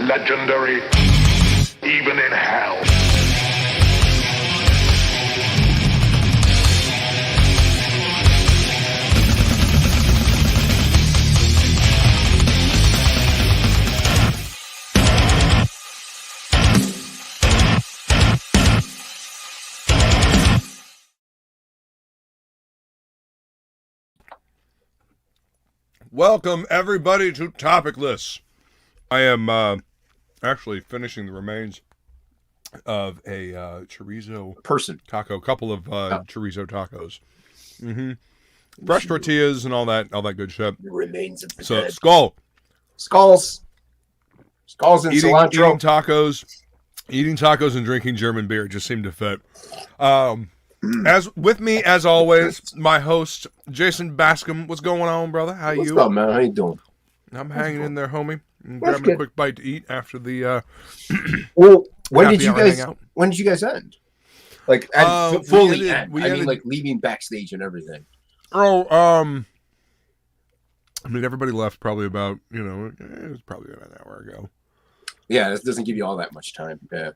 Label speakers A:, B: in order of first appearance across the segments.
A: legendary, even in hell.
B: Welcome, everybody, to TOPicLESS. I am actually finishing the remains of a chorizo taco, couple of chorizo tacos. Fresh tortillas and all that good shit.
C: The remains of the
B: So,
C: dead.
B: Skulls and
C: cilantro.
B: Eating tacos and drinking German beer just seemed to fit. As with me, as always, my host, Jason Bascom. What's going on, brother? How
C: What's
B: you?
C: up, man? How you doing?
B: I'm hanging in there, homie. Grabbing a quick bite to eat after the.
C: Well, when did you guys end? Like fully end. I mean, like leaving backstage and everything.
B: I mean, everybody left probably about it was probably about an hour ago.
C: Yeah, this doesn't give you all that much time. Yeah.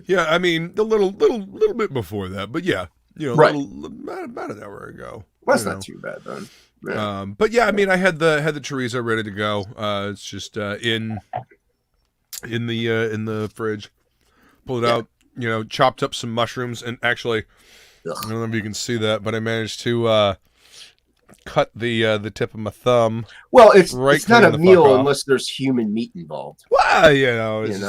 B: Yeah, I mean, a little bit before that, but yeah,
C: right.
B: About an hour ago.
C: Well, that's not too bad then. Yeah.
B: But yeah, I mean, I had the chorizo ready to go. It's just in the fridge. Pulled it out. Chopped up some mushrooms, and actually, I don't know if you can see that, but I managed to cut the tip of my thumb.
C: Well, it's not a meal unless there's human meat involved.
B: Well, it's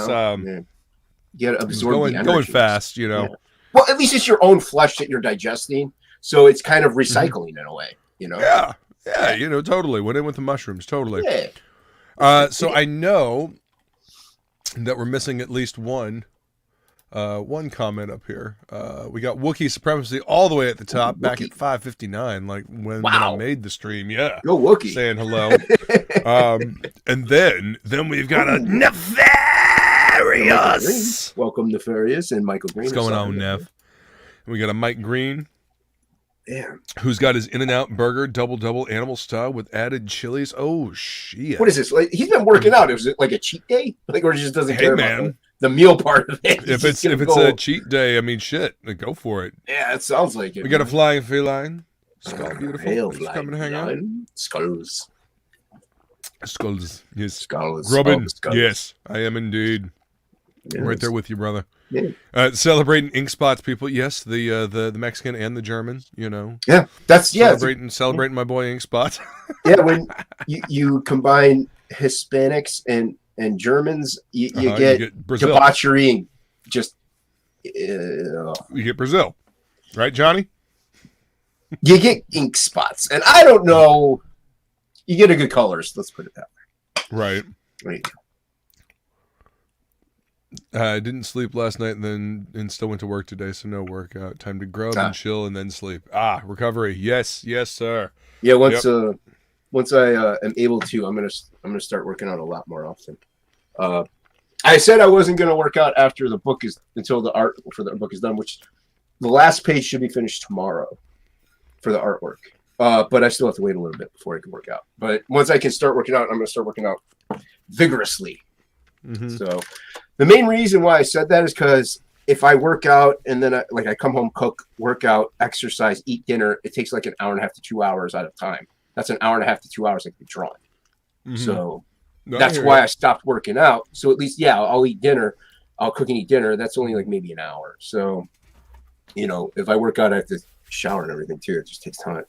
C: you gotta absorb the energy.
B: Going fast,
C: Yeah. Well, at least it's your own flesh that you're digesting, so it's kind of recycling in a way.
B: Yeah, totally. Went in with the mushrooms, totally.
C: Yeah.
B: So I know that we're missing at least one comment up here. We got Wookiee Supremacy all the way at the top, back at 5:59, like when I made the stream. Yeah,
C: go Wookiee,
B: saying hello. And then we've got a Nefarious.
C: Welcome, Nefarious and Michael Green.
B: What's going on, Neff? And we got a Mike Green.
C: Yeah.
B: Who's got his In-N-Out burger double animal style with added chilies? Oh shit!
C: What is this? Like, he's been working out. Is it like a cheat day? Like, or he just doesn't care about the meal part of it?
B: If it's a cheat day, I mean, shit, go for it.
C: Yeah, it sounds like it.
B: We got a flying feline. Skull, beautiful. Coming to hang out.
C: Skulls.
B: Yes.
C: Skulls.
B: Robin.
C: Skulls.
B: Yes, I am indeed.
C: Yes.
B: Right there with you, brother.
C: Yeah.
B: Celebrating ink spots, people. Yes, the Mexican and the German.
C: Yeah, that's
B: celebrating my boy ink spots.
C: Yeah, when you combine Hispanics and Germans, you get debauchery and just
B: you get Brazil, right, Johnny?
C: You get ink spots, and I don't know. You get a good colors. Let's put it that way.
B: Right. I didn't sleep last night and still went to work today, so no workout. Time to grub and chill and then sleep. Recovery. Yes, sir.
C: Yeah, once I am able to, I'm gonna start working out a lot more often. I said I wasn't gonna work out after the book until the art for the book is done, which the last page should be finished tomorrow for the artwork. But I still have to wait a little bit before I can work out. But once I can start working out, I'm gonna start working out vigorously. So the main reason why I said that is because if I work out and then I come home, cook, work out, exercise, eat dinner, it takes like an hour and a half to 2 hours out of time. That's an hour and a half to 2 hours I can be drawn. So that's why I stopped working out. So at least, I'll eat dinner. I'll cook and eat dinner. That's only like maybe an hour. So, if I work out, I have to shower and everything too. It just takes time.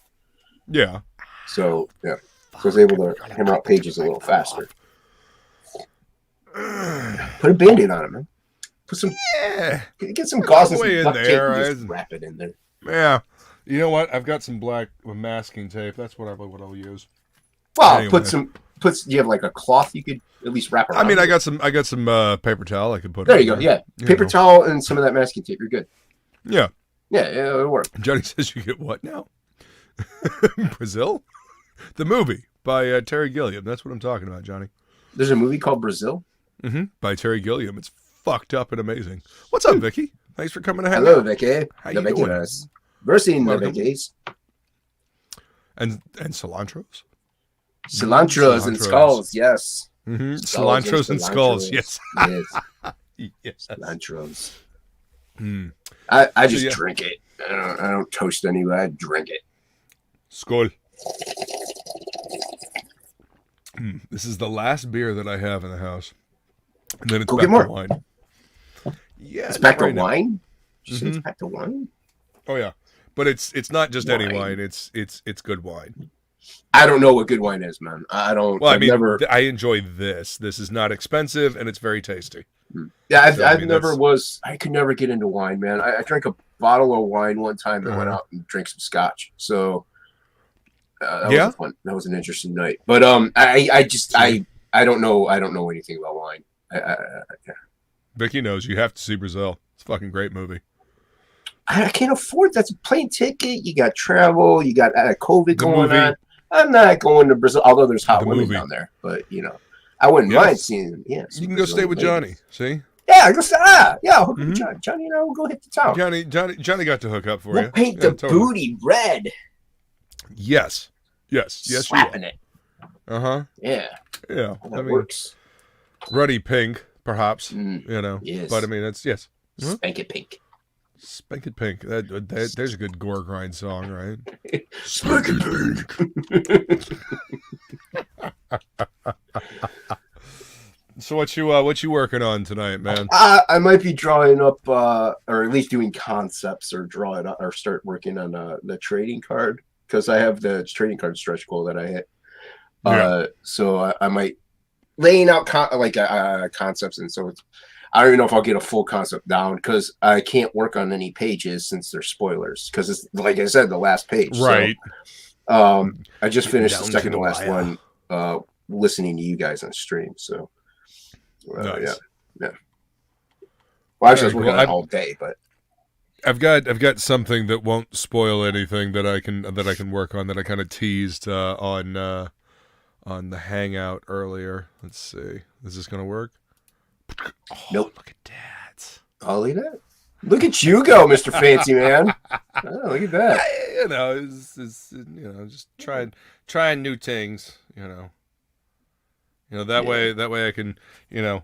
B: Yeah.
C: So, yeah. So I was able to hammer out pages a little faster. Put a Band-Aid on it, man. Put some, get some gauze and some duct tape and just wrap it in there.
B: Yeah. You know what? I've got some black masking tape. That's what I'll use.
C: Well, anyway. Do you have like a cloth you could at least wrap around?
B: I mean, I got some paper towel I could put.
C: There you go. Yeah, paper towel and some of that masking tape. You're good.
B: Yeah.
C: Yeah, it'll work.
B: Johnny says you get what now? Brazil? The movie by Terry Gilliam. That's what I'm talking about, Johnny.
C: There's a movie called Brazil?
B: By Terry Gilliam. It's fucked up and amazing. What's up, Vicky? Thanks for coming to hang
C: out.
B: Hello,
C: Vicky.
B: How you doing?
C: Versing the Vickies.
B: And cilantros?
C: Cilantros and skulls, yes.
B: Cilantros and skulls. Yes.
C: Yes. Cilantros.
B: Mm.
C: I just drink it. I don't toast anybody. I drink it.
B: Skål. This is the last beer that I have in the house. And then it's back to wine. Yeah,
C: it's back to wine? It's back to wine?
B: Oh, yeah. But it's not just any wine. It's good wine.
C: I don't know what good wine is, man. I don't.
B: Well, I enjoy this. This is not expensive, and it's very tasty.
C: Yeah, I could never get into wine, man. I drank a bottle of wine one time and went out and drank some scotch. So that was an interesting night. But I don't know anything about wine.
B: Vicky knows. You have to see Brazil. It's a fucking great movie.
C: I can't afford that's a plane ticket. You got travel. You got COVID going on. I'm not going to Brazil, although there's hot women down there. But I wouldn't mind seeing. Yeah,
B: you can go stay with Johnny. See?
C: Yeah, go stay. I'll hook up with Johnny. Johnny and I will go hit the town.
B: Johnny got to hook up for you.
C: We'll paint the booty red.
B: Yes.
C: Slapping it.
B: Yeah.
C: That works.
B: Ruddy pink, perhaps. Yes. But I mean, it's
C: Spank it pink.
B: Spank it pink. There's a good gore grind song, right?
C: Spank it
B: pink. So what you working on tonight, man?
C: I might be drawing up, or at least doing concepts, or start working on the trading card, because I have the trading card stretch goal that I hit. So I might laying out concepts, and so I don't even know if I'll get a full concept down, because I can't work on any pages since they're spoilers, because it's, like I said, the last page.
B: Right.
C: So, I just finished the second to last one, listening to you guys on stream. So,
B: nice.
C: Yeah. Well, actually, I was working on it all day, but
B: I've got something that won't spoil anything that I can work on, that I kind of teased on the Hangout earlier. Let's see. Is this gonna work? Oh,
C: nope.
B: Look at that.
C: I'll leave that. Look at you go, Mr. Fancy Man. Look at that.
B: Just trying new things. That way I can,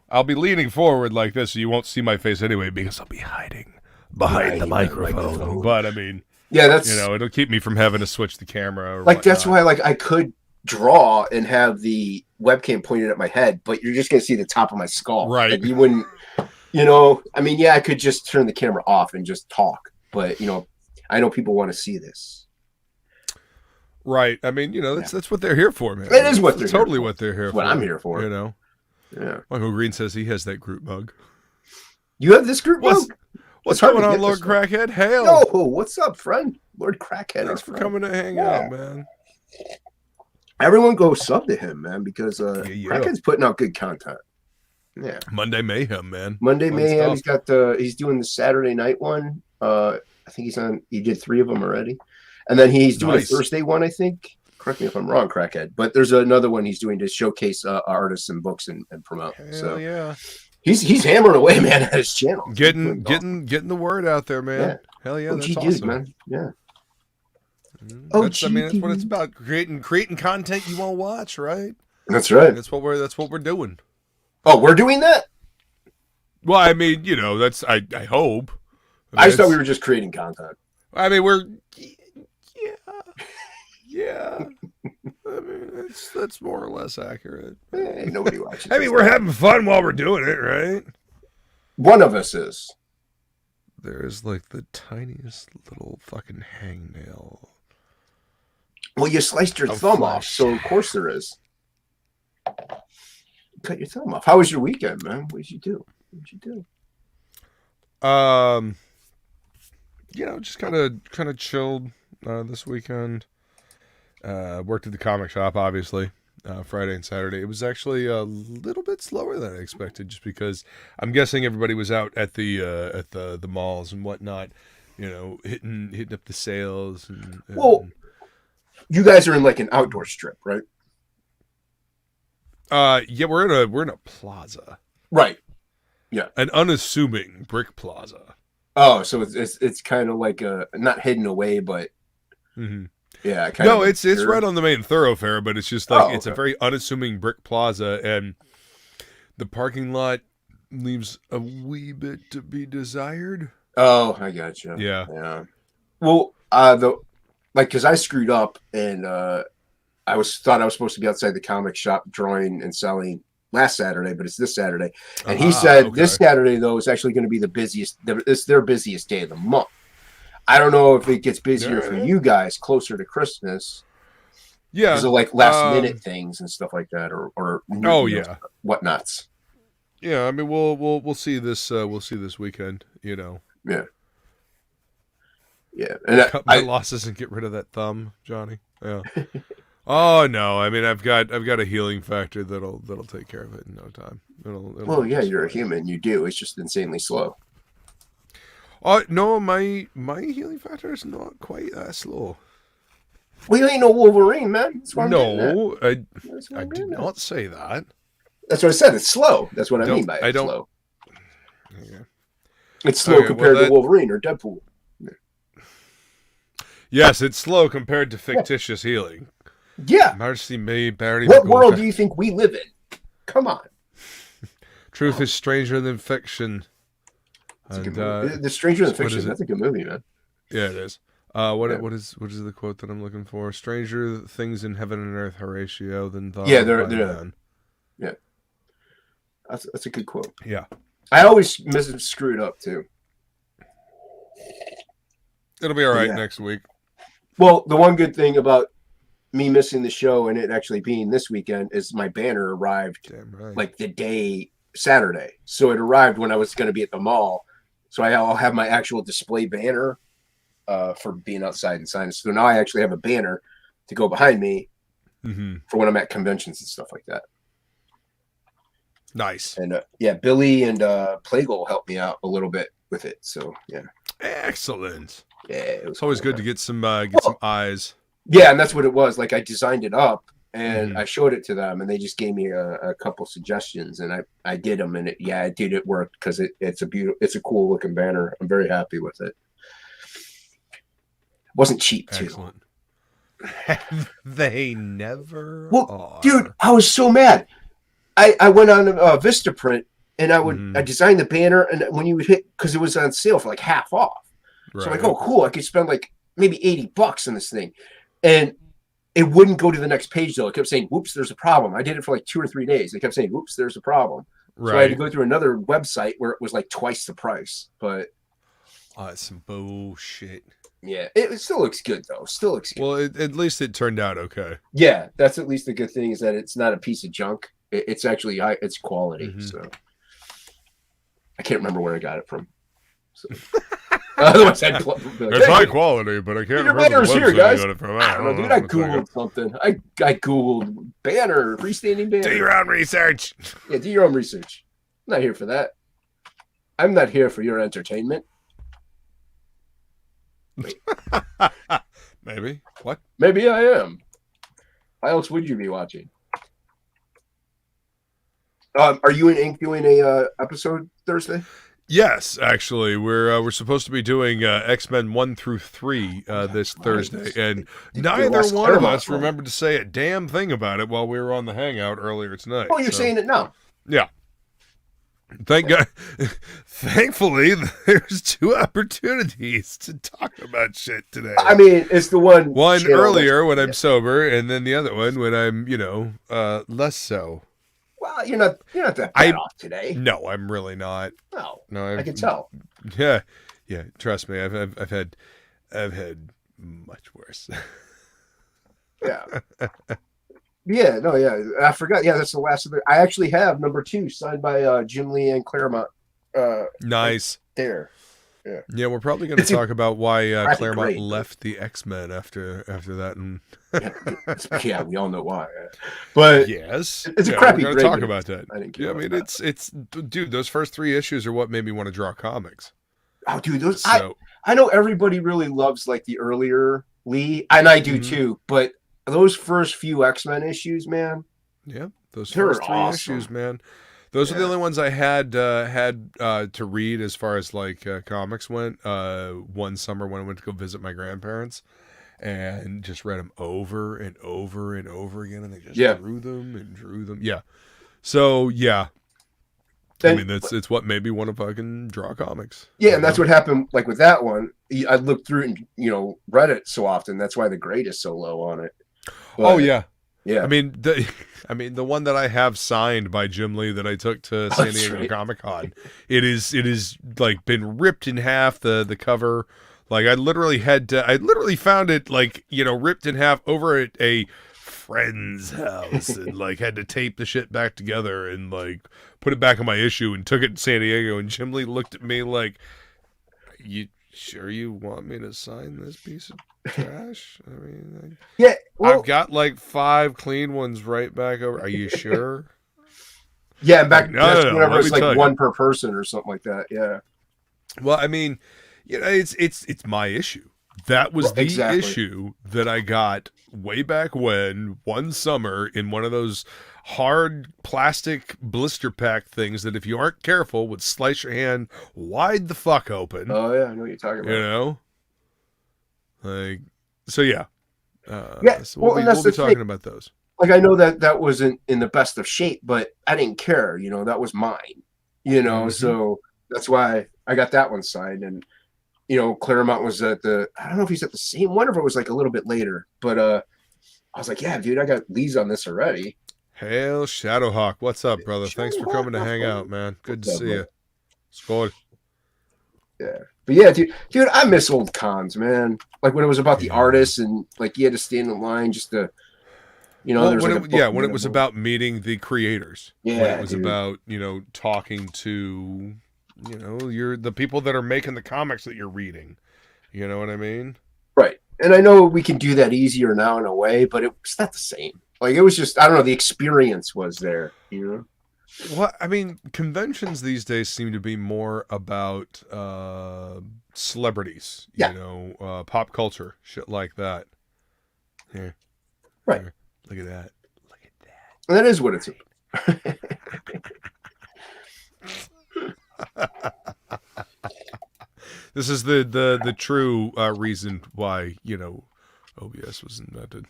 B: I'll be leaning forward like this, so you won't see my face anyway, because I'll be hiding behind the microphone. But I mean,
C: that's
B: it'll keep me from having to switch the camera. Or
C: that's why I could draw and have the webcam pointed at my head, but you're just gonna see the top of my skull,
B: right?
C: You wouldn't, I could just turn the camera off and just talk, but I know people want to see this,
B: right? I mean, that's what they're here for, man.
C: It is what they're
B: totally
C: here for.
B: What they're here for.
C: What I'm here for,
B: Yeah. Michael Green says he has that group mug.
C: You have this group mug?
B: What's going on, Lord Crackhead? Hail!
C: Yo, what's up, friend? Lord Crackhead.
B: Thanks for coming to hang out, man.
C: Everyone go sub to him, man, because Crackhead's putting out good content. Yeah.
B: Monday Mayhem, man.
C: Monday Mayhem. He's doing the Saturday night one. I think he did 3 of them already. And then he's doing a Thursday one, I think. Correct me if I'm wrong, Crackhead. But there's another one he's doing to showcase artists and books and promote.
B: Hell yeah.
C: He's hammering away, man, at his channel.
B: Getting the word out there, man. Yeah. Hell yeah, that's awesome.
C: Dude, man. Yeah.
B: That's what it's about. Creating content you won't watch, right?
C: That's right.
B: That's what we're doing.
C: Oh, we're doing that?
B: Well, I mean, that's I hope.
C: I just thought we were just creating content.
B: I mean, we're yeah. I mean, that's more or less accurate.
C: Nobody watches.
B: I mean, we're having fun while we're doing it, right?
C: One of us is.
B: There's like the tiniest little fucking hangnail.
C: Well, you sliced your thumb off, so of course there is. Cut your thumb off. How was your weekend, man? What did you do?
B: Just kind of chilled this weekend. Worked at the comic shop, obviously, Friday and Saturday. It was actually a little bit slower than I expected, just because I'm guessing everybody was out at the malls and whatnot, hitting up the sales.
C: Well, you guys are in like an outdoor strip, right?
B: Yeah, we're in a plaza,
C: right? Yeah,
B: an unassuming brick plaza.
C: Oh, so it's kind of like not hidden away, but.
B: Mm-hmm.
C: Yeah,
B: it's right on the main thoroughfare, but it's just like it's a very unassuming brick plaza, and the parking lot leaves a wee bit to be desired.
C: Oh, I got you.
B: Yeah.
C: Well, because I screwed up and thought I was supposed to be outside the comic shop drawing and selling last Saturday, but it's this Saturday. And he said this Saturday though is actually going to be the busiest. It's their busiest day of the month. I don't know if it gets busier for you guys closer to Christmas.
B: Yeah,
C: because of like last minute things and stuff like that, or whatnots.
B: Yeah, I mean we'll see this this weekend. You know.
C: Yeah. And
B: cut my losses and get rid of that thumb, Johnny. Yeah. Oh no! I mean, I've got a healing factor that'll take care of it in no time. It'll
C: you're a human. You do. It's just insanely slow.
B: No, my healing factor is not quite that slow.
C: Well, you ain't no Wolverine, man. That's what
B: I did not say that.
C: That's what I said. It's slow. That's what I mean by it. Slow.
B: Yeah.
C: It's slow compared to Wolverine or Deadpool.
B: Yes, it's slow compared to fictitious healing.
C: Yeah.
B: Mercy me, Barry.
C: What world do you think we live in? Come on.
B: Truth is stranger than fiction.
C: The Stranger Than Fiction. That's a good movie, man.
B: Yeah, it is. What is the quote that I'm looking for? Stranger things in heaven and earth, Horatio, than thought.
C: Yeah, they're yeah. That's a good quote.
B: Yeah.
C: I always screw it up too.
B: It'll be all right next week.
C: Well, the one good thing about me missing the show and it actually being this weekend is my banner arrived like the day Saturday. So it arrived when I was going to be at the mall. So I'll have my actual display banner for being outside and signing. So now I actually have a banner to go behind me for when I'm at conventions and stuff like that.
B: Nice.
C: And Billy and Plegle helped me out a little bit with it. So yeah.
B: Excellent.
C: Yeah,
B: it's always good to get some eyes.
C: Yeah, and that's what it was. Like I designed it up and I showed it to them, and they just gave me a couple suggestions, and I did them, and it worked because it's a cool looking banner. I'm very happy with it. It wasn't cheap too.
B: Excellent. They never are.
C: Dude, I was so mad. I went on Vistaprint and I designed the banner, and when you would hit, because it was on sale for like half off. Right. So I'm like, oh, cool. I could spend like maybe $80 on this thing. And it wouldn't go to the next page, though. It kept saying, whoops, there's a problem. I did it for like 2 or 3 days. It kept saying, whoops, there's a problem. Right. So I had to go through another website where it was like twice the price. But
B: that's some bullshit.
C: Yeah. It still looks good, though. Still looks good.
B: Well, at least it turned out okay.
C: Yeah. That's at least the good thing, is that it's not a piece of junk. It's actually it's quality. So I can't remember where I got it from. So. Otherwise,
B: it's high quality, but I can't remember the
C: here, guys.
B: I got it from.
C: I don't know, dude. I googled something. I googled banner, freestanding banner.
B: Do your own research.
C: Yeah, do your own research. I'm not here for that. I'm not here for your entertainment. Wait.
B: Maybe. What?
C: Maybe I am. Why else would you be watching? Are you and Ink doing a episode Thursday?
B: Yes, actually, we're supposed to be doing X-Men 1 through 3 this Thursday, and neither one of us remembered to say a damn thing about it while we were on the Hangout earlier tonight.
C: Oh, you're saying it now?
B: Yeah. Thank God. Thankfully, there's 2 opportunities to talk about shit today.
C: I mean, it's the one
B: earlier when I'm sober, and then the other one when I'm, less so.
C: Well, you're not that bad off today.
B: No, I'm really not.
C: No, I can tell.
B: Yeah, trust me, I've had much worse.
C: Yeah. I forgot. Yeah, that's the last of it. I actually have number 2 signed by Jim Lee and Claremont.
B: Nice.
C: There.
B: Yeah, we're probably going to talk about why Claremont left the X-Men after that, and
C: yeah, we all know why. But
B: yes,
C: it's a crappy.
B: We're going to talk about that. I mean, it's dude. Those first 3 issues are what made me want to draw comics.
C: Oh, dude, those I know everybody really loves like the earlier Lee, and I do too. But those first few X-Men issues, man.
B: Yeah, those first 3 issues, man. Those are the only ones I had to read as far as like comics went. One summer when I went to go visit my grandparents, and just read them over and over and over again, and they just drew them. Yeah. So yeah, I mean, it's what made me want to fucking draw comics.
C: Yeah, and that's what happened. Like with that one, I looked through and read it so often. That's why the grade is so low on it. But,
B: yeah.
C: Yeah.
B: I mean, the one that I have signed by Jim Lee that I took to San Diego Comic-Con, it is like been ripped in half. The cover, like I literally found it like ripped in half over at a friend's house and like had to tape the shit back together and like put it back on my issue and took it to San Diego. And Jim Lee looked at me like, "You sure you want me to sign this piece of trash?" I mean,
C: yeah, well,
B: I've got like 5 clean ones right back over. Are you sure?
C: Yeah, back
B: like, no,
C: whenever it's like one per person or something like that. Yeah.
B: Well, I mean, it's my issue. That was the issue that I got way back when, one summer, in one of those hard plastic blister pack things that if you aren't careful would slice your hand wide the fuck open.
C: Oh yeah, I know what you're talking about.
B: Like, so yeah. So we'll be talking about those.
C: Like, I know that wasn't in the best of shape, but I didn't care. That was mine. So that's why I got that one signed. And Claremont was I don't know if he's at the same one or if it was like a little bit later, but I was like, yeah, dude, I got Lee's on this already.
B: Hail Shadowhawk, what's up, brother? Thanks for coming to hang out, man. Good to see you. Scored.
C: Yeah, but yeah, dude, I miss old cons, man. Like when it was about the artists and like you had to stand in line just to,
B: when it was about meeting the creators.
C: Yeah,
B: when it was about talking to the people that are making the comics that you're reading. You know what I mean?
C: Right. And I know we can do that easier now in a way, but it's not the same. Like it was just, I don't know, the experience was there,
B: Well, I mean, conventions these days seem to be more about celebrities, pop culture, shit like that. Here.
C: Right.
B: Here. Look at that. Look at that.
C: And that is what it's.
B: This is the true reason why OBS was invented,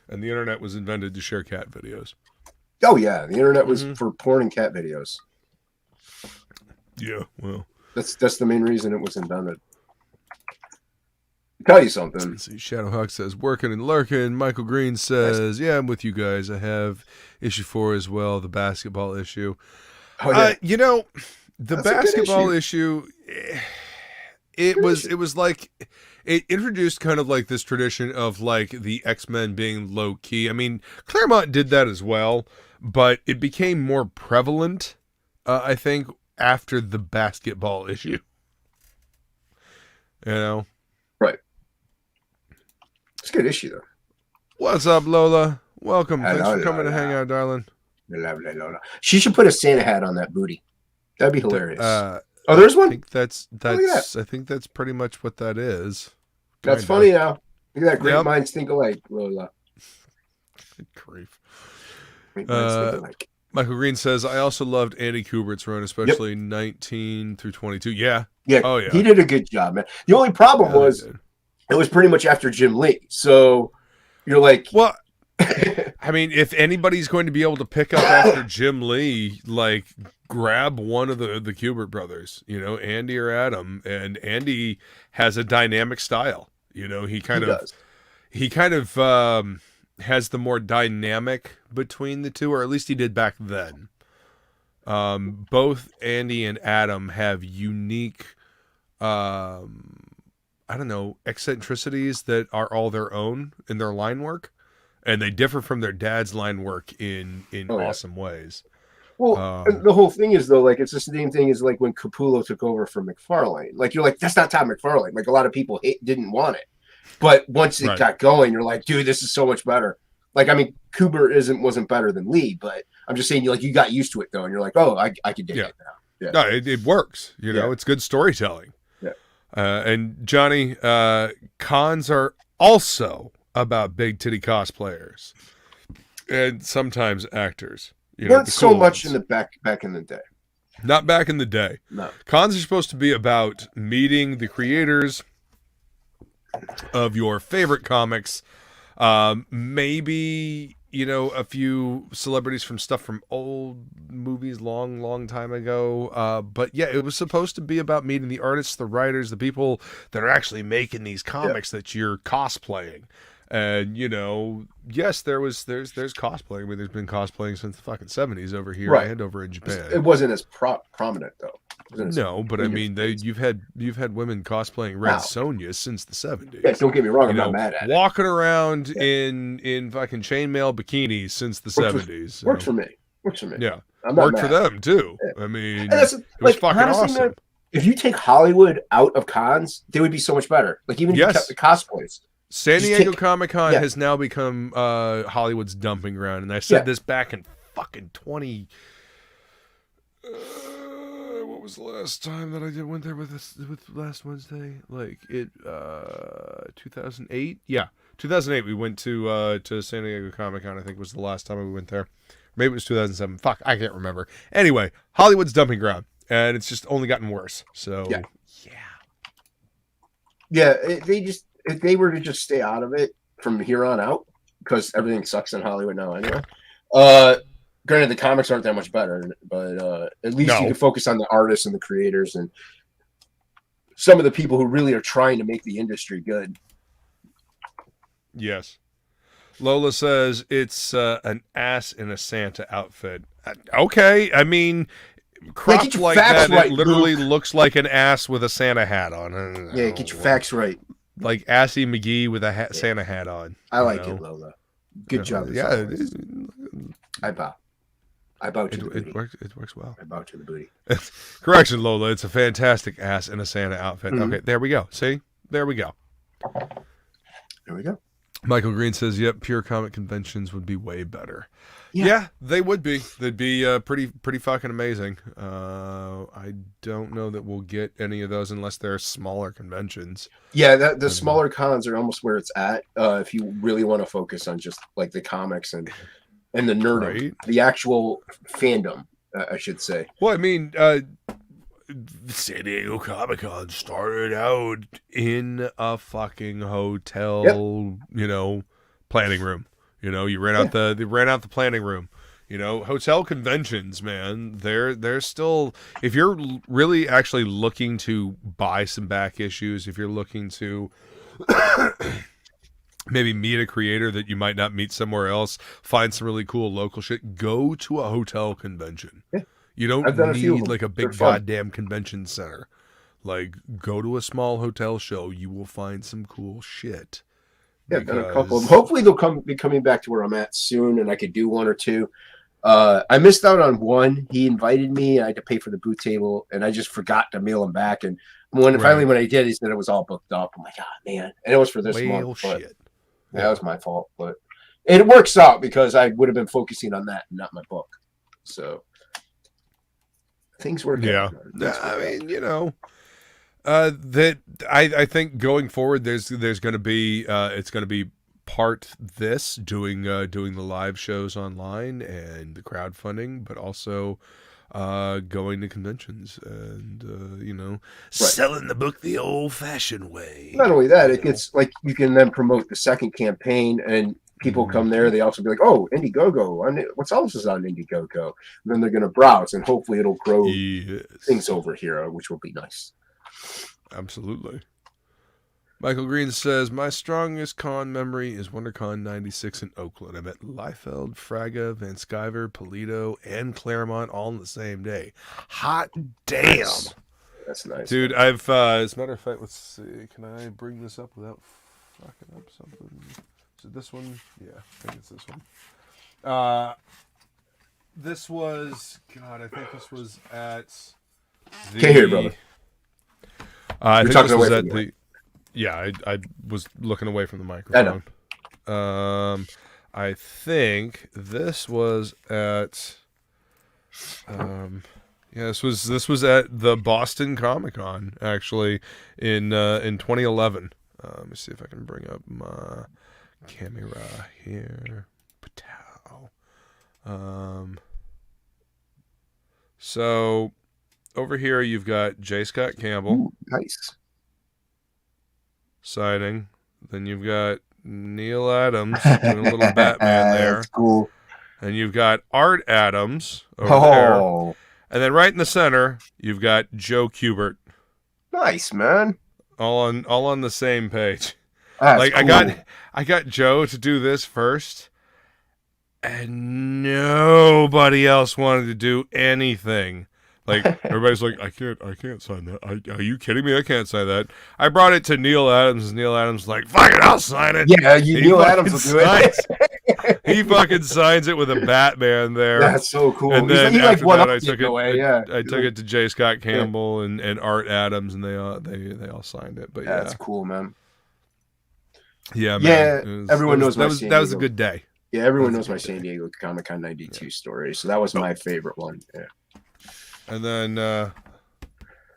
B: and the internet was invented to share cat videos.
C: Oh yeah, the internet was for porn and cat videos.
B: Yeah, well,
C: that's the main reason it was invented. I'll tell you something.
B: Let's see, Shadowhawk says working and lurking. Michael Green says, "Yeah, I'm with you guys. I have issue 4 as well, the basketball issue."
C: Oh, yeah.
B: The basketball issue. It was like it introduced kind of like this tradition of like the X-Men being low key. I mean, Claremont did that as well, but it became more prevalent, I think, after the basketball issue.
C: Right. It's a good issue though.
B: What's up, Lola? Welcome. Thanks for coming to hang out, darling.
C: Lola. She should put a Santa hat on that booty. That'd be hilarious. Oh, there's one.
B: I think that's pretty much what that is.
C: That's funny now. Look at that. Great minds think alike, Lola.
B: Grief.
C: Great minds think alike.
B: Michael Green says, I also loved Andy Kubert's run, especially 19 through 22. Yeah.
C: Yeah.
B: Oh, yeah.
C: He did a good job, man. The only problem was it was pretty much after Jim Lee. So you're like,
B: well, I mean, if anybody's going to be able to pick up after Jim Lee, like grab one of the Kubert brothers, Andy or Adam. And Andy has a dynamic style. He kind of has the more dynamic between the two, or at least he did back then. Both Andy and Adam have unique, eccentricities that are all their own in their line work. And they differ from their dad's line work in awesome ways.
C: Well, and the whole thing is, though, like, it's the same thing as, like, when Capullo took over from McFarlane. Like, you're like, that's not Todd McFarlane. Like, a lot of people didn't want it. But once it got going, you're like, dude, this is so much better. Like, I mean, Kubert wasn't better than Lee, but I'm just saying, you got used to it, though. And you're like, oh, I can dig it now. Yeah.
B: No, it works. It's good storytelling.
C: Yeah.
B: And Johnny, cons are also about big titty cosplayers and sometimes actors.
C: Not so much in the back in the day.
B: Not back in the day.
C: No.
B: Cons are supposed to be about meeting the creators of your favorite comics, maybe you know, a few celebrities from stuff from old movies long time ago. But yeah, it was supposed to be about meeting the artists, the writers, the people that are actually making these comics that you're cosplaying. And, you know, yes, there's cosplaying. I mean, there's been cosplaying since the fucking 70s over here and over in Japan.
C: It wasn't as prominent though.
B: No, but I mean, you've had women cosplaying Red Sonja since the 70s.
C: Yeah, don't get me wrong, I'm not mad at it.
B: Walking around in fucking chainmail bikinis since the 70s.
C: Works for me. Works for me.
B: Yeah,
C: I'm not
B: worked
C: mad.
B: for them too. I mean,
C: it
B: was fucking honestly, awesome. Man,
C: if you take Hollywood out of cons, they would be so much better. Like even if you kept the cosplays.
B: San Diego Comic-Con has now become Hollywood's dumping ground, and I said this back in fucking 20. What was the last time that I went there with last Wednesday? Like 2008. Yeah, 2008. We went to San Diego Comic-Con. I think was the last time we went there. Maybe it was 2007. Fuck, I can't remember. Anyway, Hollywood's dumping ground, and it's just only gotten worse. So if they were to just stay out of it from here on out, because everything sucks in Hollywood now anyway. Granted, the comics aren't that much better, but at least you can focus on the artists and the creators and some of the people who really are trying to make the industry good. Yes. Lola says it's an ass in a Santa outfit. Okay, I mean, cropped like that, right, it literally looks like an ass with a Santa hat on.
C: Yeah, get your facts right.
B: Like Assy McGee with a Santa hat on.
C: I like it, Lola. Good job.
B: Yeah,
C: I bow. I bow to the booty.
B: It works well.
C: I bow to the booty.
B: Correction, Lola. It's a fantastic ass in a Santa outfit. Mm-hmm. Okay, there we go. See? There we go.
C: There we go.
B: Michael Green says, yep, pure comic conventions would be way better. Yeah, they would be. They'd be pretty fucking amazing. I don't know that we'll get any of those unless they're smaller conventions.
C: Yeah, the smaller cons are almost where it's at. If you really want to focus on just like the comics and the nerdom, the actual fandom, I should say.
B: Well, I mean, San Diego Comic-Con started out in a fucking hotel, you know, planning room. You know, you ran out the planning room. You know, hotel conventions, man, they're still, if you're really actually looking to buy some back issues, if you're looking to maybe meet a creator that you might not meet somewhere else, find some really cool local shit, go to a hotel convention. Yeah. You don't need like a big goddamn convention center. Like, go to a small hotel show. You will find some cool shit.
C: Yeah, done a couple of them. Hopefully they'll be coming back to where I'm at soon, and I could do one or two. I missed out on one. He invited me. I had to pay for the booth table, and I just forgot to mail him back. And finally when I did, he said it was all booked up. I'm like, man. And it was for this month. But that was my fault. But it works out because I would have been focusing on that and not my book. So things work out.
B: I mean, you know, that I think going forward, there's going to be it's going to be part this doing the live shows online and the crowdfunding, but also going to conventions and you know, selling the book the old-fashioned way.
C: Not only that, it gets like you can then promote the second campaign and people come there, they also be like, oh, Indiegogo, what's else is on Indiegogo? And then they're going to browse, and hopefully it'll grow things over here, which will be nice.
B: Absolutely. Michael Green says, my strongest con memory is WonderCon 96 in Oakland. I met Liefeld, Fraga, Van Sciver, Polito, and Claremont all on the same day. Hot damn.
C: That's nice.
B: Dude, I've, as a matter of fact, let's see. Can I bring this up without fucking up something? Is it this one? Yeah, I think it's this one. This was, God, I think this was at the...
C: Can't hear you, brother.
B: I think this was at the... Yeah, I was looking away from the microphone.
C: I know.
B: I think this was at... this was at the Boston Comic-Con, actually, in 2011. Let me see if I can bring up my camera here. So over here you've got J. Scott Campbell.
C: Ooh, nice.
B: Signing. Then you've got Neil Adams doing a little Batman there.
C: That's cool.
B: And you've got Art Adams over there. And then right in the center, you've got Joe Kubert.
C: Nice, man.
B: All on the same page.
C: That's
B: like
C: cool.
B: I got Joe to do this first, and nobody else wanted to do anything. Like everybody's like, I can't sign that. Are you kidding me? I can't sign that. I brought it to Neil Adams, and Neil Adams was like, fuck it, I'll sign it.
C: Yeah, Neil Adams will do it.
B: He fucking signs it with a Batman there.
C: That's so cool.
B: And then
C: he's
B: after
C: like
B: that, I took it. I took
C: it
B: it to J. Scott Campbell and Art Adams, and they all signed it. But yeah,
C: that's cool, man.
B: Yeah, man.
C: Yeah, everyone knows
B: that was a good day.
C: Yeah, everyone knows my San Diego Comic-Con 92 story, so that was my favorite one. Yeah.
B: And then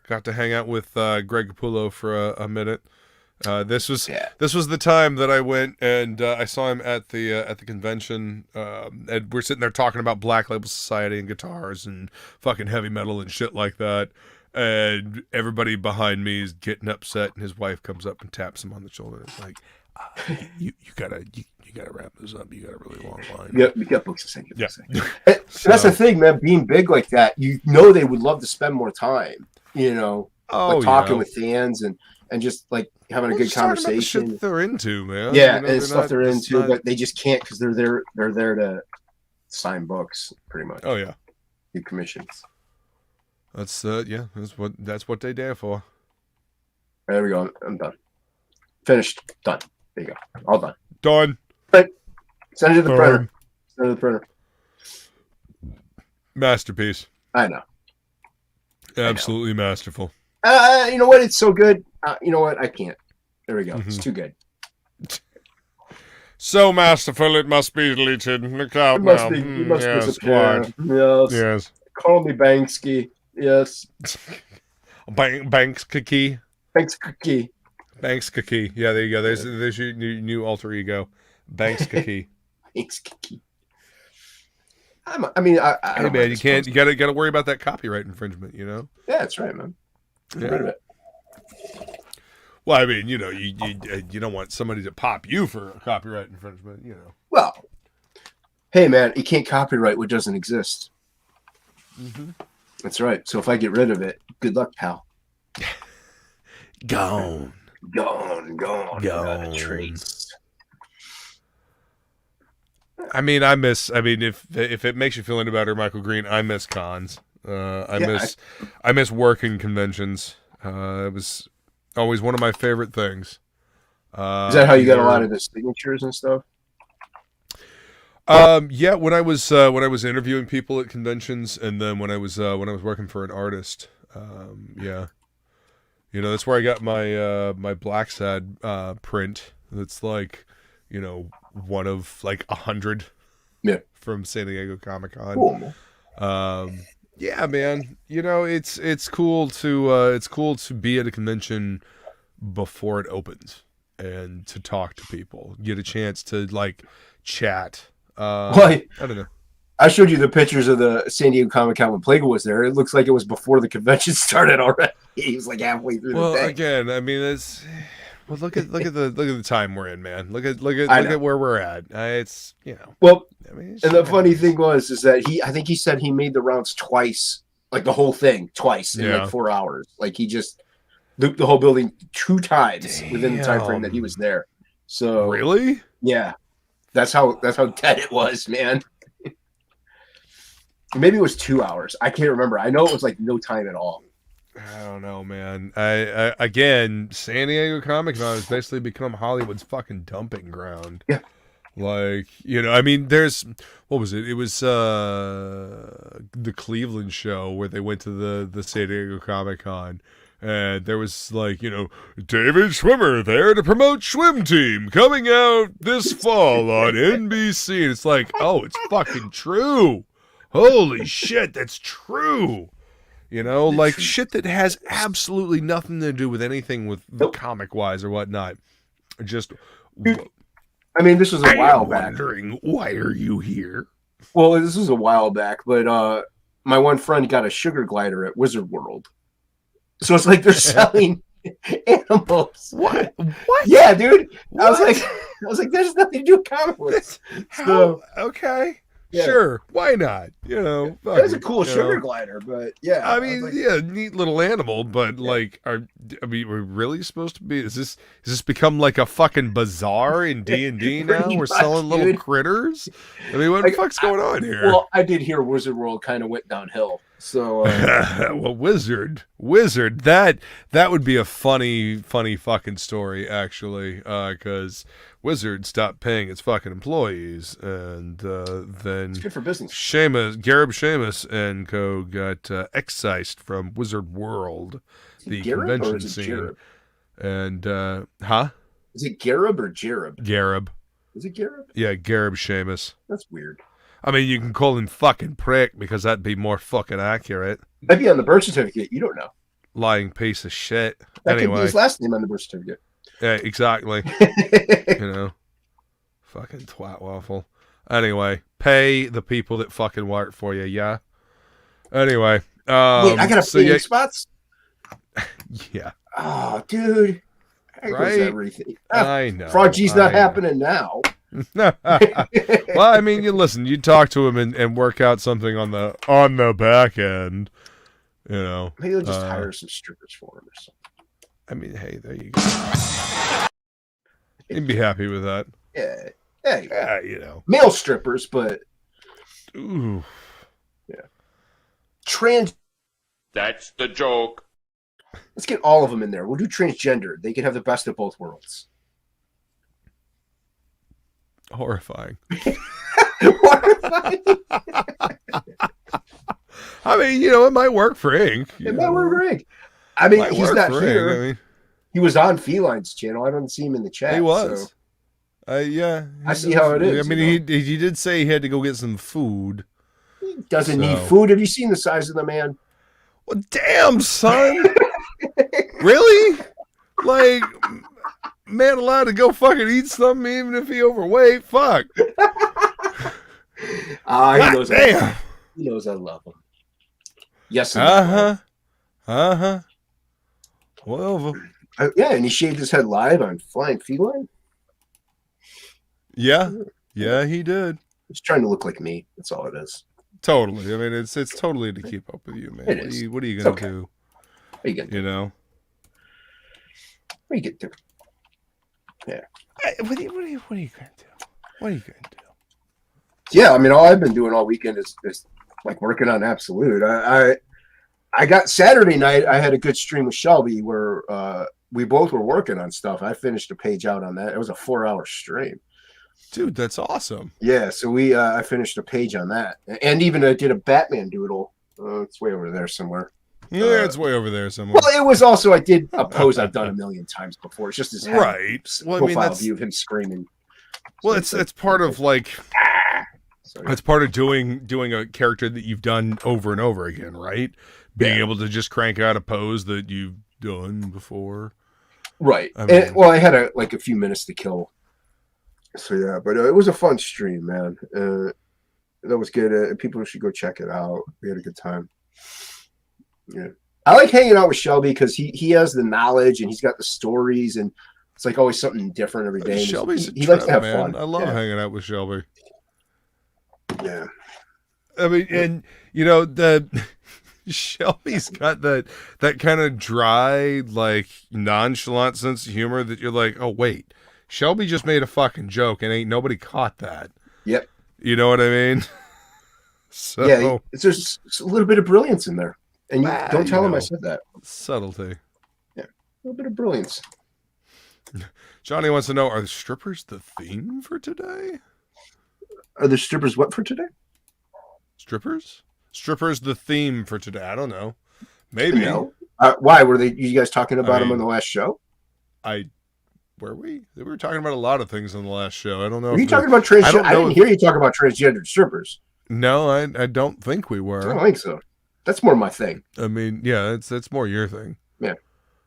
B: got to hang out with Greg Capullo for a minute. This was the time that I went and I saw him at the convention. And we're sitting there talking about Black Label Society and guitars and fucking heavy metal and shit like that. And everybody behind me is getting upset, and his wife comes up and taps him on the shoulder. And it's like, you gotta wrap this up. You got a really long line.
C: You got books to say. That's the thing, man. Being big like that, they would love to spend more time. Talking with fans and just like having a good conversation.
B: Shit they're into, man.
C: Yeah, and stuff they're into, but they just can't because they're there. They're there to sign books, pretty much.
B: Oh yeah,
C: do commissions.
B: That's that's what they there for.
C: There we go. I'm done. Finished. Done. There you go. All done.
B: Done.
C: Right. Send it to the printer. Send it to the printer.
B: Masterpiece.
C: I know.
B: Absolutely masterful.
C: You know what? It's so good. You know what? I can't. There we go. It's too good.
B: So masterful, it must be deleted. Look out now.
C: It must disappear. Yes. Call me Banksy. Yes.
B: Banks Cookie.
C: Banks Cookie.
B: Banks Cookie. Yeah, there you go. There's your new alter ego. Banks Cookie.
C: Banks Cookie.
B: Hey man, you gotta worry about that copyright infringement,
C: Yeah, that's right, man.
B: Get rid of it. Well, I mean, you don't want somebody to pop you for a copyright infringement,
C: Well, hey man, you can't copyright what doesn't exist.
B: Mm-hmm.
C: That's right. So if I get rid of it, good luck, pal.
B: Gone.
C: Not a trace.
B: I mean, if it makes you feel any better, Michael Green, I miss cons. I miss working conventions. It was always one of my favorite things.
C: Is that how you got a lot of the signatures and stuff?
B: Yeah, when I was interviewing people at conventions, and then when I was working for an artist, yeah, that's where I got my Black Sad print. That's like, one of like 100, from San Diego Comic-Con.
C: Cool.
B: Yeah, man. It's cool to be at a convention before it opens and to talk to people, get a chance to like chat. I don't know.
C: I showed you the pictures of the San Diego Comic-Con when Plegle was there. It looks like it was before the convention started already. He was like halfway through the day.
B: Well, again, I mean, look at the time we're in, man. Look at where we're at. It's
C: Well, and the funny thing is that I think he said he made the rounds twice, like the whole thing twice in like 4 hours. Like he just looped the whole building 2 times within the time frame that he was there. So
B: really,
C: yeah, that's how dead it was, man. Maybe it was 2 hours. I can't remember. I know it was like no time at all.
B: I don't know, man. I again, San Diego Comic-Con has basically become Hollywood's fucking dumping ground.
C: Yeah.
B: Like, I mean, what was it? It was the Cleveland show where they went to the San Diego Comic-Con. And there was like, David Schwimmer there to promote Schwim Team coming out this fall on NBC. And it's like, oh, it's fucking true. Holy shit, that's true. Like shit that has absolutely nothing to do with anything with comic-wise or whatnot. Just,
C: I mean, this was a while back.
B: Wondering, why are you here?
C: Well, this was a while back, but my one friend got a sugar glider at Wizard World. So it's like they're selling animals.
B: What? What?
C: Yeah, dude.
B: What?
C: I was like, there's nothing to do with comic books.
B: Okay.
C: Yeah.
B: Sure. Why not? You know,
C: It was a
B: fucking,
C: cool
B: you
C: sugar
B: know.
C: glider, but yeah.
B: I
C: was
B: mean,
C: like,
B: yeah, neat little animal, but like, are we really supposed to be? Is this become like a fucking bazaar in D&D now?
C: Pretty
B: We're
C: much,
B: selling little
C: dude.
B: critters. I mean, what
C: Like,
B: the fuck's going on here?
C: Well, I did hear Wizard World kind of went downhill. So,
B: well, wizard, that would be a funny fucking story, actually, because Wizard stopped paying its fucking employees, and then
C: it's good for business.
B: Garib Sheamus and co got excised from Wizard World, the convention scene.
C: Jarib?
B: And
C: Is it Garib or Jarib?
B: Garib.
C: Is it Garib?
B: Yeah, Garib Sheamus.
C: That's weird.
B: I mean, you can call him fucking prick because that'd be more fucking accurate.
C: Might be on the birth certificate. You don't know.
B: Lying piece of shit.
C: That could be
B: Anyway.
C: his last name on the birth certificate.
B: Yeah, exactly. You know, fucking twat waffle. Anyway, pay the people that fucking work for you, yeah? Anyway.
C: Wait, I got to pay spots?
B: Yeah.
C: Oh, dude. There goes
B: Right?
C: everything.
B: I know.
C: Fraud G's not
B: I know.
C: happening now.
B: Well, I mean, you listen, you talk to him and work out something on the back end, you know.
C: Maybe they'll just hire some strippers for him or something.
B: I mean, hey, there you go. You'd be happy with that.
C: Yeah. Hey.
B: Yeah, you know.
C: Male strippers, but
B: Ooh.
C: yeah. Trans.
A: That's the joke.
C: Let's get all of them in there. We'll do transgender. They can have the best of both worlds.
B: Horrifying.
C: Horrifying.
B: I mean, you know, it might work for Ink.
C: It might work for Ink. I mean, he's not here.
B: Ink. I mean,
C: he was on Feline's channel. I don't see him in the chat.
B: he was.
C: So.
B: Yeah.
C: I see how it is.
B: I mean, he did say he had to go get some food.
C: He doesn't need food. Have you seen the size of the man?
B: Well, damn, son. Really? Like, man allowed to go fucking eat something even if he overweight? Fuck.
C: He knows.
B: Damn.
C: He knows I love him. Yes.
B: Well,
C: yeah, and he shaved his head live on Flying Feline.
B: yeah, he did.
C: He's trying to look like me. That's all it is.
B: Totally. I mean, it's totally to keep up with you, man.
C: It is.
B: What are you gonna do?
C: What are you gonna do?
B: You know.
C: What are you gonna do? Yeah.
B: What are you gonna do? What are you gonna do?
C: Yeah, I mean, all I've been doing all weekend is like working on Absolute. I got Saturday night. I had a good stream with Shelby where we both were working on stuff. I finished a page out on that. It was a 4-hour stream.
B: Dude, that's awesome.
C: Yeah, so I finished a page on that, and even I did a Batman doodle. It's way over there somewhere.
B: Yeah, it's way over there somewhere.
C: Well, it was also I did a pose I've done a million times before. It's just his head,
B: right. Well, I mean,
C: profile
B: that's
C: view of him screaming.
B: well, it's part of like
C: So,
B: it's part of doing a character that you've done over and over again, right? Being able to just crank out a pose that you've done before.
C: right.
B: I mean,
C: Well, I had a few minutes to kill. So yeah, but it was a fun stream, man. That was good. People should go check it out. We had a good time. Yeah, I like hanging out with Shelby because he has the knowledge and he's got the stories, and it's like always something different every day.
B: Shelby's
C: he likes to have
B: man.
C: fun.
B: I love hanging out with Shelby.
C: Yeah,
B: I mean, and you know the Shelby's got that kind of dry, like nonchalant sense of humor that you're like, oh wait, Shelby just made a fucking joke and ain't nobody caught that.
C: Yep.
B: You know what I mean? So
C: yeah, there's a little bit of brilliance in there, and don't tell him I said that.
B: Subtlety.
C: Yeah, a little bit of brilliance.
B: Johnny wants to know: are the strippers the theme for today?
C: Are the strippers what for today?
B: Strippers the theme for today. I don't know. Maybe.
C: No. Why were you guys talking about them on the last show?
B: Were we? We were talking about a lot of things on the last show. I don't know.
C: Were you talking about transgender? I didn't hear you talk about transgendered strippers.
B: No, I don't think we were.
C: I don't think so. That's more my thing.
B: I mean, yeah, it's more your thing.
C: Yeah.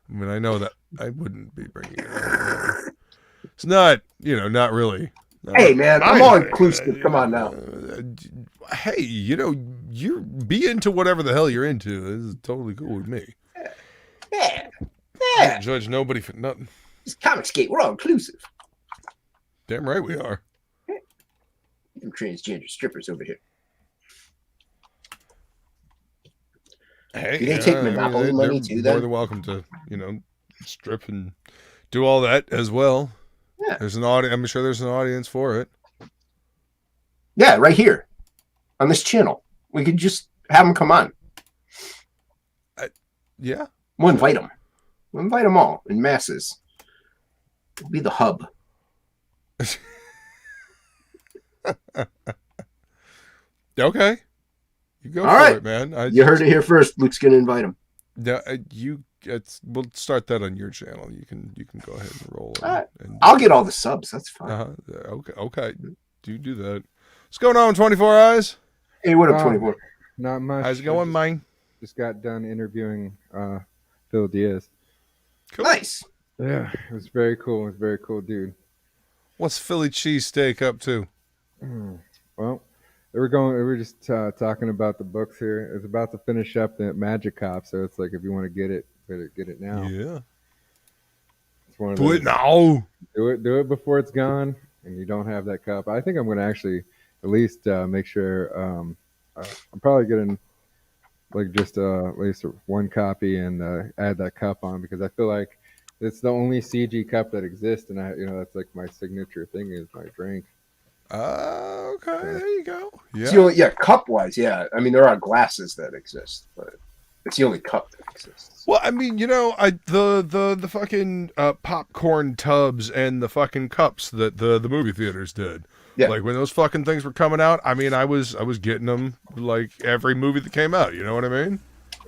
B: I mean, I know that I wouldn't be bringing it up. It's not, not really.
C: Hey, man, I'm all inclusive. Come on now.
B: Hey, you be into whatever the hell you're into. This is totally cool with me.
C: Yeah.
B: I don't judge nobody for nothing.
C: It's Comicsgate. We're all inclusive.
B: Damn right we are.
C: Them transgender strippers over here.
B: Hey,
C: do they take Monopoly money too?
B: They're more than welcome to, strip and do all that as well.
C: Yeah.
B: There's an audience. I'm sure there's an audience for it.
C: Yeah, right here on this channel. We could just have them come on.
B: Yeah.
C: We'll invite them. We'll invite them all in masses. It'll be the hub.
B: Okay. You go
C: all
B: for
C: right,
B: it, man.
C: You heard it here first. Luke's going to invite them.
B: Yeah, we'll start that on your channel. You can go ahead and roll it.
C: All right. I'll get all the subs. That's fine.
B: Okay. Do that. What's going on, 24 Eyes?
C: Hey, what up, 24?
D: Not much.
B: How's it going, man?
D: Just got done interviewing Phil Diaz.
C: Cool. Nice.
D: Yeah, it was very cool. It was very cool, dude.
B: What's Philly cheesesteak up to?
D: Well, we were just talking about the books here. It's about to finish up the Magic Cop, so it's like if you want to get it, better get it now.
B: Yeah.
D: It's one of
B: Do
D: those,
B: it now.
D: Do it before it's gone, and you don't have that cup. I think I'm going to actually at least make sure. I'm probably getting like just at least one copy and add that cup on because I feel like it's the only CG cup that exists, and that's like my signature thing is my drink.
B: Okay, there you go. Yeah.
C: So, cup wise, yeah. I mean, there are glasses that exist, but it's the only cup that exists.
B: Well, I mean, the fucking popcorn tubs and the fucking cups that the movie theaters did. Yeah. Like when those fucking things were coming out, I mean, I was getting them like every movie that came out. You know what I mean?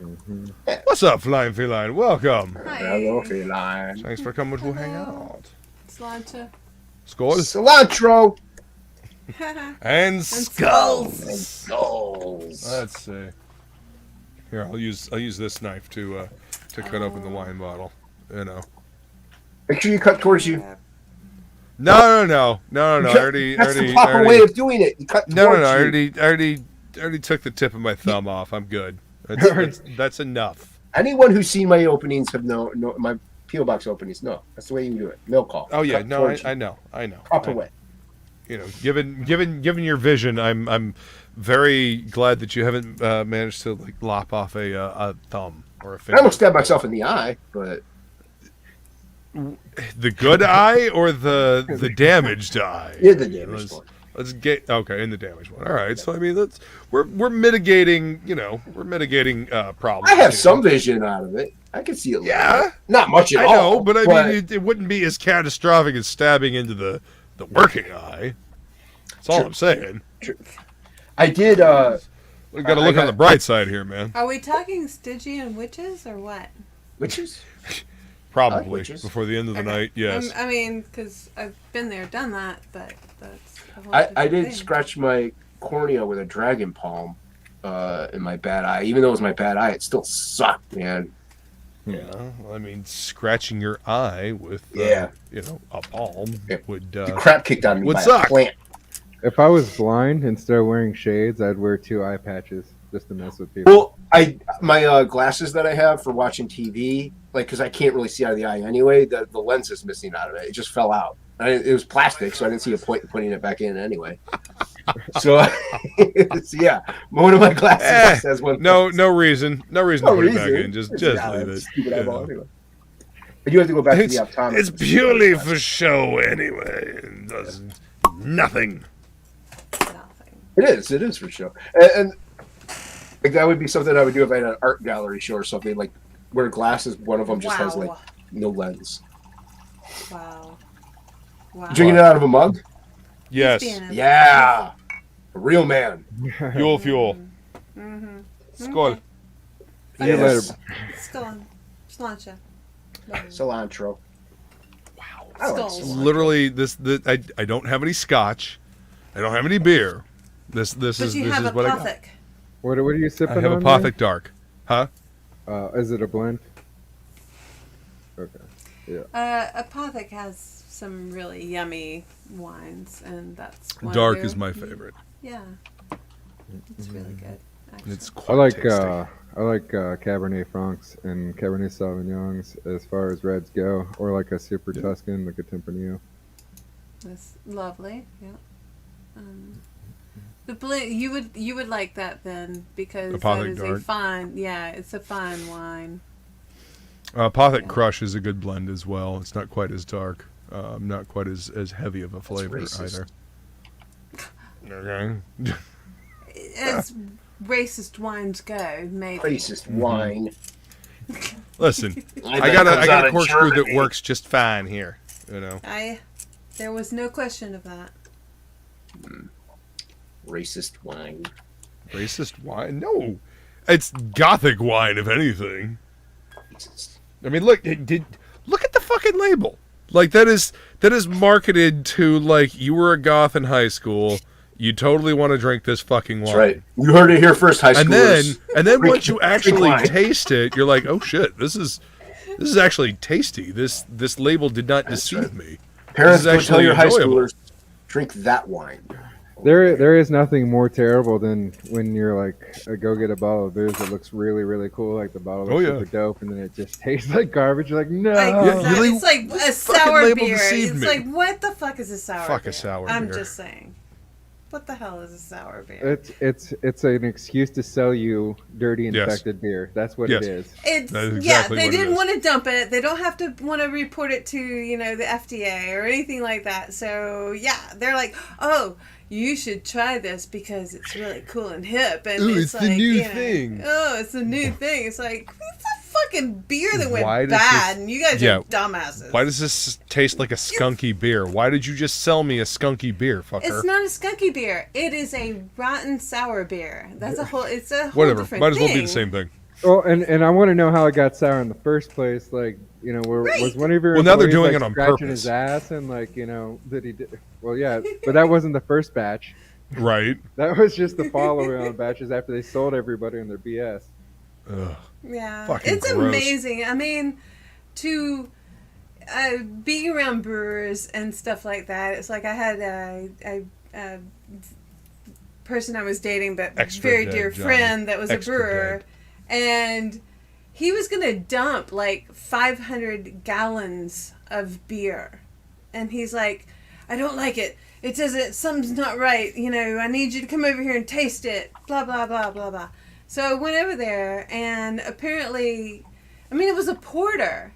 D: Mm-hmm.
C: Yeah.
B: What's up, Flying Feline? Welcome.
C: Hi. Hello, Feline.
B: Thanks for coming to hang out.
E: Cilantro.
B: Skulls.
C: Cilantro.
B: and skulls.
C: And skulls.
B: Let's see. Here, I'll use this knife to cut open the wine bottle.
C: Make sure you cut towards you.
B: No.
C: That's the proper way of doing it. You cut towards you.
B: I already took the tip of my thumb off. I'm good. That's enough.
C: Anyone who's seen my openings have no my P.O. box openings. No, that's the way you do it. Mail call.
B: Oh yeah, no, I know.
C: Proper way.
B: Given your vision, I'm very glad that you haven't managed to like lop off a thumb or a finger.
C: I almost stabbed myself in the eye, but
B: the good eye or the damaged eye?
C: Yeah, the damaged one.
B: Let's get in the damaged one. All right, so I mean we're mitigating. We're mitigating problems.
C: I have some vision out of it. I can see it.
B: Yeah,
C: not much at all.
B: I know, but I mean it wouldn't be as catastrophic as stabbing into the working eye. That's all I'm saying.
C: True. I did.
B: We got to look on the bright side here, man.
E: Are we talking Stygian witches or what?
C: Witches?
B: Probably before the end of the night. Yes.
E: I mean, because I've been there, done that, but that's.
C: I did scratch my cornea with a dragon palm in my bad eye. Even though it was my bad eye, it still sucked, man.
B: Yeah, I mean, scratching your eye with a palm would
C: the crap kicked out of me by
B: suck.
C: A plant.
D: If I was blind instead of wearing shades, I'd wear 2 eye patches just to mess with people.
C: Well, my glasses that I have for watching TV, like because I can't really see out of the eye anyway, the lens is missing out of it. It just fell out. It was plastic, so I didn't see a point in putting it back in anyway. So, yeah, one of my glasses has one.
B: No reason to put it back in. Just leave it.
C: Stupid eyeball anyway. But you have to go back to the optometrist.
B: It's purely for show anyway. It does nothing.
C: It is for show, and like that would be something I would do if I had an art gallery show or something. Like wear glasses. One of them just has like no lens.
E: Wow.
C: Drinking it out of a mug?
B: Yes.
C: Yeah. A real man.
B: Fuel.
E: Mm-hmm.
B: Skål.
E: Okay.
D: See you later.
E: Skål. Cilantro.
C: Cilantro.
E: Wow.
C: I like cilantro.
B: Literally, I don't have any scotch. I don't have any beer. This is what I got.
D: What are you sipping on?
B: I have a Apothic Dark. Huh?
D: Is it a blend? Okay.
E: Yeah. Apothic has some really yummy wines, and that's one
B: Dark is my favorite.
E: Yeah, it's really good. actually.
B: It's
D: I
B: quite
D: like
B: tasty.
D: Cabernet Francs and Cabernet Sauvignons as far as reds go, or like a Super Tuscan, like a Tempranillo.
E: That's lovely. Yeah. The blend you would like that then because that
B: Apothic
E: is
B: Dark.
E: a fine. Yeah, it's a fine wine.
B: Apothic Crush is a good blend as well. It's not quite as dark, not quite as heavy of a flavor
C: racist.
B: either. Okay.
E: As racist wines go, maybe.
C: Racist wine.
B: Listen,
C: I
B: I
C: bet
B: got
C: it comes out
B: a
C: of
B: corkscrew that
C: Germany.
B: works just fine here. You know.
E: There was no question of that.
C: Racist wine.
B: Racist wine? No, it's Gothic wine, if anything.
C: Jesus.
B: I mean, look at the fucking label. Like that is marketed to like you were a goth in high school. You totally want to drink this fucking wine.
C: That's right. You heard it here first, high schoolers.
B: And then
C: Drink-
B: once you
C: drink
B: actually
C: wine.
B: taste it, you're like, oh shit, this is actually tasty. This label did not deceive
C: right.
B: me.
C: Parents,
B: This is
C: don't tell
B: actually
C: your high
B: enjoyable.
C: schoolers, drink that wine.
D: There is nothing more terrible than when you're like, go get a bottle of booze that looks really, really cool, like the bottle
B: Oh,
D: looks
B: yeah.
D: super dope, and then it just tastes like garbage. You're like, no.
E: Exactly.
B: you
E: It's like a
B: fucking
E: sour
B: label
E: beer.
B: deceived
E: It's
B: me.
E: like, what the fuck is a sour
B: Fuck a
E: beer?
B: sour
E: I'm
B: beer.
E: just saying. What the hell is a sour beer?
D: It's an excuse to sell you dirty
B: Yes.
D: infected beer. That's what
B: Yes.
D: it is.
E: It's
B: That is exactly
E: they
B: what it
E: didn't
B: is.
E: want to dump it. They don't have to want to report it to, the FDA or anything like that. So, yeah, they're like, "Oh, you should try this because it's really cool and hip." And
B: Ooh, it's the
E: like,
B: new thing.
E: Oh, it's a new thing. It's like, it's a fucking beer that went
B: Why does
E: bad,
B: this-
E: and you guys
B: Yeah.
E: are dumbasses.
B: Why does this taste like a skunky beer? Why did you just sell me a skunky beer, fucker?
E: It's not a skunky beer. It is a rotten sour beer. That's it's a whole
B: Whatever.
E: different
B: Might as well
E: thing.
B: be the same thing.
D: Well, and I want to know how it got sour in the first place. Like, was one of your
B: Well, now they're
D: employees,
B: doing
D: like,
B: it on
D: scratching
B: purpose.
D: his ass and like, that he did. Well, yeah, but that wasn't the first batch.
B: Right.
D: That was just the following batches after they sold everybody on their BS.
B: Ugh.
E: Yeah,
B: Fucking
E: it's
B: gross.
E: amazing. I mean, to be around brewers and stuff like that, it's like I had a person I was dating, but
B: Extra
E: very
B: dead,
E: dear
B: Johnny.
E: friend that was
B: Extra
E: a brewer,
B: dead.
E: and he was gonna dump like 500 gallons of beer, and he's like, "I don't like it. It doesn't. Something's not right. I need you to come over here and taste it. Blah blah blah blah blah." So I went over there, and apparently, it was a porter,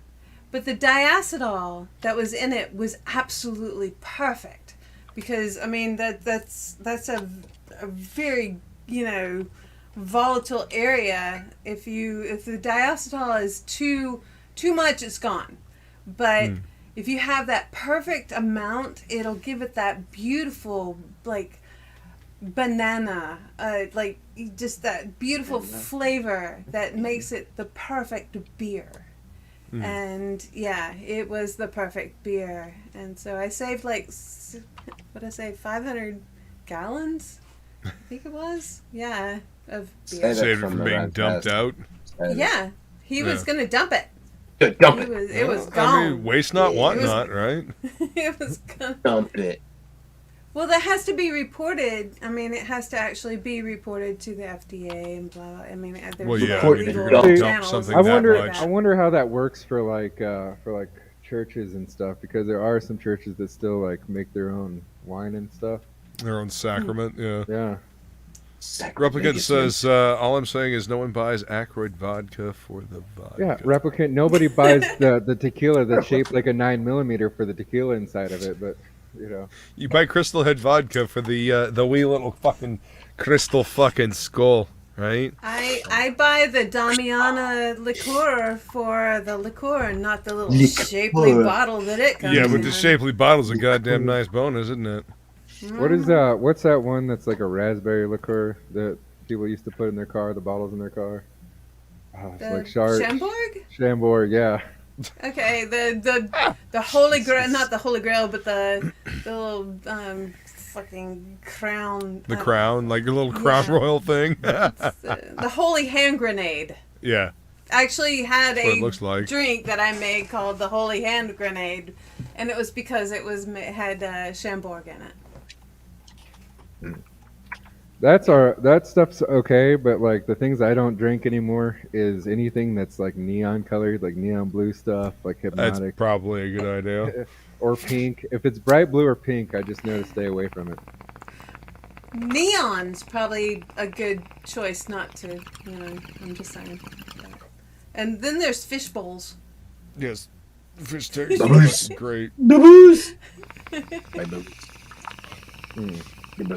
E: but the diacetyl that was in it was absolutely perfect, because that's a very volatile area. If the diacetyl is too much, it's gone, but if you have that perfect amount, it'll give it that beautiful banana, just that beautiful flavor that makes it the perfect beer. And yeah, it was the perfect beer. And so I saved 500 gallons? I think it was. Yeah, of beer.
C: Save
B: Saved it
C: from
B: from
C: the
B: being
C: red
B: dumped
C: fest.
B: out.
E: Yeah, he was
B: Yeah.
E: gonna dump it.
C: Good, dump it.
E: It was gone.
B: Waste not, want
E: It was-
B: not, right?
E: It was gone.
C: Dump it.
E: Well, that has to be reported. It has to actually be reported to the FDA and blah. There's
B: Well, yeah,
C: I mean, if
E: legal
C: you're gonna dump
E: channels
B: something
E: and
D: I
B: that
D: wonder.
B: much.
D: I wonder how that works for churches and stuff, because there are some churches that still make their own wine and stuff.
B: Their own sacrament, yeah.
D: Yeah.
B: Replicant says, all I'm saying is no one buys Ackroyd vodka for the vodka.
D: Yeah, replicant. Nobody buys the tequila that's shaped like a 9mm for the tequila inside of it, but
B: You buy Crystal Head vodka for the wee little fucking crystal fucking skull, right?
E: I buy the Damiana liqueur for the liqueur, not the little
C: Liqueur.
E: shapely bottle that it comes
B: Yeah,
E: in.
B: but the shapely bottle's a goddamn nice bonus, isn't it?
D: what is what's that one that's like a raspberry liqueur that people used to put in their car, the bottles in their car? Oh, it's
E: The
D: like
E: Chambord?
D: Chambord, yeah.
E: Okay, the Holy Grail, not the Holy Grail, but the little fucking crown.
B: The crown, like a little crown
E: yeah.
B: royal thing.
E: The Holy Hand Grenade.
B: Yeah.
E: I actually had
B: That's what it
E: a
B: looks like.
E: drink that I made called the Holy Hand Grenade, and it was because it had Chambord in it.
D: That stuff's okay, but like the things I don't drink anymore is anything that's like neon colored, like neon blue stuff, like
B: That's
D: Hypnotic
B: probably a good idea.
D: or pink. If it's bright blue or pink, I just know to stay away from it.
E: Neon's probably a good choice not to, I'm just saying. And then there's fish bowls.
B: Yes. Fish sticks.
C: Bubbles.
B: Great.
C: Boo-boos. My boo-boos.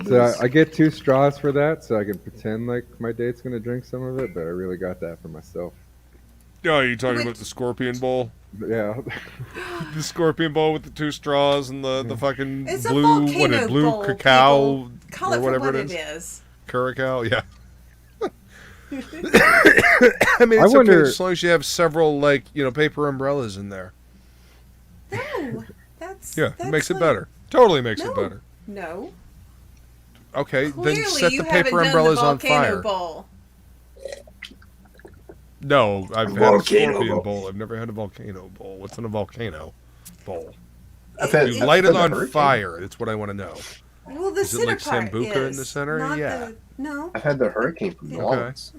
D: So I get 2 straws for that, so I can pretend like my date's gonna drink some of it, but I really got that for myself.
B: Oh, you talking about the scorpion bowl?
D: But yeah.
B: The scorpion bowl with the 2 straws and the fucking
E: It's a
B: blue,
E: volcano
B: blue
E: bowl,
B: cacao
E: people. Call
B: or
E: it for
B: whatever
E: what
B: it is.
E: it is.
B: Curacao, yeah. I mean,
D: I
B: it's
D: wonder-
B: okay as long as you have several, like, paper umbrellas in there.
E: No, that's
B: It makes it
E: like-
B: better. Totally makes it
E: No.
B: better.
E: No.
B: Okay,
E: Clearly,
B: then set
E: you
B: the
E: haven't
B: paper
E: done
B: umbrellas
E: the
B: on
E: volcano
B: fire.
E: bowl.
B: No, I've had a
C: Volcano
B: scorpion
C: bowl.
B: bowl. I've never had a volcano bowl. What's in a volcano bowl?
C: I've had,
B: You
C: I've
B: light
C: had
B: it
C: the
B: on
C: hurricane.
B: fire. That's what I want to know.
E: Well, the
B: Is it
E: center
B: like
E: part
B: Sambuca in
E: is,
B: the center?
E: not
B: Yeah.
E: No,
C: I've had the hurricane from New
B: Okay.
C: Orleans.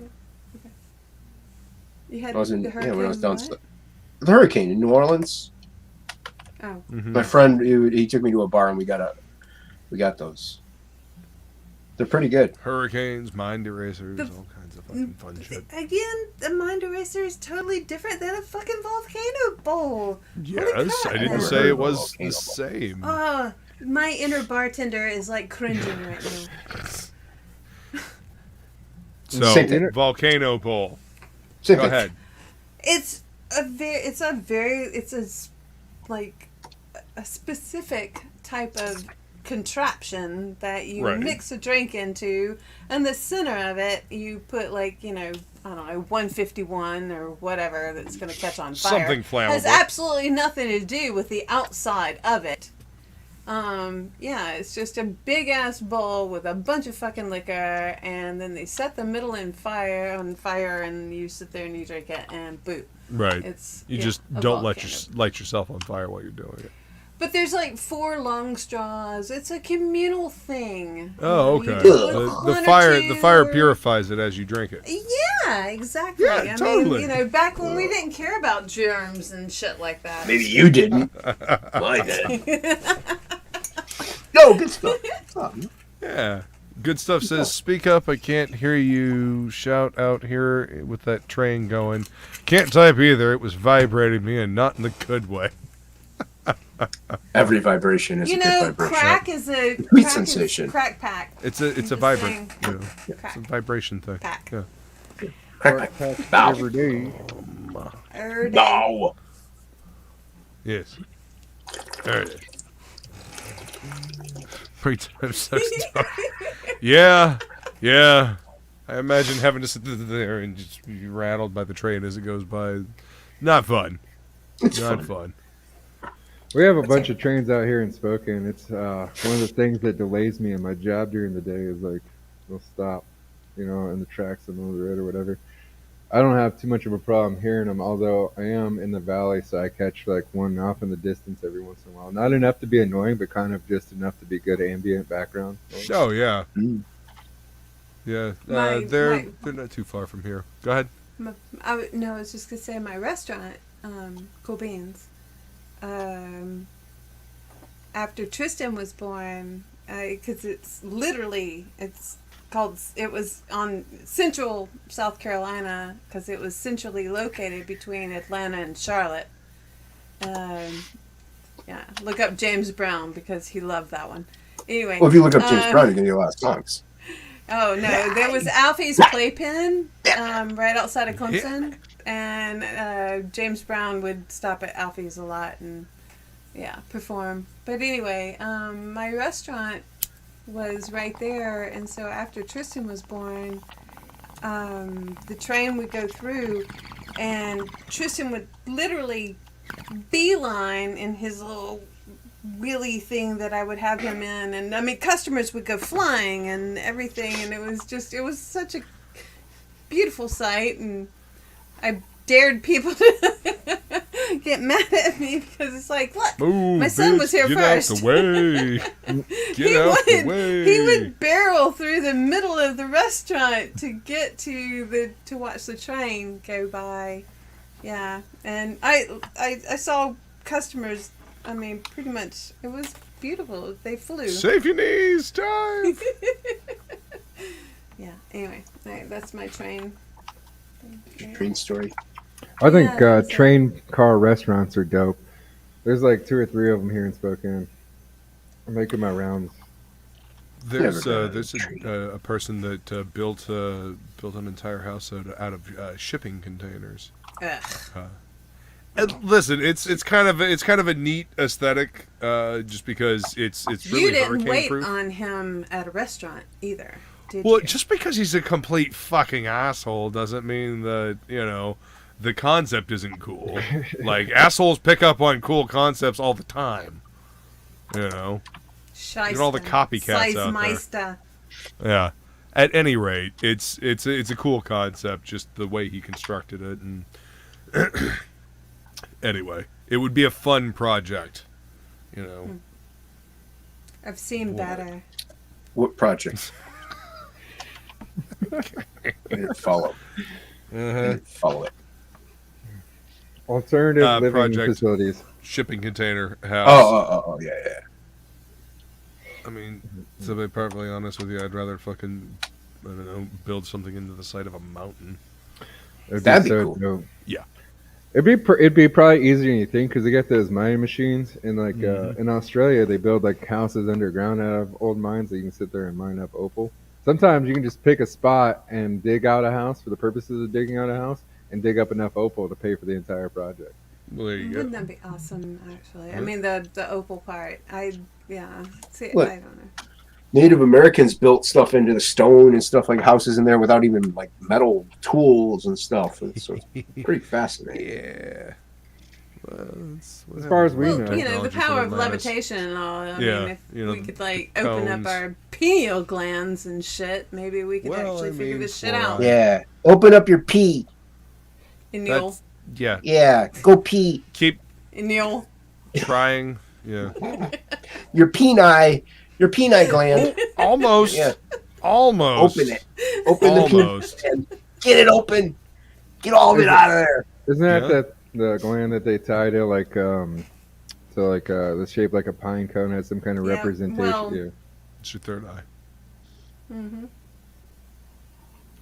E: you had
C: I was in,
E: the
C: when I was
E: hurricane
C: down.
E: what?
C: The hurricane in New Orleans.
E: Oh,
B: Mhm.
C: My friend, he took me to a bar and we got those. They're pretty good.
B: Hurricanes, mind erasers,
E: The-
B: all kinds of fucking fun shit.
E: again, the mind eraser is totally different than a fucking volcano bowl.
B: Yes,
E: crap.
B: I didn't
E: Never
B: say
C: heard
B: it
C: of a
B: was
C: volcano
B: the
C: bowl.
B: same.
E: Oh, my inner bartender is like cringing right now.
B: So,
C: Same thing.
B: volcano bowl.
C: Same
B: Go
C: thing.
B: ahead.
E: It's like a specific type of contraption that you
B: Right.
E: mix a drink into, and the center of it you put I don't know, 151 or whatever that's going to catch on fire.
B: Something flammable.
E: Has absolutely nothing to do with the outside of it. Yeah, it's just a big ass bowl with a bunch of fucking liquor, and then they set the middle on fire, and you sit there and you drink it, and boo.
B: Right.
E: It's
B: You
E: yeah,
B: just
E: a
B: don't
E: volcano.
B: light yourself on fire while you're doing it.
E: But there's like 4 long straws. It's a communal thing.
B: Oh,
E: You
B: okay.
E: do
B: The,
E: one
B: the
E: or
B: fire
E: two,
B: the firifies it as you drink it.
E: Yeah, exactly.
B: Yeah,
E: I
B: totally.
E: mean, back when we didn't care about germs and shit like that.
C: Maybe you didn't. I did. No, good stuff. Oh,
B: Yeah. Good stuff says, speak up, I can't hear you. Shout out here with that train going. Can't type either, it was vibrating me and not in the good way.
C: every vibration is
E: You
C: a
E: know,
C: good vibration.
E: crack is a
C: Sweet
E: crack is
C: sensation.
E: crack pack.
B: It's a
E: Just
B: vibrant.
E: saying.
B: It's
E: Crack
B: a vibration thing.
E: pack.
B: Yeah.
C: Crack, crack. Bow.
D: Every day.
E: Every day.
C: No.
B: Yes. There it is. I'm so sorry. Yeah. I imagine having to sit there and just be rattled by the train as it goes by. Not fun.
C: It's
B: Not
C: fun.
B: fun.
D: We have a bunch of trains out here in Spokane. It's one of the things that delays me in my job during the day is like they'll stop, in the tracks in the middle of the road or whatever. I don't have too much of a problem hearing them, although I am in the valley, so I catch like one off in the distance every once in a while. Not enough to be annoying, but kind of just enough to be good ambient background.
B: Oh, yeah.
C: Mm.
B: Yeah.
E: My-
B: They're not too far from here. Go ahead.
E: I was just gonna say my restaurant, Cool Beans. After Tristan was born, because it was on central South Carolina, because it was centrally located between Atlanta and Charlotte. Yeah, look up James Brown because he loved that one. Anyway.
C: Well, if you look up James Brown, you're going to get a lot of songs.
E: Oh no, there was Alfie's Playpen right outside of Clemson, and James Brown would stop at Alfie's a lot and perform. But anyway, my restaurant was right there, and so after Tristan was born, the train would go through, and Tristan would literally beeline in his little wheelie thing that I would have him in, and I mean customers would go flying and everything, and it was such a beautiful sight, and I dared people to get mad at me because it's like, look,
B: Move,
E: my son
B: bitch,
E: was here
B: get
E: first.
B: Out the way. Get out the way.
E: He would barrel through the middle of the restaurant to get to watch the train go by. Yeah, and I saw customers. I mean, pretty much, it was beautiful. They flew.
B: Save your knees, dive.
E: Yeah. Anyway, that's my train.
C: Train story.
D: I think
E: Yeah, that's
D: train car restaurants are dope. There's like 2 or 3 of them here in Spokane. I'm making my rounds.
B: There's
C: Never been
B: a person that built an entire house out of shipping containers.
E: Ugh.
B: And listen, it's kind of a neat aesthetic, just because it's really
E: You didn't
B: hurricane
E: wait
B: proof.
E: on him at a restaurant either, did
B: Well,
E: you?
B: just because he's a complete fucking asshole doesn't mean that, the concept isn't cool. Like, assholes pick up on cool concepts all the time. Look at all the copycats out there. Yeah. At any rate, it's a cool concept, just the way he constructed it. And anyway, it would be a fun project.
E: I've seen
B: Boy.
E: better.
C: What project? I didn't follow. I didn't follow it.
D: Alternative living
B: project.
D: facilities.
B: Shipping container house.
C: Oh, yeah.
B: I mean, to be perfectly honest with you, I'd rather fucking, I don't know, build something into the side of a mountain.
C: That'd be cool.
D: dope.
B: Yeah.
D: It'd be probably easier than you think because they got those mining machines and like in Australia they build like houses underground out of old mines that you can sit there and mine up opal. Sometimes you can just pick a spot and dig out a house for the purposes of digging out a house and dig up enough opal to pay for the entire project.
B: Well, there you
E: Wouldn't
B: go.
E: that be awesome, actually?
B: Yeah.
E: I mean, the opal part. See,
C: Look.
E: I don't know.
C: Native Americans built stuff into the stone and stuff, like houses in there without even like metal tools and stuff. So it's pretty fascinating.
B: Yeah. Well,
D: As far as we
E: Well,
D: know.
E: the
B: Technology
E: power of
B: for the mass.
E: levitation and all. I
B: Yeah,
E: mean, if we could
B: the
E: open up
B: cones.
E: our pineal glands and shit, maybe we could
B: Well,
E: actually
B: I
E: figure
B: mean,
E: this shit
B: for,
E: out.
C: Yeah. Open up your pee.
E: In the old,
B: Yeah.
C: Yeah. Go pee.
B: Keep
E: in the old.
B: trying. Yeah.
C: Your peni gland.
B: Almost.
C: Yeah.
B: Almost.
C: Open it. Open the
B: Almost.
C: peni gland. Get it open. Get all of it out of there.
D: Isn't that
B: Yeah.
D: the gland that they tie to the shape like a pine cone has some kind of
E: Yeah,
D: representation?
E: well-
D: Yeah.
B: It's your third eye.
E: Mm-hmm.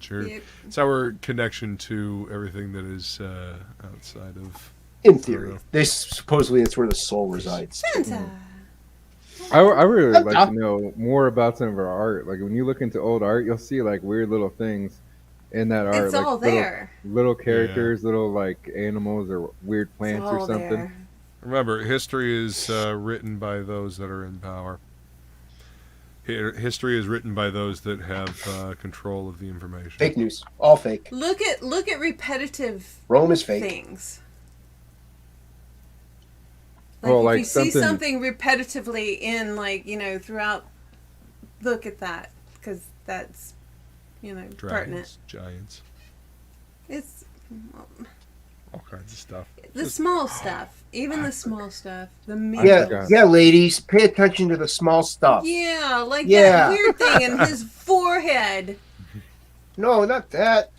B: Sure.
E: Yep.
B: It's our connection to everything that is outside of.
C: In theory. Supposedly it's where the soul resides.
E: Santa.
D: I really would like to know more about some of our art. Like when you look into old art, you'll see like weird little things in that art.
E: It's
D: like
E: all there.
D: Little characters, little like animals or weird
E: It's
D: plants or
E: all
D: something.
E: there.
B: Remember, history is written by those that are in power. History is written by those that have control of the information.
C: Fake news. All fake.
E: Look at repetitive
C: Rome is fake.
E: things.
D: Well,
E: if
D: like
E: you see
D: something-
E: something repetitively in throughout, look at that because that's pertinent.
B: Dragons, giants,
E: It's
B: all kinds of stuff.
E: the small stuff, even the small stuff, the
C: Yeah,
E: meals.
C: yeah, ladies, pay attention to the small stuff.
E: Yeah, like
C: Yeah.
E: that weird thing in his forehead.
C: No, not that.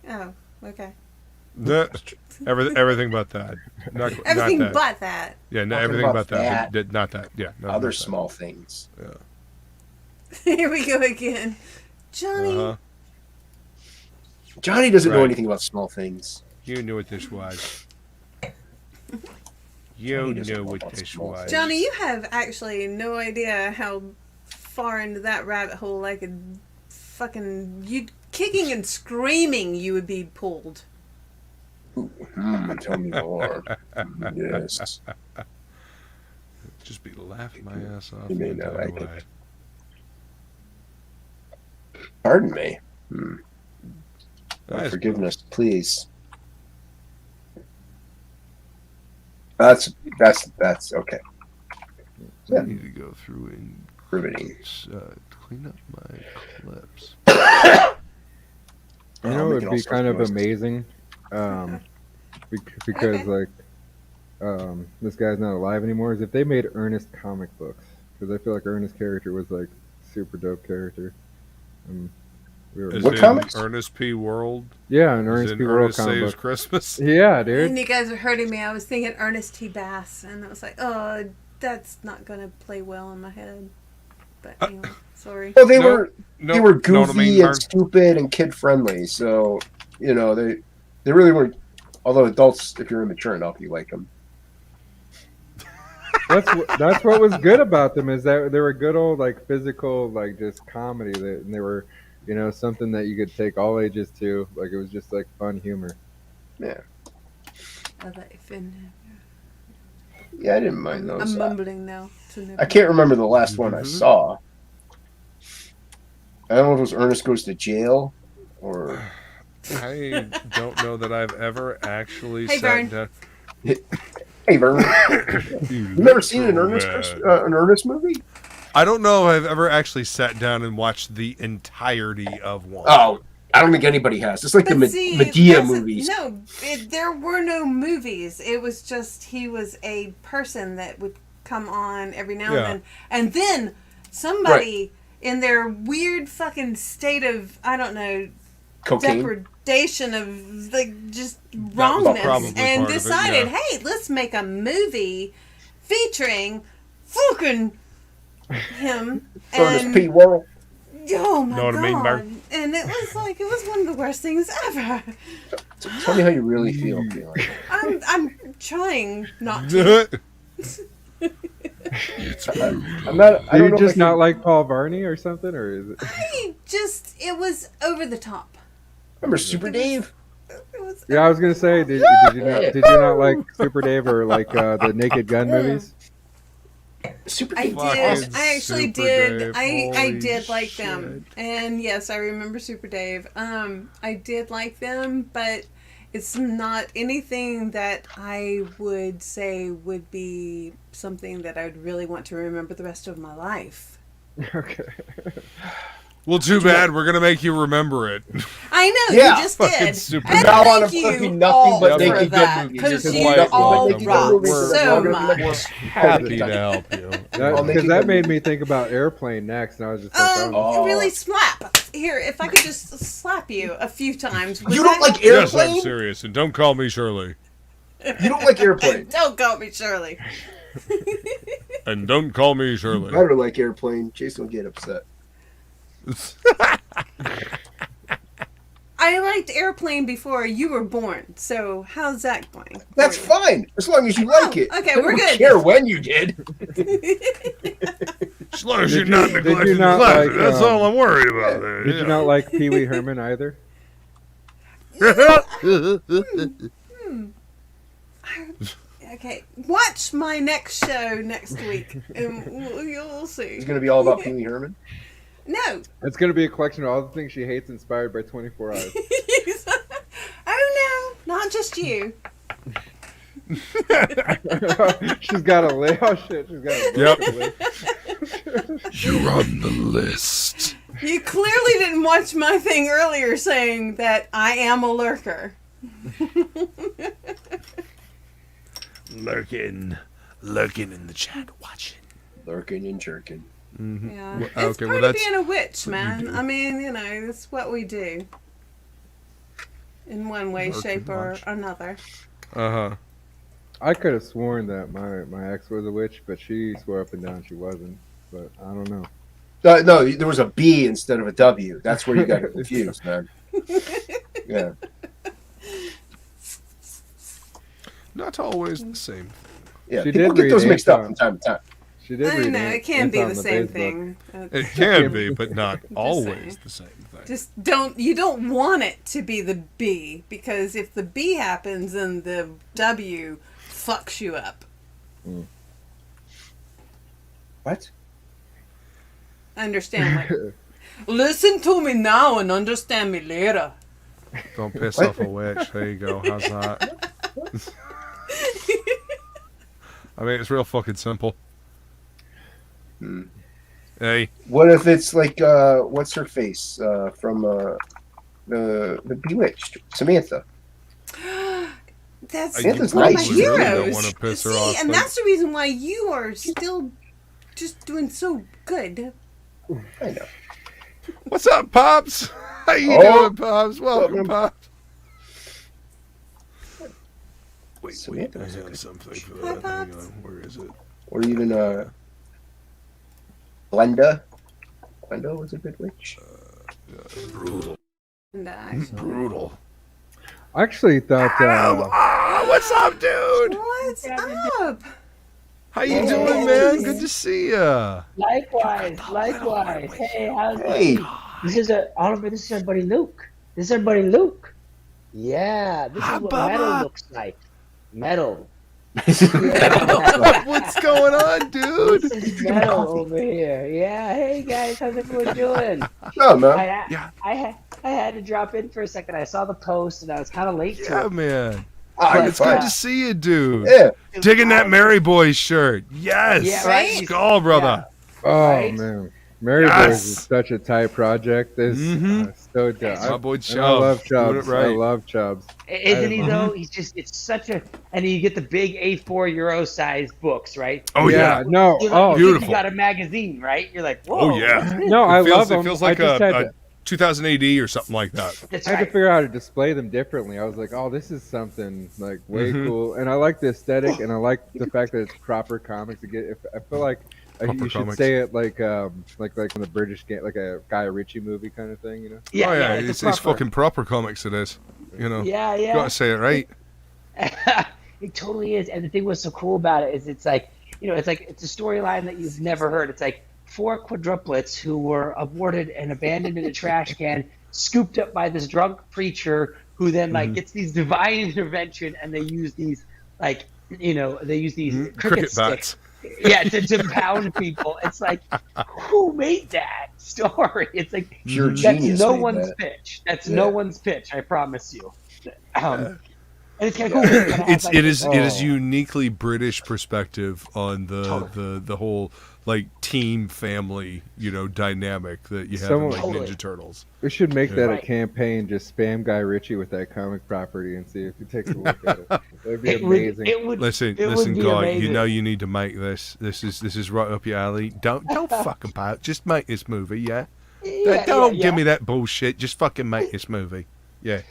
E: Oh, okay.
B: Everything but that. Not
E: Everything
B: that.
E: but that.
B: Yeah, no,
C: Talking
B: everything
C: about
B: but that. but not that. Yeah. No,
C: Other
B: not that.
C: small things.
B: Yeah.
E: Here we go again, Johnny.
B: Uh-huh.
C: Johnny doesn't know
B: Right.
C: anything about small things.
B: You knew what this was. You
C: Johnny doesn't
B: knew
C: know
B: what
C: about
B: this
C: small
B: was.
E: Johnny, you have actually no idea how far into that rabbit hole I could fucking you kicking and screaming you would be pulled.
C: Tell me more. Yes.
B: Just be laughing my ass off
C: You
B: the
C: may not
B: entire
C: like it.
B: way.
C: Pardon me.
B: Nice.
C: Forgiveness, please. That's okay.
B: I need to go through and
C: Riveting.
B: clean up my clips.
D: You know,
C: I'm
D: it
C: making
D: would
C: all
D: be
C: sorts
D: kind of
C: noises.
D: amazing, because
E: Okay.
D: like this guy's not alive anymore is if they made Ernest comic books, because I feel like Ernest's character was like super dope character.
B: As
C: What
B: in
C: comics?
B: Ernest P. World.
D: Yeah, an
B: As
D: Ernest
B: in
D: P. World
B: Ernest
D: comic
B: Saves
D: book.
B: Christmas.
D: Yeah,
E: And
D: dude.
E: you guys are hurting me. I was thinking Ernest T. Bass, and I was like, oh, that's not going to play well in my head. But anyway, sorry.
C: Well, they
B: No,
C: were
B: no,
C: they were
B: know what I
C: goofy
B: mean,
C: and stupid and kid friendly. So they really weren't. Although adults, if you're immature enough, you like them.
D: That's what was good about them, is that they were good old like physical, like just comedy, and they were, something that you could take all ages to. Like it was just like fun humor.
C: Yeah,
E: Yeah,
C: I didn't mind those.
E: I'm mumbling now.
C: I can't remember the last one I saw. I don't know if it was Ernest Goes to Jail or.
B: I don't know that I've ever actually
E: Hey,
B: sat
E: Vern.
B: down.
C: Hey, Vern, you never seen an Ernest movie?
B: I don't know if I've ever actually sat down and watched the entirety of one.
C: Oh, I don't think anybody has. It's like the Medea movies.
E: No, there were no movies. It was just he was a person that would come on every now and then somebody in their weird fucking state of, I don't know,
C: Cocaine.
E: depredation of like just wrongness,
B: probably
E: and
B: part of it,
E: decided,
B: yeah.
E: hey, let's make a movie featuring him.
C: Ernest P. World.
E: Oh my
B: Know what
E: god!
B: I mean, Mark?
E: And it was one of the worst things ever.
C: Tell me how you really feel. Feeling.
E: I'm trying not to.
C: I'm not. I
D: Do
C: don't
D: you
C: know
D: just
C: if
D: not like Paul Varney or something, or is it?
E: It was over the top.
C: Remember Super Dave?
E: It was.
D: Yeah, I was gonna say, did you not like Super Dave or like the Naked Gun movies?
C: Super
E: I
C: Dave.
E: did. I actually
B: Super
E: did.
B: Dave.
E: I
B: Holy
E: did like them, and yes, I remember Super Dave. I did like them, but it's not anything that I would say would be something that I would really want to remember the rest of my life.
D: Okay.
B: Well, too bad. We're gonna make you remember it.
E: I know,
C: Yeah,
E: you just
B: fucking
E: did.
B: Super
E: And
C: Now on
E: thank
C: a
E: you
C: fucking
E: all
C: nothing but
E: for
C: Naked Gun
E: that,
C: movie.
E: because
B: Just
E: you
B: like
E: all
B: Naked Gun
E: rock
B: movie.
E: so
C: We're
E: much.
B: Happy to help you.
D: Because that made me think about Airplane next, and I was just like,
C: Oh.
E: Really slap. Here, if I could just slap you a few times.
C: You don't like
B: Yes, I'm
C: Airplane?
B: serious, and don't call me Shirley.
C: You don't like Airplane?
E: Don't call me Shirley.
B: And don't call me Shirley.
C: I don't like Airplane. Jason will get upset.
E: I liked Airplane before you were born, so how's that going?
C: That's fine, as long as you like it.
E: okay,
C: I
E: we're
C: don't
E: good.
C: care when you did.
B: As long as
D: Did
B: you're not
D: you- did
B: neglecting
D: you
B: the
D: not
B: class,
D: like,
B: that's all I'm worried about. There.
D: did you not like Pee Wee Herman either?
E: Okay, watch my next show next week, and you'll see.
C: It's going to be all about Pee Wee Herman.
E: No.
D: It's going to be a collection of all the things she hates inspired by 24 Hours.
E: Oh no, not just you.
D: She's got a list. Oh shit, she's got a
B: Yep.
D: list.
B: You're on the list.
E: You clearly didn't watch my thing earlier saying that I am a lurker.
B: Lurking in the chat, watching.
C: Lurking and jerking.
B: Mm-hmm.
E: Yeah,
B: Well,
E: it's
B: okay,
E: part
B: well,
E: of being a witch, man.
B: do.
E: I mean, it's what we do. In one way,
B: Lurking
E: shape, or
B: watch.
E: another.
B: Uh-huh.
D: I could have sworn that my ex was a witch, but she swore up and down she wasn't. But I don't know.
C: No, there was a B instead of a W. That's where you got confused, man. Yeah.
B: Not always the same.
C: Yeah,
D: She
C: people
D: did
C: get those
D: read
C: mixed up
D: Anton.
C: from time to time.
D: She did
E: I
D: read
E: know, it can be
D: Anton
E: the
D: the
E: same
D: Babe book.
E: thing.
B: It can be, but not always
E: saying.
B: the same thing.
E: Just you don't want it to be the B, because if the B happens, then the W fucks you up.
C: What?
E: Understand? Like, listen to me now and understand me later.
B: Don't piss
C: What?
B: off a witch. There you go. How's that? I mean, it's real fucking simple.
C: Hmm.
B: Hey,
C: What if it's like what's her face from the Bewitched, Samantha?
E: That's
C: Santa's
E: one of my
C: nice.
B: You really
E: heroes.
B: don't want to piss her
E: See,
B: off.
E: and
B: but-
E: that's the reason why you are still just doing so good.
C: I know.
B: What's up, Pops? How you
C: Oh.
B: doing, Pops? Welcome, Pops. Wait,
C: Samantha
B: I
C: was a
B: have
C: good
B: something for
E: Hi,
B: that. Hang
E: Pops.
B: on, where is it?
C: Or even Glenda. Glenda was a good witch.
B: Brutal.
E: And actually,
B: Brutal.
D: I actually thought.
B: What's up, dude?
E: what's up?
B: How you
F: Hey.
B: doing, man? Good to see ya.
F: Likewise. Hey, how's
C: Hey.
F: it? This is Oliver. This is our buddy Luke. Yeah, this
B: Hi,
F: is what
B: Bubba.
F: metal looks like. Metal.
B: What's going on, dude?
F: This is metal over here. Yeah. Hey guys, how's everyone doing?
C: No, man.
F: I had to drop in for a second. I saw the post and I was kind of late to
B: Yeah,
F: it.
B: man.
C: Ah, you're
B: It's
C: fine.
B: good to see you, dude.
C: Yeah.
B: Digging that Mary Boy shirt. Yes.
F: Yeah, right?
B: Skull, brother.
D: Oh
F: Right?
D: man, Mary
B: Yes.
D: Boys is such a tight project. This
B: Mhm.
D: so dope.
B: My boy
D: And
B: Chubbs.
D: I love
B: Doing it
D: Chubbs.
B: right.
D: I love Chubbs.
F: Isn't he
D: I-
F: though? It's such a, and you get the big A4 Euro size books, right?
B: Oh, yeah.
D: No.
F: You're
D: Oh,
F: like, you think
B: beautiful.
F: you got a magazine, right? You're like, whoa.
B: Oh, yeah.
D: no. I
B: It feels,
D: love them.
B: it feels like
D: I just had
B: a
D: to,
B: 2000 AD or something like that.
F: That's
D: I had to
F: right.
D: figure out how to display them differently. I was like, oh, this is something like way
B: Mhm.
D: cool, and I like the aesthetic, and I like the fact that it's proper comics. I feel like
B: Proper
D: you should
B: comics.
D: say it like in the British game, like a Guy Ritchie movie kind of thing, you know?
F: Yeah,
B: oh, yeah.
F: it's a
B: It's
F: proper-
B: fucking proper comics, it is. You know.
F: Yeah,
B: You
F: yeah.
B: gotta say it right.
F: It totally is. And the thing what's so cool about it is it's like, it's a storyline that you've never heard. It's like 4 quadruplets who were aborted and abandoned in a trash can, scooped up by this drunk preacher who then
B: Mm-hmm.
F: gets these divine intervention, and they use these cricket
B: Cricket
F: sticks.
B: bats.
F: Yeah, to pound people. It's like, who made that story? It's like
C: Pure
F: that's
C: genius
F: no
C: made
F: one's
C: that.
F: pitch. That's
C: Yeah.
F: no one's pitch. I promise you. And it's kind of cool. 'cause it kinda has, like,
B: It is
D: Oh.
B: uniquely British perspective on the whole like team family dynamic that you have in like
F: Totally.
B: Ninja Turtles.
D: We should make that
F: Right.
D: a campaign. Just spam Guy Ritchie with that comic property and see if he takes a look at it. That'd be amazing.
F: It would
B: Listen,
F: would be
B: guy.
F: amazing.
B: You know you need to make this. This is right up your alley. Don't fucking pout. Just make this movie, yeah.
F: Yeah,
B: Don't
F: yeah,
B: give
F: yeah.
B: me that bullshit. Just fucking make this movie. Yeah.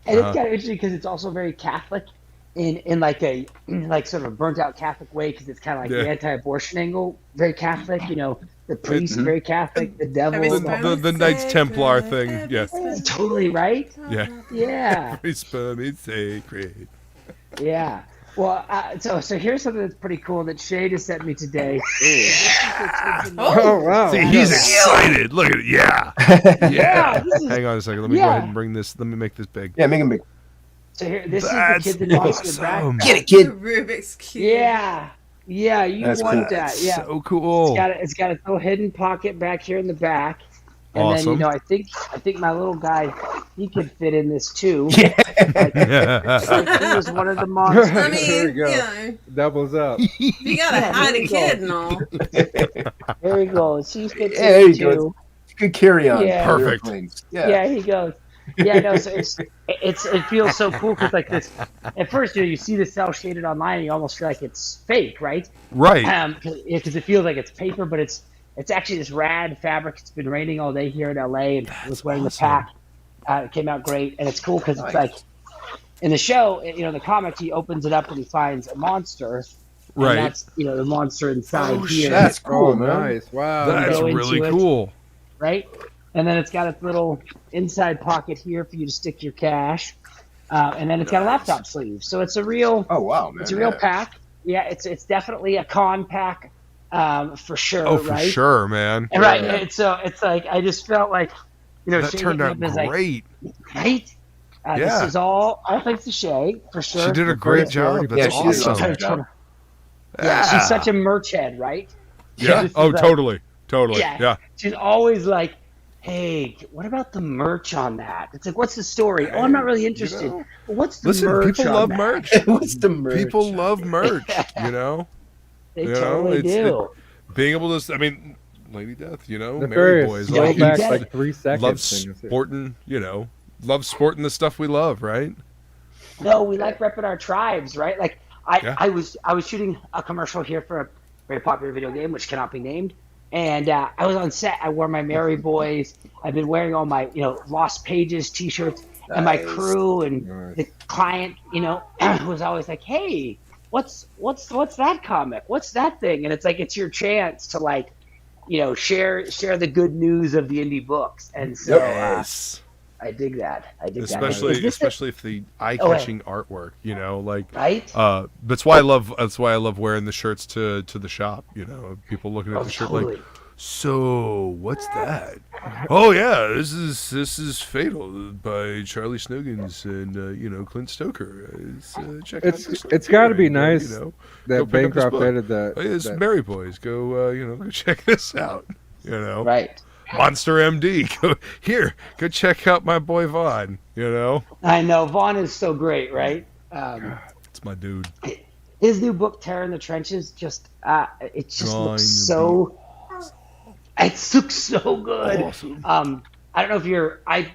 F: And it's kind of interesting because it's also very Catholic in like a sort of a burnt out Catholic way, because it's kind of like the
B: Yeah.
F: anti-abortion angle, very Catholic. The priest
B: Mhm.
F: very Catholic, the devil.
E: Every
B: The-
E: sperm
B: the-
E: is
B: the Knights
E: sacred,
B: Templar thing,
E: every
B: yeah.
E: sperm is
F: Totally right.
B: Yeah.
F: Yeah,
B: Every sperm is sacred.
F: yeah. Well, so here's something that's pretty cool that Shay just sent me today.
D: Oh wow!
B: See, he's excited. Look at it. Yeah.
F: Yeah, this is-
B: Hang on a second. Let me go
F: Yeah.
B: ahead and bring this. Let me make this big.
C: Yeah, make him big.
F: So here, this
B: That's
F: is the kid that wants to
B: awesome.
F: back.
C: Get it,
E: The
C: kid.
E: Rubik's Cube.
F: Yeah, yeah, you
C: That's
F: want
C: cool.
F: that? Yeah.
B: So cool.
F: It's got a little hidden pocket back here in the back. And
B: Awesome.
F: then, I think my little guy, he could fit in this too.
C: Yeah.
F: Like, he was one of the monsters.
E: I
D: There we
E: mean,
D: go. Doubles up.
E: you gotta
F: Yeah,
E: hide
F: there
E: a
F: you go.
E: kid and all.
F: There he goes. He fits
C: Yeah, there
F: in
C: you go.
F: too.
C: Good carry on.
F: Yeah.
B: Perfect.
C: Airplanes.
F: Yeah. He goes. Yeah, no, so it feels so cool because like this. At first, you see the cell shaded online, and you almost feel like it's fake, right?
B: Right.
F: Because it feels like it's paper, but it's actually this rad fabric. It's been raining all day here in LA, and I was wearing
B: awesome.
F: the pack. It came out great, and it's cool because
C: Nice.
F: it's like in the show, in the comic, he opens it up and he finds a monster. And
B: Right.
F: that's the monster inside
B: Oh,
F: here,
B: shit.
C: That's cool,
D: Oh,
C: man.
D: nice! Wow.
B: That's
F: go into
B: really
F: it.
B: cool.
F: right? And then it's got its little inside pocket here for you to stick your cash, and then it's got a laptop sleeve. So it's a real
C: Oh wow, man.
F: it's a real
C: Yeah.
F: pack. Yeah, it's definitely a con pack, for sure.
B: Oh, for
F: right?
B: sure, man.
F: And right.
C: Yeah.
F: And so it's like I just felt like,
B: That
F: Shay
B: turned
F: hit me
B: out
F: up as like,
B: great.
F: right?
B: Yeah.
F: This is all thanks to Shay for sure.
B: She did a great job.
C: Yeah,
B: That's
C: she did an
B: awesome.
C: awesome job.
F: Yeah, she's such a merch head, right?
B: Yeah.
F: This is
B: Oh,
F: like-
B: totally. Totally.
F: Yeah.
B: Yeah.
F: She's always like, hey, what about the merch on that? It's like, what's the story? Oh, I'm not really interested.
B: know,
F: Well, what's the
B: Listen,
F: merch
B: people
F: on
B: love
F: that?
B: merch.
C: What's the merch?
B: People love merch. You know,
F: They
B: You know,
F: totally
B: it's-
F: do.
B: being able to. I mean, Lady Death.
D: The
B: Mary
D: various
B: Boys.
F: Yeah,
D: go
B: Like,
F: you
D: back
F: get
D: like
F: it.
D: 3 seconds.
B: love
D: and that's it.
B: sporting. Love sporting the stuff we love. Right.
F: No, we like repping our tribes, right? Like
B: Yeah.
F: I was shooting a commercial here for a very popular video game, which cannot be named. And I was on set. I wore my Mary Boys. I've been wearing all my, Lost Pages T-shirts, and my crew and the client, was always like, "Hey, what's that comic? What's that thing?" And it's like it's your chance to like, share the good news of the indie books. And so
B: Yes.
F: I dig that.
B: Especially if the eye-catching artwork,
F: right.
B: That's why I love wearing the shirts to the shop. People looking at the shirt
F: totally.
B: like, so what's that? Oh yeah, this is Fatal by Charlie Snuggins and Clint Stoker. Check out this
D: It's got to be
B: and,
D: nice
B: go
D: that
B: pick up this
D: Bancroft
B: book.
D: edited that.
B: Oh, yeah, it's Mary Boys. Go check this out.
F: Right.
B: Monster MD. Go check out my boy Vaughn.
F: I know Vaughn is so great, right?
B: It's my dude.
F: His new book, Terror in the Trenches, it just looks so. It looks so good.
B: Awesome.
F: I don't know if I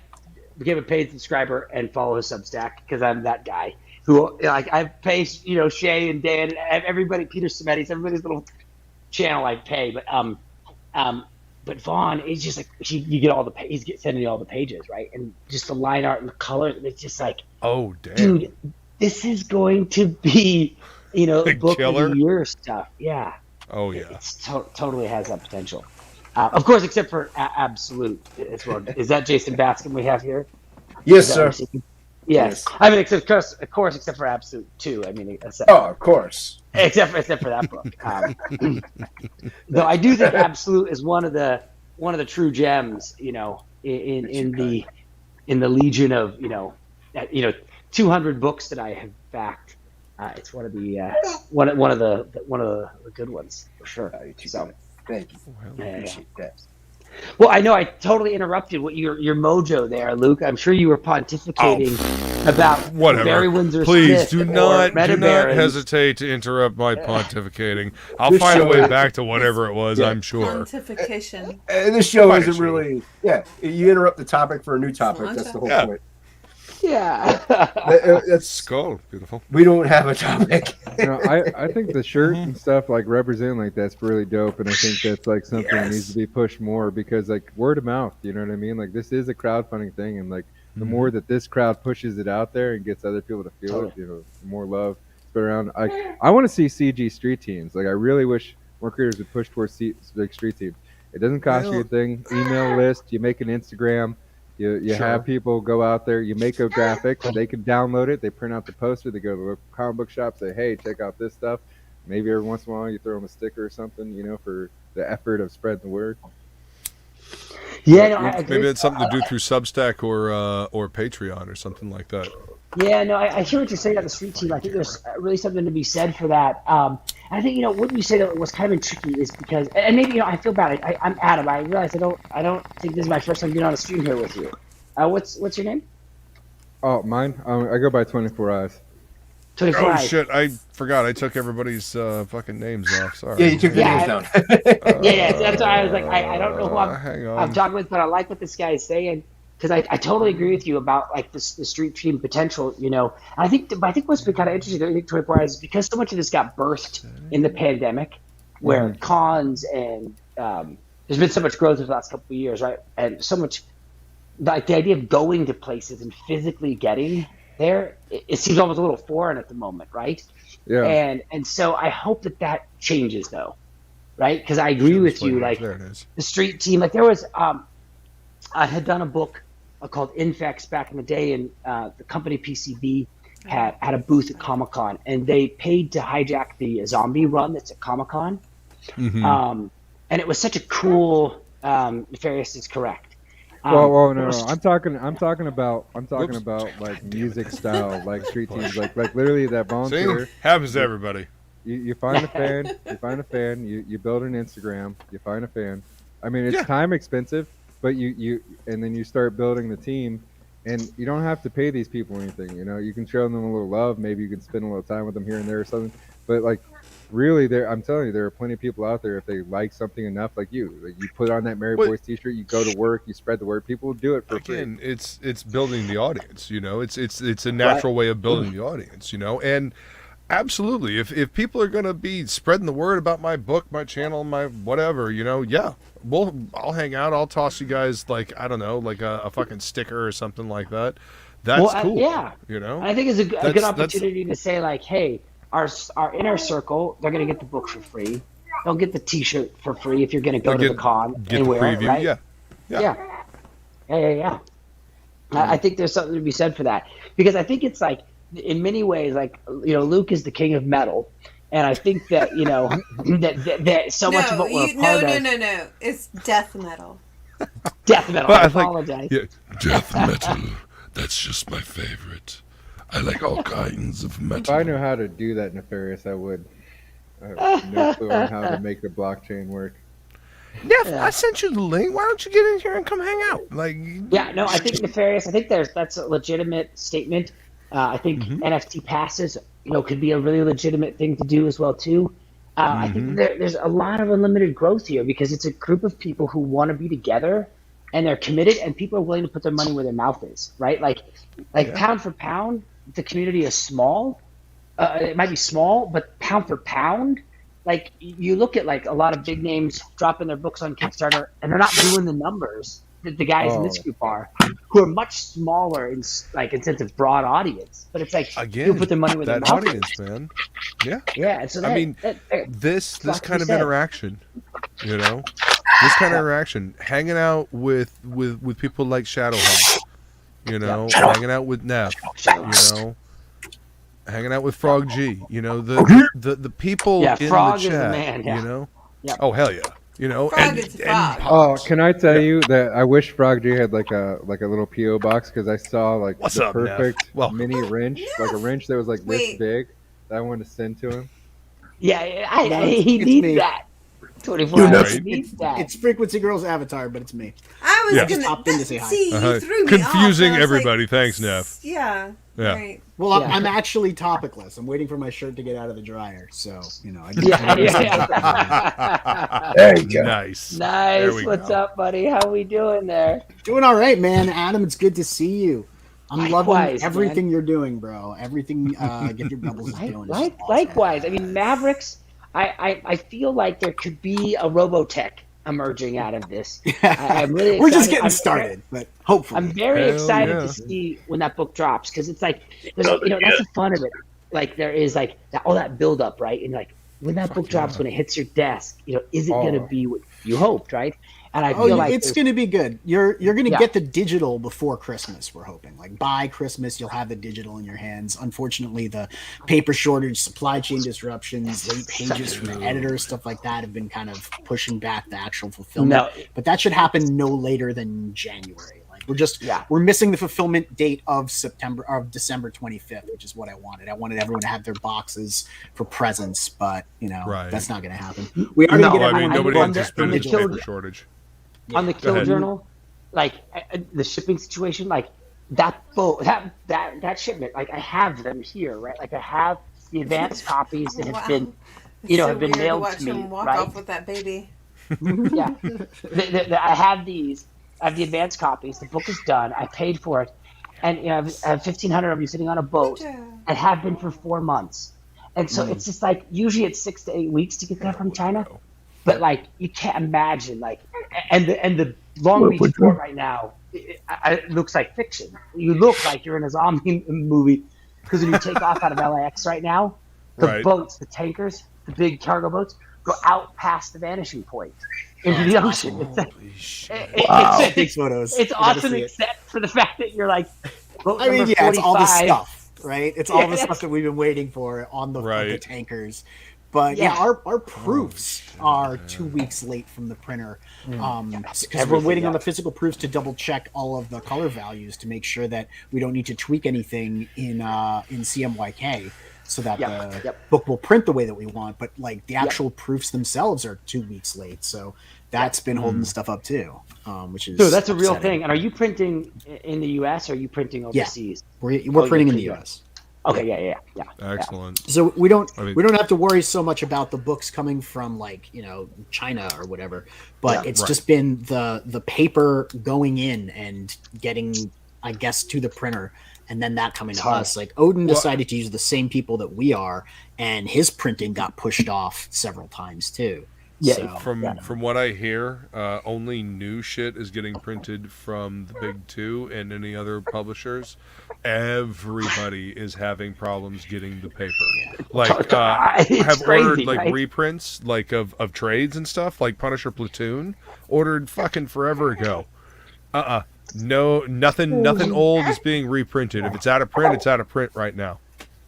F: became a paid subscriber and follow his Substack because I'm that guy who I pay Shay and Dan and everybody, Peter Semetti's, everybody's little channel I pay, but Vaughn is just like you get all he's sending you all the pages, right? And just the line art and the colors, it's just like,
B: oh damn,
F: dude, this is going to be book
B: killer.
F: of the year stuff. Yeah.
B: Oh yeah.
F: It's totally has that potential. Of course, except for Absolute. Is that Jason Bascom we have here?
C: Yes, sir.
F: Yes. I mean, except for Absolute too. I mean,
C: of course.
F: Except for that book. Though I do think Absolute is one of the true gems. In the legion of 200 books that I have backed. It's one of the good ones for sure. So.
C: Thank you. I appreciate that.
F: Well, I know I totally interrupted your mojo there, Luke. I'm sure you were pontificating about
B: whatever.
F: Barry Windsor
B: Please
F: Smith
B: do not
F: Barons.
B: hesitate to interrupt my pontificating. I'll find a way back to whatever it was. I'm sure.
E: Pontification.
C: This show isn't really. Yeah, you interrupt the topic for a new topic. That's the whole point.
F: Yeah.
C: That's
B: cool. Beautiful.
C: We don't have a topic.
D: I think the shirt and stuff like representing like that's really dope, and I think that's like something that needs to be pushed more because like word of mouth, you know what I mean? Like this is a crowdfunding thing, and like the more that this crowd pushes it out there and gets other people to feel it, the more love spread around. I want to see CG street teams. Like I really wish more creators would push towards like street teams. It doesn't cost you a thing. Email list. You make an Instagram. You have people go out there, you make a graphic, they can download it, they print out the poster, they go to the comic book shop, say, hey, check out this stuff. Maybe every once in a while you throw them a sticker or something, for the effort of spreading the word.
F: Yeah, no, I agree.
B: Maybe it's something to do through Substack or Patreon or something like that.
F: Yeah, no, I hear what you're saying about the street team. I think there's really something to be said for that. I think what you say that was kind of tricky is because, and maybe I feel bad. I'm Adam. I realize I don't think this is my first time being on a stream here with you. What's your name?
D: Oh, mine. I go by 24 Eyes.
F: 24 Eyes.
B: Shit! I forgot. I took everybody's fucking names off. Sorry.
C: Yeah, you took the names down.
F: Yeah. That's why I was like, I don't know who I'm talking with, but I like what this guy is saying. Because I totally agree with you about like the street team potential, I think what's been kind of interesting, I think 24 Hours is because so much of this got birthed in the pandemic, where cons and there's been so much growth in the last couple of years, right? And so much like the idea of going to places and physically getting there, it seems almost a little foreign at the moment, right?
D: Yeah.
F: And so I hope that changes though, right? Because I agree with you, like the street team, like there was I had done a book called Infex back in the day, and the company PCB had a booth at Comic-Con, and they paid to hijack the zombie run that's at Comic-Con. And it was such a cool, Nefarious is correct.
D: No. I'm talking about like music style, like street teams, like literally that volunteer.
B: See? Happens to everybody.
D: You find a fan, you build an Instagram, you find a fan. I mean, it's time expensive. But you and then you start building the team, and you don't have to pay these people anything. You can show them a little love. Maybe you can spend a little time with them here and there or something. But like, really, I'm telling you, there are plenty of people out there. If they like something enough, like you put on that Mary Boys T-shirt, you go to work, you spread the word. People will do it for free.
B: It's building the audience. It's a natural way of building the audience. And absolutely, if people are going to be spreading the word about my book, my channel, my whatever, I'll hang out. I'll toss you guys I don't know, a fucking sticker or something like that. That's cool.
F: Yeah. I think it's a good opportunity to say hey, our inner circle, they're going to get the book for free. They'll get the T-shirt for free if you're going to go to the con and wear it, right? Yeah. I think there's something to be said for that, because I think it's in many ways, Luke is the king of metal, and I think that that so much of what we're part of.
E: No, it's death metal.
F: Death metal. I apologize.
A: Death metal. That's just my favorite. I like all kinds of metal.
D: If I knew how to do that, Nefarious, I would. I have no clue on how to make the blockchain work.
B: I sent you the link. Why don't you get in here and come hang out?
F: I think Nefarious. I think that's a legitimate statement. I think NFT passes, could be a really legitimate thing to do as well too. I think there's a lot of unlimited growth here, because it's a group of people who want to be together, and they're committed, and people are willing to put their money where their mouth is, right? Pound for pound, the community is small. It might be small, but pound for pound, you look at a lot of big names dropping their books on Kickstarter, and they're not doing the numbers that the guys in this group are, who are much smaller in sense of broad audience. But it's
B: again,
F: you put their money where their mouth
B: audience,
F: is.
B: Man.
F: Yeah. And so
B: this kind of interaction, this kind of interaction, hanging out with people like Shadowhawk, hanging out with Neff, hanging out with Frog G, the people in
F: Frog
B: the chat,
F: is the man,
B: Oh hell yeah.
E: Frog is Frog.
D: Oh, can I tell you that I wish Frog G had a little PO box, because I saw
B: What's
D: the
B: up,
D: perfect
B: Neff?
D: mini wrench, a wrench that was this big, that I wanted to send to him.
F: Yeah, he needs that. 24 hours. He needs that.
G: It's Frequency Girl's avatar, but it's me.
E: I was
G: just popped in to say hi.
E: See, you threw me
B: confusing
E: off.
B: Everybody. Thanks, Neff.
E: Yeah. Right.
G: Well, I'm actually topicless. I'm waiting for my shirt to get out of the dryer, so I
C: There you go.
B: Nice.
F: What's up, buddy? How we doing there?
G: Doing all right, man. Adam, it's good to see you. I'm loving everything
F: man.
G: You're doing, bro. Everything Get Your Doubles is doing.
F: Likewise. I mean, Mavericks, I feel like there could be a Robotech emerging out of this. I'm really excited.
G: We're just getting started, but hopefully.
F: I'm very excited to see when that book drops, because it's that's the fun of it. There is all that build up, right? And when that book drops, when it hits your desk, is it going to be what you hoped, right? And I feel
G: it's going to be good. You're going to get the digital before Christmas. We're hoping, by Christmas, you'll have the digital in your hands. Unfortunately, the paper shortage, supply chain disruptions, late pages from the editors, stuff like that have been kind of pushing back the actual fulfillment. But that should happen no later than January. We're missing the fulfillment date of December 25th, which is what I wanted. I wanted everyone to have their boxes for presents, but that's not going to happen. We are going to get everyone.
B: Nobody anticipated the paper shortage.
F: On the Kill Journal, the shipping situation, that boat, that shipment, I have them here, right? I have the advanced copies that have been, have been mailed to me,
E: him walk
F: right?
E: off with that baby.
F: Yeah, I have these. I have the advanced copies. The book is done. I paid for it, and I have 1,500 of them sitting on a boat, and have been for 4 months. And so it's just usually it's 6 to 8 weeks to get that from China, but you can't imagine and the Long Beach port right now, it looks like fiction. You look like you're in a zombie movie, because when you take off out of LAX right now, the boats, the tankers, the big cargo boats go out past the vanishing point into the ocean. It's
G: Take photos.
F: It's awesome, except for the fact that you're
G: it's all the stuff, right? It's all the stuff that we've been waiting for on the tankers. But our proofs are 2 weeks late from the printer, because we're waiting on the physical proofs to double check all of the color values to make sure that we don't need to tweak anything in CMYK, so that the book will print the way that we want. But the actual proofs themselves are 2 weeks late, so that's been holding stuff up too, which is
F: that's a real thing. And are you printing in the U.S. or are you printing overseas?
G: We're printing in the U.S.
F: Okay, yeah.
B: Excellent.
G: So we don't
B: I mean-
G: we don't have to worry so much about the books coming from like China or whatever, but it's just been the paper going in and getting, I guess, to the printer, and then that coming to us. Like Odin decided to use the same people that we are, and his printing got pushed off several times too.
F: Yeah,
G: So,
B: From what I hear, only new shit is getting printed from the big two and any other publishers. Everybody is having problems getting the paper. Like I have ordered like reprints like of trades and stuff, like Punisher Platoon, ordered fucking forever ago. No, nothing old is being reprinted. If it's out of print, it's out of print right now.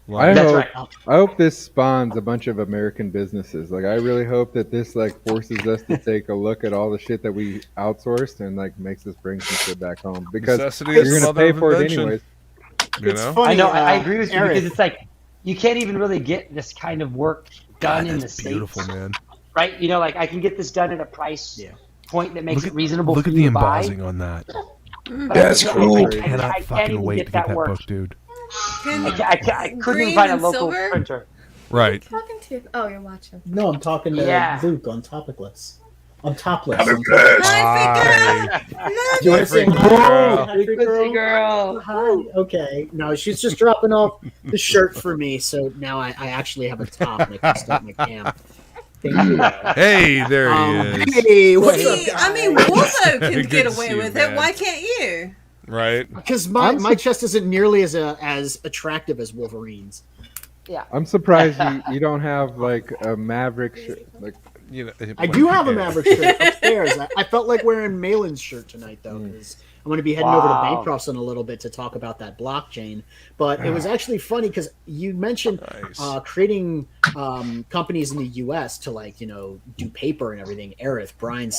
D: I hope this spawns a bunch of American businesses. Like, I really hope that this like forces us to take a look at all the shit that we outsourced and like makes us bring some shit back home, because you're gonna pay for it anyways.
G: It's funny.
F: I know. I agree with you,
G: Eric,
F: because it's like you can't even really get this kind of work done in the States.
B: Beautiful, man.
F: Right? Like I can get this done at a price point that makes it reasonable
B: Look
F: for
B: at
F: you
B: the
F: to buy.
B: embossing on that.
C: That's cool.
B: I cannot fucking wait to get that book, dude.
F: I couldn't even find a local printer.
B: Right.
H: Talking to? Oh, you're watching.
I: No, I'm talking to
F: Yeah.
I: Luke on TOPicLESS. I'm topless.
E: Hi,
I: Do you want to say
B: girl.
I: hi,
F: Girl.
I: Hi.
G: Okay, no, she's just dropping off the shirt for me, so now I actually have a top and I can start my camp.
I: Thank you.
B: Hey, there he is.
G: Hey, what's up,
E: See,
G: guys?
E: I mean, Wolfo can
B: Good
E: get
B: to
E: away
B: see you,
E: with
B: man.
E: it. Why can't you?
B: Right.
G: Because my chest isn't nearly as attractive as Wolverine's.
D: I'm surprised you don't have like a Maverick shirt. Like,
G: I do have a Maverick shirt upstairs. I felt like wearing Malin's shirt tonight, though, because I'm going to be heading over to Bancroft's in a little bit to talk about that blockchain. But it was actually funny because you mentioned creating companies in the U.S. to do paper and everything. Brian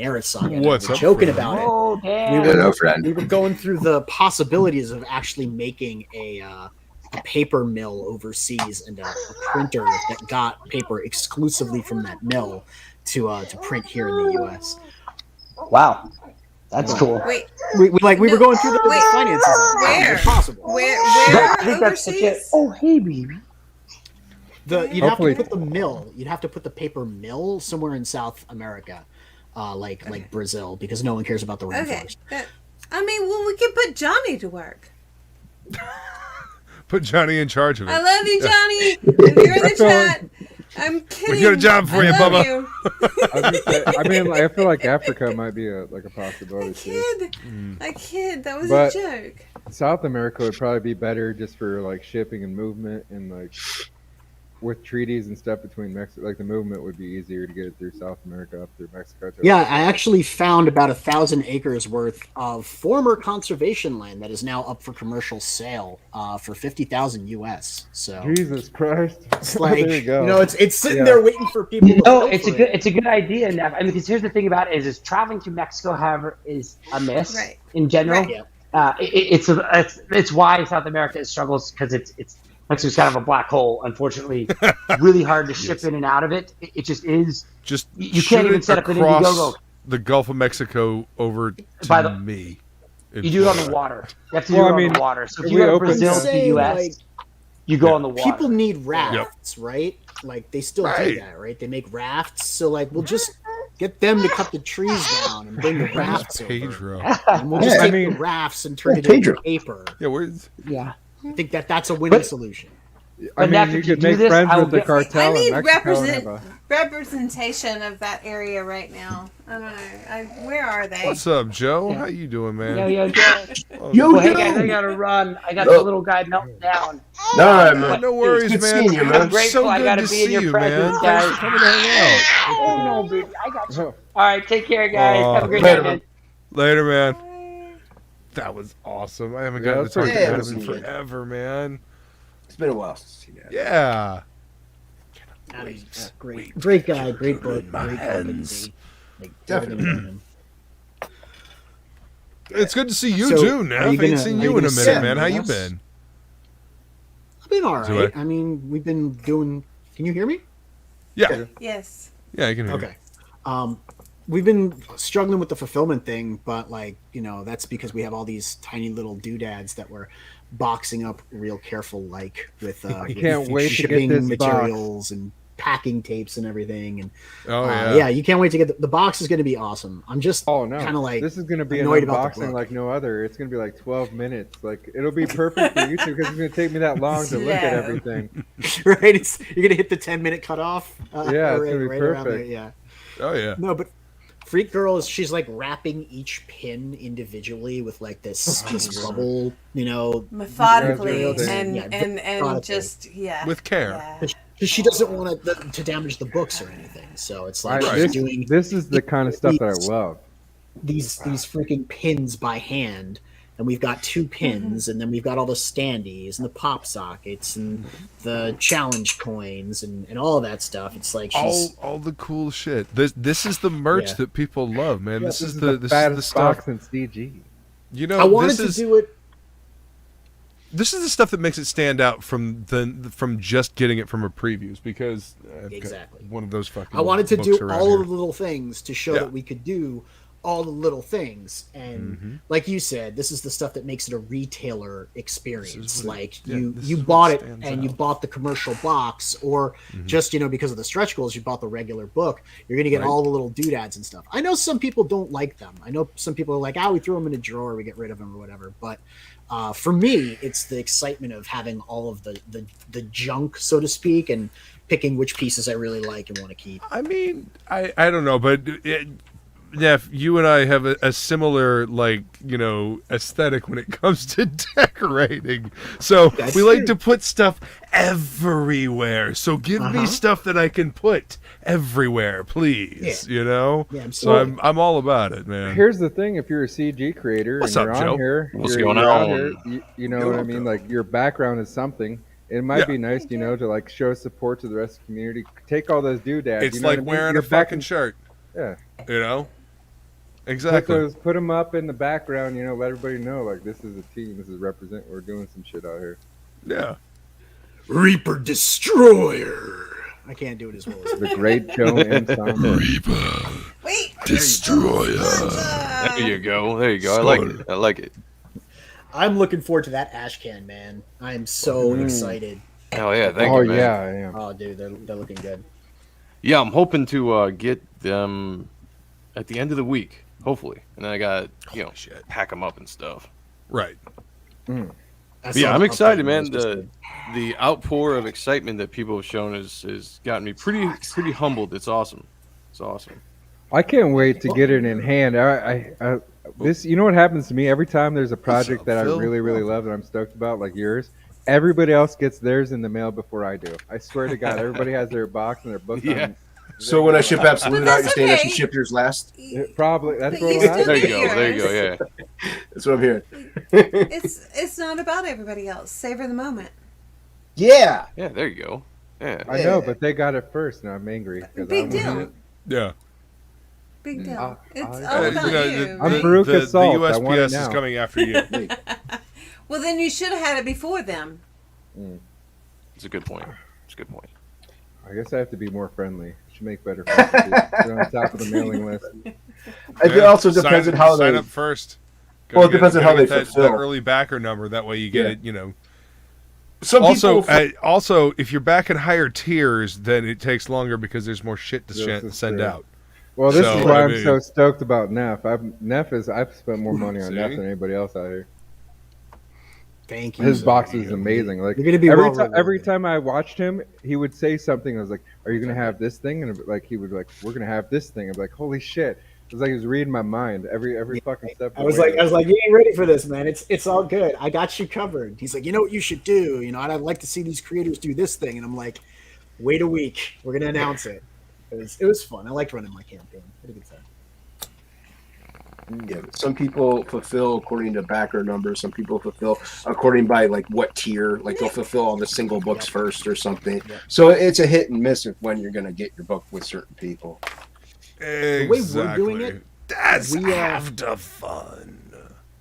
G: Aerith's son.
B: What's
G: we're
B: up,
G: joking
B: friend?
G: about it.
F: Oh, damn.
C: Hello, friend.
G: We were going through the possibilities of actually making a paper mill overseas and a printer that got paper exclusively from that mill to print here in the U.S.
F: Wow. That's cool.
E: Wait,
G: We were going through the finances. of it.
E: Where?
G: It's possible.
E: where
F: I think that's such a...
E: overseas?
F: Oh, hey, baby.
G: You'd
D: Hopefully-
G: have to put the mill. You'd have to put the paper mill somewhere in South America, like Brazil, because no one cares about the
E: Okay.
G: rainforest.
E: Well, we can put Johnny to work.
B: Put Johnny in charge of it.
E: I love you, Johnny. If you're in the chat, I'm kidding.
B: We got a job for
E: I
B: you,
E: love
B: Bubba.
E: you.
D: I mean, I feel like Africa might be a possibility too.
E: I kid. That was
D: But-
E: a joke.
D: South America would probably be better just for like shipping and movement, and like with treaties and stuff between Mexico, like the movement would be easier to get it through South America up through Mexico.
G: Yeah, I actually found about 1,000 acres worth of former conservation land that is now up for commercial sale for $50,000 US. So
D: Jesus Christ!
G: it's like
D: there you go.
G: it's sitting there waiting for people. to
F: No,
G: go
F: it's
G: for
F: a good
G: it.
F: it's a good idea, Nev. I mean, because here's the thing about it is traveling to Mexico, however, is a miss
E: Right.
F: in general.
E: Right.
F: It's why South America struggles, because it's Mexico's kind of a black hole. Unfortunately, really hard to ship in and out of it. It just is.
B: Just
F: You
B: shoot
F: can't even
B: it
F: set up an
B: across
F: Indiegogo.
B: the Gulf of Mexico over to
F: By the-
B: me.
F: You do it on the water. You have to do
D: Well,
F: it
D: I
F: on
D: mean,
F: the water. So if
D: if
F: you
D: we
F: go to
D: open-
F: Brazil to the
G: Say,
F: U.S.,
G: like,
F: you go on the water.
G: people need rafts, right? Like they still do
B: Right.
G: that, right? They make rafts. So like we'll just get them to cut the trees down and bring the rafts over.
B: Pedro.
G: And we'll just
C: Yeah,
G: take
D: I mean-
G: the rafts and turn it
C: Pedro.
G: into paper.
B: Yeah, where's
F: Yeah.
G: I think that's a winning solution.
D: I
F: But now,
D: mean, you
F: if you
D: could
F: do
D: make
F: this,
D: friends
F: I will
D: with the
F: get-
D: cartel
E: I
D: in
E: need
D: Mexico and have a
E: representation of that area right now. I don't know. Where are they?
B: What's up, Joe? How you doing, man?
F: Yo.
B: Oh,
C: Yo,
F: Well, hey
C: yo.
F: guys, I gotta run. I got the little guy melting down.
C: No, man.
B: no worries,
C: Good
B: man.
C: seeing you, man.
F: I'm grateful
B: So
F: I
B: good
F: gotta
B: to
F: be in
B: see
F: your
B: you,
F: presence,
B: man.
F: guys.
B: Thanks for coming to hang out.
F: Oh no, baby, I got you. All right, take care, guys.
B: Aw.
F: Have a great
C: Later,
F: night, man.
B: Later, man. That was awesome. I haven't
D: Yeah,
B: gotten to
D: that's
B: talk
D: pretty
B: to
C: cool.
B: Adam in
C: Yeah, it was
B: forever, man.
C: It's been a while since I've seen that.
B: Yeah.
G: Adam's great guy, great book, great company. Like,
C: Definitely.
B: It's good to see you
G: So,
B: too,
G: are
B: Neff.
G: you
B: Ain't
G: gonna-
B: seen
G: are
B: you
G: you
B: in a
G: gonna
B: minute,
G: send
B: man. How
G: me
B: you
G: us?
B: been?
G: I've been all
B: Do
G: right. I mean, we've been doing. Can you hear me?
B: Yeah.
E: Yes.
B: Yeah, you can hear
G: Okay. We've been struggling with the fulfillment thing, but that's because we have all these tiny little doodads that we're boxing up real careful, like with
D: I can't wait to get
G: shipping
D: this
G: materials and packing tapes and everything. And
B: yeah.
G: you can't wait to get the box is going to be awesome. I'm just
D: no,
G: kind of like
D: this is going to be an
G: annoyed about the
D: unboxing
G: book.
D: like no other. It's going to be like 12 minutes. Like it'll be perfect for YouTube because it's going to take me that long to look at everything.
G: Right? You're going to hit the 10-minute cutoff.
D: Yeah, it's going to be
G: around there.
D: perfect.
G: Yeah.
B: Oh yeah.
G: No, but Freak Girl she's like wrapping each pin individually with like this bubble,
E: methodically
G: material.
E: and
G: methodically.
E: just
B: with care.
E: Yeah.
G: Because she doesn't want to damage the books or anything, so it's like
D: Right.
G: she's
D: This is the kind of stuff that I love.
G: These freaking pins by hand, and we've got 2 pins, and then we've got all the standees and the pop sockets and the challenge coins and all of that stuff. It's like
B: all the cool shit. This is the merch that people love, man.
D: Yeah,
B: this is
D: the
B: the
D: fattest
B: stuff.
D: box in CG.
B: You know,
G: I wanted to do it.
B: This is the stuff that makes it stand out from just getting it from a previews, because I've got
G: Exactly.
B: one of those fucking.
G: I wanted to
B: books
G: do
B: around
G: all
B: here.
G: of the little things to show that we could do all the little things, and like you said, this is the stuff that makes it a retailer experience. Like you bought it and you bought the commercial box, or just because of the stretch goals, you bought the regular book. You're gonna get all the little doodads and stuff. I know some people don't like them. I know some people are like, we throw them in a drawer, we get rid of them or whatever. But for me, it's the excitement of having all of the junk, so to speak, and picking which pieces I really like and want to keep.
B: I mean, I don't know, but Neff, you and I have a similar aesthetic when it comes to decorating. So
G: That's
B: we like
G: true.
B: to put stuff everywhere. So give me stuff that I can put everywhere, please.
G: Yeah.
B: So I'm all about it, man.
D: Here's the thing: if you're a CG creator
B: What's
D: and you're
B: up,
D: on
B: Joe?
D: here,
H: What's
D: you're
H: going
D: out
H: on?
D: here, you know what I mean? Like your background is something. It might be nice, to like show support to the rest of the community. Take all those doodads.
B: It's
D: you know
B: like
D: what I mean?
B: wearing
D: You're
B: a fucking
D: back
B: shirt.
D: Yeah.
B: Exactly.
D: Put them up in the background. Let everybody know like this is a team. This is represent. We're doing some shit out here.
B: Yeah.
G: Reaper Destroyer. I can't do it as well as
D: The great Joe Ensemble.
A: Reaper.
E: Wait.
A: Destroyer.
H: There you go. There you go. I like it.
G: I'm looking forward to that ash can, man. I am so excited.
H: Hell yeah. Thank
D: Oh
H: you, man.
D: yeah, I am.
G: Oh, dude, they're looking good.
H: Yeah, I'm hoping to get them at the end of the week, hopefully. And then I got, pack them up and stuff.
B: Right.
H: But yeah, I'm excited, man. The outpour of excitement that people have shown has gotten me pretty humbled. It's awesome. It's awesome.
D: I can't wait to get it in hand. This, what happens to me every time there's a project that I
B: Phil?
D: really, really love that I'm stoked about, like yours. Everybody else gets theirs in the mail before I do. I swear to God, everybody has their box and their book.
H: Yeah.
C: So when I ship Absolute out, you're
E: that's
C: saying I
E: okay.
C: should ship yours last?
D: Probably that's
E: But
D: what
E: you
D: will
E: still
D: happen.
H: There you
E: get
H: go. There you go.
E: yours.
H: Yeah.
C: That's what I'm hearing.
E: It's not about everybody else. Savor the moment.
C: Yeah.
H: Yeah. There you go. Yeah.
D: I know, but they got it first, and I'm angry. 'cause I
E: Big
D: wanted
E: deal.
D: it.
B: Yeah.
E: Big deal.
D: I'll-
E: It's
D: I'll-
E: all about you.
D: I'm
E: right?
D: Baruch Assault.
B: The
D: I want it
B: USPS is
D: now.
B: coming after you.
E: Well, then you should have had it before them.
H: It's a good point. It's a good point.
D: I guess I have to be more friendly. Should make better packages. Get on top of the mailing list.
C: It also depends on how
B: sign
C: they
B: up first.
C: Well, it depends on how they
B: that
C: fulfill.
B: early backer number. That way you get it.
C: Some
B: Also,
C: people
B: also, if you're back in higher tiers, then it takes longer because there's more shit to
D: This is
B: send
D: true.
B: out.
D: Well, this
B: So,
D: is why
B: I
D: I'm
B: mean-
D: so stoked about Neff. I've spent more money on
B: See?
D: Neff than anybody else out here.
G: Thank you.
D: His box is amazing. Like
G: You're gonna be
D: every time I watched him, he would say something. I was like, "Are you gonna have this thing?" And like he would like, "We're gonna have this thing." I'm like, "Holy shit!" It was like he was reading my mind every fucking step.
G: I was like, you ain't ready for this, man. It's all good. I got you covered. He's like, you know what you should do? I'd like to see these creators do this thing. And I'm like, wait a week. We're gonna announce it. It was fun. I liked running my campaign. I had a good time.
C: Yeah, but some people fulfill according to backer numbers. Some people fulfill according by like what tier. Like they'll fulfill all the single books first or something. So it's a hit and miss of when you're gonna get your book with certain people.
B: Exactly.
G: way we're doing it,
B: That's
G: we,
B: half the fun.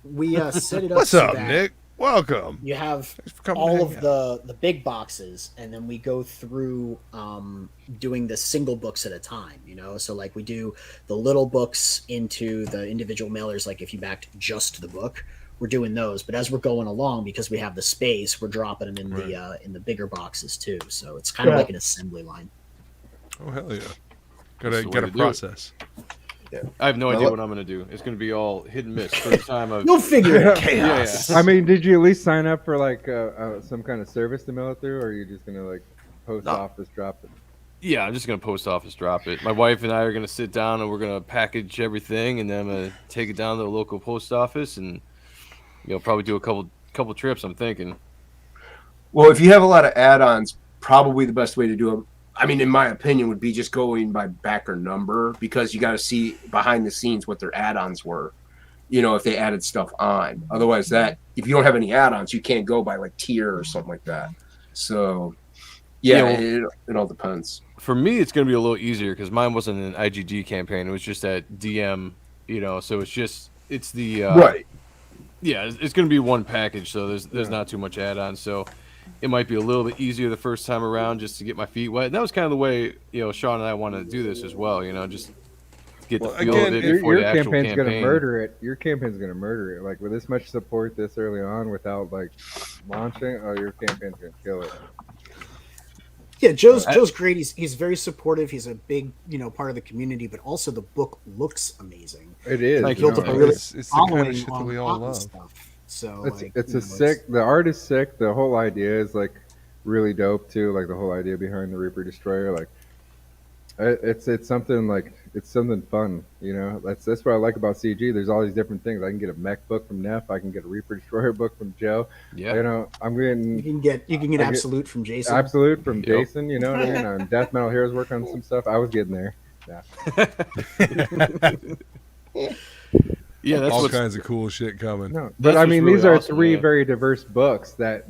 G: We set it up.
B: What's
G: so
B: up,
G: that
B: Nick? Welcome.
G: You have
B: Thanks for coming
G: all
B: to
G: of
B: hang out.
G: the big boxes, and then we go through doing the single books at a time. So like we do the little books into the individual mailers. Like if you backed just the book, we're doing those. But as we're going along, because we have the space, we're dropping them in the bigger boxes too. So it's kind of like an assembly line.
B: Oh hell yeah!
H: That's the way
B: Got a
H: to do it.
B: process.
C: Yeah.
H: I have no idea what I'm gonna do. It's gonna be all hit and miss. First time I've
G: You'll figure it out.
H: chaos.
D: I mean, did you at least sign up for like some kind of service to mail it through, or are you just gonna like post office drop it?
H: Yeah, I'm just gonna post office drop it. My wife and I are gonna sit down and we're gonna package everything, and then I'm gonna take it down to the local post office, and probably do a couple trips. I'm thinking.
C: Well, if you have a lot of add-ons, probably the best way to do it, I mean, in my opinion, would be just going by backer number, because you got to see behind the scenes what their add-ons were. If they added stuff on. Otherwise, if you don't have any add-ons, you can't go by like tier or something like that. So, it all depends.
H: For me, it's going to be a little easier because mine wasn't an IGG campaign. It was just at DM, so it's the
C: right.
H: Yeah, it's going to be one package, so there's not too much add-on. So it might be a little bit easier the first time around just to get my feet wet. And that was kind of the way Sean and I wanted to do this as well. Just get the feel of it before the actual campaign.
D: Gonna murder it. Your campaign's gonna murder it. Like with this much support this early on without like launching, your campaign's gonna kill it.
G: Yeah, Joe's great. He's very supportive. He's a big, part of the community, but also the book looks amazing.
D: It is.
G: Like, built up a really
B: it's the kind of shit that we all love.
G: Stuff. So
D: it's the art is sick. The whole idea is like really dope too. Like the whole idea behind the Reaper Destroyer, like it's something fun. That's what I like about CG. There's all these different things. I can get a mech book from Neff. I can get a Reaper Destroyer book from Joe.
H: Yeah.
D: I'm getting.
G: You can get Absolute from Jason.
D: Absolute from Jason. You know what I mean? DeathMetalHero's working on some stuff. I was getting there. Yeah.
H: Yeah, that's
B: all kinds of cool shit coming.
D: No, but I mean,
H: really
D: these are
H: awesome,
D: three
H: yeah.
D: very diverse books that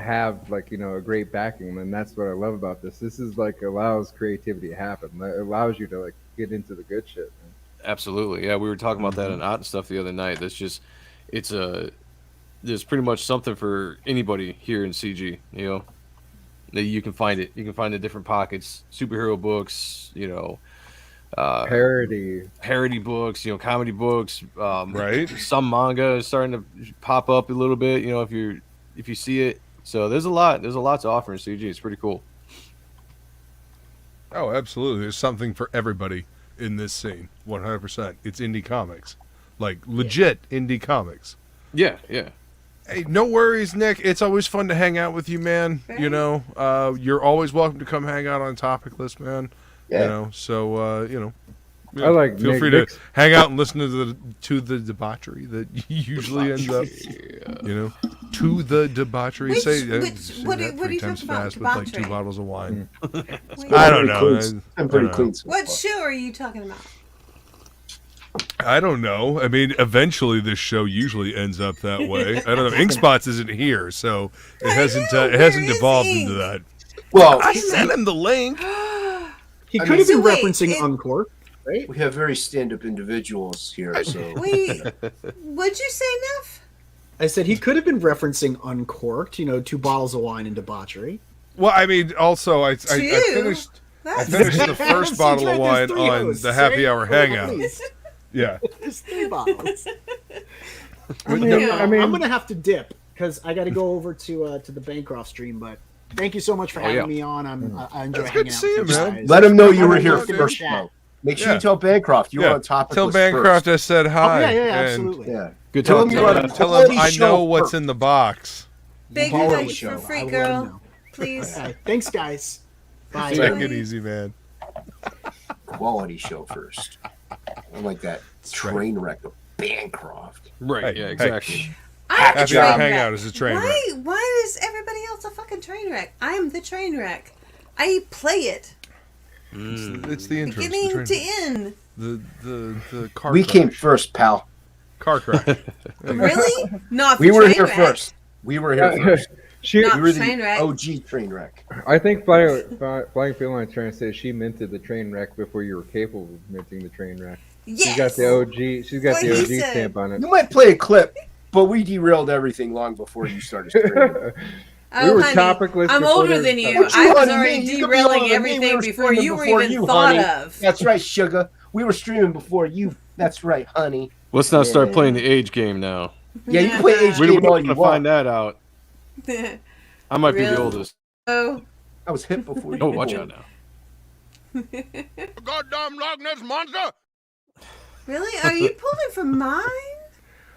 D: have like a great backing, and that's what I love about this. This is like allows creativity to happen. It allows you to like get into the good shit. Man.
H: Absolutely, yeah. We were talking about that in Art and stuff the other night. There's pretty much something for anybody here in CG. That you can find it. You can find the different pockets, superhero books. Parody books, comedy books,
B: right?
H: Some manga is starting to pop up a little bit, if you see it. So there's a lot to offer in CG. It's pretty cool.
B: Oh, absolutely. There's something for everybody in this scene. 100%. It's indie comics, like legit indie comics.
H: Yeah.
B: Hey, no worries, Nick. It's always fun to hang out with you, man.
E: Right.
B: You're always welcome to come hang out on TOPicLESS, man.
C: Yeah.
D: I like
B: feel
D: Nick,
B: free to
D: Nick's-
B: hang out and listen to the debauchery that usually ends up, to the debauchery.
E: What
B: say
E: are
B: that
E: you
B: three times
E: talking about,
B: fast with like 2
E: debauchery?
B: bottles of wine.
E: Wait,
B: I don't know.
C: I'm pretty
B: I don't
C: clean.
B: know.
C: So
E: what
C: far.
E: show are you talking about?
B: I don't know. I mean, eventually this show usually ends up that way. I don't know. Inkspots isn't here, so it hasn't evolved into that.
C: Well,
B: I sent him the link.
G: He
C: I
G: could
C: mean-
G: have been
E: So wait,
G: referencing Uncork, right?
C: we have very stand-up individuals here, so
E: Wait, what'd you say, Neff?
G: I said he could have been referencing Uncorked, 2 bottles of wine and debauchery.
B: Well, I mean, also I finished
E: That's
B: the first bottle of wine
G: There's 3
B: on
G: hosts,
B: the happy
G: right?
B: hour
G: Or
B: hangout.
G: at least.
B: Yeah.
G: There's 3 bottles.
D: I mean,
G: I'm gonna have to dip because I got to go over to the Bancroft stream. But thank you so much for having me on. I enjoy
B: It's
G: hanging
B: good to
G: out
B: see
G: with
B: you,
G: you
B: man.
G: guys.
C: let them know you were
G: I'm
C: here
G: looking at
C: first.
G: chat.
C: Though. Make sure
B: Yeah.
C: you tell Bancroft you were on TOPicLESS
B: Tell Bancroft
C: first.
B: I said
G: Oh,
B: hi.
G: yeah,
B: and
G: absolutely.
C: Yeah.
H: Good
C: Tell
H: talk.
C: him you brought
H: Yeah.
C: a
B: Tell him
C: quality
B: I
C: show
B: know what's
C: first.
B: in the box.
E: Big
C: Quality
E: thanks
C: show.
E: for
G: I
E: free
G: will let him
E: girl.
G: know.
E: Please.
G: All right, thanks, guys. Bye.
E: Bye.
B: Take it easy, man.
C: Quality show first. I like that train wreck of Bancroft.
H: Right.
B: Hey,
H: yeah.
B: hey.
H: Exactly.
E: I'm the
B: Happy
E: train
B: hour
E: wreck.
B: hangout is a train wreck.
E: Why is everybody else a fucking train wreck? I'm the train wreck. I play it
B: It's the intro.
E: beginning
B: It's the
E: to
B: train
E: end.
B: the car
C: We
B: crash.
C: came first, pal.
B: Car crash.
E: Really? Not
C: We
E: the
C: were
E: train
C: here
E: wreck.
C: first. We were here first.
E: Not
C: We were
E: train
C: the
E: wreck.
C: OG train wreck.
D: I think Flying Feline trying to say she minted the train wreck before you were capable of minting the train wreck.
E: Yes.
D: She's got the OG. She's got
E: What
D: the
E: he
D: OG
E: said.
D: stamp on it.
C: You might play a clip, but we derailed everything long before you started streaming.
E: Oh,
D: were
E: honey,
D: TOPicLESS
E: I'm
D: before
E: older
D: there
E: than
D: was
E: you.
D: TOPicLESS.
E: I was
C: Honey,
E: already
C: you could be
E: derailing
C: older than me. We
E: everything
C: were
E: before
C: streaming
E: you were
C: before
E: even
C: you,
E: thought
C: honey.
E: of.
C: That's right, sugar. We were streaming before you. That's right, honey.
H: Let's not start
C: Yeah.
H: playing the age game now.
C: Yeah, you can play age
H: We
C: game
H: don't
C: all
H: want
C: you
H: to find
C: want.
H: that out. I might be the
E: Really?
H: oldest.
E: Oh.
C: I was hip before you.
H: Oh,
C: were
H: watch
C: born.
H: out now.
B: Goddamn Loch Ness monster!
E: Really? Are you pulling from mine?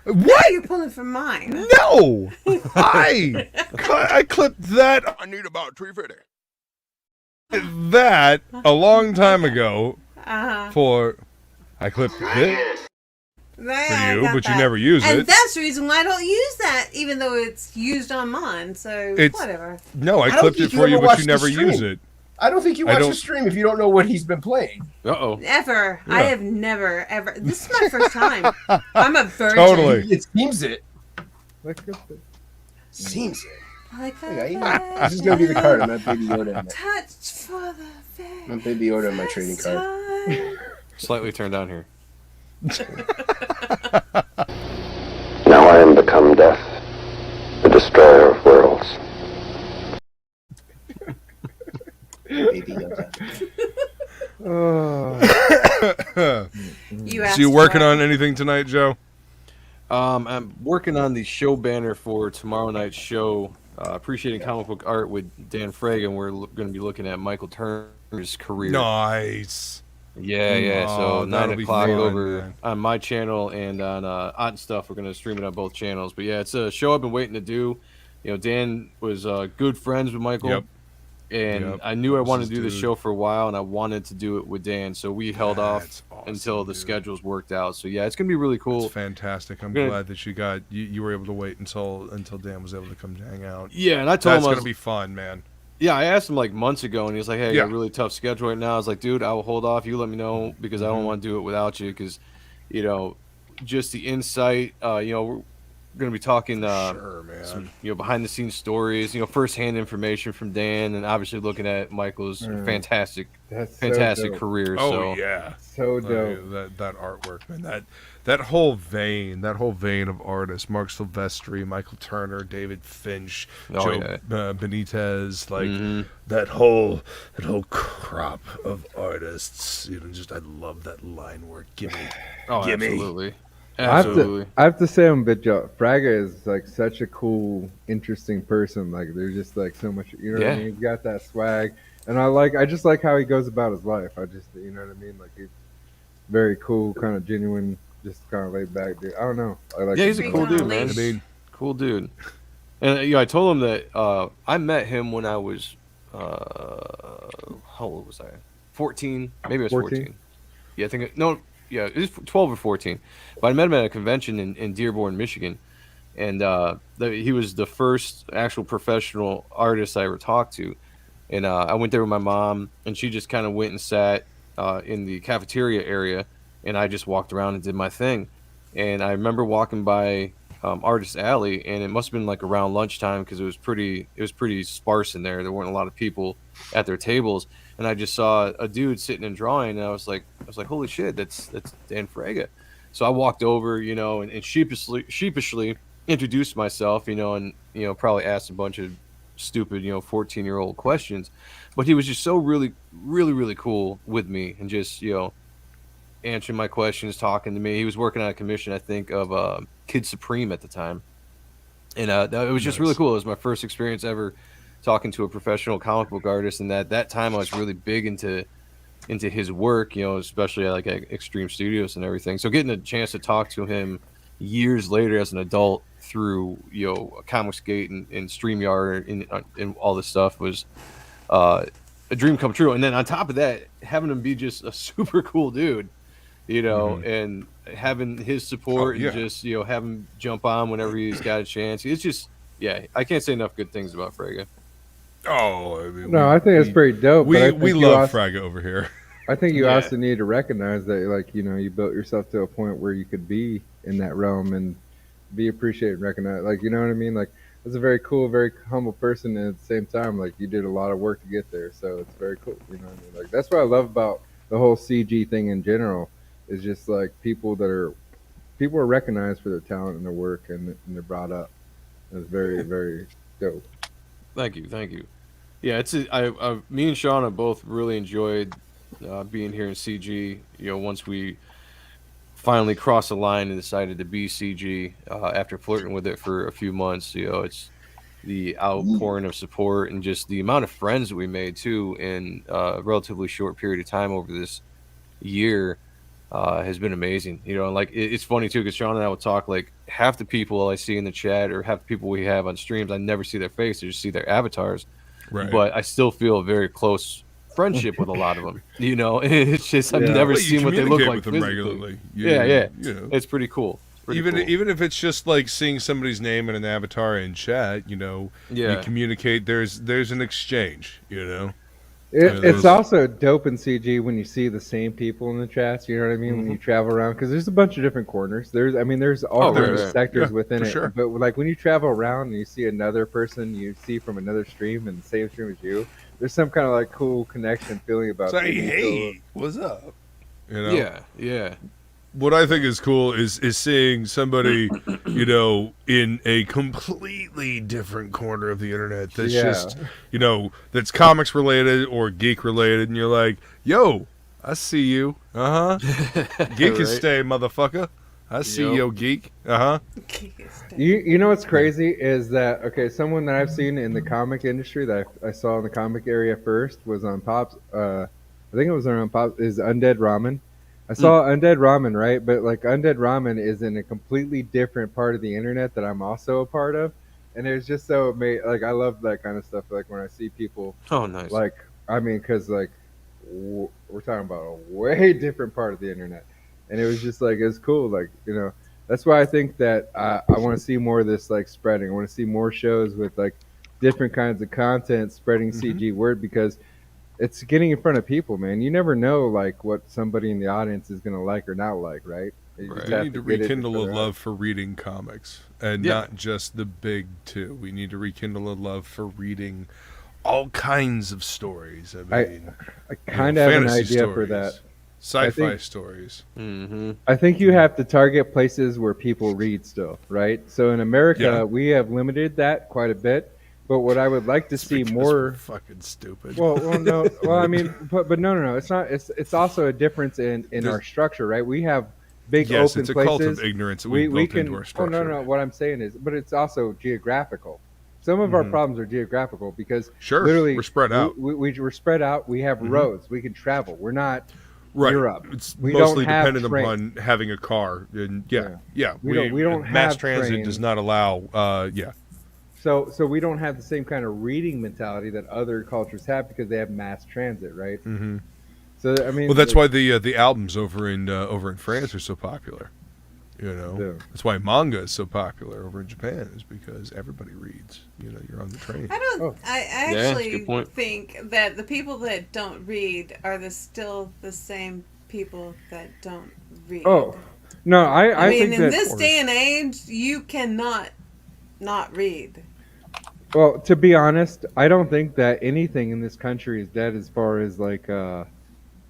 B: What?
E: You're pulling from mine.
B: No! I clipped that. I need about 350. That a long time ago for. I clipped this for you, but you never use
E: and
B: it.
E: that's the reason why I don't use that, even though it's used on mine. So whatever.
B: No, I
C: don't
B: clipped
C: think
B: it
C: you
B: for you,
C: ever
B: but you
C: watched the
B: never use
C: stream.
B: it.
C: I don't think you watch the stream if you don't know what he's been playing.
H: Uh-oh.
E: Never.
B: Yeah.
E: I have never, ever. This is my first time. I'm a virgin.
B: Totally.
C: It seems it.
D: Look at this.
C: Seems it.
E: Like
C: This is gonna be the card on that Baby Yoda.
E: Touched for the very
C: My Baby Yoda on my trading card.
E: time.
H: Slightly turned down here.
J: Now I am become death, the destroyer of worlds.
C: Baby Yoda.
E: You
B: So you
E: asked
B: working
E: for it.
B: on anything tonight, Joe?
H: I'm working on the show banner for tomorrow night's show, Appreciating Comic Book Art with Dan Frege, and we're going to be looking at Michael Turner's career.
B: Nice.
H: Yeah.
B: Oh,
H: So 9
B: that'll be
H: o'clock
B: fun,
H: over
B: man.
H: on my channel and on Odd and Stuff. We're going to stream it on both channels. But yeah, it's a show I've been waiting to do. You know, Dan was good friends with Michael.
B: Yep.
H: And
B: Yep.
H: I knew I
B: That was
H: wanted
B: his
H: to do this
B: dude.
H: show for a while, and I wanted to do it with Dan. So we held off
B: That's awesome,
H: until the
B: dude.
H: schedules worked out. So yeah, it's going to be really cool.
B: It's fantastic. I'm
H: Gonna-
B: glad that you were able to wait until Dan was able to come hang out.
H: Yeah, and I told
B: That's
H: him I
B: gonna
H: was,
B: be fun, man.
H: Yeah, I asked him like months ago, and he was like, "Hey, I
B: Yeah.
H: got a really tough schedule right now." I was like, "Dude, I will hold off. You let me know because I don't want to do it without you because, you know, just the insight. You know, we're going to be talking,
B: Sure, man.
H: some, you know, behind the scenes stories. You know, firsthand information from Dan, and obviously looking at Michael's fantastic
D: That's so
H: fantastic
D: dope.
H: career.
B: Oh
H: so
B: yeah.
D: So dope.
B: That artwork, man. That whole vein of artists: Mark Silvestri, Michael Turner, David Finch,
H: Oh,
B: Joe
H: yeah.
B: Benitez, like
H: Mhm.
B: that whole crop of artists. You know, just I love that line work. Gimme.
H: oh,
B: Gimme.
H: absolutely,
D: I
H: absolutely.
D: have to say, Joe, Fraga is like such a cool, interesting person. Like, there's just like so much, you know what I
H: Yeah.
D: mean? He's got that swag, and I just like how he goes about his life. You know what I mean? Like, he's very cool, kind of genuine, just kind of laid back dude. I don't know. I like.
H: Yeah, he's a
E: Being
H: cool
E: on a
H: dude, man.
E: leash.
B: I mean,
H: Cool dude. And you know, I told him that I met him when I was how old was I? 14, maybe I was 14. Yeah, I think it was 12 or 14. But I met him at a convention in Dearborn, Michigan, and he was the first actual professional artist I ever talked to. And I went there with my mom, and she just kind of went and sat in the cafeteria area, and I just walked around and did my thing. And I remember walking by Artist Alley, and it must have been like around lunchtime because it was pretty sparse in there. There weren't a lot of people at their tables, and I just saw a dude sitting and drawing, and I was like, holy shit, that's Dan Frege. So I walked over, you know, and sheepishly introduced myself, you know, and you know, probably asked a bunch of stupid, you know, 14-year-old questions, but he was just so really cool with me, and just, you know, answering my questions, talking to me. He was working on a commission, I think, of Kid Supreme at the time, and it was just really cool. It was my first experience ever talking to a professional comic book artist, and at that time I was really big into his work, you know, especially like at Extreme Studios and everything. So getting a chance to talk to him years later as an adult through, you know, Comicsgate and StreamYard and all this stuff was a dream come true. And then on top of that, having him be just a super cool dude, you know, and having his support and just, you know, have him jump on whenever he's got a chance. It's just, yeah, I can't say enough good things about Frege.
B: oh, I mean,
D: No, I think it's pretty dope. but I
B: We
D: think you
B: love
D: also-
B: Frege over here.
D: I think you
H: Yeah.
D: also need to recognize that, like, you know, you built yourself to a point where you could be in that realm and be appreciated and recognized. Like, you know what I mean? Like, it's a very cool, very humble person, and at the same time, like, you did a lot of work to get there. So it's very cool. You know what I mean? Like, that's what I love about the whole CG thing in general. Is just like people are recognized for their talent and their work, and they're brought up. It's very, very dope.
H: Thank you. Yeah, me and Sean have both really enjoyed being here in CG. You know, once we finally crossed the line and decided to be CG after flirting with it for a few months. You know, it's the outpouring of support and just the amount of friends that we made too in a relatively short period of time over this year has been amazing. You know, and like it's funny too because Sean and I will talk, like half the people I see in the chat or half the people we have on streams, I never see their face, I just see their avatars.
B: Right.
H: But I still feel a very close friendship with a lot of them. You know, it's just I've never seen what they look like
B: with them
H: physically.
B: regularly.
H: Yeah.
B: You know.
H: It's pretty cool.
B: Even if it's just like seeing somebody's name in an avatar in chat, you know, you communicate. There's an exchange, you know.
D: It's also dope in CG when you see the same people in the chats. You know what I mean? When you travel around, because there's a bunch of different corners. There's all kinds of sectors within it.
B: Sure.
D: But like when you travel around and you see another person you see from another stream in the same stream as you, there's some kind of like cool connection feeling about.
B: Say, hey, what's up? You know?
H: Yeah.
B: What I think is cool is seeing somebody, you know, in a completely different corner of the internet that's just, you know, that's comics related or geek related, and you're like, yo, I see you. Geek can stay, motherfucker. I see yo, geek.
D: You know what's crazy is that someone that I've seen in the comic industry that I saw in the comic area first was on Pops. I think it was on Pops. Is Undead Ramen. I saw Undead Ramen, right? But like Undead Ramen is in a completely different part of the internet that I'm also a part of, and it's just so amazing. Like I love that kind of stuff. Like when I see people.
H: Oh, nice.
D: Like I mean, because like we're talking about a way different part of the internet, and it was just like it's cool. Like you know, that's why I think that I want to see more of this like spreading. I want to see more shows with like different kinds of content spreading CG word because. It's getting in front of people, man. You never know, like, what somebody in the audience is going to like or not like, right? You
B: need to rekindle a love for reading comics and not just the big two. We need to rekindle a love for reading all kinds of stories. I mean,
D: I kind of have an idea
B: stories,
D: for that.
B: Sci-fi stories.
D: I think you have to target places where people read still, right? So in America, we have limited that quite a bit. But what I would like to see more
B: fucking stupid.
D: Well, no. Well, I mean, but no. It's not. It's also a difference in our structure, right? We have big open places.
B: It's a cult of ignorance that we built into our structure.
D: Oh, no. What I'm saying is, but it's also geographical. Some of our problems are geographical because literally
B: we're spread out.
D: We're spread out. We have roads. We can travel. We're not Europe.
B: It's
D: we
B: mostly
D: don't
B: dependent upon having a car. And we don't
D: have
B: mass transit
D: trains.
B: does not allow.
D: So we don't have the same kind of reading mentality that other cultures have because they have mass transit, right? So I mean,
B: well, that's why the albums over in France are so popular. You know, that's why manga is so popular over in Japan is because everybody reads. You know, you're on the train.
E: I actually think that the people that don't read are still the same people that don't read.
D: Oh no, I
E: mean,
D: think
E: in this day and age, you cannot not read.
D: Well, to be honest, I don't think that anything in this country is dead as far as like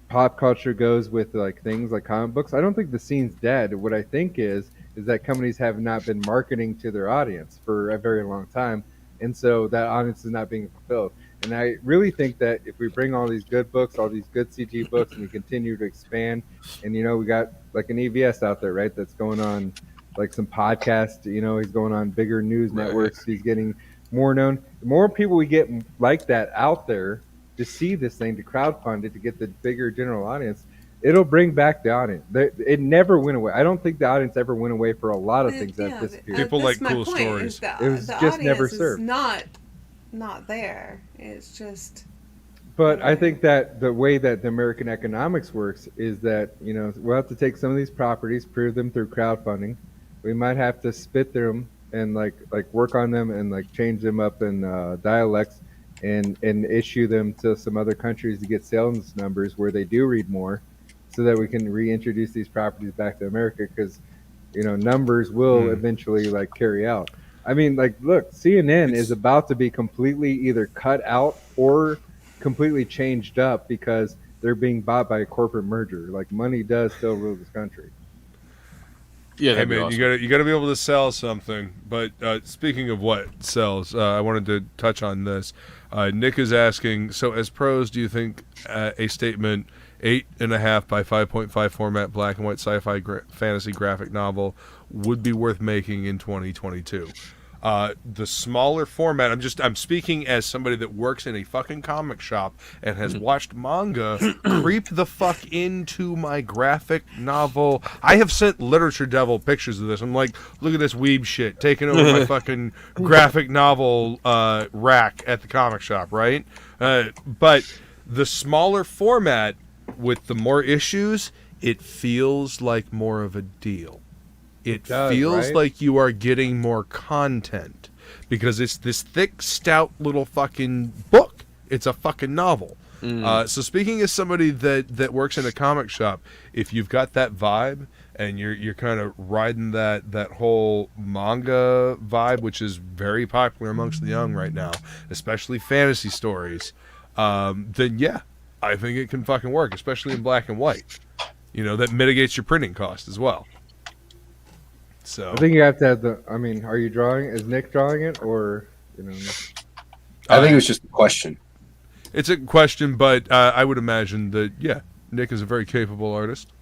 D: pop culture goes with like things like comic books. I don't think the scene's dead. What I think is that companies have not been marketing to their audience for a very long time, and so that audience is not being fulfilled. And I really think that if we bring all these good books, all these good CG books, and we continue to expand, and you know, we got like an EVS out there, right? That's going on like some podcast. You know, he's going on bigger news networks. He's getting more known. The more people we get like that out there to see this thing, to crowdfund it, to get the bigger general audience, it'll bring back the audience. It never went away. I don't think the audience ever went away for a lot of things that disappeared.
B: People like cool stories.
D: It was just never served.
E: Not there. It's just.
D: But I think that the way that the American economics works is that, you know, we'll have to take some of these properties, prove them through crowdfunding. We might have to spit them and like work on them and like change them up in dialects and issue them to some other countries to get sales numbers where they do read more, so that we can reintroduce these properties back to America, because you know numbers will eventually like carry out. I mean, like, look, CNN is about to be completely either cut out or completely changed up because they're being bought by a corporate merger. Like, money does still rule this country.
H: Yeah,
B: hey man, awesome. you gotta be able to sell something. But speaking of what sells, I wanted to touch on this. Nick is asking, so as pros, do you think a statement 8.5 by 5.5 format, black and white sci-fi fantasy graphic novel would be worth making in 2022. The smaller format, I'm speaking as somebody that works in a fucking comic shop and has watched manga creep the fuck into my graphic novel. I have sent Literature Devil pictures of this. I'm like, look at this weeb shit taking over my fucking graphic novel rack at the comic shop, right? But the smaller format with the more issues, it feels like more of a deal. It feels
D: right?
B: like you are getting more content because it's this thick, stout little fucking book. It's a fucking novel. So speaking as somebody that works in a comic shop, if you've got that vibe and you're kind of riding that whole manga vibe, which is very popular amongst the young right now, especially fantasy stories, then yeah, I think it can fucking work, especially in black and white. You know, that mitigates your printing cost as well. So
D: I think you have to have the. I mean, are you drawing? Is Nick drawing it, or you know?
C: I think it was just a question.
B: It's a question, but I would imagine that Nick is a very capable artist.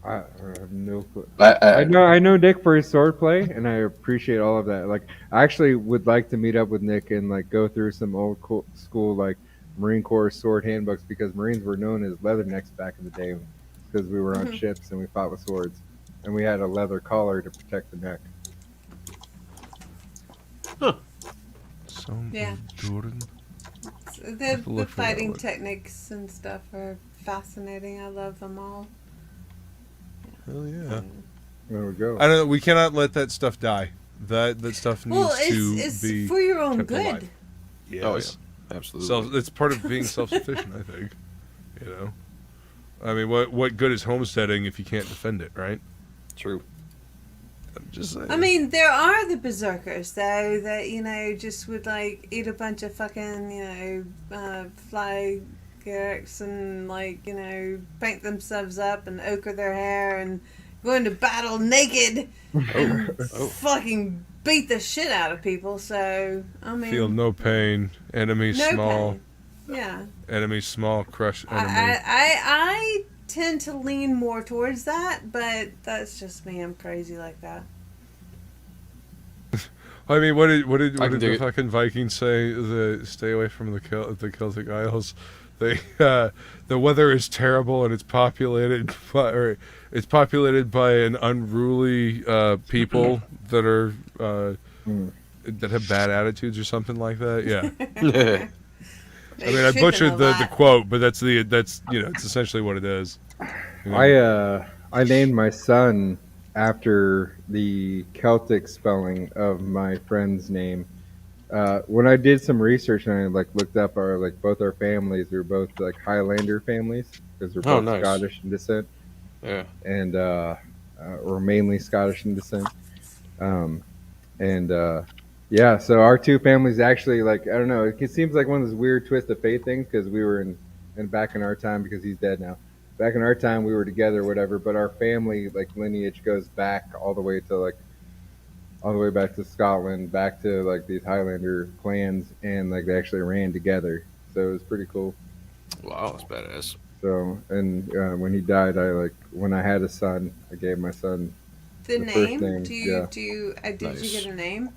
D: I have no clue.
C: I
D: I know Nick for his swordplay, and I appreciate all of that. Like, I actually would like to meet up with Nick and like go through some old school like Marine Corps sword handbooks, because Marines were known as leathernecks back in the day because we were on ships and we fought with swords, and we had a leather collar to protect the neck.
B: So
E: Yeah.
B: Jordan.
E: The fighting techniques and stuff are fascinating. I love them all.
B: Hell yeah.
D: There we go.
B: I don't know. We cannot let that stuff die. That stuff needs
E: Well,
B: to
E: it's
B: be
E: for your own
B: kept
E: good.
B: alive. Yes.
H: Oh, yeah. Absolutely.
B: It's part of being self-sufficient, I think. You know, I mean, what good is homesteading if you can't defend it, right?
H: True.
B: I'm just saying.
E: I mean, there are the berserkers, though, that, just would, like, eat a bunch of fucking, fly garrix and, like, paint themselves up and ochre their hair and go into battle naked and fucking beat the shit out of people. So, I mean...
B: Feel no pain. Enemy
E: no
B: small.
E: pain. Yeah.
B: Enemy small, crush enemy.
E: I tend to lean more towards that, but that's just me. I'm crazy like that.
B: I mean, what did the
H: it.
B: fucking Vikings say? Stay away from the Celtic Isles. The weather is terrible and it's populated by an unruly people that are that have bad attitudes or something like that. Yeah. I mean, I butchered the quote, but that's it's essentially what it is.
D: I named my son after the Celtic spelling of my friend's name. When I did some research and I looked up both our families, we were both Highlander families because we're both
H: nice.
D: Scottish in descent.
H: Yeah.
D: And we're mainly Scottish in descent. Yeah, so our two families actually, I don't know, it seems like one of those weird twist of fate things, because we were in back in our time, because he's dead now. Back in our time, we were together, or whatever, but our family, lineage goes back all the way back to Scotland, back to, these Highlander clans, and, they actually ran together. So it was pretty cool.
H: Wow, that's badass.
D: So, and when he died, when I had a son, I gave my son
E: the
D: name.
E: First name.
D: Did you
E: get a name?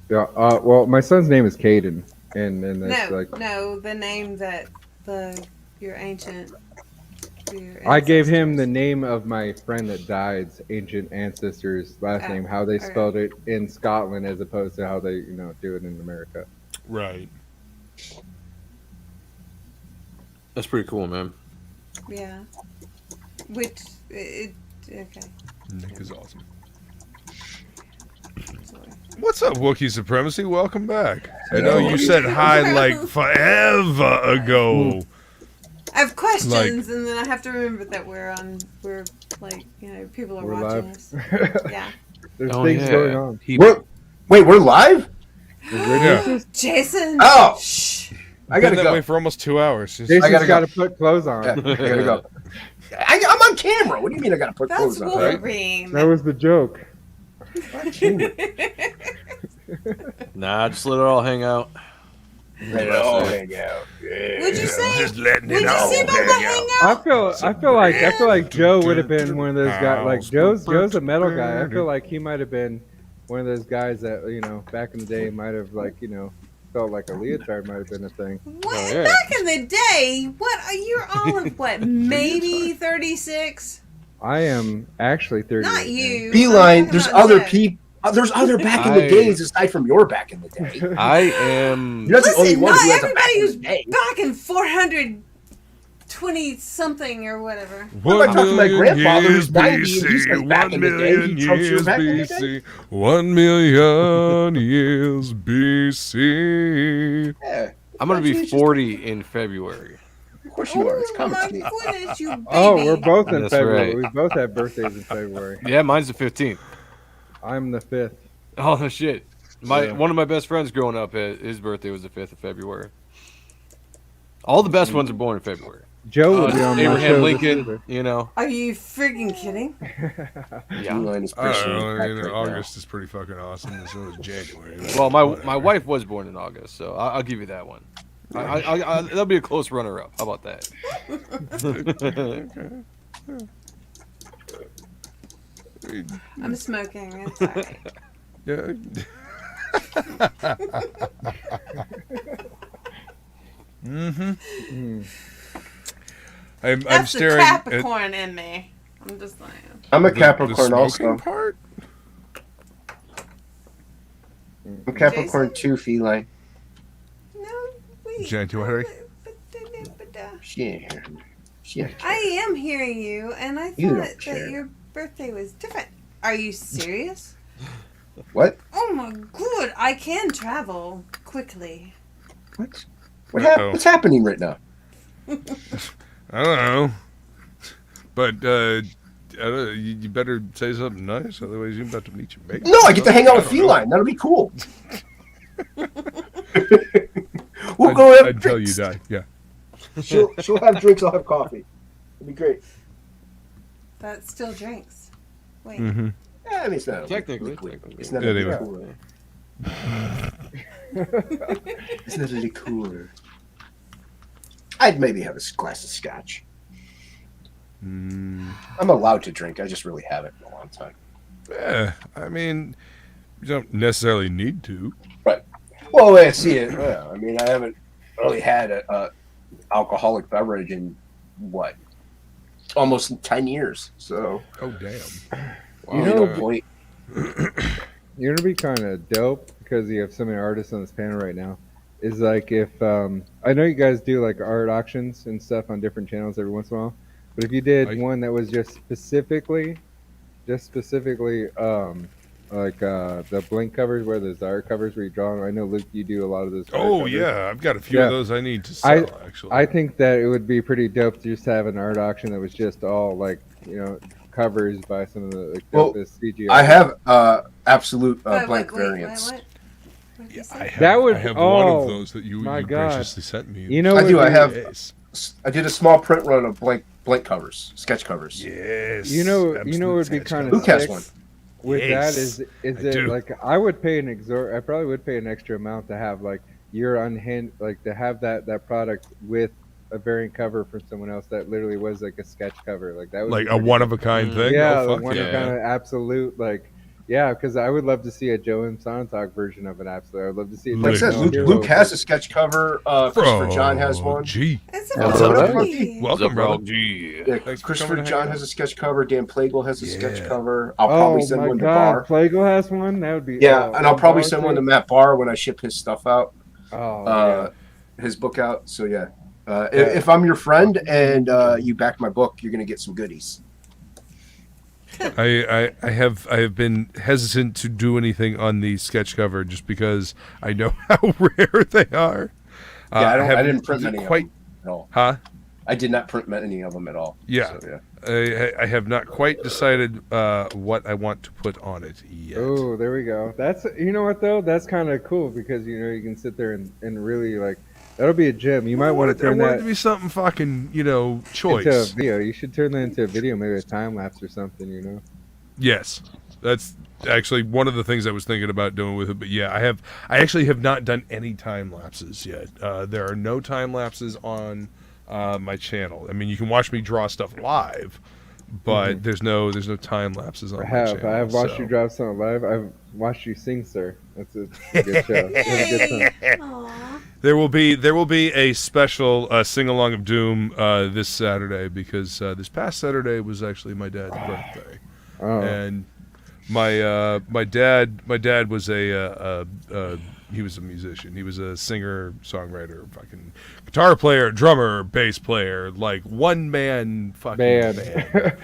D: Yeah. Well, my son's name is Caden, and that's
E: no, the name that your ancient.
D: I gave him the name of my friend that died's ancient ancestors' last name, how they spelled it in Scotland as opposed to how they do it in America.
B: Right.
H: That's pretty cool, man.
E: Yeah. Okay.
B: Nick is awesome. What's up, Wookiee Supremacy? Welcome back. I know you said hi forever ago.
E: I have questions, and then I have to remember that people are
D: We're
E: watching
D: live.
E: us. Yeah.
D: There's things going on.
C: Wait, we're live?
B: Yeah.
E: Jason.
C: Oh,
E: shh.
C: I gotta
B: Been
C: go.
B: that way for almost 2 hours.
D: Jason's
C: I gotta
D: got to put clothes on.
C: Yeah, I gotta go. I'm on camera. What do you mean I gotta put
E: That's
C: clothes on?
E: Wolverine.
D: That was the joke.
H: Nah, just let it all hang out.
C: Let it all hang out. Yeah.
E: Would you say?
A: Just letting
E: Would
A: it
E: you
A: all
E: say about the
A: hang out.
E: hangout?
D: I feel like Joe would have been one of those guys. Like Joe's a metal guy. I feel like he might have been one of those guys that back in the day might have felt like a leotard might have been a thing.
E: What? Back in the day, you're all of what? Maybe 36.
D: I am actually 30.
E: Not you.
C: Feline. There's other
E: Jeff.
C: people. There's other back in the days aside from your back in the day.
H: I am.
C: You're not the only
E: Listen,
C: one
E: not
C: who has a back
E: everybody
C: in
E: who's
C: the day.
E: back in 420 something or whatever.
C: What am I talking to my grandfather who's 90 and
A: BC,
C: he's like back in the day? He trumps your back in the day?
A: 1 million years BC.
C: Yeah.
H: I'm gonna be 40 in February.
C: Of course you are. It's coming
E: my
C: to me.
E: goodness, you baby.
D: Oh, we're both in
H: That's
D: February.
H: right.
D: We both have birthdays in February.
H: Yeah, mine's the 15th.
D: I'm the 5th.
H: Oh no shit! One of my best friends growing up, his birthday was the 5th of February. All the best ones are born in February.
D: Joe would be on my show
H: Abraham
D: this
H: Lincoln,
D: week.
H: you know.
E: Are you freaking kidding?
H: Yeah.
C: Feline is
B: I don't
C: personally
B: know.
C: packed right
B: August is pretty fucking awesome, and so is January.
H: Well, my wife was born in August, so I'll give you that one. That'll be a close runner-up. How about that?
E: I'm smoking. I'm sorry.
B: Yeah. I'm
E: That's the
B: staring at
E: Capricorn in me. I'm just saying.
C: I'm a
B: the
C: Capricorn
B: smoking
C: also.
B: part.
C: I'm Capricorn too, Feline.
E: No, wait.
B: January.
C: She ain't hearing me. She ain't
E: I am hearing you, and I
C: You don't
E: thought
C: care.
E: that your birthday was different. Are you serious?
C: What?
E: Oh my god, I can travel quickly.
C: What? What's happening right now?
B: I don't know. But I don't know, you better say something nice, otherwise you're about to meet your mate.
C: No, I get to hang out with Feline. That'll be cool. We'll go have
B: until you
C: drinks.
B: die. Yeah.
C: She'll have drinks. I'll have coffee. It'll be great.
E: That still drinks. Wait.
B: Mm-hmm.
C: Yeah, I mean, it's not
H: Technically.
C: It's not
B: Anyway.
C: a liqueur. It's not a liqueur. I'd maybe have a glass of scotch. I'm allowed to drink. I just really haven't in a long time.
B: Yeah, I mean, you don't necessarily need to.
C: Right. Well, I see it. Yeah, I mean, I haven't really had a alcoholic beverage in what, almost 10 years. So.
B: Oh damn.
D: You know,
C: point.
D: You're gonna be kind of dope because you have so many artists on this panel right now. Is like if I know you guys do like art auctions and stuff on different channels every once in a while, but if you did one that was just specifically like the blank covers where there's the art covers where you draw. I know Luke, you do a lot of those.
B: Oh
D: covers.
B: yeah, I've got a few of those I need to sell. Actually,
D: I think that it would be pretty dope to just have an art auction that was just all like covers by some of the like dopest CGI.
C: I have absolute blank variants.
E: What?
B: Yeah, I have,
D: That would-
B: I have
D: oh,
B: one of those that you
D: my God.
B: graciously sent me.
D: You know
C: I
D: what
C: do. I
D: would-
C: have.
B: Yes.
C: I did a small print run of blank covers, sketch covers.
B: Yes.
D: You know what would be
B: absolute
D: kind of
C: Luke has
D: sick
C: one.
D: with
B: Yes,
D: that is
B: I
D: it
B: do.
D: like I would pay I probably would pay an extra amount to have like your unhand like to have that product with a variant cover from someone else that literally was like a sketch cover like that would
B: Like
D: be
B: a
D: pretty
B: one of a kind thing.
D: yeah,
B: Oh,
D: the
B: fuck
D: one
B: yeah.
D: of kind of absolute like yeah, because I would love to see a Joe and Sonntag version of an absolute. I would love to see.
C: Like I said, Luke has a sketch cover. Christopher John has one.
B: Gee.
E: It's
C: Yeah,
E: a
C: welcome,
E: party.
B: Welcome, brother.
H: G.
C: Yeah,
B: Thanks for
C: Christopher
B: coming to
C: John
B: hang
C: has a sketch cover. Dan Plegle has a sketch
B: Yeah.
C: cover. I'll probably
D: Oh
C: send
D: my
C: one to
D: God,
C: Barr.
D: Plegle has one. That would be
C: Yeah, and I'll probably
D: Barr
C: send one to
D: too?
C: Matt Barr when I ship his stuff out.
D: Oh,
C: His book out. So yeah, if I'm your friend and you back my book, you're gonna get some goodies.
B: I have been hesitant to do anything on the sketch cover just because I know how rare they are.
C: Yeah, I
B: haven't
C: didn't print many
B: quite.
C: of them at all.
B: Huh?
C: I did not print any of them at all.
B: Yeah.
C: So, yeah.
B: I have not quite decided what I want to put on it yet.
D: Oh, there we go. That's you know what though? That's kind of cool because you can sit there and really like that'll be a gem. You might want to turn
B: I want
D: that
B: it to be something fucking choice.
D: into a video. You should turn that into a video, maybe a time lapse or something.
B: Yes, that's actually one of the things I was thinking about doing with it. But yeah, I actually have not done any time lapses yet. There are no time lapses on my channel. I mean, you can watch me draw stuff live, but there's no time lapses on my channel.
D: I have watched you draw something live. I've watched you sing, sir. That's a good show. You have a good time.
E: Aw.
B: There will be a special sing along of Doom this Saturday, because this past Saturday was actually my dad's birthday, and my dad was he was a musician. He was a singer, songwriter, fucking guitar player, drummer, bass player, like one man fucking band.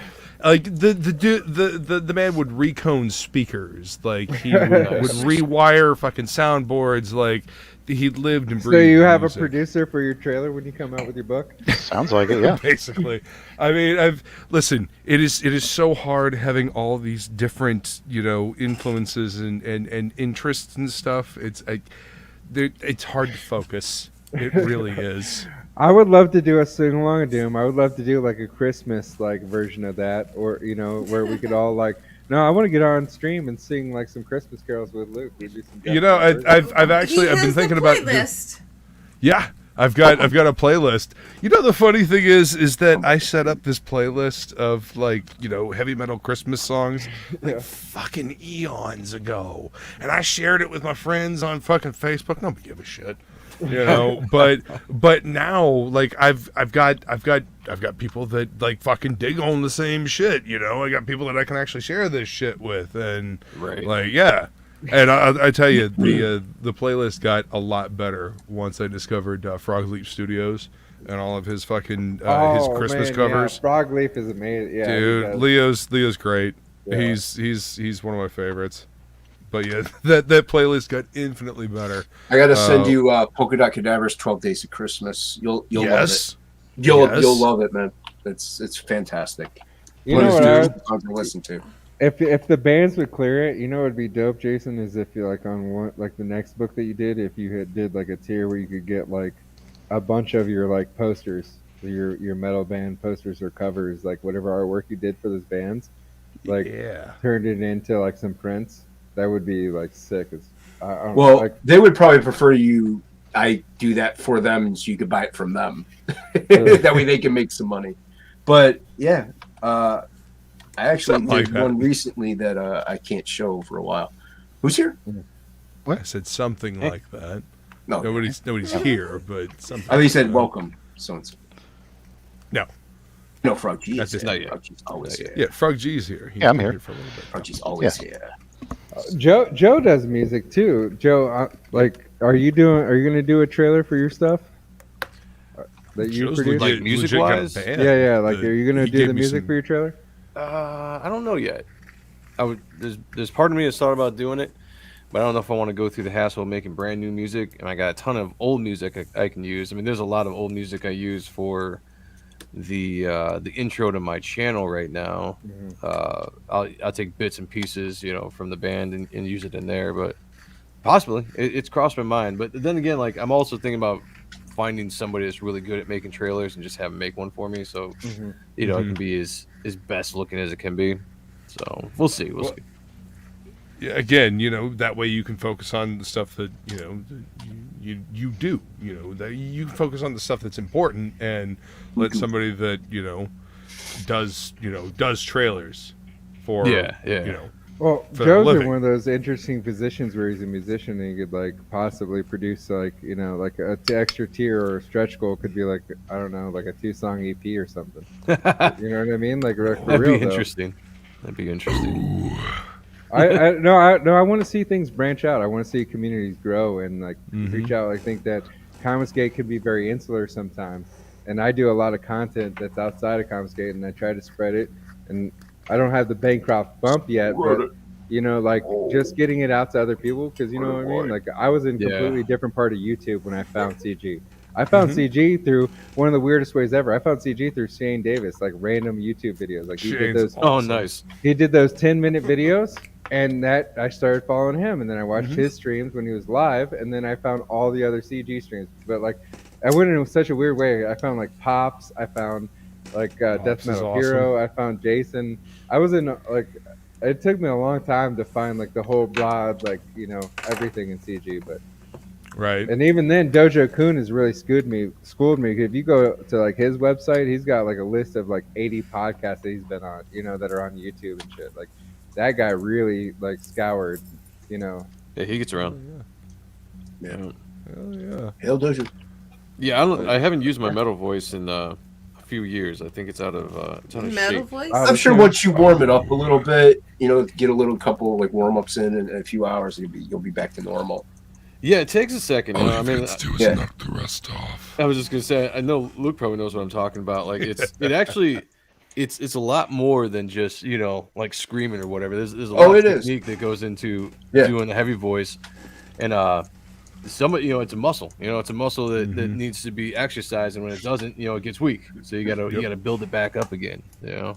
B: Like the man would recone speakers, like he would rewire fucking soundboards, like he lived and breathed.
D: So you have
B: music.
D: a producer for your trailer when you come out with your book?
K: Sounds like it, yeah.
B: Basically, I mean, listen. It is so hard having all these different, influences and interests and stuff. It's hard to focus. It really is.
D: I would love to do a sing along of Doom. I would love to do like a Christmas version of that, or where we could all no, I want to get on stream and sing like some Christmas carols with Luke. We'd do some.
B: I've been thinking about. Yeah, I've got a playlist. The funny thing is that I set up this playlist of heavy metal Christmas songs fucking eons ago, and I shared it with my friends on fucking Facebook. Nobody give a shit. But now I've got people that fucking dig on the same shit. I got people that I can actually share this shit with, and and I tell you, the playlist got a lot better once I discovered Frog Leap Studios and all of his fucking his Christmas covers.
D: Yeah. Frog Leap is amazing. Yeah,
B: dude, Leo's great. Yeah. He's one of my favorites. But yeah, that playlist got infinitely better.
C: I gotta send you Polka Dot Cadaver's 12 Days of Christmas. You'll love it. You'll love it, man. It's fantastic.
D: You know what I
C: would listen to.
D: If the bands would clear it, it'd be dope, Jason, is if you on one the next book that you did, if you did a tier where you could get a bunch of your posters, your metal band posters or covers, whatever artwork you did for those bands, turned it into some prints. That would be sick.
C: They would probably prefer I do that for them, so you could buy it from them. That way they can make some money. But yeah, I actually did one recently that I can't show for a while. Who's here?
B: What? I said something like that.
C: No,
B: nobody's here, but something.
C: I think said welcome. So no, Frog G.
B: That's
C: just
B: not yet.
C: Frog G's always here.
B: Yeah, Frog G's here. He's
K: I'm here
B: for a little bit.
C: Frog G's always here.
D: Joe does music too. Joe, are you going to do a trailer for your stuff that you produce?
H: Music wise?
D: Yeah. Are you going to do the music for your trailer?
H: I don't know yet. There's part of me that's thought about doing it, but I don't know if I want to go through the hassle of making brand new music. And I got a ton of old music I can use. I mean, there's a lot of old music I use for the intro to my channel right now. I'll take bits and pieces from the band and use it in there, but possibly it's crossed my mind. But then again, I'm also thinking about finding somebody that's really good at making trailers and just have them make one for me, so it can be as best looking as it can be. So we'll see.
B: Yeah, again, that way you can focus on the stuff that you do. That you focus on the stuff that's important, and let somebody that does trailers for
D: Well, Joe's in one of those interesting positions where he's a musician and he could possibly produce an extra tier or a stretch goal could be I don't know, a 2-song EP or something. You know what I mean?
H: That'd be interesting. That'd be interesting.
D: I want to see things branch out. I want to see communities grow and reach out. I think that Comicsgate can be very insular sometimes, and I do a lot of content that's outside of Comicsgate, and I try to spread it. And I don't have the Bancroft bump yet, but just getting it out to other people, because you know what I mean. I was in a completely different part of YouTube when I found CG. I found CG through one of the weirdest ways ever. I found CG through Shane Davis, random YouTube videos. He did those.
H: Oh, nice.
D: He did those 10-minute videos, and that I started following him, and then I watched his streams when he was live, and then I found all the other CG streams. But I went in such a weird way. I found Pops. I found DeathMetalHero. Awesome. I found Jason. I was in it took me a long time to find like the whole broad, like everything in CG. But
B: Right.
D: and even then, Dojo Kun has really schooled me. If you go to like his website, he's got like a list of like 80 podcasts that he's been on, that are on YouTube and shit. Like that guy really like scoured,
H: Yeah, he gets around.
C: Yeah.
B: Hell yeah.
C: Hell Dojo.
H: Yeah, I haven't used my metal voice in a few years. I think it's out of
E: Metal
H: shape.
E: voice?
C: I'm sure once you warm it up a little bit, get a little couple like warm ups in a few hours, you'll be back to normal.
H: Yeah, it takes a second.
A: All you've got to do is knock the rust off.
H: I was just gonna say, I know Luke probably knows what I'm talking about. Like it's a lot more than just like screaming or whatever. There's a lot of technique that goes into doing the heavy voice, and it's a muscle. It's a muscle that needs to be exercised, and when it doesn't, it gets weak. So you gotta build it back up again.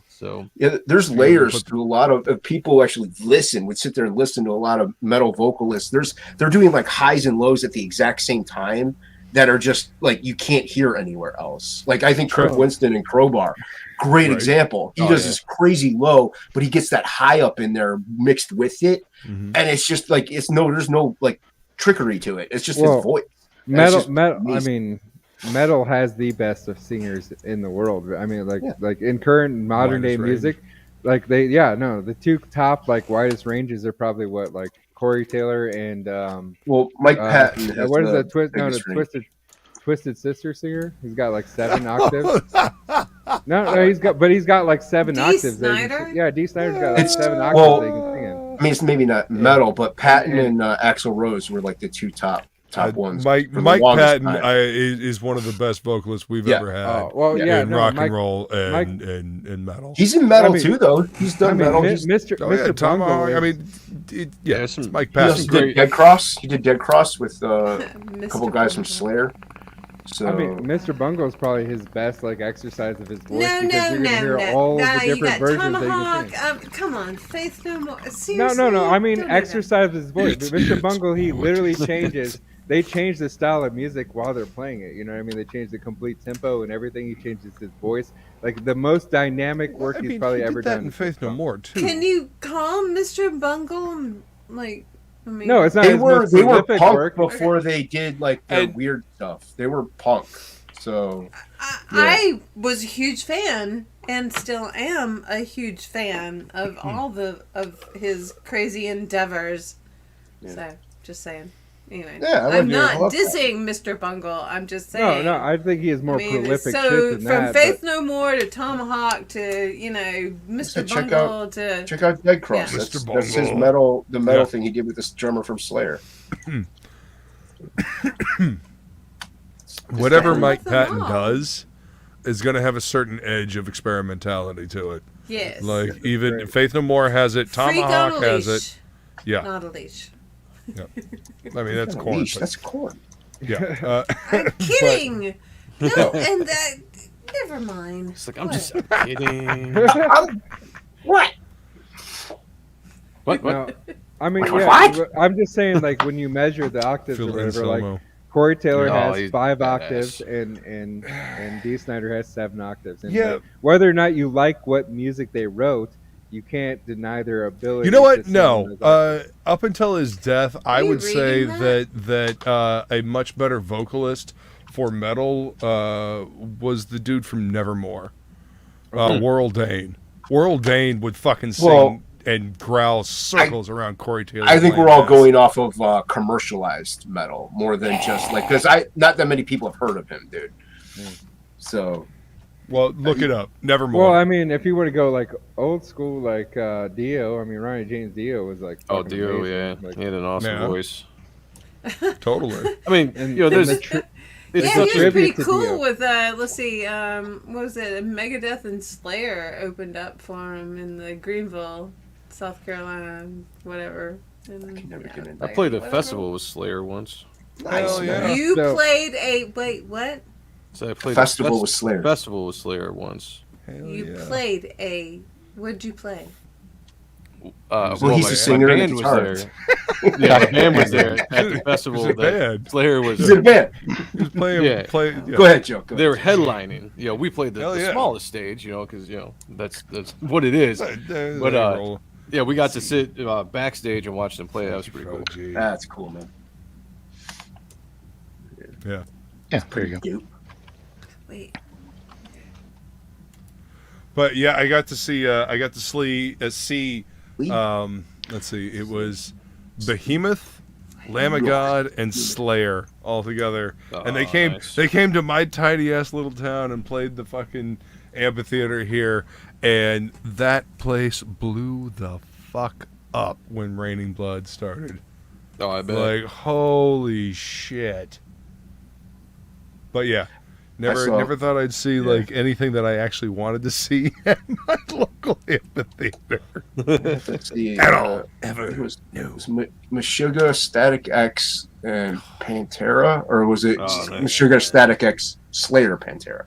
H: So
C: yeah, there's layers to a lot of people actually would sit there and listen to a lot of metal vocalists. They're doing like highs and lows at the exact same time that are just like you can't hear anywhere else. Like I think Kurt Winston and Crowbar, great example. He does this crazy low, but he gets that high up in there mixed with it, and it's just like there's no like trickery to it. It's just his voice.
D: Metal. I mean, metal has the best of singers in the world. I mean, like in current modern day music, like the two top like widest ranges are probably like Corey Taylor and
C: Mike Patton.
D: What is that? The Twisted Sister singer. He's got like 7 octaves. No, he's got like 7 octaves.
E: Snyder?
D: Yeah, D. Snyder's got like 7 octaves that he can sing in.
C: I mean, it's maybe not metal, but Patton and Axl Rose were like the two top ones.
B: Mike Patton is one of the best vocalists we've ever had. In rock and roll and metal.
C: He's in metal too, though. He's done metal.
D: Mr.
B: Tomahawk. I mean, it's Mike Patton.
C: He did Dead Cross. He did Dead Cross with a couple guys from Slayer. So
D: I mean, Mr. Bungle is probably his best like exercise of his voice because you're gonna hear all the different versions
E: Tomahawk.
D: that you can sing.
E: Come on, Faith No More. Seriously,
D: No. I mean, exercise of his voice. Mr. Bungle, he literally changes. They change the style of music while they're playing it. You know what I mean? They change the complete tempo and everything. He changes his voice. Like the most dynamic work he's probably ever done.
B: In Faith No More too.
E: Can you call Mr. Bungle like? I mean,
D: no, it's not.
C: They were punk
D: work.
C: before they did like their weird stuff. They were punk. So
E: I was a huge fan and still am a huge fan of all of his crazy endeavors. So just saying. Anyway, I'm not dissing Mr. Bungle. I'm just saying.
D: No, I think he is more prolific.
E: So
D: shit than
E: from
D: that,
E: Faith No More to Tomahawk to Mr. Bungle to
C: check out Dead Cross.
E: Yeah.
C: That's his metal. The metal thing he did with this drummer from Slayer.
B: Whatever Mike Patton does is going to have a certain edge of experimentality to it.
E: Yes.
B: Like even Faith No More has it. Tomahawk has it. Yeah.
E: Not a leash.
B: Yeah. I mean, that's corn.
C: That's corn.
B: Yeah.
E: I'm kidding. No, and that. Never mind.
H: It's like I'm just kidding.
C: What?
H: What?
D: No, I mean,
C: What?
D: I'm just saying, like when you measure the octaves or whatever, like Corey Taylor has 5 octaves and Dee Snider has 7 octaves. And like, whether or not you like what music they wrote, you can't deny their ability.
B: You know what? No. Up until his death, I would say that a much better vocalist for metal was the dude from Nevermore, Worrell Dane. Worrell Dane would fucking sing and growl circles around Corey Taylor.
C: I think we're all going off of commercialized metal more than just like because not that many people have heard of him, dude. So.
B: Well, look it up. Nevermore.
D: Well, I mean, if you were to go like old school, like Dio, I mean, Ronnie James Dio was like.
H: Dio,
D: amazing.
H: yeah,
D: Like,
H: he had an awesome voice.
B: Totally.
H: I mean, there's.
E: He was pretty cool with let's see, what was it? Megadeth and Slayer opened up for him in the Greenville, South Carolina, whatever. And,
H: I played a festival with Slayer once.
C: Nice.
E: You played a what?
H: So I played
C: Festival with Slayer.
H: Festival with Slayer once.
E: You played a. What'd you play?
C: He's a singer
H: my
C: and
H: band was there. Yeah, the band was there at the festival. Slayer was.
C: He's in a band.
B: He was playing.
H: Yeah.
C: Go ahead, Joe.
H: They were headlining. We played the smallest stage. Because that's what it is. But Yeah, we got to sit backstage and watch them play. That was pretty cool.
C: That's cool, man.
B: Yeah.
K: Yeah, there you go.
E: Wait.
B: But yeah, I got to see. Let's see. It was Behemoth, Lamb of God, and Slayer all together, and they came.
H: Nice.
B: They came to my tiny ass little town and played the fucking amphitheater here, and that place blew the fuck up when Raining Blood started.
H: Oh, I bet.
B: Like holy shit. But yeah. Never thought I'd see like anything that I actually wanted to see at my local amphitheater. At all. Ever.
C: It was Meshuggah, Static X, and Pantera? Or was it Meshuggah, Static X, Slayer, Pantera?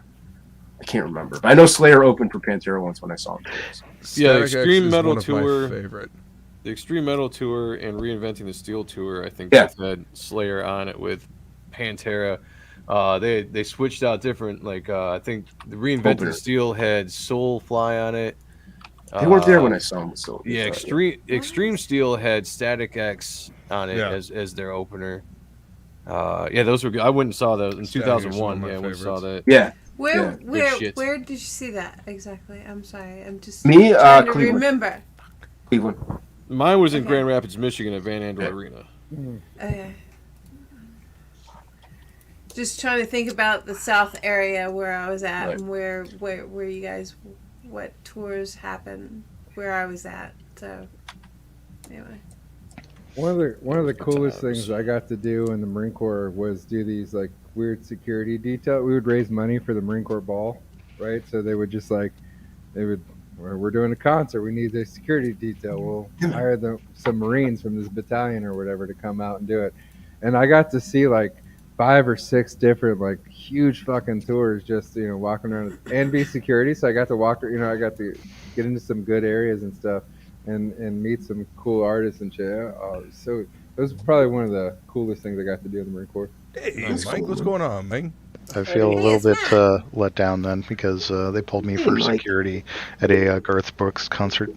C: I can't remember. But I know Slayer opened for Pantera once when I saw him.
H: Yeah, the Extreme Metal
B: one of my
H: Tour.
B: favorite.
H: The Extreme Metal Tour and Reinventing the Steel Tour, I think both had Slayer on it with Pantera. They switched out different, like I think the Reinventing the Steel had Soulfly on it.
C: They weren't there when I saw them with Soulfly.
H: Yeah, Extreme Steel had Static X on it as their opener. Yeah, those were good. I went and saw those in 2001. Yeah, I went and saw that.
C: Yeah.
E: Where did you see that exactly? I'm sorry, I'm just
C: trying
E: to
C: Cleveland.
E: remember.
C: Cleveland.
H: Mine was in Grand Rapids, Michigan, at Van Andel Arena.
E: Okay. Just trying to think about the South area where I was at and where you guys, what tours happened, where I was at. So, anyway.
D: One of the coolest things I got to do in the Marine Corps was do these like weird security detail. We would raise money for the Marine Corps ball, right? So they would just like, we're doing a concert. We need a security detail. We'll hire some Marines from this battalion or whatever to come out and do it. And I got to see like 5 or 6 different like huge fucking tours, just walking around and be security. So I got to walk, I got to get into some good areas and stuff, and meet some cool artists and shit. So it was probably one of the coolest things I got to do in the Marine Corps.
B: Hey, Mike, what's going on, man?
K: I feel a little bit let down then because they pulled me for security at a Garth Brooks concert.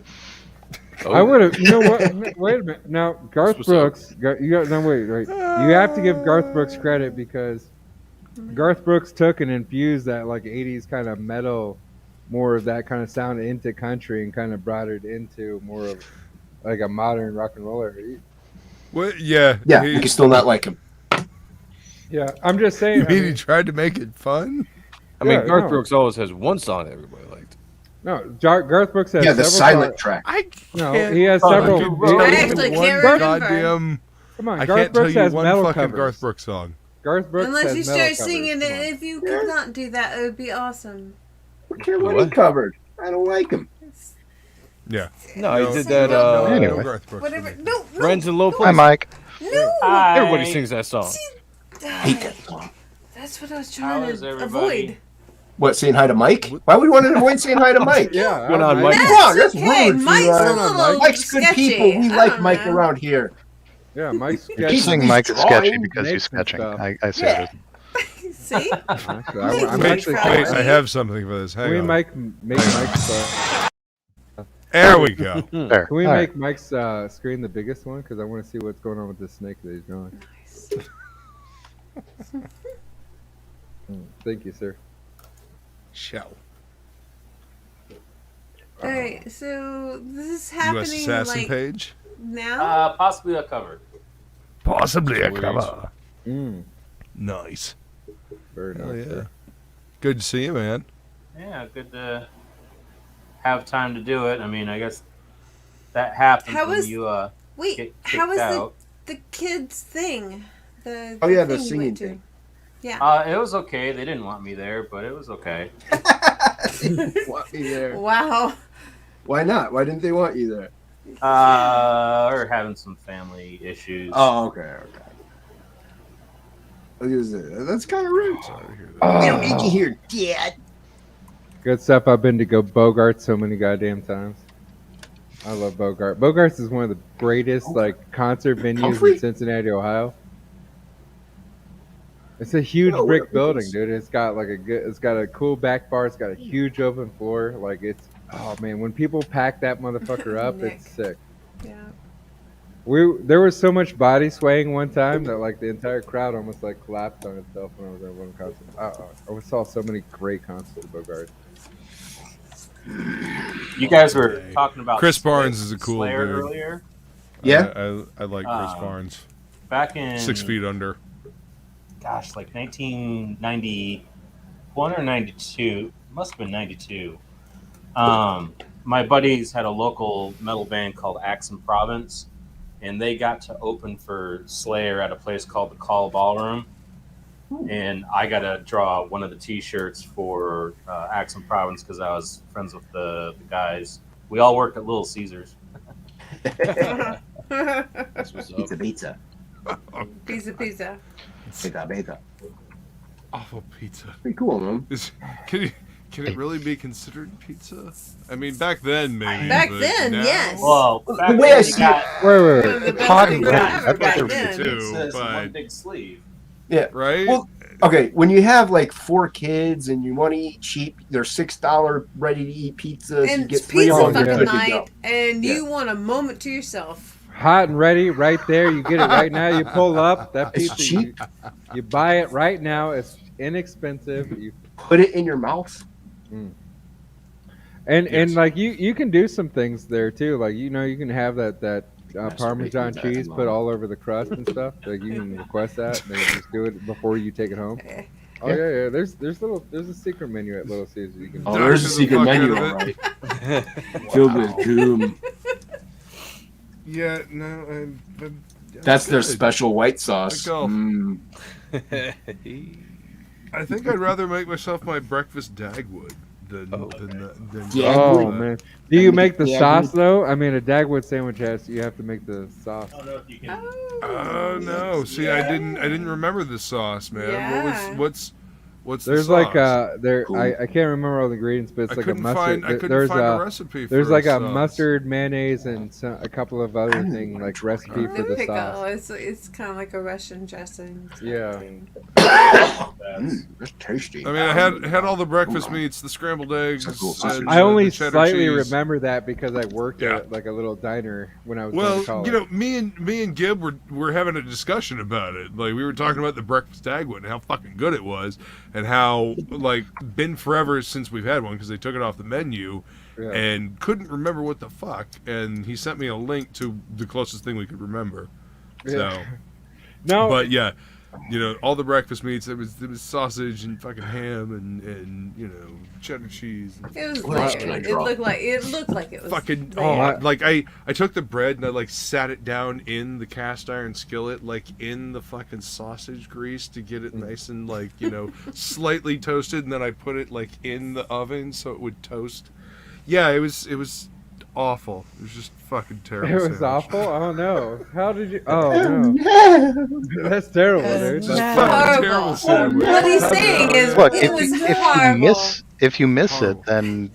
D: I would have. You know what? Wait a minute. Now, Garth Brooks. Wait. You have to give Garth Brooks credit because Garth Brooks took and infused that like '80s kind of metal, more of that kind of sound into country and kind of brought it into more of like a modern rock and roller.
B: Well, yeah.
C: Yeah, you can still not like him.
D: Yeah, I'm just saying.
B: You mean he tried to make it fun?
H: I mean, Garth Brooks always has one song that everybody liked.
D: No, Garth Brooks has
C: the silent track.
D: He has several.
E: I actually can't remember.
B: Goddamn.
D: Come on,
B: I
D: Garth
B: can't
D: Brooks
B: tell you
D: has
B: one
D: metal
B: fucking
D: covers.
B: Garth Brooks song.
D: Garth Brooks
E: Unless
D: has
E: you
D: metal
E: start
D: covers.
E: singing it, if you could not do that, it would be awesome.
C: What care what he covered? I don't like him.
B: Yeah.
H: No, he did that.
K: Anyway.
B: Garth Brooks.
E: Whatever. No.
H: Friends in Low
K: Hi,
H: Places.
K: Mike.
E: No.
H: Everybody sings that song.
C: Hate that song.
E: That's what I was trying to avoid.
C: What, saying hi to Mike? Why would we want to avoid saying hi to Mike?
D: Yeah,
H: Going on, Mike.
C: Come on, that's
E: okay.
C: rude.
E: Mike's a little
C: Mike's good
E: sketchy.
C: people. We
E: I
C: like
E: don't
C: Mike
E: know.
C: around here.
D: Yeah, Mike's
K: You're
D: sketchy.
K: saying
C: he's
K: Mike is sketchy
C: drawing,
K: because he's
D: makes some
K: sketching.
D: stuff.
K: I say it.
E: See?
D: Actually, I'm
E: Wait,
D: actually.
E: wait,
B: I have something for this. Hang
D: Can we
B: on.
D: make Mike's?
B: There we go.
K: There.
D: Can we
K: All
D: make
K: right.
D: Mike's screen the biggest one? Because I want to see what's going on with this snake that he's drawing. Thank you, sir.
B: Show.
E: Alright, so this is
B: U.S.
E: happening
B: Assassin
E: like
B: page?
E: now?
L: Possibly a cover.
B: Possibly a
H: Sweet.
B: cover.
D: Very
B: Nice. Oh,
D: nice.
B: yeah.
D: Sir.
B: Good to see you, man.
L: Yeah, good to have time to do it. I mean, I guess that happens
E: How
L: when
E: was-
L: you
E: Wait,
L: get
E: how
L: kicked
E: was
L: out.
E: the kids thing? The
C: Oh, yeah, the
E: thing you
C: singing
E: went to?
C: thing.
E: Yeah.
L: It was okay. They didn't want me there, but it was okay.
C: Want me there.
E: Wow.
C: Why not? Why didn't they want you there?
L: We're having some family issues.
C: Oh, okay. That's kind of rude. We don't need you here, Dad.
D: Good stuff. I've been to go Bogart so many goddamn times. I love Bogart. Bogart's is one of the greatest like concert venues in Cincinnati, Ohio. It's a huge brick building, dude. It's got like it's got a cool back bar. It's got a huge open floor. Like it's Oh man, when people pack that motherfucker up,
E: Nick.
D: it's sick.
E: Yeah.
D: There was so much body swaying one time that like the entire crowd almost like collapsed on itself when I was at one concert. I saw so many great concerts of Bogart.
L: You guys were talking about
B: Chris Barnes is a cool
L: Slayer
B: dude.
L: earlier.
C: Yeah?
B: I like Chris Barnes.
L: Back in
B: 6 feet under.
L: Gosh, like 1991 or 92. Must have been 92. My buddies had a local metal band called Axe and Province, and they got to open for Slayer at a place called the Call Ballroom. And I got to draw one of the T-shirts for Axe and Province because I was friends with the guys. We all worked at Little Caesars.
C: Pizza, pizza.
E: Pizza, pizza.
C: Beta, beta.
B: Awful pizza.
C: Pretty cool, man.
B: Can it really be considered pizza? I mean, back then maybe.
E: Back
B: but
E: then,
B: now,
E: yes.
L: Well, back
C: The way
L: then
C: I
L: you
C: see
L: got
D: Wait.
E: The
K: Hot
E: best
K: and
E: thing
K: cold.
E: ever
K: That's
E: back
K: what
E: then.
B: too,
L: pizzas and one
B: but
L: big sleeve.
C: Yeah.
B: right?
C: Well, okay, when you have like 4 kids and you want to eat cheap, they're $6 ready-to-eat pizzas.
E: And
C: you get
E: it's
C: 3
E: pizza
C: of them.
E: fucking
C: Good to go.
E: night, and
C: Yeah.
E: you want a moment to yourself.
D: Hot and ready, right there. You get it right now. You pull up that
C: It's
D: pizza.
C: cheap.
D: You buy it right now. It's inexpensive. You
C: Put it in your mouth.
D: and
B: Yes.
D: like you can do some things there too. Like you can have that Parmesan
C: with that
D: cheese
C: as
D: put
C: well.
D: all over the crust and stuff. Like you can request that. And then you just do it before you take it home.
E: Okay.
D: Oh yeah. There's a secret menu at Little Caesars. You can.
C: Oh, there's a
B: Doctor the
C: secret
B: fuck
C: menu,
B: out
C: all
B: of
C: right. Filled with goom.
B: Yeah, no.
C: That's their
B: good.
C: special white sauce.
B: Like, oh.
C: Mm.
B: I think I'd rather make myself my breakfast Dagwood than
C: Yeah.
D: Oh
C: Dagwood.
D: man. Do you make the
C: Dagwood.
D: sauce though? I mean, a Dagwood sandwich you have to make the sauce.
L: I don't know if you can.
B: Oh no! See, I didn't remember the sauce, man.
E: Yeah.
B: What's
D: There's
B: the
D: like
B: sauce?
C: Cool.
D: I can't remember all the ingredients, but it's
B: I
D: like a
B: couldn't
D: mustard.
B: find a
D: there's
B: recipe.
D: there's
B: for
D: like a
B: sauce.
D: mustard, mayonnaise, and a couple of other things like recipe for
E: The
D: the
E: pickle.
D: sauce.
E: It's kind of like a Russian dressing.
D: Yeah.
C: That's tasty.
B: I mean, I had all the breakfast meats, the scrambled eggs.
C: That's a cool sausage.
B: and
D: I only
B: the cheddar
D: slightly
B: cheese.
D: remember that because I worked
B: Yeah.
D: at like a little diner when I was
B: Well,
D: going to college.
B: you know, me and Gib were having a discussion about it. Like we were talking about the breakfast Dagwood and how fucking good it was, and how like been forever since we've had one because they took it off the menu,
D: Yeah.
B: and couldn't remember what the fuck. And he sent me a link to the closest thing we could remember. So,
D: Yeah. No,
B: but yeah, you know, all the breakfast meats. There was sausage and fucking ham and you know cheddar cheese. And
E: It was
C: What else
E: there.
C: can I
E: It
C: draw?
E: looked like it was
B: fucking
E: there.
B: like I took the bread and I like sat it down in the cast iron skillet like in the fucking sausage grease to get it nice and like you know slightly toasted, and then I put it like in the oven so it would toast. Yeah, it was awful. It was just fucking terrible.
D: it was
B: sandwich.
D: awful. Oh no! How did you? Oh no! That's terrible, dude.
B: Just
D: That's
B: fucking
E: Horrible.
B: terrible sandwich.
E: What he's saying is
K: Look,
E: it was horrible.
K: if you miss it, then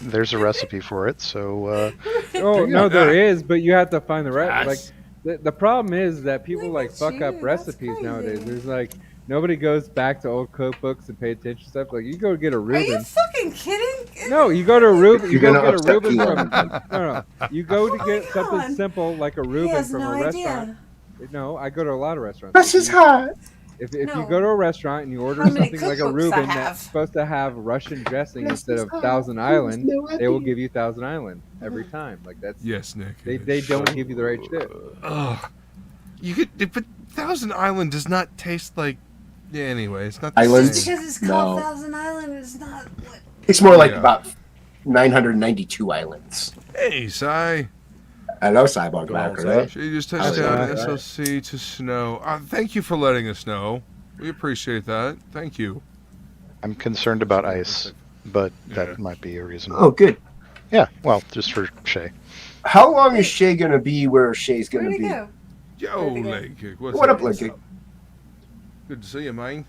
K: there's a recipe for it. So
D: Oh no, there is, but you have to find the right. Like
B: Yes.
D: the problem is that people
E: Look
D: like
E: at
D: fuck
E: you,
D: up
E: that's
D: recipes
E: crazy.
D: nowadays. There's like nobody goes back to old cookbooks and pay attention to stuff. Like you go get a
E: Are you
D: Reuben.
E: fucking kidding?
D: No, you go to a Reuben. You
C: You're
D: go
C: gonna
D: get a
C: upset
D: Reuben
C: people.
D: from. No. You go to
E: Oh
D: get
E: my
D: something
E: God.
D: simple like a
E: He
D: Reuben
E: has
D: from
E: no
D: a
E: idea.
D: restaurant. No, I go to a lot of restaurants.
C: This is hot.
D: If you
E: No.
D: go to a restaurant and you order
E: How many
D: something like a
E: cookbooks I
D: Reuben
E: have?
D: that's supposed to have Russian dressing
C: This
D: instead
C: is
D: of
C: hot.
D: Thousand Island,
C: No
D: they will
C: idea.
D: give you Thousand Island every time. Like that's
B: Yes, Nick.
D: they don't give you the right shit.
B: Ugh. You could, but Thousand Island does not taste like. Yeah, anyway, it's not the
C: Island?
E: Just
B: same.
E: because it's called
C: No.
E: Thousand Island is not what.
C: It's more like
B: Yeah.
C: about 992 islands.
B: Hey, Cy.
C: Hello, Cyborg Macro.
B: She just
D: Hi,
B: touched down
D: Cy.
B: SOC to snow. Thank you for letting us know. We appreciate that. Thank you.
K: I'm concerned about ice, but that
B: Yeah.
K: might be a reason.
C: Oh, good.
K: Yeah, well, just for Shay.
C: How long is Shay going to be where Shay's going
E: Where'd
C: to
E: he
C: be?
E: go?
B: Yo,
E: Where'd he go?
B: leg kick. What's
C: What up, Leg Kick?
B: Good to see you, man.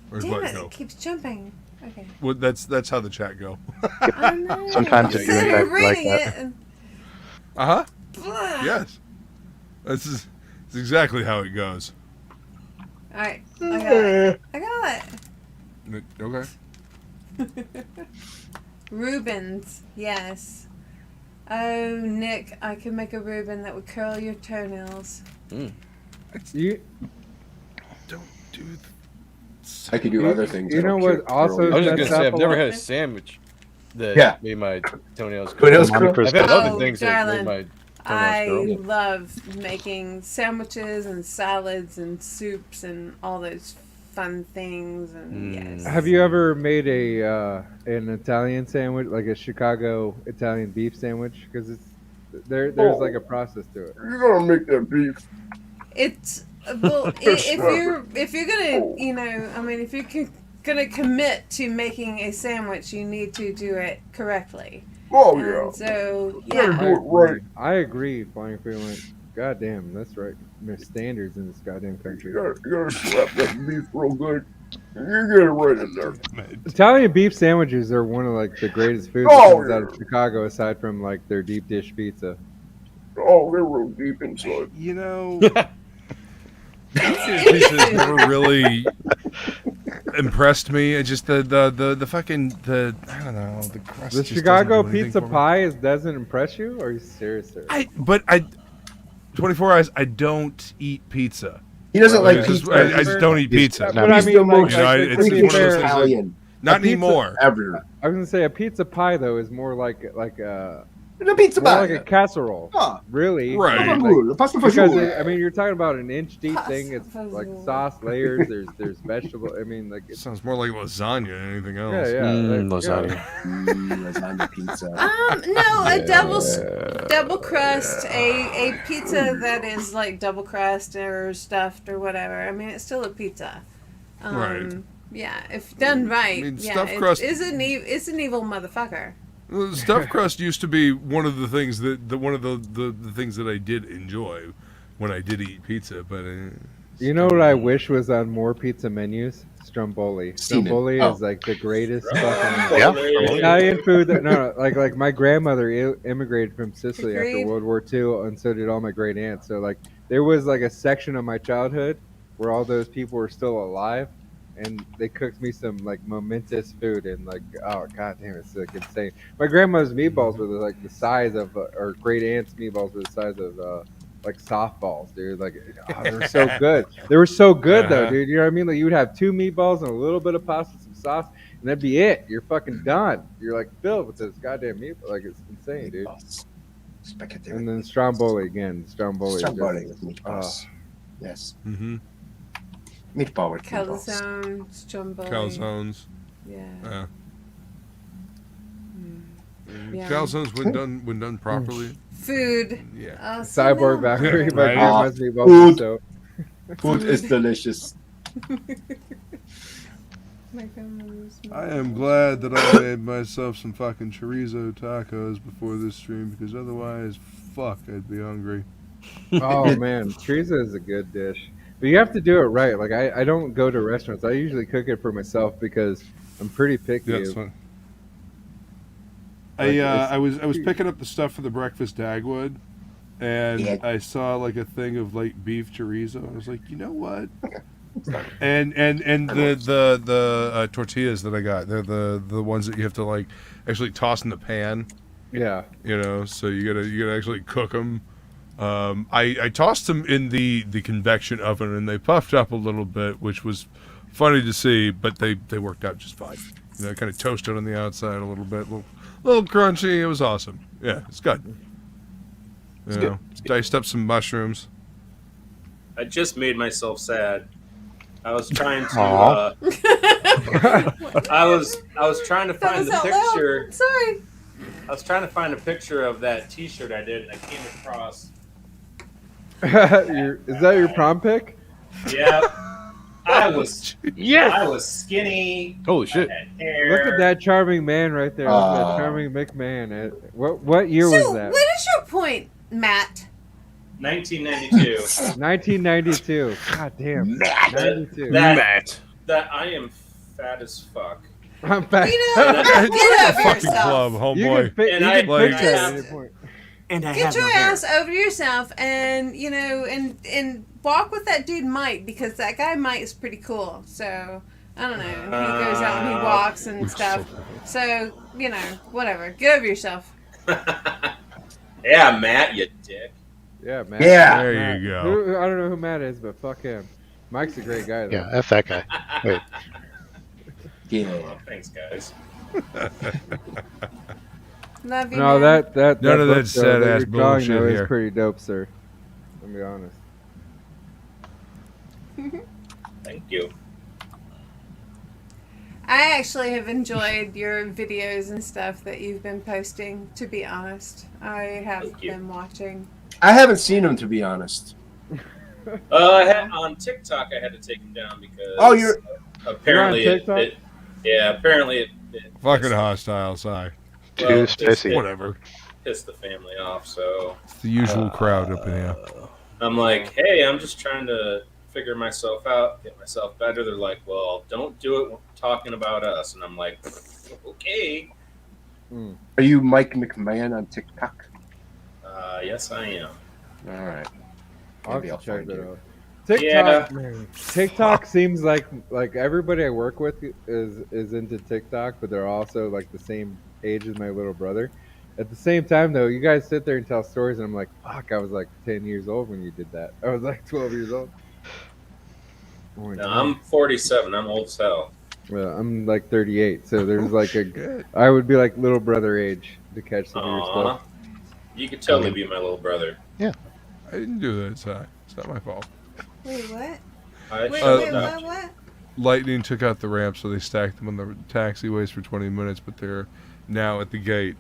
B: Where's
E: Damn
B: Button
E: it!
B: go?
E: It keeps jumping. Okay.
B: Well, that's how the chat go.
E: I know.
K: Sometimes
E: You
K: it
E: said
K: does
E: you were
K: act like
E: reading
K: that.
E: it and-
B: Uh huh.
E: Blah.
B: Yes. That's exactly how it goes.
E: All right. I got it. I got it.
B: Okay.
E: Reubens, yes. Oh, Nick, I can make a Reuben that would curl your toenails.
D: You
B: don't do.
C: I could do other things.
D: You know what? Also,
H: I was just gonna say I've never had a sandwich that made my toenails curl. I've had other things that made my
E: I
H: toenails curl.
E: love making sandwiches and salads and soups and all those fun things. And yes.
D: Have you ever made an Italian sandwich, like a Chicago Italian beef sandwich? Because there's like a process to it.
C: You gotta make that beef.
E: It's well, if you're gonna, you know, I mean, if you're gonna commit to making a sandwich, you need to do it correctly.
C: Oh
E: And so yeah.
D: I agree, Flying Freeland. God damn, that's right. There's standards in this goddamn country.
C: You gotta slap that beef real good. You get it right in there.
D: Italian beef sandwiches are one of like the greatest foods
C: Oh,
D: that comes out of Chicago, aside from like their deep dish pizza.
C: Oh, they're real deep inside.
B: You know, pizza never really impressed me. It's just the fucking I don't know, the crust.
D: The
B: just
D: Chicago
B: doesn't do anything
D: pizza
B: for me.
D: pie doesn't impress you? Or are you serious?
B: 24 hours. I don't eat pizza.
C: He doesn't like
B: just,
C: pizza.
B: I just don't eat pizza.
D: But I mean, like,
B: it's
D: to be
B: one of those
D: fair,
B: things that-
C: Italian.
B: not
D: A pizza-
B: anymore.
C: Ever.
D: I was gonna say a pizza pie though is more like a
C: The pizza
D: more
C: pie.
D: like a casserole.
C: Ah.
D: Really?
B: Right.
D: Like,
C: Pasta
D: because
C: fagioli.
D: I mean, you're talking about an inch deep thing. It's like sauce layers. There's vegetable. I mean, like it's,
B: Sounds more like lasagna than anything else.
D: yeah.
H: Lasagna.
C: Lasagna pizza.
E: No, a double crust, a pizza that is like double crust or stuffed or whatever. I mean, it's still a pizza.
B: Right.
E: Yeah, if done right.
B: I mean,
E: yeah,
B: stuffed crust-
E: it's an evil motherfucker.
B: Well, stuffed crust used to be one of the things one of the things that I did enjoy when I did eat pizza. But
D: you know what I wish was on more pizza menus? Stromboli. Stromboli is like the greatest fucking Italian food. Like my grandmother immigrated from Sicily
E: Agreed.
D: after World War II, and so did all my great aunts. So like there was like a section of my childhood where all those people were still alive, and they cooked me some like momentous food, and like, oh god damn, it's like insane. My grandmother's meatballs were like the size of, or great aunt's meatballs were the size of like softballs, dude. Like, oh, they were so good. They were so good though, dude. You know what I mean? Like you would have 2 meatballs and a little bit of pasta, some sauce, and that'd be it. You're fucking done. You're like filled with this goddamn meatball. Like it's insane, dude.
C: Spaghetti.
D: And then Stromboli again. Stromboli.
C: Stromboli with meatballs. Yes.
B: Mm-hmm.
C: Meatball with meatballs.
E: Calzone, stromboli.
B: Calzones.
E: Yeah. Yeah.
B: Calzones when done properly.
E: Food.
B: Yeah.
D: Cyborg Valkyrie by
B: Right.
D: Grandma's meatballs.
C: Food.
D: So.
C: Food is delicious.
B: I am glad that I made myself some fucking chorizo tacos before this stream, because otherwise, fuck, I'd be hungry.
D: Oh man, chorizo is a good dish, but you have to do it right. Like I don't go to restaurants. I usually cook it for myself because I'm pretty picky.
B: Yeah, that's fine. I was picking up the stuff for the breakfast Dagwood, and I saw like a thing of like beef chorizo. I was like, you know what? And the tortillas that I got, they're the ones that you have to like actually toss in the pan.
D: Yeah.
B: You know, so you gotta actually cook them. I tossed them in the convection oven, and they puffed up a little bit, which was funny to see, but they worked out just fine. You know, kind of toasted on the outside a little bit, a little crunchy. It was awesome. Yeah, it's good. You know, diced up some mushrooms.
L: I just made myself sad. I was trying to. I was trying to find the picture.
E: Sorry.
L: I was trying to find a picture of that T-shirt I did, and I came across.
D: Is that your prom pic?
L: Yeah, I was. Yeah, I was skinny.
H: Holy shit!
L: I had hair.
D: Look at that charming man right there. Look at that charming McMahon. What year was that?
E: What is your point, Matt?
L: 1992.
D: 1992. God damn. 92.
L: That I am fat as fuck.
D: I'm fat.
E: You know, get over
B: Fucking
E: yourself.
B: club, homeboy.
L: And I
D: fix that at any point.
E: Get your ass over yourself, and you know, and walk with that dude Mike, because that guy Mike is pretty cool. So I don't know. And he goes out and he walks and stuff. So, you know, whatever. Get over yourself.
L: Yeah, Matt, you dick.
D: Yeah, Matt.
C: Yeah.
B: There
D: Matt.
B: you go.
D: I don't know who Matt is, but fuck him. Mike's a great guy, though.
K: Yeah, F that guy. Wait.
C: Yeah.
L: Oh, thanks, guys.
E: Love you,
D: No,
E: man.
D: that
B: None of
D: book,
B: that
D: though,
B: sad
D: that
B: ass
D: you're drawing,
B: bullshit
D: though,
B: here.
D: is pretty dope, sir. I'll be honest.
L: Thank you.
E: I actually have enjoyed your videos and stuff that you've been posting, to be honest. I have
L: Thank you.
E: been watching.
C: I haven't seen him, to be honest.
L: On TikTok, I had to take him down because
C: Oh, you're
L: apparently
D: You're on TikTok?
L: apparently it
B: Fucking hostile, sorry.
K: Too spicy.
B: Whatever.
L: pissed the family off. So
B: It's the usual crowd up in here.
L: I'm like, hey, I'm just trying to figure myself out, get myself better. They're like, well, don't do it talking about us. And I'm like, okay.
C: Are you Mike McMahon on TikTok?
L: Yes, I am.
C: All right.
D: I'll
C: Maybe
D: have
C: I'll
D: to check
C: find
D: that
C: you.
D: out. TikTok, man. TikTok seems like everybody I work with is into TikTok, but they're also like the same age as my little brother. At the same time, though, you guys sit there and tell stories, and I'm like, fuck, I was like 10 years old when you did that. I was like 12 years old. Oh my
L: No,
D: God.
L: I'm 47. I'm old as hell.
D: Well, I'm like 38, so there's like I would be like little brother age to catch some of your
L: Aw.
D: stuff.
L: You could totally be my little brother.
B: I didn't do that, Ty. It's not my fault.
E: Wait, what?
L: I
E: Wait,
L: showed
E: wait,
L: up.
E: what?
B: Lightning took out the ramp, so they stacked them on the taxiways for 20 minutes, but they're now at the gate.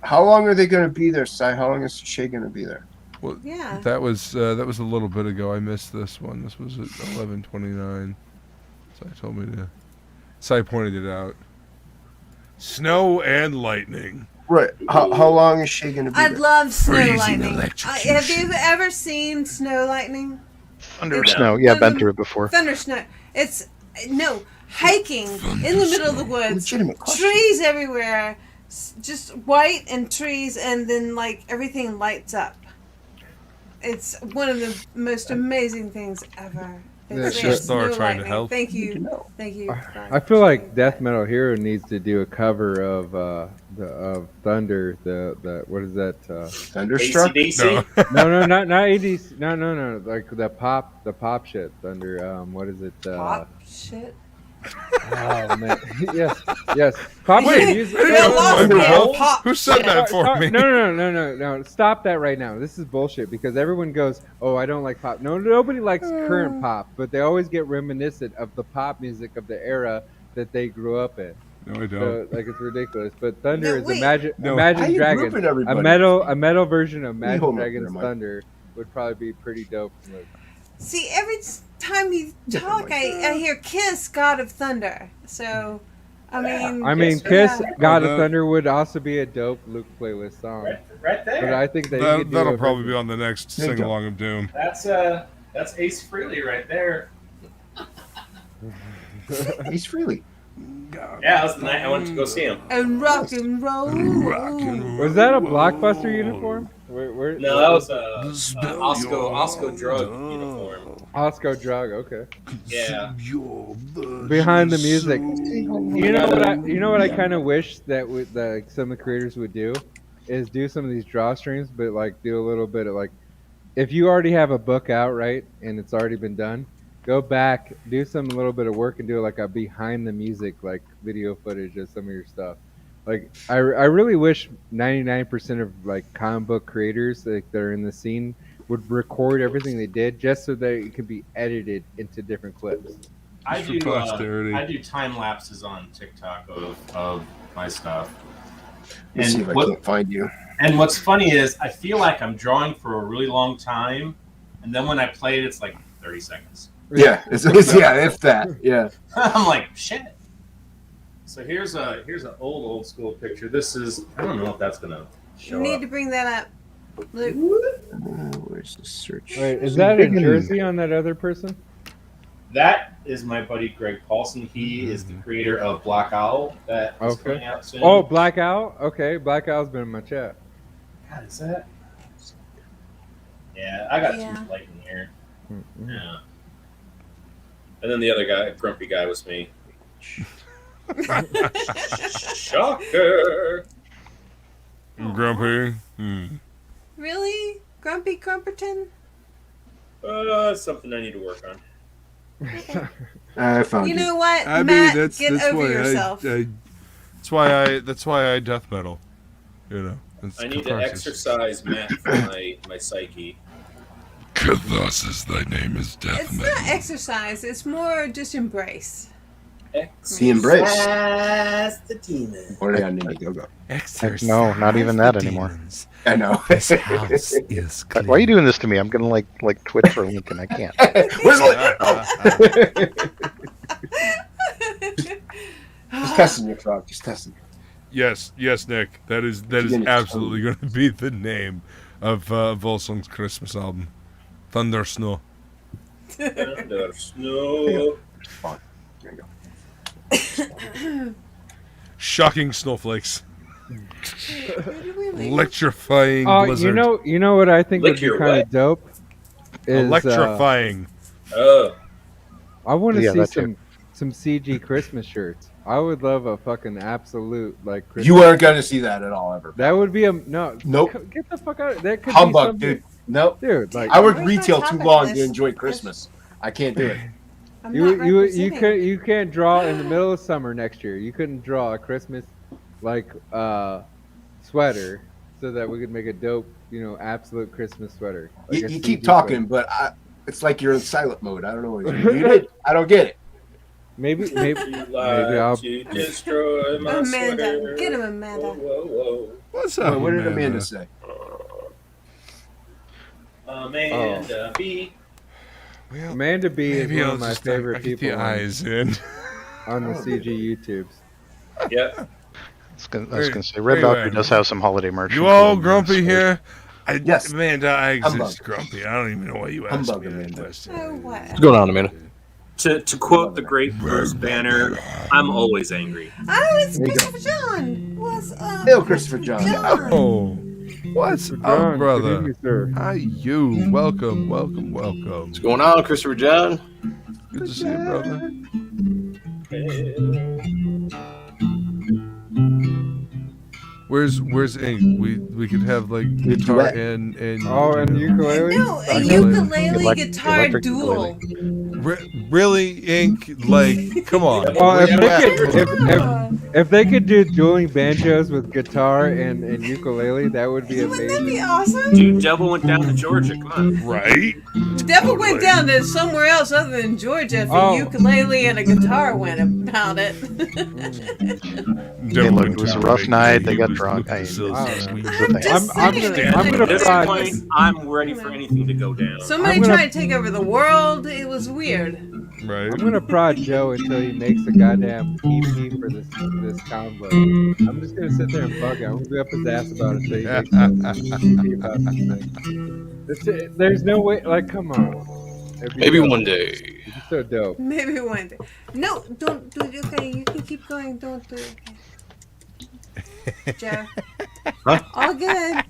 C: How long are they going to be there, Cy? How long is Shay going to be there?
B: Well,
E: Yeah.
B: that was a little bit ago. I missed this one. This was at 11:29. So I told me to. So I pointed it out. Snow and lightning.
C: Right. How long is Shay going to be
E: I'd
C: there?
E: love snow
B: Freezing
E: lightning.
B: electrocution.
E: Have you ever seen snow lightning?
K: Thunder snow. Yeah, been through it before.
E: Thunder snow. It's hiking in the middle of the woods.
C: Legitimate question.
E: Trees everywhere, just white and trees, and then like everything lights up. It's one of the most amazing things ever.
B: It's
E: there.
B: just Thor
E: Snow
B: trying to
E: lightning.
B: help.
E: Thank you. Thank you.
D: I feel like DeathMetalHero needs to do a cover of Thunder. The what is that?
C: Thunderstruck?
L: AC/DC?
D: No, not ADC. No. Like the pop shit. Thunder. What is it?
E: Pop shit.
D: Oh man. yes. Pop
B: Wait,
D: shit. Music.
B: I didn't know
E: lost
B: my
E: me at
B: ball.
E: pop
B: Who said
E: shit.
B: that for me?
D: No. Stop that right now. This is bullshit because everyone goes, "Oh, I don't like pop." No, nobody likes current pop, but they always get reminiscent of the pop music of the era that they grew up in.
B: No, I don't.
D: So, like it's ridiculous. But Thunder
E: No,
D: is
E: wait.
B: No.
C: How
D: Imagine
C: you
D: Dragon.
C: grouping everybody?
D: A metal version of Imagine
C: hold on
D: Dragon's
C: there, Mike.
D: Thunder would probably be pretty dope.
E: See, every time you talk, I hear Kiss, God of Thunder. So, I mean,
D: Kiss,
E: yeah.
D: God
B: Oh,
D: of Thunder would also be a dope Luke playlist song.
L: Right there.
D: But I think that you could do
B: That'll
D: a
B: probably
D: version-
B: be on the next sing along of Doom.
L: That's Ace Frehley right there.
C: He's Freely.
L: Yeah, that was the night I went to go see him.
E: And rock and roll.
D: Was that a Blockbuster uniform? Where,
L: No, that was a Osco drug uniform.
D: Osco Drug. Okay.
L: Yeah.
D: Behind the music. You know what I kind of wish that some of the creators would do is do some of these draw streams, but like do a little bit of like, if you already have a book out, right, and it's already been done, go back, do some little bit of work and do like a behind the music, like video footage of some of your stuff. Like I really wish 99% of like comic book creators that are in the scene would record everything they did just so that it could be edited into different clips.
L: I
B: for
L: do
B: posterity.
L: time lapses on TikTok of my stuff.
C: Let's see if I can't find you.
L: And what's funny is I feel like I'm drawing for a really long time, and then when I play it, it's like 30 seconds.
C: Yeah, it's if that. Yeah.
L: I'm like, shit. So here's an old school picture. This is, I don't know if that's gonna show
E: You need
L: up.
E: to bring that up, Luke.
C: Where's the search?
D: Wait, is that a jersey on that other person?
L: That is my buddy Greg Paulson. He is the creator of Black Owl that is coming out soon.
D: Oh, Black Owl? Okay, Black Owl's been in my chat.
L: God, is that? Yeah, I got
E: Yeah.
L: too light in here.
D: Mm-hmm.
L: Yeah. And then the other guy, grumpy guy, was me. Shocker.
B: Grumpy.
E: Really? Grumpy Crumperton?
L: Something I need to work on.
C: I found
E: You
C: you.
E: know what,
B: I mean,
E: Matt?
B: that's
E: Get over
B: why
E: yourself.
B: that's why I death metal. You know. It's
L: I need to
B: catharsis.
L: exercise Matt for my psyche.
A: Catharsis, thy name is death
E: It's
A: metal.
E: not exercise. It's more just embrace.
C: The embrace.
L: The demon.
C: Only on Indiegogo.
K: No, not even that anymore.
C: I know.
M: This house is clean.
K: Why are you doing this to me? I'm gonna like twitch for Lincoln. I can't.
C: Where's Just testing your frog. Just testing.
B: Yes, Nick. That is absolutely going to be the name of Volsung's Christmas album, Thunder Snow.
L: Thunder Snow.
C: Fun. There you go.
B: Shocking snowflakes. Electrifying blizzard.
D: You know what I think
L: Lick
D: would be
L: your
D: kind
L: what?
D: of dope is
B: Electrifying.
D: I want to
K: Yeah,
D: see
K: that too.
D: some CG Christmas shirts. I would love a fucking absolute like. Christmas
C: You aren't going to see that at all ever.
D: That would be a no.
C: Nope.
D: Get the fuck out. That could
C: Humbug,
D: be
C: dude. Nope.
D: Dude, like
C: I worked
E: Where's
C: retail
E: my
C: too
E: topic
C: long
E: list?
C: to enjoy Christmas. I can't do it.
E: I'm not representing.
D: you can't draw in the middle of summer next year. You couldn't draw a Christmas like sweater so that we could make a dope, absolute Christmas swetter. Like
C: You
D: a
C: keep
D: CG
C: talking,
D: sweater.
C: but it's like you're in silent mode. I don't know what you did. I don't get it.
D: Maybe
L: You lied
D: I'll.
L: to destroy my
E: Amanda,
L: sweater.
E: get him, Amanda.
L: Whoa.
B: What's up,
C: What did Amanda say?
L: Amanda B.
B: Well,
D: Amanda B is
B: maybe
D: one
B: I'll
D: of my
B: just
D: favorite
B: I get
D: people
B: the eyes in.
D: on the CG YouTubes.
L: Yep.
K: I was gonna say, Red Valkyrie does have some holiday merch.
B: You all
K: including
B: grumpy
K: this.
B: here?
C: Yes.
B: Amanda, I exist
C: Humbug.
B: grumpy. I don't even know why you asked
C: Humbug,
B: me that
C: Amanda.
B: question.
E: Oh, what?
H: What's going on, Amanda?
L: To quote the great Bruce Banner, I'm always angry.
E: Oh, it's Christopher John. What's up?
C: Hail, Christopher John.
B: Oh, what's
D: John,
B: up,
D: good
B: brother?
D: evening, sir.
B: How you? Welcome.
H: What's going on, Christopher John?
B: Good to see you, brother. Where's Ink? We could have like guitar
C: duet.
B: and
D: And ukulele.
E: No, a
B: Ukulele.
E: ukulele guitar
K: Electric
E: duel.
B: Really, Ink? Like, come on.
D: Oh,
B: Where you at?
D: if they could do dueling banjos with guitar and ukulele, that would be
E: Wouldn't that
D: amazing.
E: be awesome?
L: Dude, Devil went down to Georgia. Come on.
B: Right?
E: The devil went down to somewhere else other than Georgia if a ukulele and a guitar went about it.
K: Hey, look, it was a rough night. They got drunk.
E: I'm just
D: I'm
E: saying.
D: gonna
L: At this
D: prod-
L: point, I'm ready for anything to go down.
E: Somebody
D: I'm gonna-
E: tried to take over the world. It was weird.
B: Right.
D: I'm gonna prod Joe until he makes a goddamn EP for this combo. I'm just gonna sit there and bug him. I'm gonna be up his ass about it until he makes an EP about this thing. There's no way. Like, come on. It'd be
H: Maybe
D: dope.
H: one day.
D: It'd be so dope.
E: Maybe one day. No, don't do it. Okay, you can keep going. Don't do it. Okay. Joe. All good.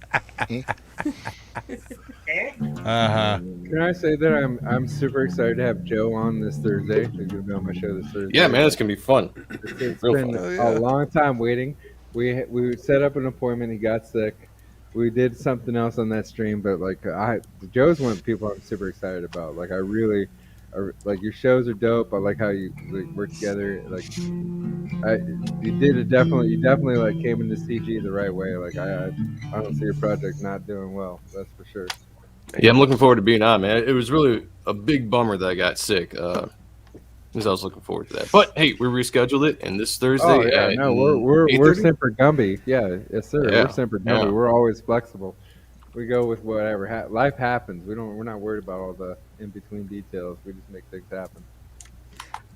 D: Can I say that I'm super excited to have Joe on this Thursday? He's gonna be on my show this Thursday.
H: Yeah, man, it's gonna be fun.
D: It's
H: Real
D: been
H: fun.
D: a long time waiting. We set up an appointment. He got sick. We did something else on that stream, but Joe's one of the people I'm super excited about. Like like your shows are dope. I like how you work together. Like you definitely like came into CG the right way. Like I don't see your project not doing well. That's for sure.
H: Yeah, I'm looking forward to being on, man. It was really a big bummer that I got sick. Because I was looking forward to that. But hey, we rescheduled it, and this Thursday.
D: Oh yeah,
H: at
D: no, we're
H: 8:30?
D: Semper Gumby. Yeah, yes sir.
H: Yeah,
D: We're Semper Gumby.
H: yeah.
D: We're always flexible. We go with whatever life happens. We're not worried about all the in between details. We just make things happen.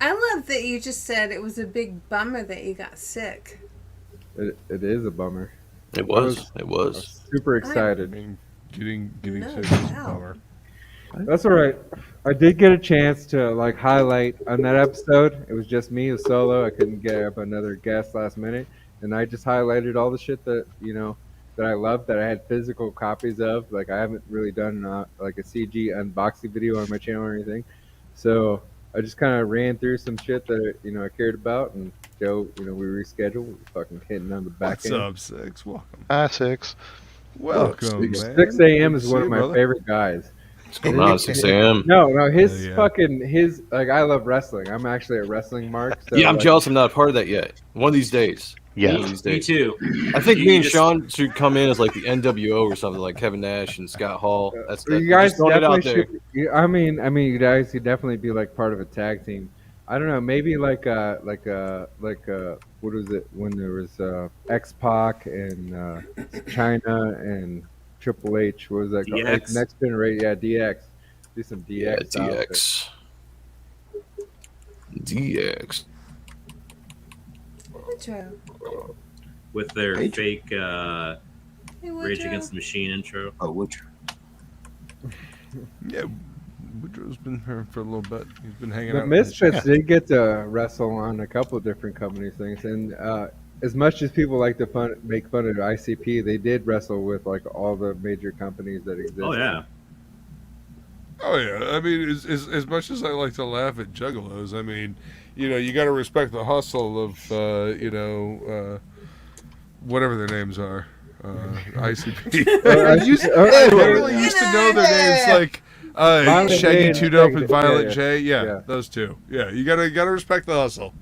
E: I love that you just said it was a big bummer that you got sick.
D: It is a bummer.
H: It was.
D: I was super excited.
B: Getting
E: No,
B: sick is a
E: wow.
B: bummer.
D: That's all right. I did get a chance to like highlight on that episode. It was just me, a solo. I couldn't get up another guest last minute, and I just highlighted all the shit that that I loved, that I had physical copies of. Like I haven't really done like a CG unboxing video on my channel or anything, so I just kind of ran through some shit that I cared about, and Joe, we rescheduled. We fucking hitting on the back
B: What's
D: end.
B: up, Six? Welcome.
K: Hi, Six.
B: Welcome, man.
D: 6 a.m.
B: Good
D: is
B: to
D: one
B: see
D: of
B: you,
D: my
B: brother.
D: favorite guys.
H: What's going on, 6 a.m.?
D: No, his
B: Yeah.
D: fucking like I love wrestling. I'm actually a wrestling mark. So
H: Yeah, I'm
D: like,
H: jealous I'm not a part of that yet. One of these days.
K: Yeah.
H: One of these
L: Me
H: days.
L: too.
H: I think
L: You
H: me and
L: just-
H: Sean should come in as like the NWO or something, like Kevin Nash and Scott Hall. That's
D: You guys
H: just throwing it out
D: definitely
H: there.
D: should. I mean, you guys could definitely be like part of a tag team. I don't know, maybe like what was it when there was X-Pac and China and Triple H? What was that called? Like
L: DX.
D: Next Generation, yeah, DX. Do some DX.
H: Yeah,
D: style shit.
H: DX. DX.
E: Woodrow.
L: with their
C: Hey,
L: fake
E: Hey,
L: Rage
E: Woodrow.
L: Against the Machine intro.
C: Oh, Woodrow.
B: Yeah, Woodrow's been here for a little bit. He's been hanging
D: The
B: out.
D: Misfits did get to wrestle on a couple of different companies things, and as much as people like to make fun of ICP, they did wrestle with like all the major companies that exist.
L: Oh yeah.
B: Oh yeah, I mean, as much as I like to laugh at juggalos, I mean, you got to respect the hustle of, whatever their names are, ICP. I literally used to know their names like
D: Violent J
B: Shaggy
D: and
B: Two Dope and
D: Shaggy,
B: Violent
D: yeah.
B: J. Yeah,
D: Yeah.
B: those two. Yeah, you gotta respect the hustle.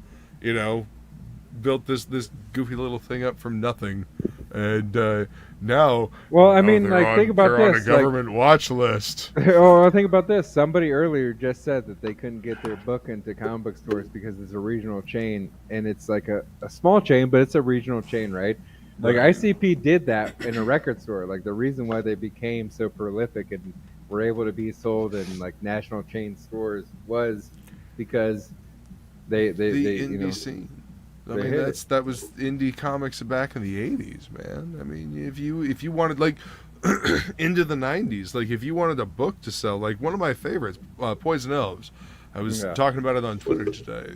B: Built this goofy little thing up from nothing, and now.
D: Well, I mean,
B: they're
D: like, think about
B: they're
D: this.
B: on a government watch list.
D: Oh, think about this. Somebody earlier just said that they couldn't get their book into comic book stores because it's a regional chain, and it's like a small chain, but it's a regional chain, right? Like
B: Right.
D: ICP did that in a record store. Like the reason why they became so prolific and were able to be sold in like national chain stores was because they
B: The indie scene. I
D: they
B: mean,
D: hit
B: that was indie comics back in the '80s, man. I mean, if you wanted like into the '90s, like if you wanted a book to sell, like one of my favorites, Poison Elves. I was talking about it on Twitter today.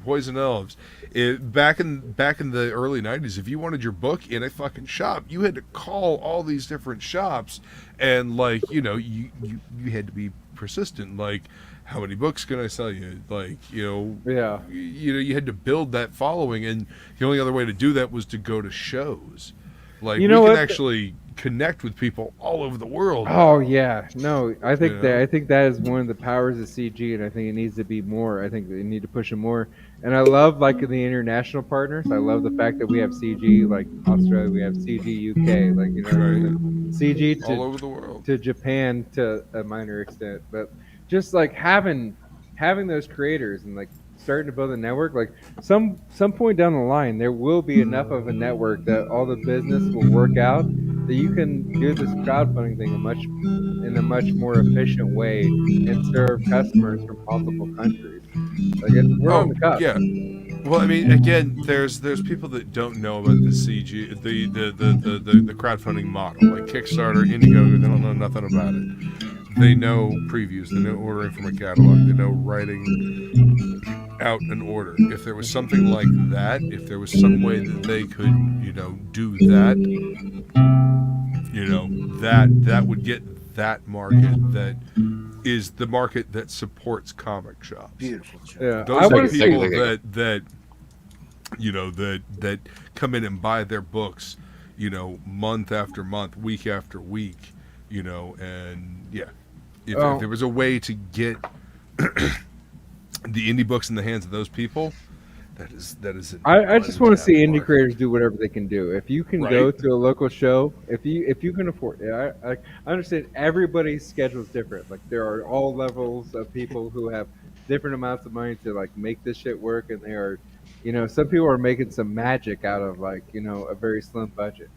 B: Poison Elves. Back in the early '90s, if you wanted your book in a fucking shop, you had to call all these different shops, and like you had to be persistent. Like, how many books can I sell you? Like, you had to build that following, and the only other way to do that was to go to shows. Like, we can actually connect with people all over the world.
D: Oh yeah, no, I think that is one of the powers of CG, and I think it needs to be more. I think they need to push it more. And I love like the international partners. I love the fact that we have CG like Australia, we have CG UK, like CG to,
B: all over the world,
D: to Japan to a minor extent, but just like having those creators and like starting to build a network, like some point down the line there will be enough of a network that all the business will work out that you can do this crowdfunding thing in a much more efficient way and serve customers from multiple countries. Like we're on the cusp.
B: Yeah. Well, I mean, again, there's people that don't know about the CG, the crowdfunding model, like Kickstarter, Indiegogo. They don't know nothing about it. They know previews. They know ordering from a catalog. They know writing out an order. If there was something like that, if there was some way that they could, do that, that would get that market that is the market that supports comic shops.
C: Beautiful.
D: Yeah,
B: Those are people that come in and buy their books, month after month, week after week, and yeah. If there was a way to get the indie books in the hands of those people, that is.
D: I just want to see indie creators do whatever they can do. If you can go
B: Right.
D: to a local show, if you can afford, I understand everybody's schedule is different. Like there are all levels of people who have different amounts of money to like make this shit work, and they are, some people are making some magic out of like a very slim budget.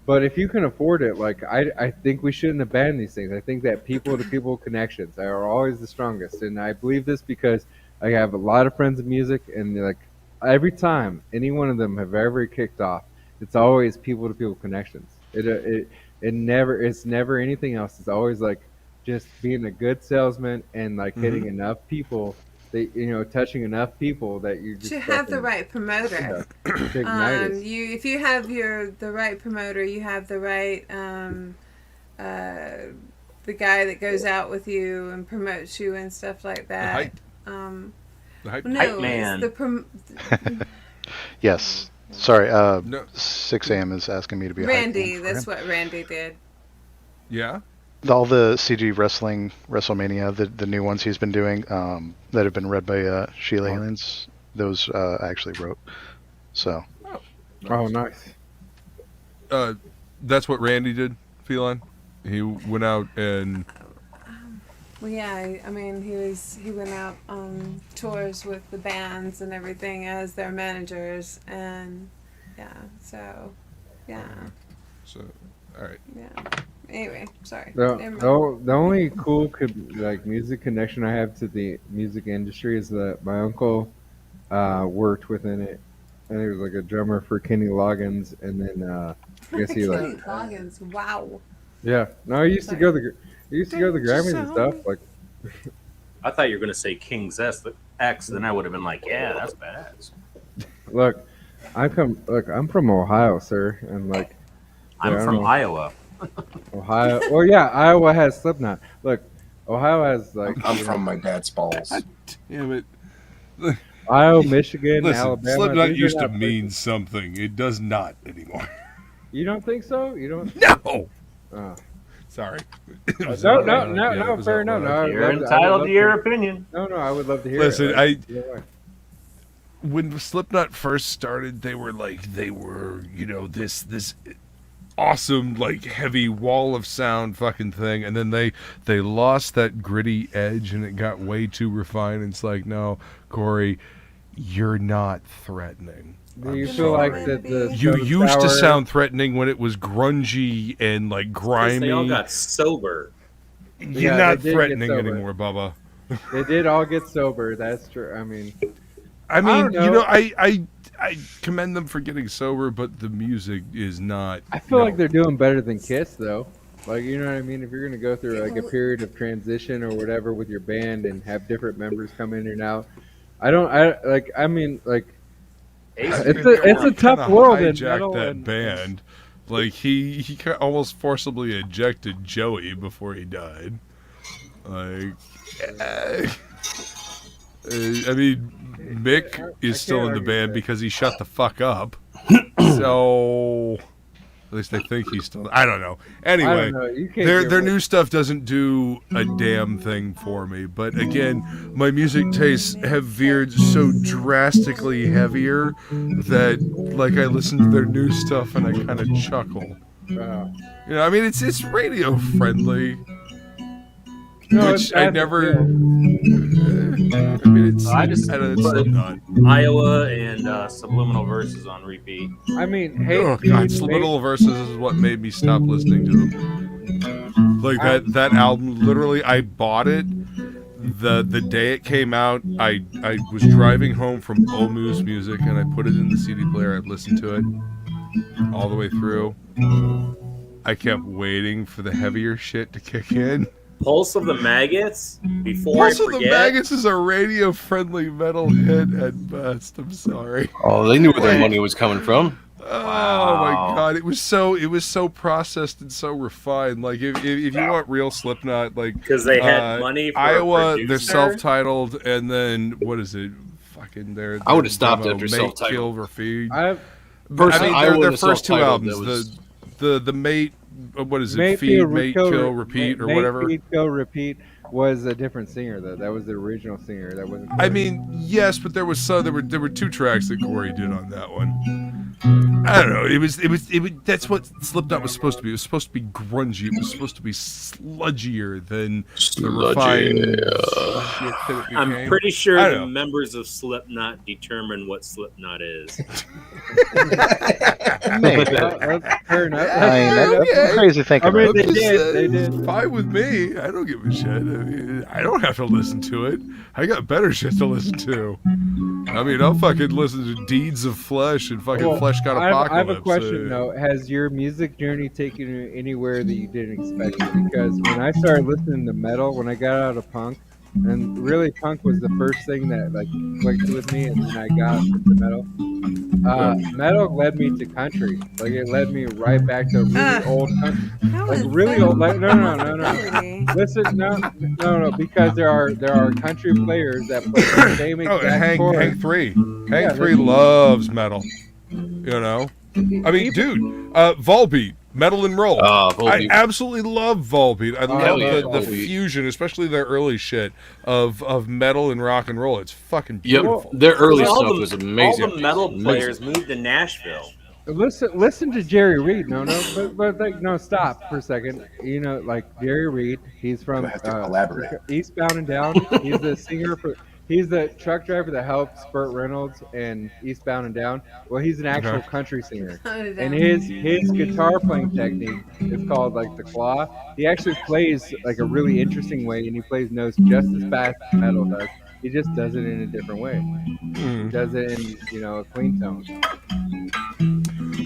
D: But if you can afford it, like I think we shouldn't abandon these things. I think that people-to-people connections are always the strongest, and I believe this because I have a lot of friends in music, and like every time any one of them have ever kicked off, it's always people-to-people connections. It's never anything else. It's always like just being a good salesman and like hitting enough people. Touching enough people that you just
E: to have the right promoter.
D: To ignite it.
E: If you have the right promoter, you have the right the guy that goes out with you and promotes you and stuff like that.
B: The hype,
E: no,
L: Hype man.
E: it's the
K: Yes. Sorry.
B: No.
K: 6 a.m. is asking me to be a
E: Randy.
K: hype man for
E: That's
K: him.
E: what Randy did.
B: Yeah.
K: All the CG wrestling WrestleMania, the new ones he's been doing, that have been read by Sheila Aliens, those I actually wrote. So.
D: Oh, nice.
B: That's what Randy did, Feline. He went out and.
E: Well, yeah, I mean, he went out on tours with the bands and everything as their managers, and yeah, so, yeah.
B: So, all right.
E: Yeah. Anyway, sorry.
D: The only cool music connection I have to the music industry is that my uncle worked within it, and he was like a drummer for Kenny Loggins, and then I guess he
E: Kenny Loggins, wow.
D: Yeah, no, he used to go to the Grammys and stuff. Like,
L: I thought you were going to say King's X, then I would have been like, yeah, that's badass.
D: Look, I'm from Ohio, sir, and like,
L: I'm from Iowa.
D: Ohio. Well, yeah, Iowa has Slipknot. Look, Ohio has like.
C: I'm from my dad's balls.
B: Damn it.
D: Iowa, Michigan,
B: Listen,
D: Alabama.
B: Slipknot used to mean something. It does not anymore.
D: You don't think so? You don't?
B: No.
D: Oh.
B: Sorry.
D: No, fair enough. No,
L: You're entitled to your opinion.
D: No, I would love to hear
B: Listen,
D: it.
B: When Slipknot first started, they were this awesome, like, heavy wall of sound fucking thing, and then they lost that gritty edge, and it got way too refined. And it's like, no, Corey, you're not threatening.
D: Do you feel like that
B: you used to sound threatening when it was grungy and like grimy?
L: They all got sober.
B: You're not threatening anymore, Bubba.
D: They did all get sober. That's true. I mean,
B: I commend them for getting sober, but the music is not.
D: I feel like they're doing better than Kiss, though. Like, you know what I mean? If you're gonna go through like a period of transition or whatever with your band and have different members come in and out, it's a tough world in metal.
B: That band, like he almost forcibly ejected Joey before he died. Like, I mean, Mick is still in the band because he shut the fuck up. So, at least I think he's still. I don't know. Anyway, their new stuff doesn't do a damn thing for me. But again, my music tastes have veered so drastically heavier that, like, I listen to their new stuff and I kind of chuckle. I mean, it's radio friendly.
D: No,
B: which I never. I mean,
L: I just put Iowa and Subliminal Verses on repeat.
D: I mean, hey,
B: oh god, Subliminal Verses is what made me stop listening to them. Like that album, literally, I bought it the day it came out. I was driving home from Omu's Music and I put it in the CD player. I'd listened to it all the way through. I kept waiting for the heavier shit to kick in.
L: Pulse of the Maggots?
B: Pulse of the Maggots is a radio-friendly metal hit at best. I'm sorry.
H: Oh, they knew where their money was coming from.
B: Oh my god, it was so processed and so refined. Like if you want real Slipknot, like
L: because they had money for
B: Iowa,
L: a
B: they're self-titled, and then what is it? Fucking
H: I would have stopped after
B: Mate,
H: self-titled.
B: Kill, Repeat.
H: Personally,
B: their first two albums, the Mate. What is it? Feed, Mate, Kill, Repeat, or whatever.
D: Feed, Kill, Repeat was a different singer, though. That was the original singer. That wasn't.
B: I mean, yes, but there were 2 tracks that Corey did on that one. I don't know. It was. That's what Slipknot was supposed to be. It was supposed to be grungy. It was supposed to be sludgier than the refined shit that it became.
L: I'm pretty sure the members of Slipknot determine what Slipknot is.
K: Fair enough. That's crazy thinking.
D: I mean, they did.
B: Fine with me. I don't give a shit. I mean, I don't have to listen to it. I got better shit to listen to. I mean, I'll fucking listen to Deeds of Flesh and fucking Flesh Got Apocalypse.
D: I have a question though. Has your music journey taken you anywhere that you didn't expect? Because when I started listening to metal, when I got out of punk, and really punk was the first thing that like clicked with me, and then I got into metal. Metal led me to country. Like it led me right back to really old country.
E: How
D: Like
E: is
D: really
E: that
D: old. Like, no.
E: ability?
D: Listen, no. Because there are country players that play the same exact chord.
B: Hank 3. Hank 3 loves metal. You know? I mean, dude, Volbeat, metal and roll. I absolutely love Volbeat. I love the fusion, especially their early shit of metal and rock and roll. It's fucking beautiful.
H: Their early stuff was amazing.
L: All the metal players moved to Nashville.
D: Listen to Jerry Reed. No, like, no, stop for a second. You know, like Jerry Reed, he's from Eastbound and Down. He's the singer for. He's the truck driver that helped Burt Reynolds in Eastbound and Down. Well, he's an actual country singer, and his guitar playing technique is called like the claw. He actually plays like a really interesting way, and he plays notes just as fast as metal does. He just does it in a different way. He does it in a clean tone.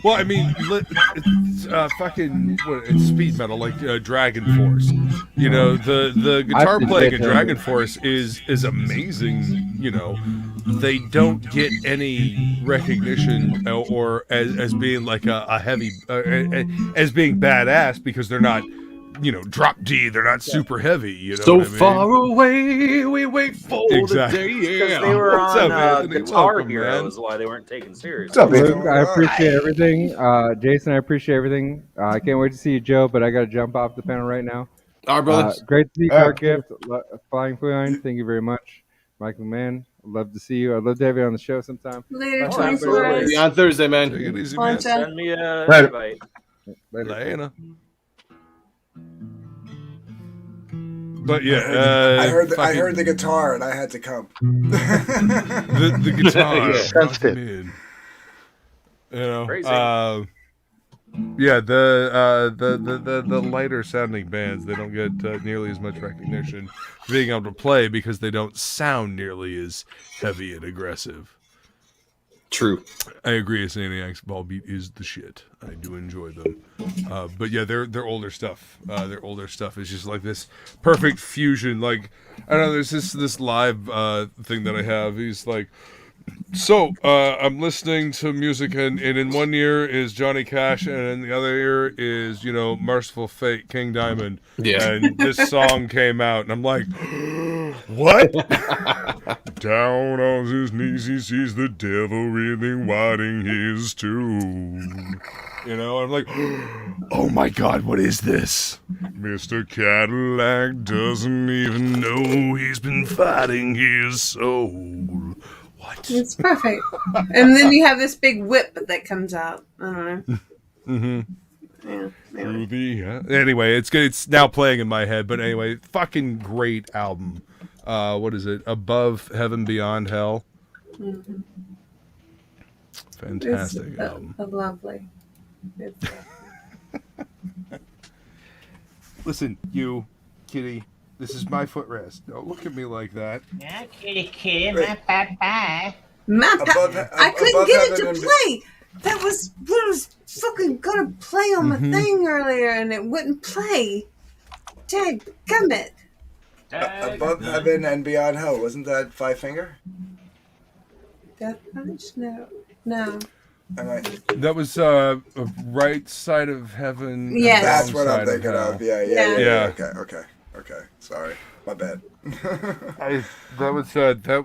B: Well, I mean, it's it's speed metal, like Dragon Force. You know, the guitar playing in Dragon Force is amazing. You know, they don't get any recognition or as being like a heavy, as being badass because they're not. You know, drop D. They're not super heavy. You know,
H: far away, we wait for the day.
L: Because they were on Guitar Hero is why they weren't taken seriously.
D: Luke, I appreciate everything. Jason, I appreciate everything. I can't wait to see you, Joe, but I got to jump off the panel right now.
H: All right, brother.
D: Great to see you, Card Gift. Flying Feline, thank you very much. Michael Mann, I'd love to see you. I'd love to have you on the show sometime.
E: Later,
H: See you on Thursday, man.
B: Take it easy, man.
L: Send me an invite.
B: Later. But yeah,
N: I heard the guitar and I had to come.
B: the guitar,
K: sensitive.
B: You know,
L: Crazy.
B: yeah, the lighter sounding bands, they don't get nearly as much recognition for being able to play because they don't sound nearly as heavy and aggressive.
H: True.
B: I agree. Insaniacs Volbeat is the shit. I do enjoy them. But yeah, their older stuff. Their older stuff is just like this perfect fusion. Like, I don't know, there's this live thing that I have. He's like, so I'm listening to music and in one ear is Johnny Cash and in the other ear is, Merciful Fate, King Diamond.
H: Yeah.
B: And this song came out and I'm like, what? Down on his knees he sees the devil really wanting his tune. I'm like, oh my God, what is this? Mr. Cadillac doesn't even know he's been fighting his soul. What?
E: It's perfect. And then you have this big whip that comes out. I don't know.
B: Mm-hmm. Yeah. Anyway, it's good. It's now playing in my head. But anyway, fucking great album. What is it? Above Heaven, Beyond Hell.
E: Mm-hmm.
B: Fantastic album.
E: Lovely.
B: Listen, you, kitty. This is my footrest. Don't look at me like that.
F: Yeah, kitty, my papa.
E: I couldn't get it to play. That was what was fucking gonna play on my thing earlier, and it wouldn't play. Dadgummit.
N: Above Heaven and Beyond Hell. Wasn't that Five Finger?
E: Death Punch? No.
B: That was Right Side of Heaven.
E: Yes.
N: That's what I'm thinking of. Yeah. Okay. Sorry. My bad.
B: That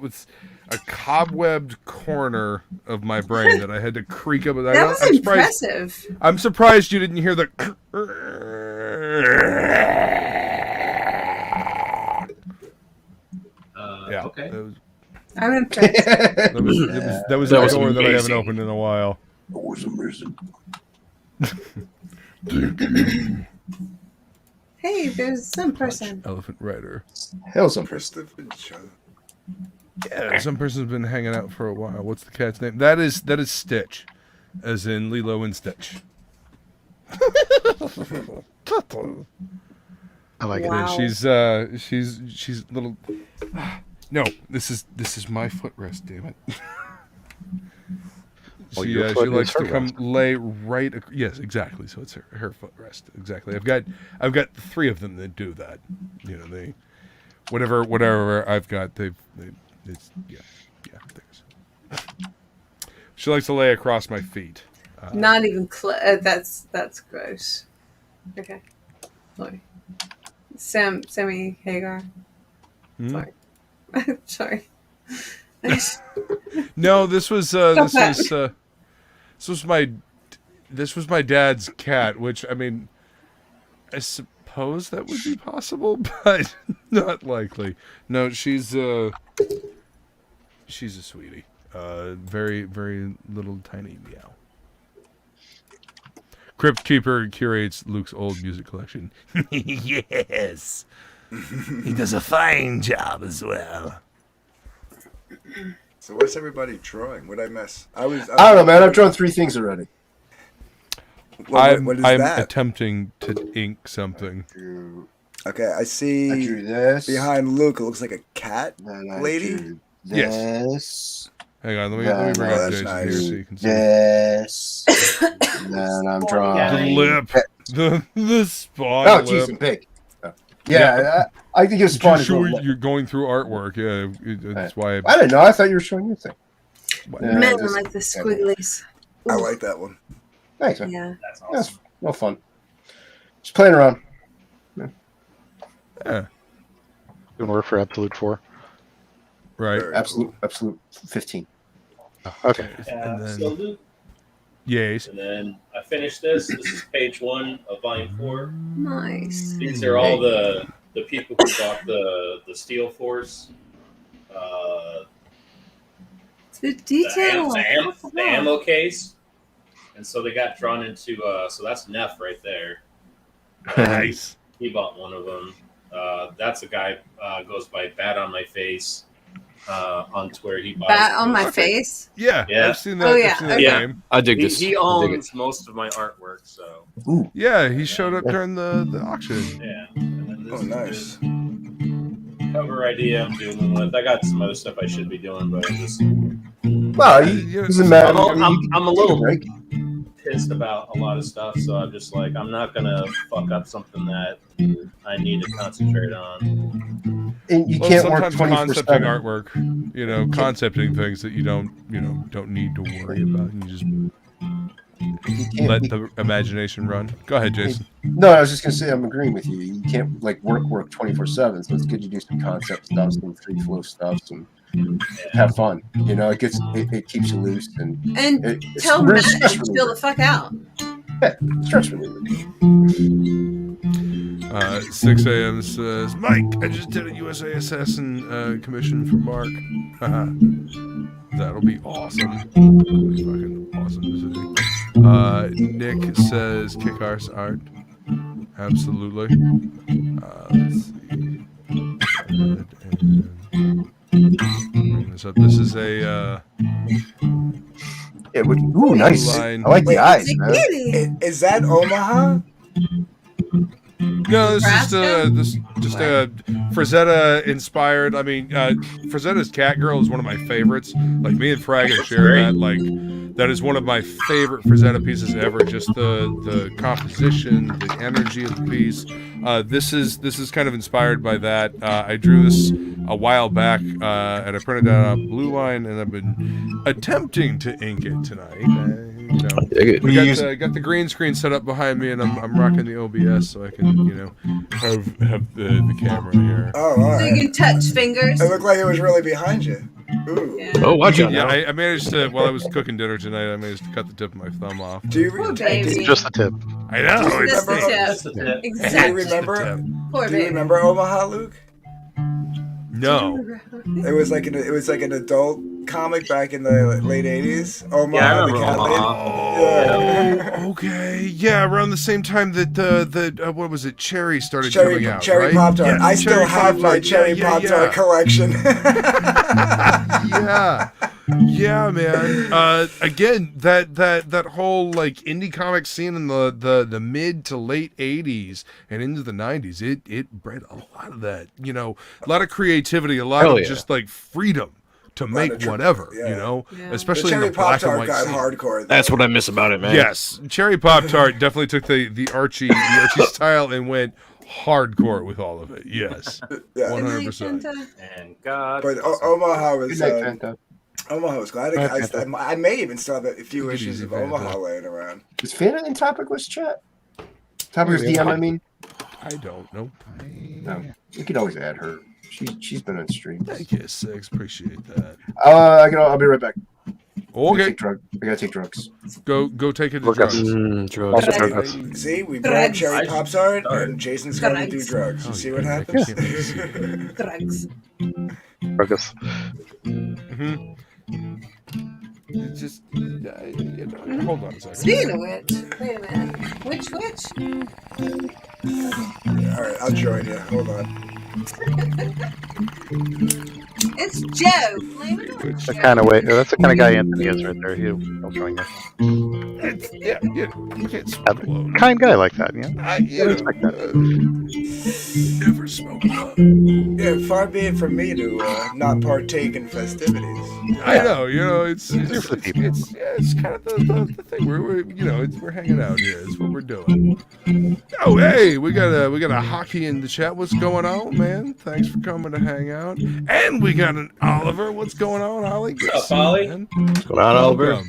B: was a cobwebbed corner of my brain that I had to creak up.
E: That was impressive.
B: I'm surprised you didn't hear the. Yeah.
F: Okay.
E: I'm impressed.
B: That was a door that I haven't opened in a while.
A: That was amazing.
E: Hey, there's some person.
B: Elephant Rider.
C: Hell, some
N: Christopher John.
B: Yeah, some person's been hanging out for a while. What's the cat's name? That is Stitch, as in Lilo and Stitch.
K: I like it.
B: And she's little. No, this is my footrest. Damn it. She likes to come lay right. Yes, exactly. So it's her footrest. Exactly. I've got 3 of them that do that. They whatever I've got. It's. Things. She likes to lay across my feet.
E: Not even that's gross. Okay. Sorry. Sammy Hagar. Sorry. Sorry.
B: No, this was my dad's cat, which I mean, I suppose that would be possible, but not likely. No, she's a sweetie. Very, very little tiny meow. Crypt Keeper curates Luke's old music collection.
M: Yes. He does a fine job as well.
N: So what's everybody drawing? What'd I miss? I don't
C: know, man. I've drawn 3 things already.
B: I'm
N: that?
B: attempting to ink something.
N: Okay, I see.
C: I drew this
N: behind Luke. It looks like a cat
C: Then
N: lady.
C: This.
B: Hang on, let me bring up Jason here so you can see.
C: This. Then I'm drawing
B: the lip, the spawn.
C: Oh,
B: lip.
C: geez, and pig. Yeah, I think it's spawn.
B: Sure, you're going through artwork. Yeah, that's why.
C: I didn't know. I thought you were showing your thing.
E: Men like the squigglies.
N: I like that one.
C: Thanks, man.
E: Yeah,
C: that's awesome. That's no fun. Just playing around.
B: Yeah.
K: Good work for Absolute 4.
B: Right.
C: Absolute 15.
K: Okay.
B: And then,
O: So Luke.
B: Yes.
O: And then I finished this. This is page 1 of volume 4.
E: Nice.
O: These are all the people who bought the Steel Force.
E: The detail.
O: The ammo case. And so they got drawn into, so that's Neff right there.
B: Nice.
O: He bought one of them. That's a guy goes by Bat on My Face on Twitter. He bought
E: Bat on My Face?
B: Yeah,
O: yeah.
B: I've seen that.
E: Oh, yeah.
B: I've seen that
O: Yeah.
B: name.
H: I dig this.
O: He owns most of my artwork, so.
C: Ooh.
B: Yeah, he showed up during the auction.
O: Yeah. And then this
N: Oh, nice.
O: cover idea I'm doing with. I got some other stuff I should be doing, but I just.
C: Well, doesn't matter.
O: I'm a little pissed about a lot of stuff, so I'm just like, I'm not gonna fuck up something that I need to concentrate on.
C: And you can't work
B: sometimes
C: 24/7.
B: concepting artwork, concepting things that you don't need to worry about. You just let the imagination run. Go ahead, Jason.
C: No, I was just gonna say I'm agreeing with you. You can't like work 24/7, so it's good to do some concept stuff, some free flow stuff, some have fun. It keeps you loose and
E: tell Matt to chill the fuck out.
C: Yeah, stress reliever.
B: 6 a.m. says, Mike, I just did a USA Assassin commission for Mark. That'll be awesome. That'll be fucking awesome to see. Nick says, kick arse art. Absolutely. Let's see. Bring this up. This is a
C: ooh, nice.
B: line.
C: I like the eyes,
N: Is,
C: man.
N: is that Omaha?
B: No, this is just a Frazetta inspired. I mean, Frazetta's Catgirl is one of my favorites. Like me and Fraga share that. Like that is one of my favorite Frazetta pieces ever. Just the composition, the energy of the piece. This is kind of inspired by that. I drew this a while back, and I printed that out blue line, and I've been attempting to ink it tonight. We got the green screen set up behind me, and I'm rocking the OBS so I can have the camera here.
N: Oh, all
E: So
N: right.
E: you can touch fingers.
N: It looked like it was really behind you. Ooh.
E: Yeah.
H: Oh, watch out!
B: Yeah, I managed to, while I was cooking dinner tonight, I managed to cut the tip of my thumb off.
N: Do you
E: Poor baby.
K: Just the tip.
B: I know.
E: Just the
O: Just the
E: tip.
O: tip.
N: Do you
E: Exactly.
N: remember?
E: Poor
N: Do you
E: baby.
N: remember Omaha, Luke?
B: No.
N: It was like an adult comic back in the late '80s. Omaha,
O: Yeah, I
N: the
O: remember
N: cat
O: Omaha.
N: lady. Yeah.
B: Okay. Yeah, around the same time that the what was it? Cherry started
N: Cherry
B: coming out.
N: Cherry
B: right?
N: Pop-Tart.
B: Yeah,
N: I still have my
B: Pop-Tart.
N: Cherry
B: Yeah,
N: Pop-Tart collection.
B: Yeah. Yeah, man. Again, that whole like indie comic scene in the mid to late '80s and into the '90s, it bred a lot of that. A lot of creativity, a lot of just like freedom to make whatever.
N: Yeah.
B: Especially
N: the
B: in
N: Cherry
B: the black and
N: Pop-Tart
B: white
N: got
B: scene.
N: hardcore.
H: That's what I miss about it, man.
B: Yes, Cherry Pop-Tart definitely took the Archie style and went hardcore with all of it. Yes,
N: Yeah.
B: 100%.
O: And God.
N: But Omaha was.
C: Good night, Fanta.
N: Omaha was glad. I may even still have a few issues of Omaha laying around.
C: Is Fanta in TOPicLESS chat? TOPicLESS DM, I mean.
B: I don't know.
C: No, you could always add her. She's been on stream.
B: Thank you, Six. Appreciate that.
C: I'll be right back.
B: Okay.
C: I gotta take drugs.
B: Go take it to drugs.
N: Drugs. See, we brought Cherry Pops art, and Jason's going to do drugs. You see what happens?
E: Drugs.
K: Drugs.
B: Just, hold on a second.
E: Speaking of which, wait a minute. Which?
N: All right, I'll join you. Hold on.
E: It's Joe.
K: That's the kind of way. That's the kind of guy Anthony is right there. He'll join you.
B: Yeah, you can't smoke alone.
K: Kind guy like that, yeah.
B: Never smoke alone.
N: Yeah, far be it from me to not partake in festivities.
B: I know, it's kind of the thing. We're hanging out here. It's what we're doing. Oh, hey, we got a hockey in the chat. What's going on, man? Thanks for coming to hang out. And we got an Oliver. What's going on, Ollie?
O: What's up, Ollie?
H: What's going on, Oliver?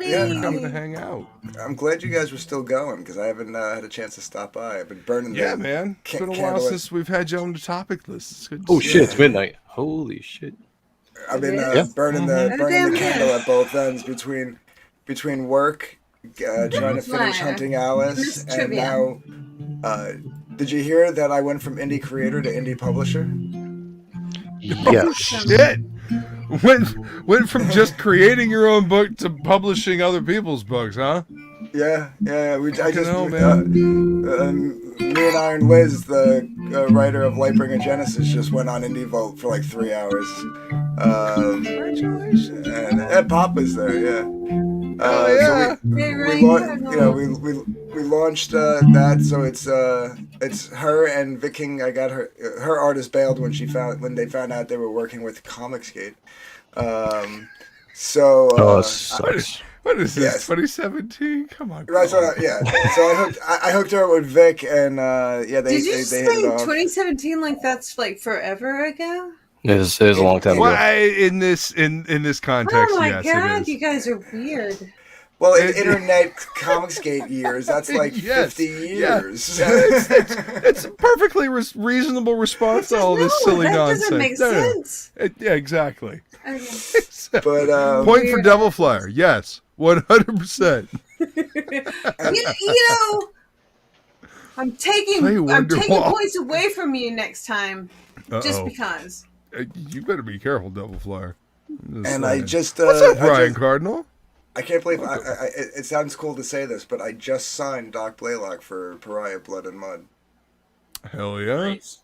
N: Yeah,
B: for coming to hang out.
N: I'm glad you guys were still going because I haven't had a chance to stop by. I've been burning.
B: Man. It's been a while since we've had you on the TOPicLESS. It's good.
H: Oh shit! It's midnight. Holy shit!
N: I've been burning the candle at both ends between work, trying to finish hunting Alice, and now. Did you hear that I went from indie creator to indie publisher?
B: Oh, shit! Went from just creating your own book to publishing other people's books, huh?
N: Yeah. Me and Iron Liz, the writer of Lightbringer Genesis, just went on Indie Vault for like 3 hours.
B: Congratulations!
N: And Papa's there, yeah. So we launched that, so it's her and Vic King. I got her artist bailed when they found out they were working with Comicsgate.
B: Sucks. What is this?
N: Yes.
B: 2017? Come on.
N: Right. So I hooked her up with Vic, and they
E: Did you
N: they
E: say
N: hit it off.
E: 2017 like that's like forever ago?
H: It is a long time ago.
B: Well, in this context,
E: Oh my
B: yes,
E: god,
B: it is.
E: you guys are weird.
N: Well, in internet Comicsgate years, that's like 50 years.
B: Yeah, it's a perfectly reasonable response to all this silly nonsense.
E: Doesn't make sense.
B: Yeah, exactly.
E: Okay.
N: But
B: point for Devil Flyer. Yes, 100%.
E: you know, I'm taking points away from you next time, just because.
B: You better be careful, Devil Flyer.
N: And I just
B: what's up, Brian Cardinal?
N: I can't believe it sounds cool to say this, but I just signed Doc Blaylock for Pariah Blood and Mud.
B: Hell yeah.
E: Nice.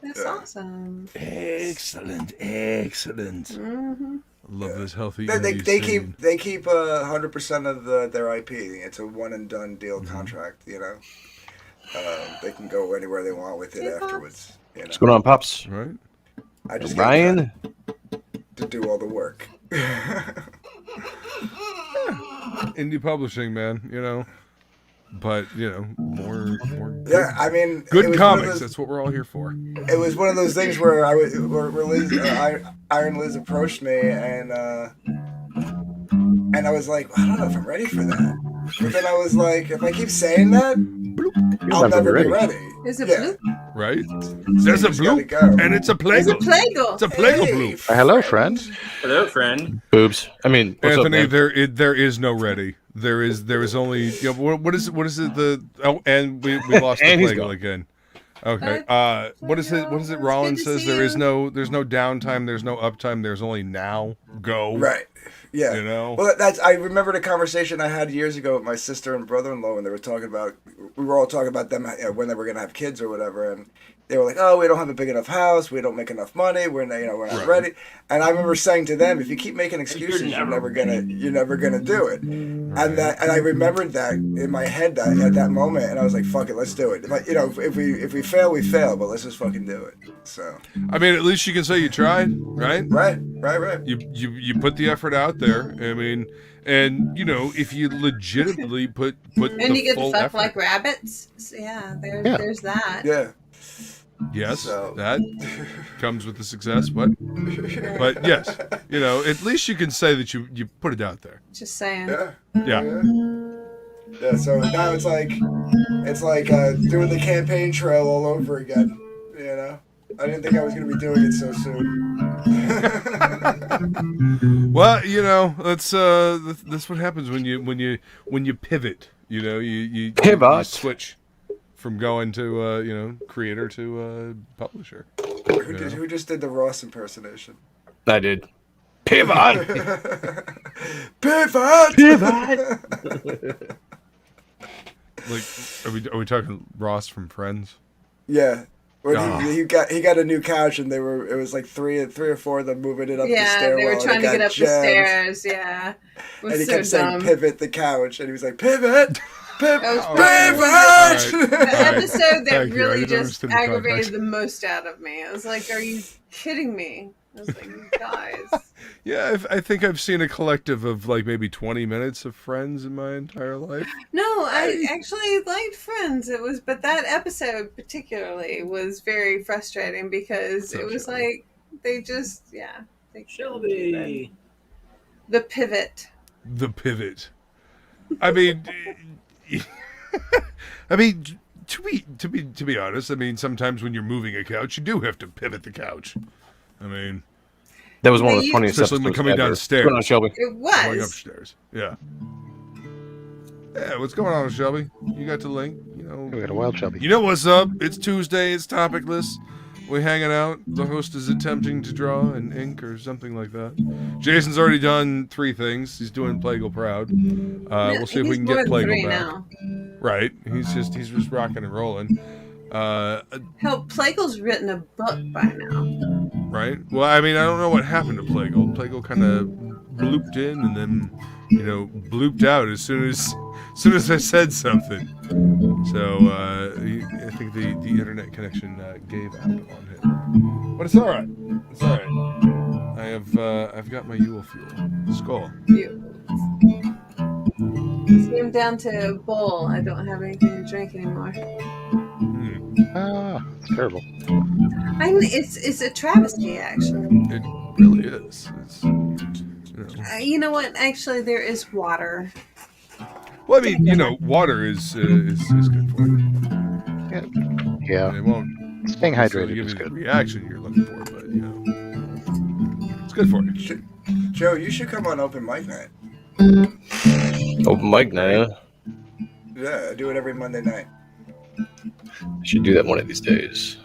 E: That's awesome.
M: Excellent.
E: Mm-hmm.
B: Love this healthy.
N: They keep 100% of their IP. It's a one and done deal contract. You know, they can go anywhere they want with it afterwards. You know?
H: What's going on, Pops?
B: Right.
N: I just
H: Ryan
N: to do all the work.
B: Indie publishing, man. But more.
N: Yeah, I mean,
B: good comics. That's what we're all here for.
N: It was one of those things where Iron Liz approached me, and I was like, I don't know if I'm ready for that. But then I was like, if I keep saying that, I'll never be ready.
E: Is it blue?
B: Right? There's a blue, and it's a Plegle. It's a Plegle blue.
K: Hello, friend.
L: Hello, friend.
H: Boobs. I mean, what's
B: Anthony,
H: up, man?
B: there is no ready. There is only. What is it? And we lost the Plegle again. Okay. What is it? What is it? Rollins says there's no downtime. There's no uptime. There's only now. Go.
N: Right. Yeah. Well, I remember the conversation I had years ago with my sister and brother-in-law when they were talking about. We were all talking about them when they were going to have kids or whatever, and they were like, "Oh, we don't have a big enough house. We don't make enough money. We're not ready." And I remember saying to them, "If you keep making excuses, you're never gonna do it." And I remembered that in my head at that moment, and I was like, "Fuck it, let's do it." If we fail, we fail, but let's just fucking do it. So.
B: I mean, at least you can say you tried, right?
N: Right.
B: You put the effort out there. I mean, and if you legitimately put
E: and
B: the
E: you get
B: full
E: to fuck
B: effort.
E: like rabbits. So, there's that.
N: Yeah.
B: Yes,
N: So.
B: that comes with the success, but yes, at least you can say that you put it out there.
E: Just saying.
B: Yeah.
N: Yeah, so now it's like doing the campaign trail all over again. I didn't think I was going to be doing it so soon.
B: Well, that's what happens when you pivot. You
H: Pivot.
B: switch from going to creator to publisher.
N: Who just did the Ross impersonation?
H: I did. Pivot.
N: Pivot.
B: Like, are we talking Ross from Friends?
N: Yeah. When
B: Oh.
N: he got a new couch, and it was like three or four of them moving it up the
E: Yeah,
N: stairwell.
E: they were trying to
N: and it
E: get
N: got
E: up the
N: jammed.
E: stairs. Yeah. It was
N: And he
E: so
N: kept saying
E: dumb.
N: pivot the couch, and he was like, pivot, pivot,
E: That was
N: pivot.
E: The episode that
B: Thank you. I
E: really
B: didn't
E: just
B: understand the
E: aggravated
B: context.
E: the most out of me. I was like, are you kidding me? I was like, you guys.
B: Yeah, I think I've seen a collective of like maybe 20 minutes of Friends in my entire life.
E: No, I actually liked Friends. But that episode particularly was very frustrating because it was like they just, they
O: Shelby.
E: The pivot.
B: The pivot. I mean, to be honest, sometimes when you're moving a couch, you do have to pivot the couch.
H: That was one of the funniest
B: especially when
H: episodes
B: coming
H: ever.
B: downstairs.
H: What's going on, Shelby?
E: It was.
B: Going upstairs. Yeah. Yeah, what's going on, Shelby? You got the link?
K: We got a wild Shelby.
B: You know what's up? It's Tuesday. It's Topicless. We're hanging out. The host is attempting to draw in ink or something like that. Jason's already done 3 things. He's doing Plegle proud. We'll see if we can get Plegle back.
E: Now.
B: Right. He's just rocking and rolling.
E: Hell, Plegle's written a book by now.
B: Right. Well, I don't know what happened to Plegle. Plegle kind of blooped in and then, blooped out as soon as I said something. So I think the internet connection gave out on him. But it's all right. It's all right. I've got my Yule Fuel. Skull.
E: See, I'm down to a bowl. I don't have anything to drink anymore.
K: It's terrible.
E: It's a travesty, actually.
B: It really is. It's,
E: you know what? Actually, there is water.
B: Well, water is good for you.
K: Yeah.
B: It won't
K: Staying hydrated
B: give
K: is
B: you the
K: good.
B: reaction you're looking for, but it's good for you.
N: Joe, you should come on open mic night.
H: Open mic night.
N: Yeah, I do it every Monday night.
H: I should do that one of these days.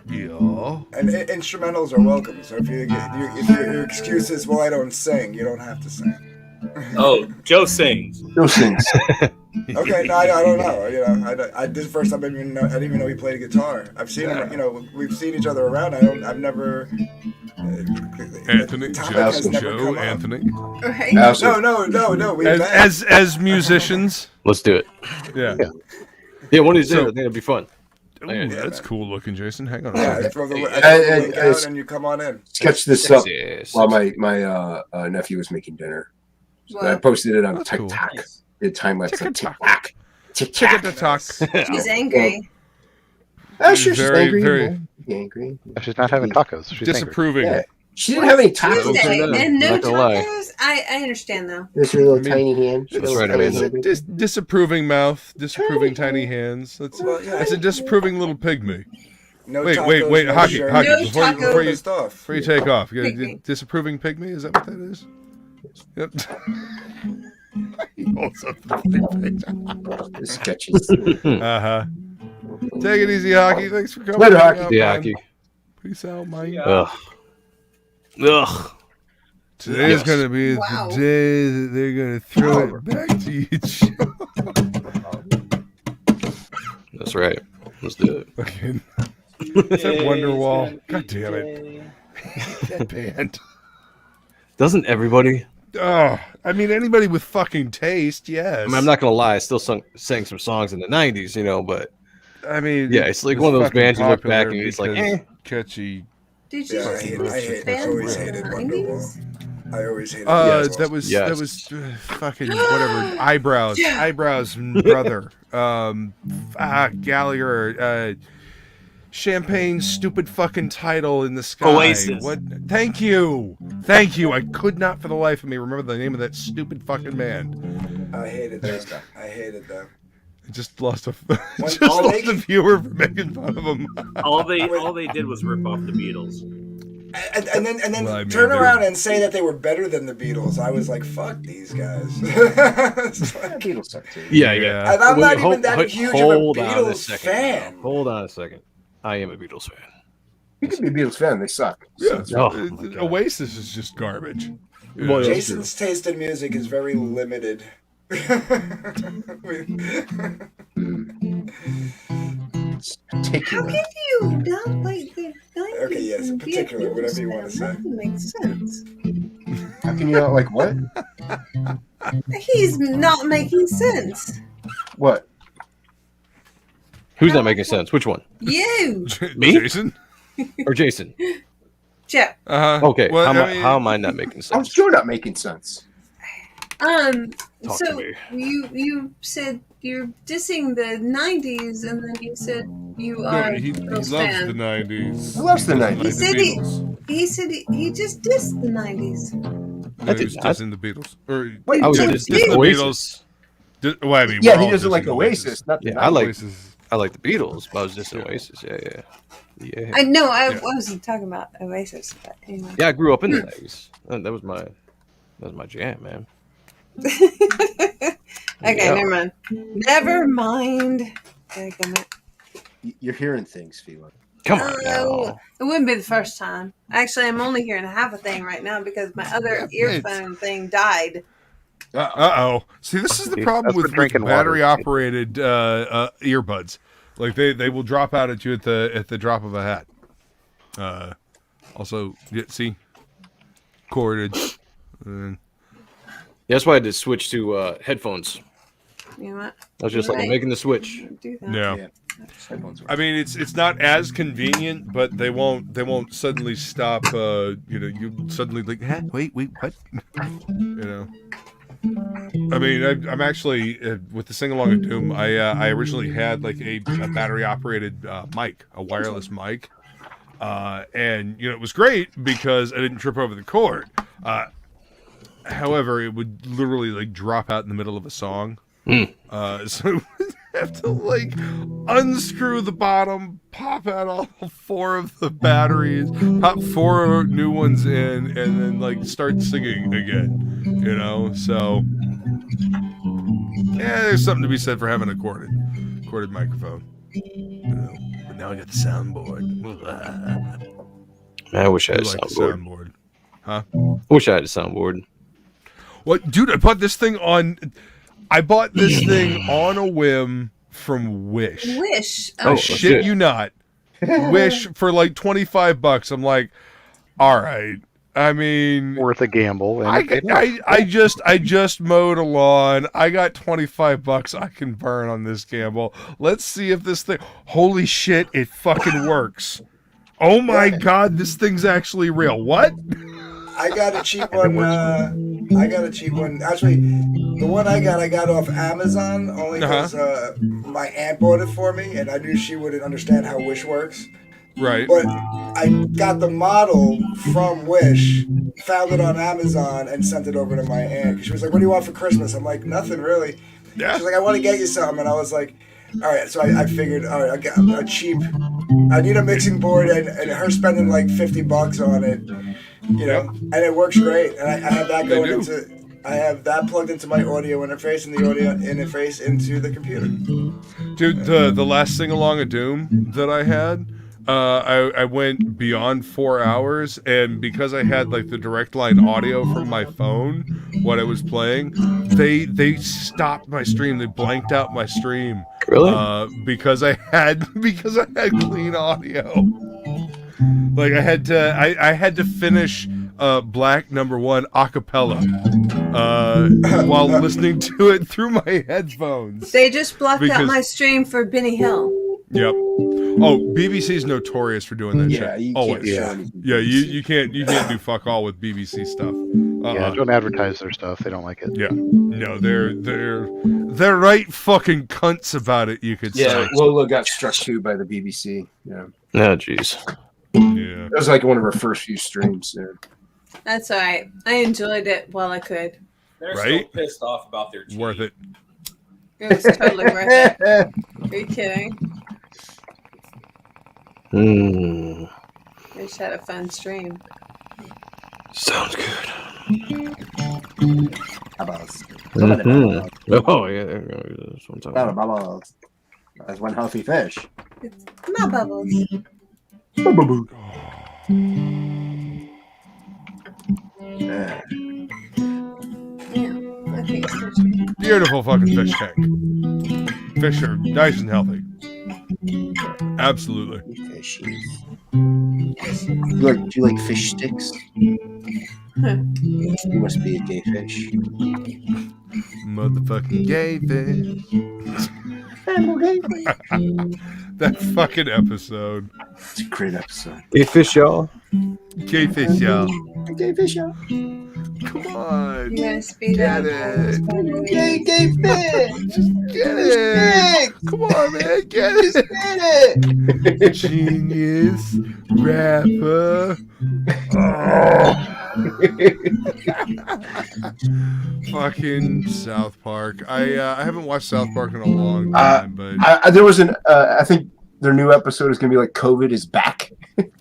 B: Yeah.
N: And instrumentals are welcome. So if your excuse is, well, I don't sing, you don't have to sing.
O: Oh, Joe sings.
C: Joe sings.
N: Okay, no, I don't know. I this is the first time I didn't even know he played a guitar. I've seen him. We've seen each other around. I've never.
B: Anthony,
N: Joe,
B: Joe, Anthony.
E: Right?
N: No. We met.
B: As musicians.
H: Let's do it.
B: Yeah.
H: Yeah, one of these days, I think it'd be fun.
B: Ooh, that's cool looking, Jason. Hang on.
N: Yeah, I throw the link out and you come on in.
C: Sketch this up
H: Yes.
C: while my nephew was making dinner. So I posted it on
B: That's cool.
C: TikTok. Did time lapse on
B: TikTok.
C: TikTok.
B: TikTok.
E: She's angry.
C: Oh, sure, she's
B: Very,
C: angry.
B: very
C: angry.
K: She's not having tacos. She's
B: disapproving.
C: Yeah. She didn't have any tacos.
E: Tuesday and no
H: Not gonna lie.
E: tacos? I understand, though.
C: There's her little tiny hand.
H: That's right, Amanda.
B: Disapproving mouth, disapproving tiny hands. That's a disapproving little pygmy.
N: No
B: Wait,
N: tacos, no
B: hockey.
N: shirt.
E: No
B: Before you
E: tacos.
B: take off, you got
E: Pygmy.
B: disapproving pygmy. Is that what that is? Yep. He holds up the pig.
C: Sketches.
B: Take it easy, hockey. Thanks for coming.
C: Later, hockey.
H: Yeah, hockey.
B: Peace out, Mike.
H: Ugh. Ugh.
B: Today's gonna be
E: Wow.
B: the day that they're gonna throw it back to each other.
H: That's right. Let's do it.
B: Fucking. Is that Wonderwall? God damn it. That band.
H: Doesn't everybody?
B: Oh, anybody with fucking taste, yes.
H: I'm not gonna lie. I still sang some songs in the '90s, but yeah, it's like
B: was
H: one of those
B: fucking
H: bands you look
B: popular
H: back and it's like,
B: because catchy.
E: Did you
N: Yeah, I always hated Wonderwall. I always hated Wonderwall.
B: That was fucking whatever. Eyebrows, brother. Gallagher. Champagne's stupid fucking title in the sky.
L: Oasis.
B: What? Thank you. Thank you. I could not for the life of me remember the name of that stupid fucking band.
N: I hated that. I hated that.
B: I just lost a
L: all
B: lost a viewer for making fun of them.
L: all they did was rip off the Beatles.
N: And then
B: Well, I mean,
N: turn
B: they
N: around
B: were-
N: and say that they were better than the Beatles. I was like, fuck these guys.
C: Beatles suck too.
H: Yeah, yeah.
N: And I'm not
H: Wait,
N: even that huge of a
H: hold on
N: Beatles
H: second
N: fan.
H: now. Hold on a second. I am a Beatles fan.
C: You can be a Beatles fan. They suck.
B: Yeah,
H: Oh, my God.
B: Oasis is just garbage.
H: Well, yeah.
N: Jason's taste in music is very limited.
C: Particular.
E: How can you not like the 90s?
N: Okay, yes,
E: and be a
N: particular,
E: Beatles
N: whatever you
E: fan?
N: want to say.
E: That doesn't make sense.
C: How can you not like what?
E: He's not making sense.
C: What?
H: Who's not making sense? Which one?
E: You,
H: Me?
B: Jason?
H: Or Jason?
E: Jeff.
H: Okay.
B: Well,
H: how am I not making
C: How's
H: sense?
C: Joe not making sense?
H: Talk
E: So
H: to me.
E: you said you're dissing the 90s, and then you said you are
B: No,
E: a
B: he
E: Beatles
B: loves
E: fan.
B: the 90s.
C: He loves the
B: Doesn't
C: 90s.
E: He
B: like
E: said
B: the Beatles.
E: he said he just dissed the 90s.
B: No, he was dissing the Beatles. Or
C: Wait,
H: I was
C: Joe-
H: just
B: dissing the
H: Oasis.
B: Beatles. Well, I mean,
C: yeah,
B: we're
C: he
B: all
C: doesn't like
B: dissing
C: Oasis. Not the
H: Yeah, I like
B: Oasis.
H: I like the Beatles, but I was just in Oasis. Yeah.
E: I know I
B: Yeah.
E: wasn't talking about Oasis, but anyway.
H: Yeah, I grew up in the 90s. That was my jam, man.
E: Okay,
H: Yeah.
E: never mind. Never mind. Dadgummit.
C: You're hearing things, Feline.
H: Come on
E: Oh,
H: now.
E: it wouldn't be the first time. Actually, I'm only hearing half a thing right now because my other earphone thing died.
B: Uh-oh. See, this is the problem
K: That's for
B: with
K: drinking water.
B: battery-operated earbuds. Like they will drop out at you at the drop of a hat. Also, see, corded.
H: Yeah, that's why I had to switch to headphones.
E: You know what?
H: I was just like, I'm
E: Right.
H: making the switch.
E: Do that.
B: Yeah. I mean, it's not as convenient, but they won't suddenly stop. You suddenly like, huh? Wait, what? You know. I mean, I'm actually with the sing along of Doom. I originally had like a battery operated mic, a wireless mic, and it was great because I didn't trip over the cord. However, it would literally like drop out in the middle of a song. So I would have to like unscrew the bottom, pop out all 4 of the batteries, pop 4 new ones in, and then like start singing again. So yeah, there's something to be said for having a corded microphone. But now I got the soundboard.
H: Man, I wish I had a
B: like the
H: soundboard.
B: soundboard. Huh?
H: I wish I had a soundboard.
B: What, dude? I bought this thing on a whim from Wish.
E: Wish.
B: I shit you not. Wish for like $25. I'm like, all right. I mean,
K: worth a gamble. And
B: I just mowed a lawn. I got $25 I can burn on this gamble. Let's see if this thing. Holy shit! It fucking works. Oh my god, this thing's actually real. What?
N: I got a cheap one. Actually, the one I got off Amazon only because my aunt bought it for me, and I knew she wouldn't understand how Wish works.
B: Right.
N: But I got the model from Wish, found it on Amazon, and sent it over to my aunt. She was like, "What do you want for Christmas?" I'm like, "Nothing really."
B: Yeah.
N: She's like, "I want to get you something," and I was like, "All right." So I figured, all right, I got a cheap. I need a mixing board, and her spending like $50 on it, and it works great. And I have that going into. I have that plugged into my audio interface and the audio interface into the computer.
B: Dude, the last sing along of Doom that I had, I went beyond 4 hours, and because I had like the direct line audio from my phone when I was playing, they stopped my stream. They blanked out my stream.
H: Really?
B: Because I had clean audio. Like I had to finish Black #1 a cappella while listening to it through my headphones.
E: They just blocked out
B: Because-
E: my stream for Benny Hill.
B: Yep. Oh, BBC's notorious for doing that
C: Yeah,
B: shit.
C: you can't
B: Always.
C: show anything.
B: Yeah, you can't do fuck all with BBC stuff.
K: Yeah, don't advertise their stuff. They don't like it.
B: Yeah, no, they're right fucking cunts about it. You could
C: Yeah,
B: say.
C: Lola got struck too by the BBC. Yeah.
H: Oh, jeez.
B: Yeah.
C: That was like one of her first few streams. Yeah.
E: That's all right. I enjoyed it while I could.
O: They're
B: Right?
O: still pissed off about their teeth.
B: Worth it.
E: It was totally worth it. Are you kidding?
H: Hmm.
E: We just had a fun stream.
H: Sounds good.
I: Bubbles.
H: Mhm. Oh, yeah. There we go. That's what I'm talking about.
I: Bubbles. That's one healthy fish.
E: It's my bubbles.
I: Yeah.
E: Yeah, I think it's good.
B: Beautiful fucking fish tank. Fish are nice and healthy. Absolutely.
C: Fishies. Do you like fish sticks? You must be a gay fish.
B: Motherfucking gay fish. That fucking episode.
C: It's a great episode.
H: Gay fish, y'all.
B: Gay fish, y'all.
C: Gay fish, y'all.
B: Come on.
E: You gotta speed up.
C: Gay fish.
B: Just get it. Come on, man. Get it.
C: Get it.
B: Genius rapper. Fucking South Park. I haven't watched South Park in a long time, but
C: There was an. I think their new episode is gonna be like COVID is back.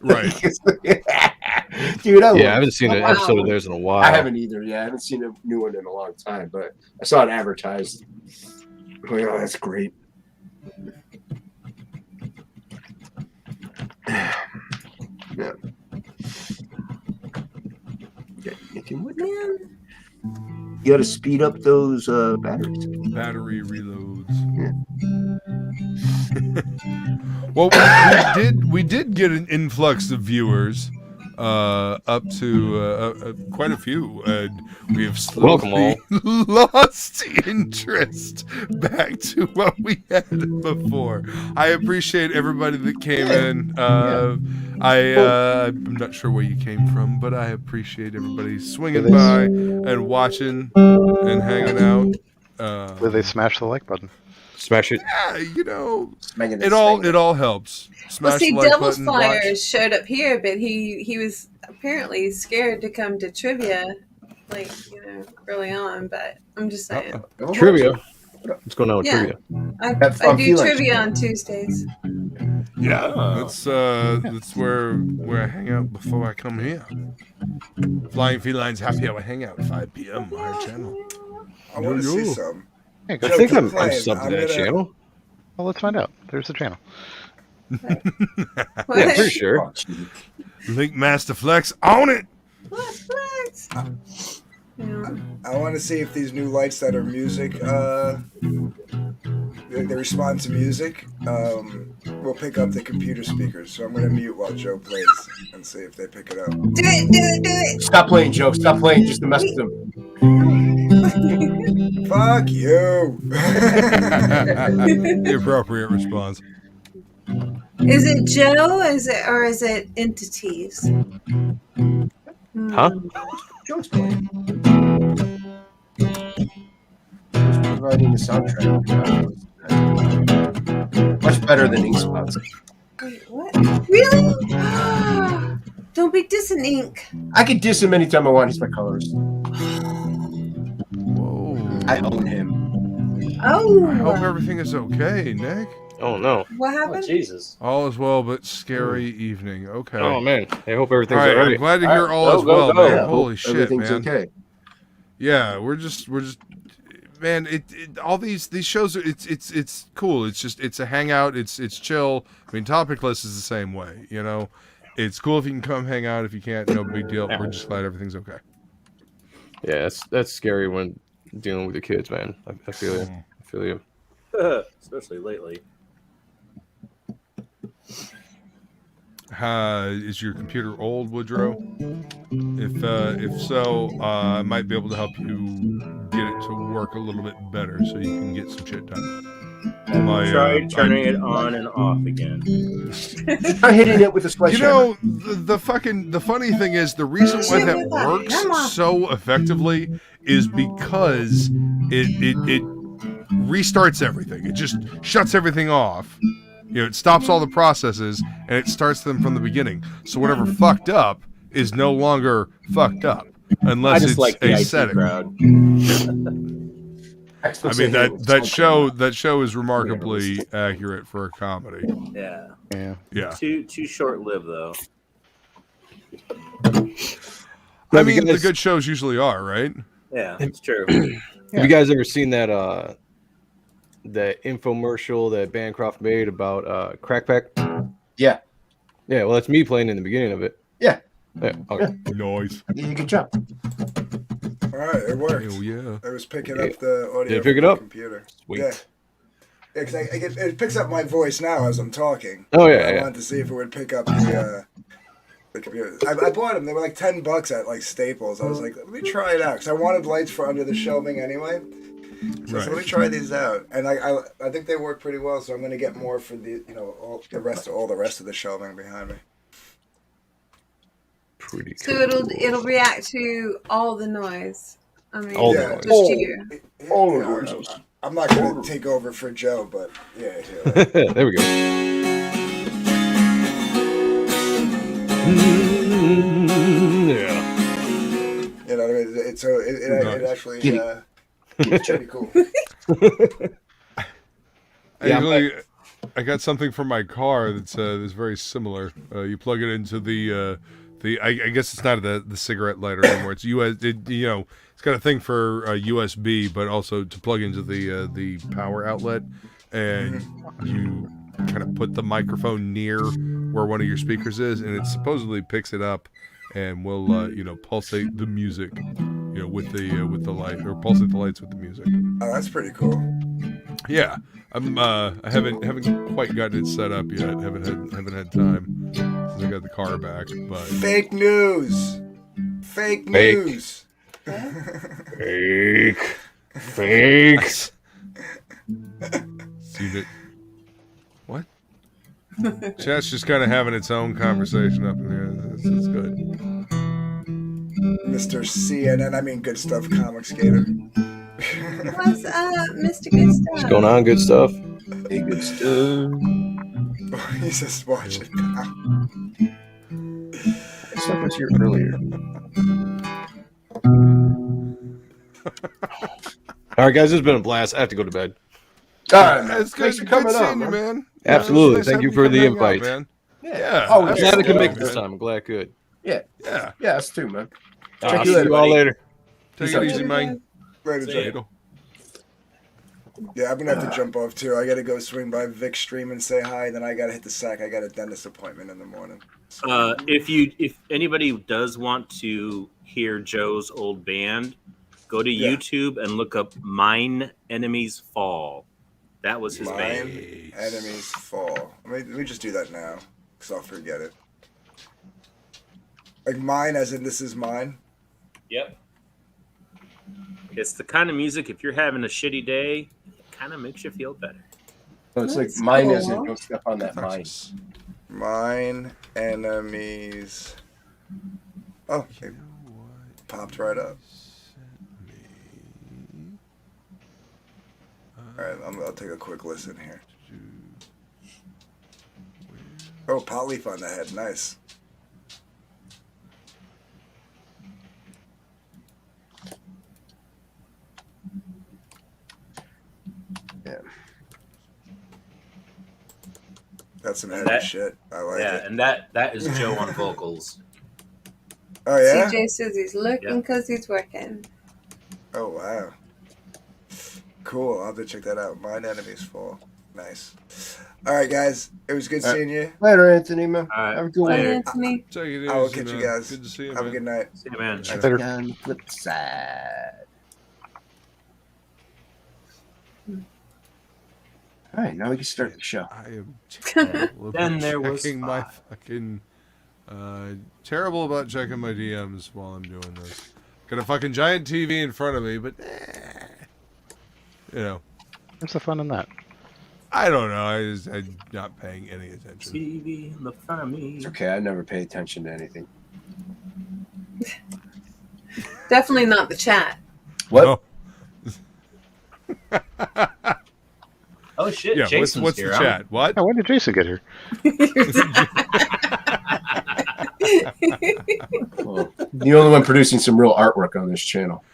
B: Right.
C: Dude,
H: I haven't seen an episode of theirs in a while.
C: I haven't either. Yeah, I haven't seen a new one in a long time, but I saw it advertised. I'm like, oh, that's great. Yeah. Man. You got to speed up those batteries.
B: Battery reloads.
C: Yeah.
B: Well, we did get an influx of viewers, up to quite a few, and we have slowly lost interest back to what we had before. I appreciate everybody that came in. I'm not sure where you came from, but I appreciate everybody swinging by and watching and hanging out.
K: Will they smash the like button?
H: Smash it.
B: Yeah, you know, it all helps. Smash
E: Well, see,
B: the like
E: Devil's
B: button,
E: Fire
B: watch.
E: showed up here, but he was apparently scared to come to trivia, like, you know, early on. But I'm just saying.
H: Trivia. What's going on with trivia?
E: I do trivia on Tuesdays.
B: Yeah, that's where I hang out before I come here. Flying Felines Happy Hour Hangout, 5 p.m. on our channel.
N: I want to see some.
K: Yeah,
H: I think I'm subbed to that channel.
K: Well, let's find out. There's the channel.
H: Yeah, pretty sure.
B: Link Master Flex on it.
E: Flex.
N: I want to see if these new lights that are music, they respond to music, will pick up the computer speakers. So I'm going to mute while Joe plays and see if they pick it up.
E: Do it.
C: Stop playing, Joe. Stop playing just to mess with them.
N: Fuck you.
B: The appropriate response.
E: Is it Joe? Or is it entities?
H: Huh?
C: Joe's playing. Providing the soundtrack. Much better than Ink Spots.
E: Wait, what? Really? Don't be dissing Ink.
C: I could diss him anytime I want. He's my colorist.
B: Whoa.
C: I own him.
E: Oh.
B: I hope everything is okay, Nick.
H: Oh, no.
E: What happened?
O: Jesus.
B: All is well, but scary evening. Okay.
H: Oh, man. I hope everything's
B: all right.
H: all right.
B: I'm glad to hear all is
C: go,
B: well,
C: go.
B: man.
C: Yeah,
B: Holy shit,
C: everything's
B: man.
C: okay.
B: Yeah, we're just, man. All these shows are. It's cool. It's a hangout. It's chill. I mean, TOPicLESS is the same way. You know, it's cool if you can come hang out. If you can't, no big deal. We're just glad everything's okay.
H: Yeah, that's scary when dealing with the kids, man. I feel you. I feel you.
O: Especially lately.
B: Is your computer old, Woodrow? If so, I might be able to help you get it to work a little bit better so you can get some shit done.
L: Try turning it on and off again.
C: Try hitting it with a
B: You
C: sledgehammer.
B: know, the funny thing is, the reason why that works so effectively is because it restarts everything. It just shuts everything off. You know, it stops all the processes and it starts them from the beginning. So whatever fucked up is no longer fucked up unless it's
L: like the
B: a
L: IT
B: setting.
L: crowd.
B: I mean that show is remarkably accurate for a comedy.
L: Yeah. Too short-lived though.
B: I mean, the good shows usually are, right?
L: Yeah, it's true.
H: Have you guys ever seen that that infomercial that Bancroft made about Crackpack?
C: Yeah.
H: Yeah, well, that's me playing in the beginning of it.
C: Yeah.
H: Yeah. Okay.
B: Noise.
C: Yeah, good job.
N: All right, it worked.
B: Oh yeah.
N: I was picking up the audio
H: Did it pick
N: from
H: it
N: the
H: up?
N: computer.
H: Sweet.
N: Yeah. Because it picks up my voice now as I'm talking.
H: Oh, yeah,
N: I
H: yeah.
N: wanted to see if it would pick up the computer. I bought them. They were like $10 at like Staples. I was like, let me try it out because I wanted lights for under the shelving anyway. So I said, let me try these out, and I think they work pretty well. So I'm going to get more for the all the rest of the shelving behind me.
H: Pretty
E: So it'll react to all the noise. I mean,
H: All the
E: just
H: noise.
E: you.
C: All the noises.
N: I'm not going to take over for Joe, but yeah.
H: There we go. Yeah.
N: You know what I mean? It actually it's pretty cool.
B: I got something from my car that's very similar. You plug it into the I guess it's not the cigarette lighter anymore. It's it's got a thing for USB, but also to plug into the power outlet, and you kind of put the microphone near where one of your speakers is, and it supposedly picks it up and will pulsate the music, with the light, or pulsate the lights with the music.
N: Oh, that's pretty cool.
B: Yeah, I haven't quite gotten it set up yet. Haven't had time since I got the car back. But
N: Fake news. Fake news.
H: Fakes.
B: See that? What? Chat's just kind of having its own conversation up in there. It's good.
N: Mr. CNN, I mean Good Stuff Comic Skater.
E: What's Mr. Good Stuff?
H: What's going on? Good stuff.
C: Hey, good stuff.
N: He's just watching now.
C: Stuff was here earlier.
H: All right, guys, it's been a blast. I have to go to bed.
C: All right, man.
B: It's good,
C: Thanks for coming
B: seeing
C: on,
B: you, man.
H: Absolutely.
B: Nice
H: Thank you
B: having
H: for the
B: come hang out,
H: invite.
B: man.
C: Yeah.
B: Oh,
H: I'm glad I could make it this time. I'm glad I could.
C: Yeah.
B: Yeah.
C: Yeah, us too, man.
H: I'll
C: Check
H: see you all later.
B: Take it easy, man.
N: Later, Joe. Yeah, I'm gonna have to jump off too. I gotta go swing by Vic's stream and say hi. Then I gotta hit the sack. I got a dentist appointment in the morning.
L: If anybody does want to hear Joe's old band, go to YouTube and look up Mine Enemies Fall. That was his band.
N: Enemies Fall. Let me just do that now, because I'll forget it. Like mine, as in this is mine.
L: Yep. It's the kind of music, if you're having a shitty day, it kind of makes you feel better.
C: So it's like mine isn't. Don't step on that mine.
N: Mine Enemies. Oh, it popped right up. All right, I'll take a quick listen here. Oh, pot leaf on the head. Nice.
C: Yeah.
N: That's some heavy shit. I like it.
L: Yeah, and that is Joe on vocals.
N: Oh, yeah?
E: CJ says he's looking because he's working.
N: Oh, wow. Cool. I'll have to check that out. Mine Enemies Fall. Nice. All right, guys. It was good seeing you.
C: Later, Anthony, man.
L: All right.
C: Have a good one.
E: Anthony.
B: Take it easy,
N: I will catch you
B: man.
N: guys.
B: Good to see you,
N: Have
B: man.
N: a good night.
L: See you, man.
C: Later. On the flip side. All right, now we can start the show.
B: I am terrible
L: Then
B: about
L: there was
B: checking my fucking terrible about checking my DMs while I'm doing this. Got a fucking giant TV in front of me, but
K: What's the fun in that?
B: I don't know. I'm not paying any attention.
L: TV in the family.
C: It's okay. I never pay attention to anything.
E: Definitely not the chat.
C: What?
B: No.
L: Oh shit!
B: Yeah,
L: Jason's
B: what's
L: here.
B: the chat? What?
K: Yeah, when did Jason get here?
C: Well, the only one producing some real artwork on this channel.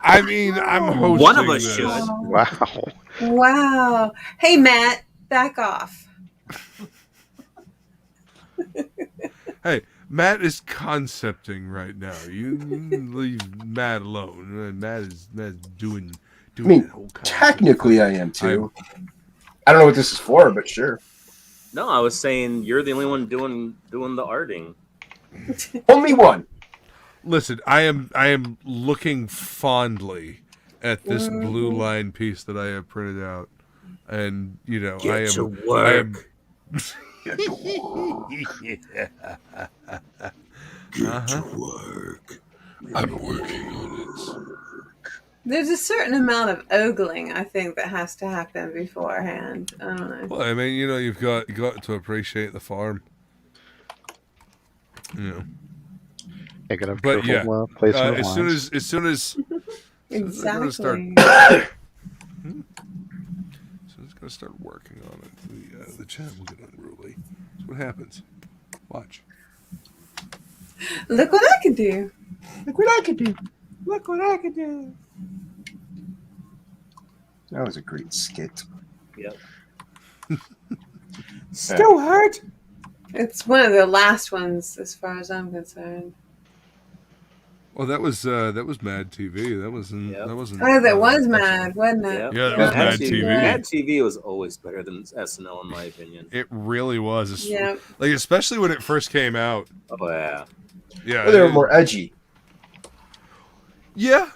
B: I mean, I'm hosting.
L: One of us
B: this.
L: should.
K: Wow.
E: Wow. Hey, Matt, back off.
B: Hey, Matt is concepting right now. You leave Matt alone. Matt is doing.
C: I mean, technically, I am too. I don't know what this is for, but sure.
L: No, I was saying you're the only one doing the arting.
C: Only one.
B: Listen, I am looking fondly at this blue line piece that I have printed out, and I am.
M: Get to
B: I
M: work.
B: am.
M: Get to work.
A: I'm working on it.
E: There's a certain amount of ogling, I think, that has to happen beforehand. I don't know.
B: Well, I mean, you've got to appreciate the farm.
K: I gotta have
B: But
K: careful,
B: yeah,
K: placement of
B: as soon as
E: Exactly.
B: as soon as gonna start working on it, the chat will get unruly. That's what happens. Watch.
E: Look what I can do.
C: Look what I could do.
E: Look what I can do.
C: That was a great skit.
L: Yep.
E: Still hurt. It's one of the last ones, as far as I'm concerned.
B: Well, that was Mad TV. That wasn't.
E: Oh, that was Mad, wasn't it?
B: Yeah, that was Mad TV.
L: Mad TV was always better than SNL, in my opinion.
B: It really was.
E: Yeah.
B: Like, especially when it first came out.
L: Oh yeah.
B: Yeah.
C: Well, they were more edgy.
B: Yeah.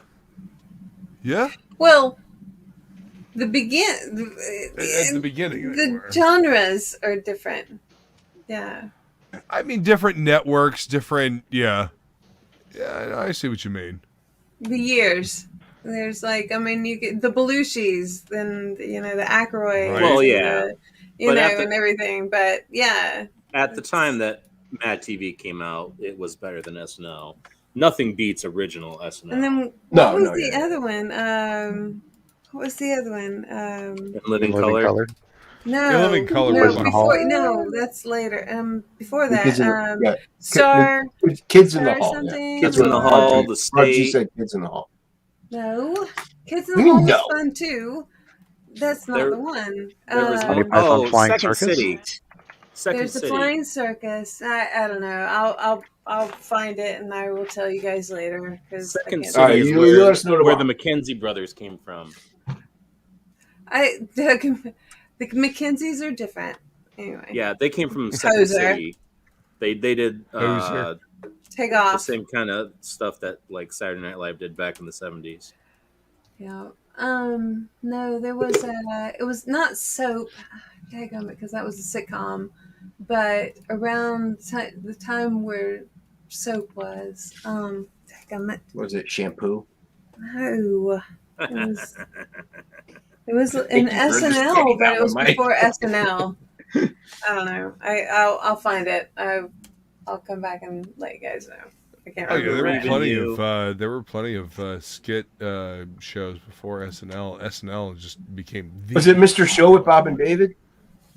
B: Yeah.
E: Well,
B: At the beginning.
E: the genres are different. Yeah.
B: I mean, different networks, different. Yeah. Yeah, I see what you mean.
E: The years. There's like, I mean, you get the Belushis, then the Aykroyds,
B: Right.
L: Well, yeah.
E: and everything. But yeah,
L: At the time that Mad TV came out, it was better than SNL. Nothing beats original SNL.
E: and then what was the other one? What was the other one?
L: In Living Color.
E: No,
B: In Living Color
E: no,
B: was on
E: before, no, that's later. Before that,
C: Kids in the- yeah.
E: Star,
C: Kids in the
E: Star
C: Hall.
E: something.
C: Yeah.
L: Kids in the Hall, the
C: Archie
L: State.
C: said Kids in the Hall.
E: No, Kids in
C: We
E: the Hall was
C: know.
E: fun too. That's not
L: There-
E: the one.
L: There was
K: Monty Python Flying
L: Second
K: Circus?
L: City. Second
E: There's the
L: City.
E: Flying Circus. I don't know. I'll find it and I will tell you guys later.
L: Second
E: I
L: City
C: Alright,
L: is
C: you
L: where,
C: let us know
L: where
C: tomorrow.
L: the McKenzie brothers came from.
E: the Mackenzies are different. Anyway.
L: Yeah, they came from Second
E: Hoser.
L: City. They did
B: Hoser.
E: Take
L: the
E: off.
L: same kind of stuff that like Saturday Night Live did back in the 70s.
E: Yeah. No, there was it was not soap. Daggum, because that was a sitcom. But around the time where soap was, daggum it.
C: Was it Shampoo?
E: No. It was in
C: Thank you for
E: SNL,
C: understanding
E: but
C: that
E: it was
C: one, Mike.
E: before SNL. I don't know. I'll find it. I'll come back and let you guys know. I can't
B: Oh, yeah,
E: remember.
B: there were plenty of skit shows before SNL. SNL just became the.
C: Was it Mr. Show with Bob and David?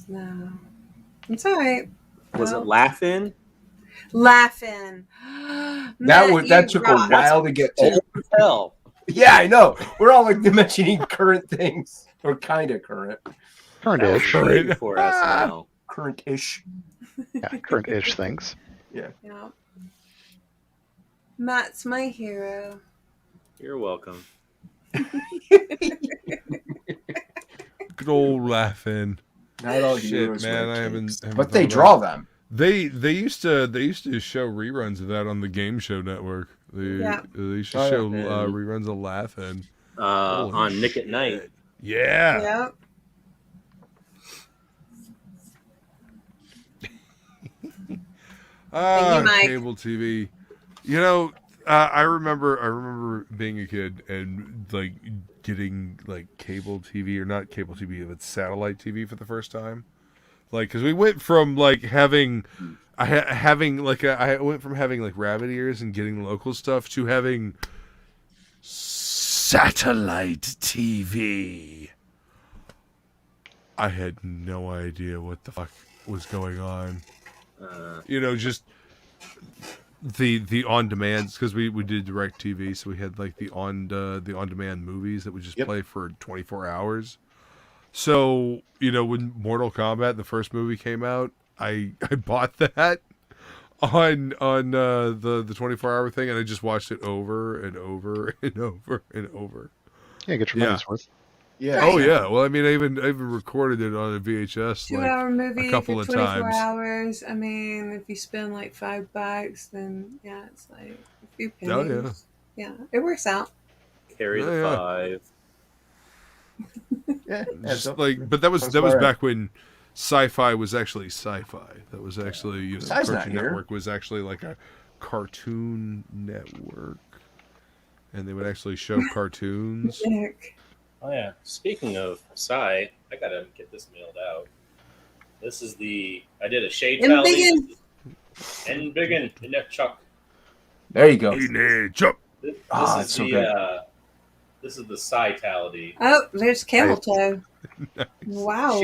E: No. It's all right.
L: Was it Laugh-In?
E: Laughing.
C: That took a while to get to.
L: Hell.
C: Yeah, I know. We're all like mentioning current things, or kind of current.
K: Current-ish.
L: Way before SNL.
C: Current-ish.
K: Yeah, current-ish things.
C: Yeah.
E: Yeah. Matt's my hero.
L: You're welcome.
B: Good old Laughing.
C: Not all
B: Shit,
C: heroes
B: man.
C: wear
B: I
C: capes.
B: haven't
C: But they
B: thought
C: draw
B: about it.
C: them.
B: They used to show reruns of that on the Game Show Network. They used to show reruns of Laughing
L: On Nick at Night.
B: Yeah.
E: Yep. Mike.
B: Cable TV. You know, I remember being a kid and like getting like cable TV, or not cable TV, but satellite TV for the first time. Like, because we went from like having, I went from having like rabbit ears and getting local stuff to having satellite TV. I had no idea what the fuck was going on. Just the on demands, because we did direct TV, so we had like the on demand movies that would just play for 24 hours. So when Mortal Kombat, the first movie, came out, I bought that on the 24-hour thing, and I just watched it over and over and over and over.
K: Yeah, get your money's worth.
C: Yeah.
B: Oh yeah. Well, I mean, I even recorded it on a VHS
E: 2-hour movie
B: a couple
E: for
B: of
E: 24
B: times.
E: hours. I mean, if you spend like $5, then yeah, it's like a few pennies.
B: Oh yeah.
E: Yeah, it works out.
L: Carry the 5.
C: Yeah.
B: Just but that was back when sci-fi was actually sci-fi. That was actually Cartoon Network was actually like a cartoon network, and they would actually show cartoons.
L: Oh yeah. Speaking of sci, I gotta get this mailed out. This is I did a shade tally. And biggin in that chuck.
C: There you go.
B: Chuck.
L: This is the sci-tality.
E: Oh, there's camel toe. Wow.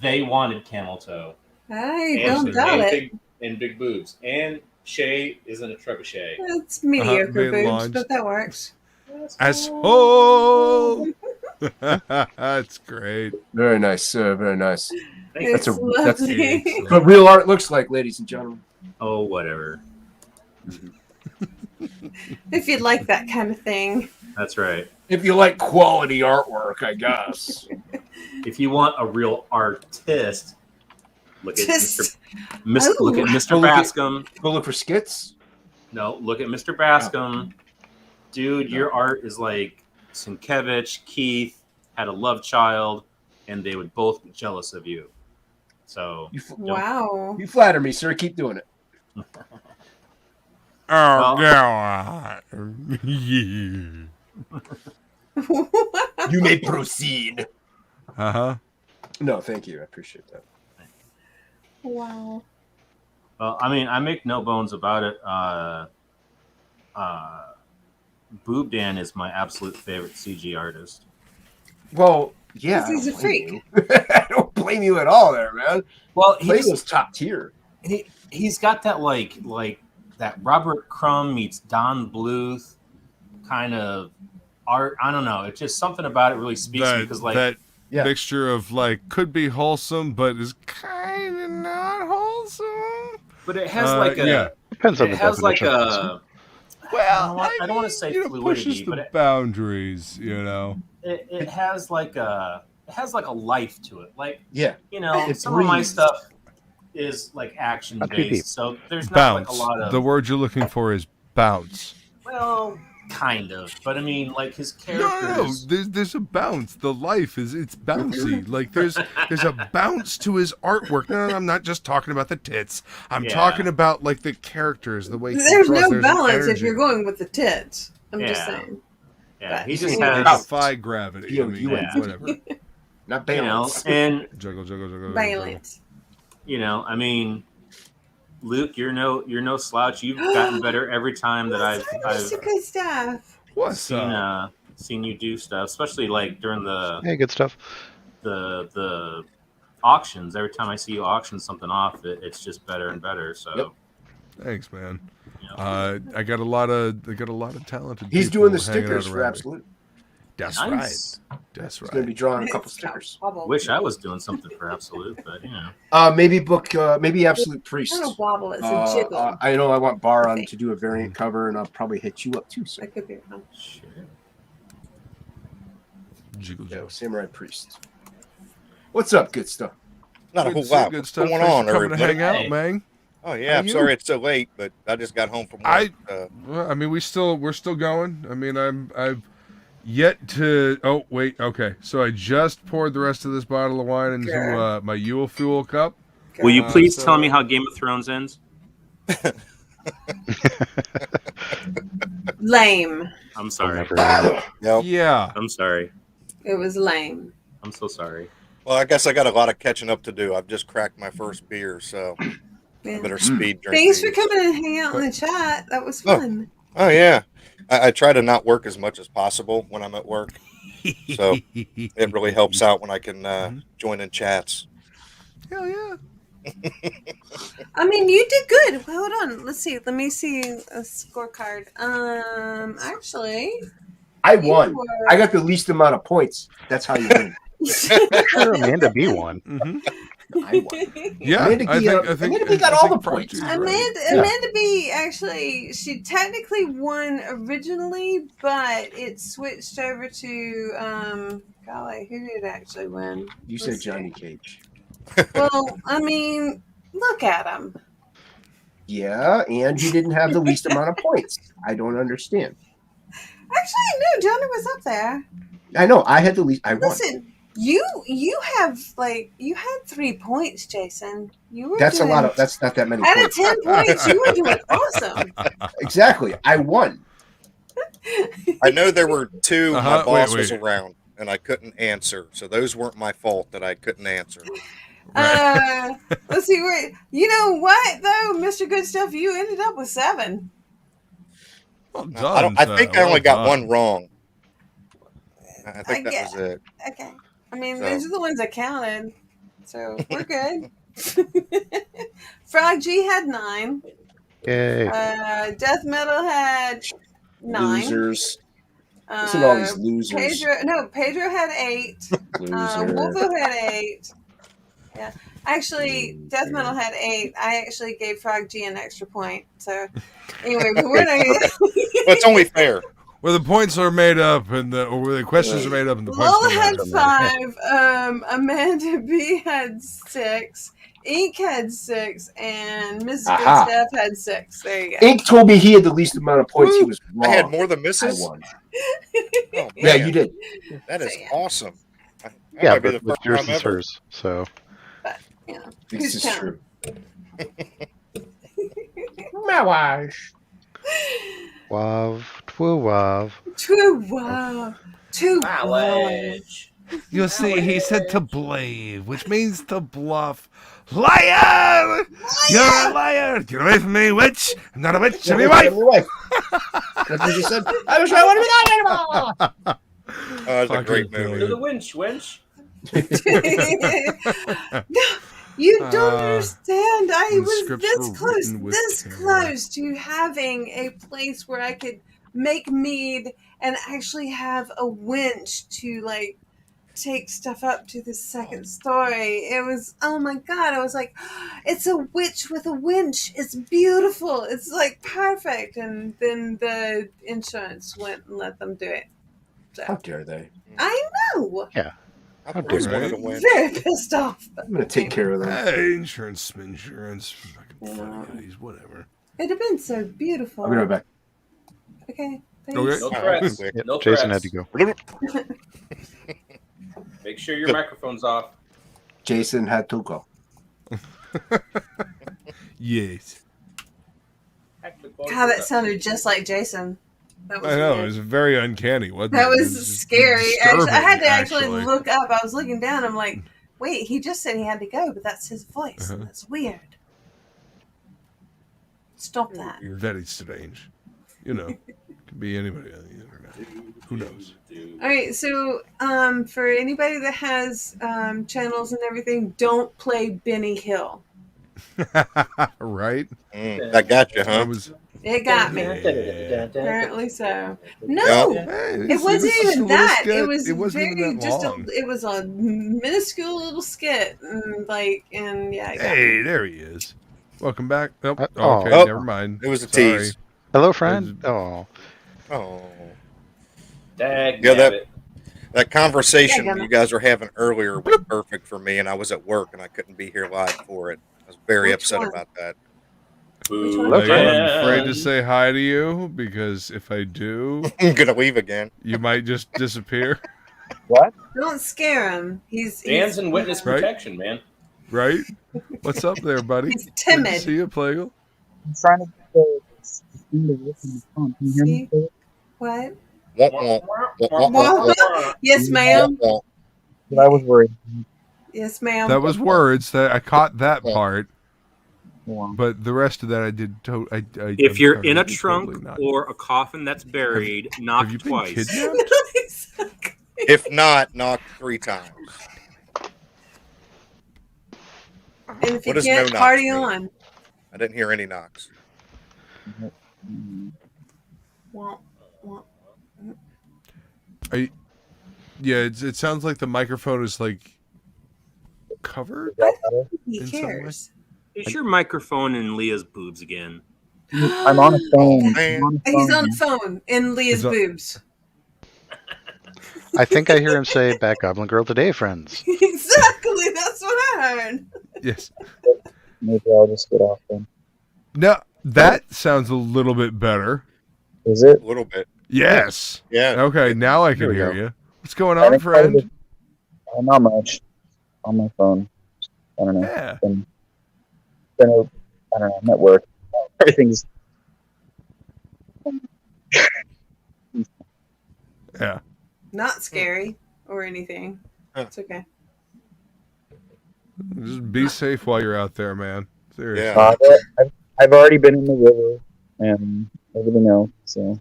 L: They wanted camel toe.
E: I don't doubt it.
L: And big boobs. And Shay isn't a trebuchet.
E: It's mediocre boobs, but that works.
B: Asshole. That's great.
C: Very nice. Very nice.
E: That's
C: what real art looks like, ladies and gentlemen.
L: Oh, whatever.
E: If you'd like that kind of thing.
L: That's right.
C: If you like quality artwork, I guess.
L: If you want a real artist, look at
E: Look at
L: Mr. Bascom.
C: Go look for skits.
L: No, look at Mr. Bascom. Dude, your art is like Sienkiewicz, Keith had a love child, and they would both be jealous of you. So
E: wow,
C: you flatter me, sir. Keep doing it.
B: God.
C: You may proceed. No, thank you. I appreciate that.
E: Wow.
L: Well, I mean, I make no bones about it. Boob Dan is my absolute favorite CG artist.
C: Well, yeah.
E: He's a freak.
C: I don't blame you at all there, man.
L: Well,
C: Plegle's top tier.
L: He's got that like that Robert Crumb meets Don Bluth kind of art. I don't know. It's just something about it really speaks to me, because
B: that mixture of like could be wholesome but is kind of not wholesome.
L: But it has like a
K: depends on the
L: has like
K: definition.
L: well, I don't want to say fluidity,
B: pushes the
L: but
B: boundaries.
L: It has like a life to it. Like
C: it
L: some of my
C: breathes.
L: stuff is like action based, so there's not
B: Bounce.
L: like a lot of
B: The word you're looking for is bounce.
L: well, kind of, but I mean, like his characters.
B: No, there's a bounce. The life it's bouncy. Like there's a bounce to his artwork. No, I'm not just talking about the tits. I'm talking about like the characters, the way
E: There's
B: he draws.
E: no
B: There's
E: balance
B: an
E: if you're going with the tits. I'm just
L: Yeah.
E: saying.
L: Yeah, he
C: He's
L: just
C: saying
L: has
B: defy gravity. I mean,
L: Yeah.
B: whatever.
C: Not
L: you know,
C: balance.
L: and
B: Juggle.
E: Balance.
L: I mean, Luke, you're no slouch. You've gotten better every time that I've
E: good stuff.
B: What's up?
L: seen you do stuff, especially like during the
K: Good stuff.
L: the auctions. Every time I see you auction something off, it's just better and better. So
B: Thanks, man. I got a lot of talented.
C: He's
B: people
C: doing the
B: hanging out
C: stickers for
B: around me.
C: Absolute.
B: That's
L: Nice.
B: right. That's
C: He's going to be
B: right.
C: drawing a couple stickers.
L: Wish I was doing something for Absolute, but you know.
C: Maybe Absolute Priest.
E: Not a wobble, it's a jiggle.
C: I know I want Baron to do a variant cover, and I'll probably hit you up too, sir.
E: That could be fun.
B: Jiggle.
C: Samurai Priest. What's up, good stuff?
P: Not a
B: Good
P: whole lot.
B: good
P: What's
B: stuff.
P: going
B: Thanks
P: on,
B: for coming to
P: everybody?
B: hang out, man.
P: Oh yeah,
B: How
P: I'm
B: you?
P: sorry it's so late, but I just got home from work.
B: Well, I mean, we're still going. I mean, I've yet to. Oh wait, okay. So I just poured the rest of this bottle of wine into my Yule Fuel cup.
L: Will you please tell me how Game of Thrones ends?
E: Lame.
L: I'm sorry.
P: Yep.
B: Yeah.
L: I'm sorry.
E: It was lame.
L: I'm so sorry.
P: Well, I guess I got a lot of catching up to do. I've just cracked my first beer, so
E: Yeah.
P: I better speed drink.
E: Thanks for
P: these.
E: coming and hanging out in the chat. That was fun.
P: Oh yeah, I try to not work as much as possible when I'm at work, so it really helps out when I can join in chats.
B: Hell yeah.
E: I mean, you did good. Well, hold on. Let's see. Let me see a scorecard. Actually,
C: I won. I got the least amount of points. That's how you win.
K: Sure, Amanda B won.
C: I won.
B: Yeah,
C: Amanda B got all the points.
E: Amanda B actually, she technically won originally, but it switched over to golly, who did actually win?
C: You said Johnny Cage.
E: Well, I mean, look at him.
C: Yeah, and he didn't have the least amount of points. I don't understand.
E: Actually, no, Johnny was up there.
C: I know. I had the least. I won.
E: Listen, you have you had 3 points, Jason. You were.
C: That's a lot of. That's not that many.
E: Out
C: points.
E: of 10 points, you were doing awesome.
C: Exactly. I won.
P: I know there were two. My
B: Uh-huh,
P: boss
B: wait.
P: was around, and I couldn't answer, so those weren't my fault that I couldn't answer.
E: Let's see where. You know what though, Mr. Good Stuff, you ended up with 7.
B: Well
P: I
B: done.
P: think I only got one wrong. I think that was it.
E: Okay. I mean,
P: So-
E: those are the ones that counted, so we're good. Frog G had 9.
K: Yay.
E: Death Metal had 9.
C: Losers. Listen to all these losers.
E: Pedro had 8. Wolfo had 8. Yeah. Actually, Death Metal had 8. I actually gave Frog G an extra point. So, anyway, but we're not gonna...
P: Well, it's only fair.
B: Where the points are made up and where the questions are made up and the points
E: Lola
B: are
E: had
B: made up.
E: 5. Amanda B had 6. Ink had 6, and Mrs.
C: Aha.
E: Good Stuff had 6. There you go.
C: Ink told me he had the least amount of points. He was wrong.
P: I had more than misses.
C: I won.
P: Oh,
C: Yeah,
P: man.
C: you did.
P: That is awesome. That
K: Yeah,
P: might be
K: but
P: the first
K: yours
P: time
K: is
P: ever.
K: hers, so.
C: This is true.
K: Wav, twiwav.
E: True wow. True wow.
B: You see, he said to blave, which means to bluff. Liar! You're a liar! Get away from me, witch! I'm not a witch, I'm your wife!
C: That's what you said. I was right. What are we talking
P: Oh, that's a great movie.
L: To the winch.
E: You don't understand. I
B: the
E: was
B: scripts
E: this
B: were
E: close,
B: written with
E: this
B: care.
E: close to having a place where I could make mead and actually have a winch to like take stuff up to the second story. It was, oh my God. I was like, it's a witch with a winch. It's beautiful. It's like perfect. And then the insurance went and let them do it. So,
C: How dare they?
E: I know.
K: Yeah.
P: I've always wanted to win.
E: Very pissed off.
C: I'm going to take care of that.
B: Hey, insurance, fucking funny guys, whatever.
E: It'd have been so beautiful.
C: I'll be right back.
E: Okay.
B: Okay.
E: Thanks.
L: No threats.
K: Yep,
L: No
K: Jason
L: threats.
K: had to go.
L: Make sure your microphone's off.
C: Jason had to go.
B: Yes.
E: God, that sounded just like Jason. That was
B: I know,
E: weird.
B: it was very uncanny, wasn't
E: That
B: it?
E: was
B: It just
E: scary. Actually, I had to actually
B: disturbing,
E: look up. I was looking down. I'm like, wait, he just said he had to go, but that's his voice. And that's weird. Stop that.
B: Very strange. You know, could be anybody on the internet. Who knows?
E: All right, so for anybody that has channels and everything, don't play Benny Hill.
B: Right?
P: That got you, huh?
E: It got me.
B: Yeah.
E: Apparently so. No, it wasn't even that. It was very just a. It was a minuscule little skit, and yeah. It got me.
B: Hey, there he is. Welcome back. Oh, okay,
K: oh.
B: never mind.
P: It was a
B: Sorry.
P: tease.
K: Hello, friend. Oh.
P: Oh.
L: Dag
P: Yeah,
L: nabbit.
P: that conversation
E: Yeah,
P: you guys were having earlier was perfect for me, and I was at work and I couldn't be here live for it. I was very
E: Which
P: upset
E: one?
P: about that.
L: Boo.
B: Like, I'm
L: Yeah.
B: afraid to say hi to you because if I do,
P: I'm gonna leave again.
B: you might just disappear.
K: What?
E: Don't scare him. He's
L: Dan's in witness
B: Right?
L: protection, man.
B: Right? What's up there, buddy?
E: He's
B: Good
E: timid.
B: to see you, Plegle.
Q: I'm trying to get the screen away from the phone. Can you hear me?
E: See? What? Yes, ma'am.
Q: I was worried.
E: Yes, ma'am.
B: That was words. That I caught that part, but the rest of that I did.
L: If
B: I'm
L: you're
B: sorry,
L: in a
B: totally
L: trunk
B: not.
L: or a coffin that's buried, knock
B: have you been
L: twice.
B: kidnapped?
P: If not, knock 3 times.
E: And if
P: What
E: you
P: does
E: can't,
P: no knocks
E: party
P: mean?
E: on.
P: I didn't hear any knocks.
E: Womp, womp.
B: Yeah, it sounds like the microphone is like covered.
E: He
B: in some way.
E: cares.
L: Is your microphone in Leah's boobs again?
Q: I'm on a phone.
E: He's on the phone in Leah's
K: He's on-
E: boobs.
K: I think I hear him say, "Back Goblin Girl today, friends."
E: Exactly, that's what I heard.
B: Yes.
Q: Maybe I'll just get off then.
B: No, that sounds a little bit better.
Q: Is it?
P: A little bit.
B: Yes.
P: Yeah.
B: Okay, now I can
Q: There we
B: hear
Q: go.
B: you. What's going on, friend?
Q: Not much. On my phone. I don't know.
B: Yeah.
Q: I don't know. I'm at work. Everything's.
B: Yeah.
E: Not scary or anything. It's okay.
B: Just be safe while you're out there, man. Seriously.
Q: I've already been in the river and everything else. So.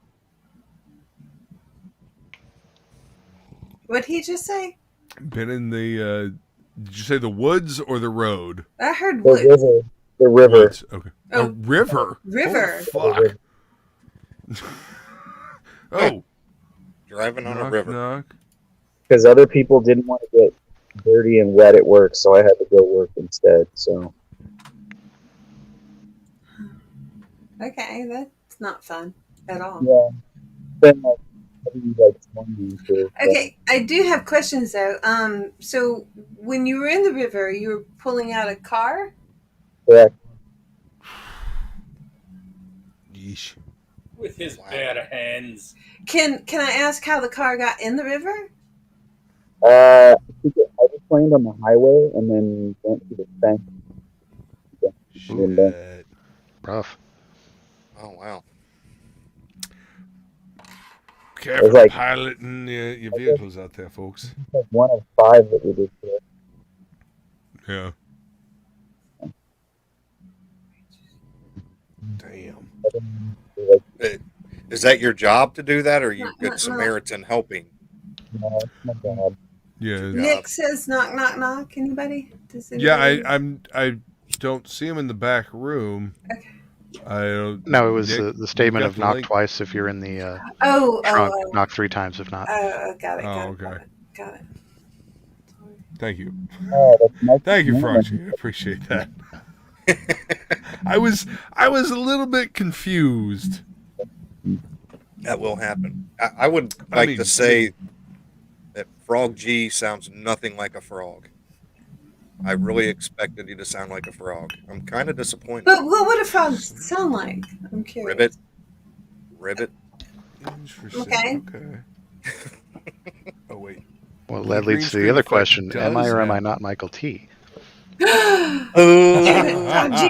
E: What'd he just say?
B: Been in the. Did you say the woods or the road?
E: I heard
Q: The
E: woods.
Q: river. The river.
B: Woods. Okay.
E: Oh.
B: A river.
E: River.
B: Oh, fuck. Oh.
P: Driving on a
B: Knock,
P: river.
B: knock.
Q: Because other people didn't want to get dirty and wet at work, so I had to go work instead. So.
E: Okay, that's not fun at all.
Q: Yeah. Been like maybe like 20 years.
E: Okay, I do have questions though. So when you were in the river, you were pulling out a car?
Q: Correct.
B: Yeesh.
L: With his bare hands.
E: Can I ask how the car got in the river?
Q: I think I just landed on the highway and then went to the bank.
B: Shit.
K: Rough.
P: Oh, wow.
B: Careful
Q: like-
B: piloting your vehicles out there, folks.
Q: Like one of 5 that we did today.
B: Yeah. Damn.
P: Is that your job to do that, or are you
E: No,
P: good
E: no.
P: Samaritan helping?
Q: No, it's my job.
B: Yeah.
E: Nick says knock knock knock. Anybody? Does
B: Yeah,
E: anybody?
B: I don't see him in the back room.
E: Okay.
B: I don't.
K: No, it was
B: Nick,
K: the statement
B: you got
K: of
B: the
K: knock
B: link?
K: twice if you're in the
E: Oh,
K: trunk.
E: oh,
K: Knock 3 times if not.
E: oh, got it.
B: Oh,
E: Got it.
B: okay.
E: Got it.
B: Thank you.
Q: Oh, that's nice.
B: Thank you,
Q: to know.
B: Froggy. I appreciate that. I was a little bit confused.
P: That will happen. I would like to say that Frog G sounds nothing like a frog. I really expected you to sound like a frog. I'm kind of disappointed.
E: But what would a frog sound like? I'm curious.
P: Ribbit.
B: Interesting.
E: Okay.
B: Okay. Oh wait.
K: Well,
B: The
K: that
B: green
K: leads to
B: screen
K: the other
B: effect
K: question: Am I
B: does
K: or am I
B: have-
K: not Michael T?
E: Damn it, Frog G.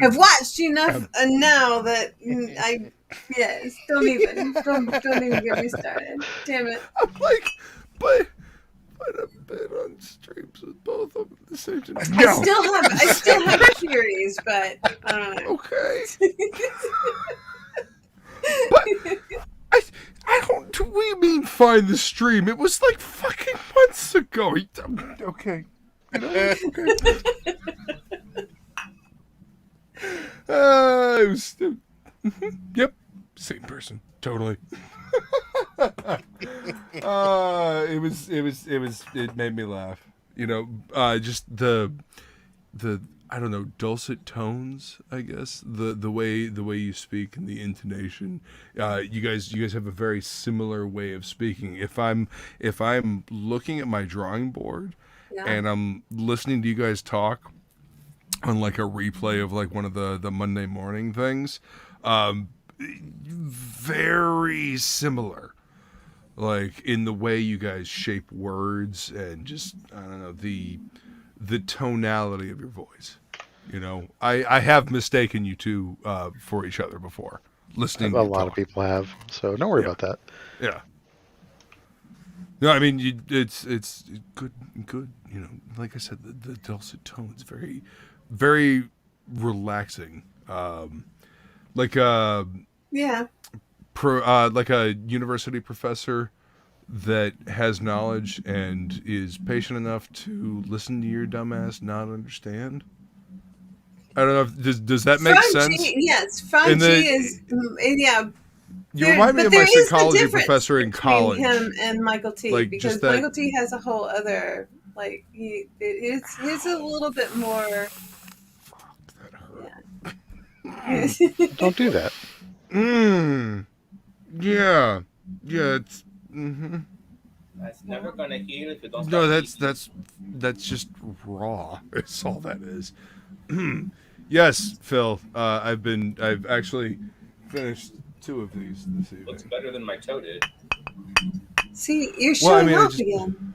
E: I've watched enough now that I yes. Don't even get me started. Damn it.
B: I'm like, but I've been on streams with both of them at the same time.
E: I still have theories, but I don't know.
B: Okay. But I don't. Do we mean find the stream? It was like fucking months ago. Okay. You know, okay. It was. Yep. Same person. Totally. It made me laugh. You know, just the I don't know, dulcet tones, I guess. The way you speak and the intonation. You guys have a very similar way of speaking. If I'm looking at my drawing board and I'm listening to you guys talk on like a replay of like one of the Monday morning things, very similar. Like in the way you guys shape words and just I don't know, the tonality of your voice. You know, I have mistaken you two for each other before. Listening,
K: A lot of people have, so don't worry about that.
B: Yeah. No, I mean, it's good. You know, like I said, the dulcet tones, very, very relaxing. Like a like a university professor that has knowledge and is patient enough to listen to your dumbass not understand. I don't know. Does that make sense?
E: Yes, Frog G is
B: You remind me of my psychology professor in college.
E: Him and Michael T.
B: Like,
E: because Michael T. has a whole other he's a little bit more.
K: Don't do that.
B: Yeah. It's.
O: That's never gonna heal if you don't.
B: No, that's just raw. It's all that is. Yes, Phil. I've actually finished 2 of these this evening.
O: Looks better than my toe did.
E: See, you're showing off again.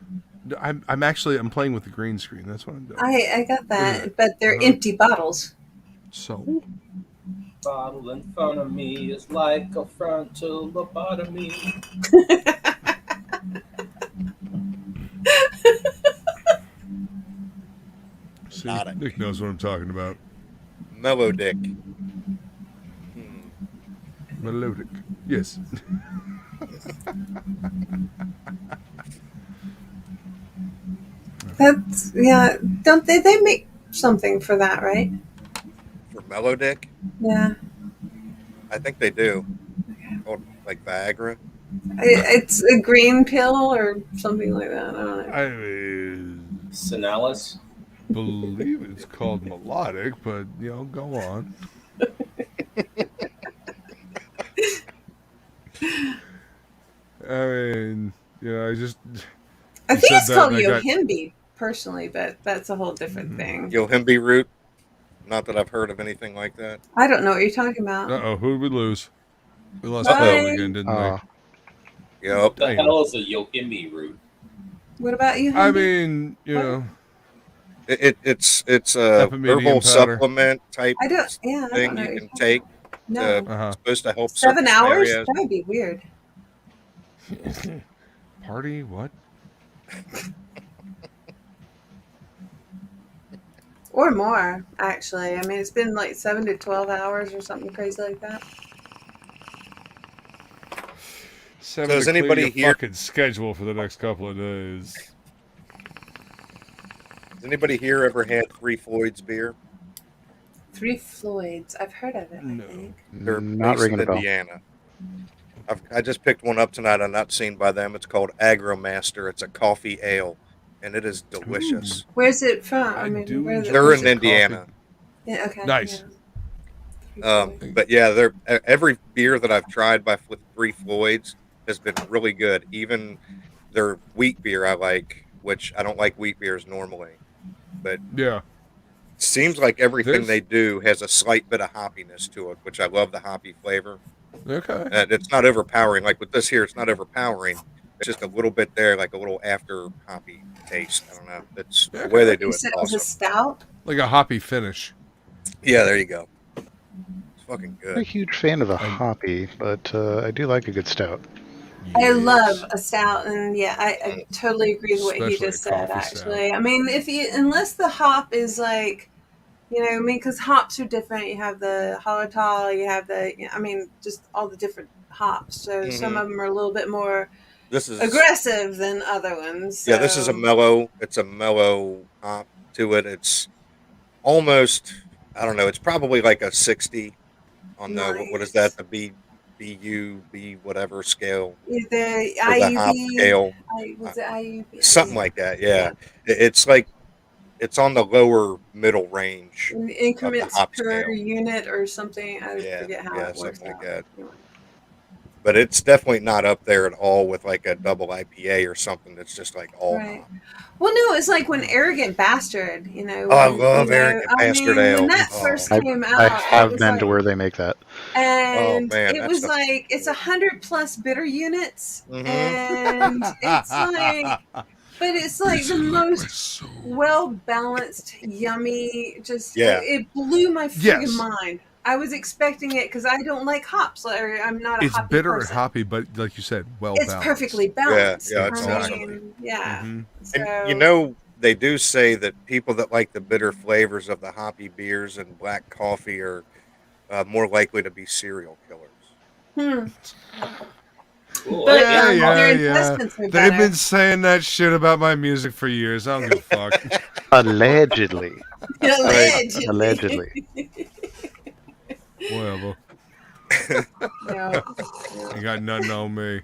B: I'm playing with the green screen. That's what I'm doing.
E: I got that, but they're empty bottles.
B: So.
O: Bottle in front of me is like a frontal lobotomy.
B: See, Nick knows what I'm talking about.
P: Melodic.
B: Melodic. Yes.
E: That's Don't they make something for that, right?
P: For Melodic?
E: Yeah.
P: I think they do. Or like Viagra.
E: It's a green pill or something like that. I don't know.
B: I mean,
O: Sinalis.
B: Believe it's called melodic, but go on. I mean, I
E: think it's called Yohimbe, personally, but that's a whole different thing.
P: Yohimbe root. Not that I've heard of anything like that.
E: I don't know what you're talking about.
B: Who did we lose? We lost Phil again, didn't we?
P: Yep.
O: What the hell is a Yohimbe root?
E: What about you?
B: I mean,
P: it's a herbal supplement type thing you can take.
E: No.
P: It's supposed to help
E: 7 hours?
P: areas.
E: That would be weird.
B: Party? What?
E: Or more, actually. I mean, it's been like 7 to 12 hours or something crazy like that.
B: Does anybody here fucking schedule for the next couple of days?
P: Has anybody here ever had Three Floyds beer?
E: Three Floyds. I've heard of it. No. I think.
P: They're
K: not
P: based in
K: ringing a bell.
P: Indiana. I just picked one up tonight. I'm not seen by them. It's called Agromaster. It's a coffee ale, and it is delicious.
E: Ooh. Where's it from?
P: They're in Indiana.
E: Coffee. Yeah. Okay.
B: Nice.
E: Yeah.
P: But yeah, every beer that I've tried with Three Floyds has been really good. Even their wheat beer I like, which I don't like wheat beers normally, but
B: yeah,
P: it seems like everything they do has a slight bit of hoppiness to it, which I love the hoppy flavor.
B: Okay.
P: And it's not overpowering. Like with this here, it's not overpowering. It's just a little bit there, like a little after hoppy taste. I don't know. It's the way they do it.
E: It was a stout?
B: Like a hoppy finish.
P: Yeah, there you go. It's fucking good.
K: I'm a huge fan of a hoppy, but I do like a good stout.
E: I love a stout, and I totally agree with what he just said. Actually, I mean, unless the hop is like, because hops are different. You have the Hallertau, you have just all the different hops. So some of them are a little bit more aggressive than other ones. So.
P: Yeah, this is a mellow. It's a mellow hop to it. It's almost, I don't know. It's probably like a 60 on the what is that? The BU whatever scale.
E: The
P: hop scale.
E: Was it IUB?
P: Something like that. Yeah. It's like it's on the lower middle range.
E: Increments
P: of the
E: per
P: hop scale.
E: Unit or something. I forget how it works
P: something like
E: out.
P: that. But it's definitely not up there at all with like a double IPA or something that's just like all hop.
E: Well, no, it's like when Arrogant Bastard,
P: I love Arrogant Bastard Ale.
E: When that first came out,
K: I have been to where they make that.
E: And
P: man,
E: it was like it's 100+ bitter units, and it's like But it's like the most well balanced, yummy. Just it blew my friggin' mind. I was expecting it because I don't like hops. I'm not a
B: It's
E: hoppy
B: bitter
E: person.
B: and hoppy, but like you said, well
E: It's
B: balanced.
E: perfectly balanced.
P: Yeah, it's
E: I
P: awesome.
E: mean, yeah.
B: Mm-hmm.
P: And you know, they do say that people that like the bitter flavors of the hoppy beers and black coffee are more likely to be serial killers.
E: But their investments are better.
B: They've been saying that shit about my music for years. I don't give a fuck.
K: Allegedly.
E: Allegedly.
K: Allegedly.
B: Whatever.
E: Yeah.
B: You got nothing on me.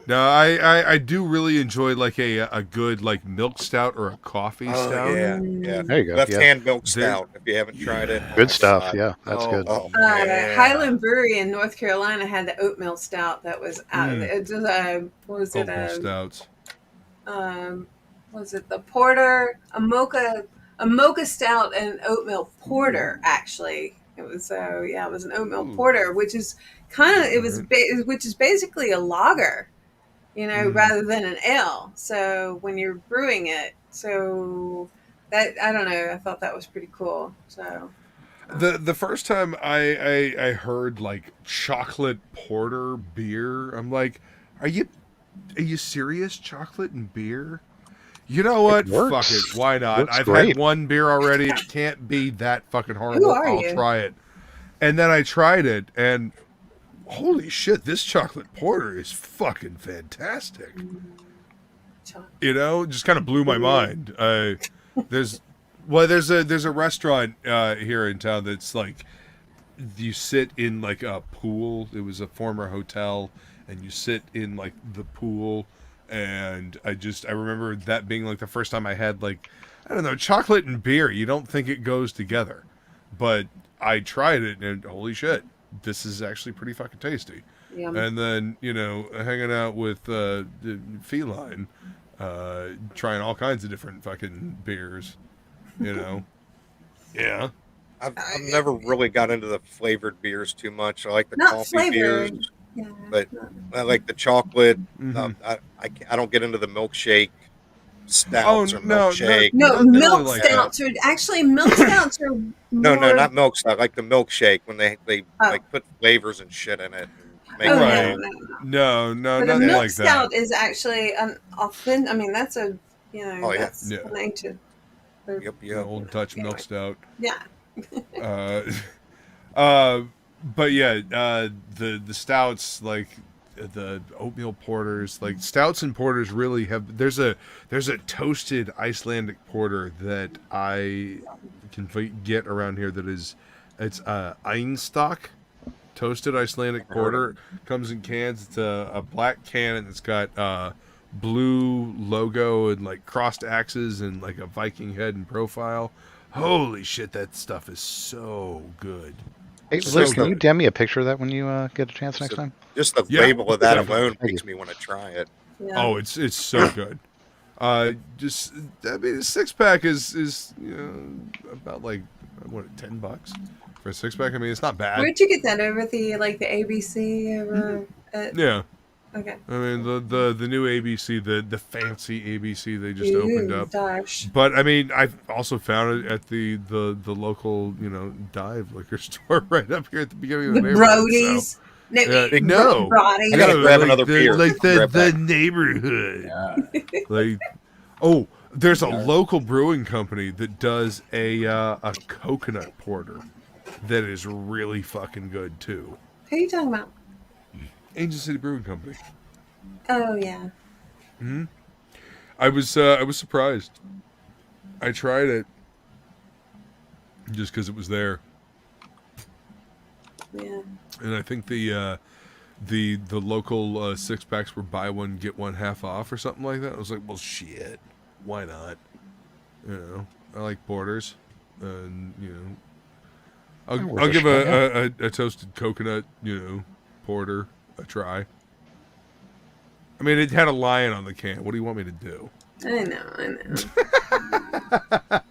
B: No, I do really enjoy like a good like milk stout or a coffee stout.
P: Yeah.
K: There you go.
P: Left
K: Yeah.
P: hand milk stout. If you haven't tried it,
K: Good stuff. Yeah, that's good.
E: Highland Brewery in North Carolina had the oatmeal stout that was out of it. What was it?
B: Oatmeal stouts.
E: Was it the porter? A mocha stout and oatmeal porter. Actually, it was. It was an oatmeal porter, which is which is basically a lager, rather than an ale. So when you're brewing it, that I don't know. I thought that was pretty cool. So.
B: The first time I heard like chocolate porter beer, I'm like, are you serious? Chocolate and beer? You know what? Fuck it. Why not? I've had one beer already. It can't be that fucking horrible. I'll try it. And then I tried it, and holy shit, this chocolate porter is fucking fantastic. Just kind of blew my mind. There's a restaurant here in town that's like, you sit in like a pool. It was a former hotel, and you sit in like the pool. And I remember that being like the first time I had like, I don't know, chocolate and beer. You don't think it goes together, but I tried it and holy shit, this is actually pretty fucking tasty.
E: Yum.
B: And then, hanging out with Feline, trying all kinds of different fucking beers, Yeah.
P: I've never really got into the flavored beers too much. I like the
E: Not
P: coffee
E: flavored.
P: beers,
E: Yeah,
P: but I like the chocolate.
B: Mm-hmm.
P: I don't get into the milkshake stouts or
B: no,
P: milkshake.
E: No, milk stouts are actually milk stouts are
P: No, not milk stout. I like the milkshake when they like put flavors and shit in it. And make
B: No,
E: but a
B: nothing
E: milk
B: like
E: stout
B: that.
E: is actually an authentic. I mean, that's a that's
B: Yeah.
E: an ancient.
P: Yep.
B: Old Dutch milk stout.
E: Yeah.
B: But yeah, the stouts, like the oatmeal porters, like stouts and porters really have. There's a toasted Icelandic porter that I can get around here that is, it's Einstock toasted Icelandic porter. Comes in cans. It's a black can and it's got blue logo and like crossed axes and like a Viking head and profile. Holy shit, that stuff is so good.
K: Hey, Liz, can you DM me a picture of that when you get a chance next time?
P: Just the label of that alone makes me want to try it.
E: Yeah.
B: Oh, it's so good. A 6-pack is about like $10 for a 6-pack. I mean, it's not bad.
E: Where'd you get that over the ABC over?
B: Yeah.
E: Okay.
B: I mean the new ABC, the fancy ABC they just opened up.
E: Gosh.
B: But I mean, I also found it at the local dive liquor store right up here at the beginning of the neighborhood.
E: Brodies.
B: So. No,
E: I
P: gotta grab another beer.
B: Like the neighborhood. There's a local brewing company that does a coconut porter that is really fucking good too.
E: Who are you talking about?
B: Angel City Brewing Company.
E: Oh yeah.
B: Hmm. I was surprised. I tried it just because it was there.
E: Yeah.
B: And I think the local 6-packs were buy one get one half off or something like that. I was like, well, shit, why not? I like porters, and I'll give a toasted coconut porter a try. I mean, it had a lion on the can. What do you want me to do?
E: I know.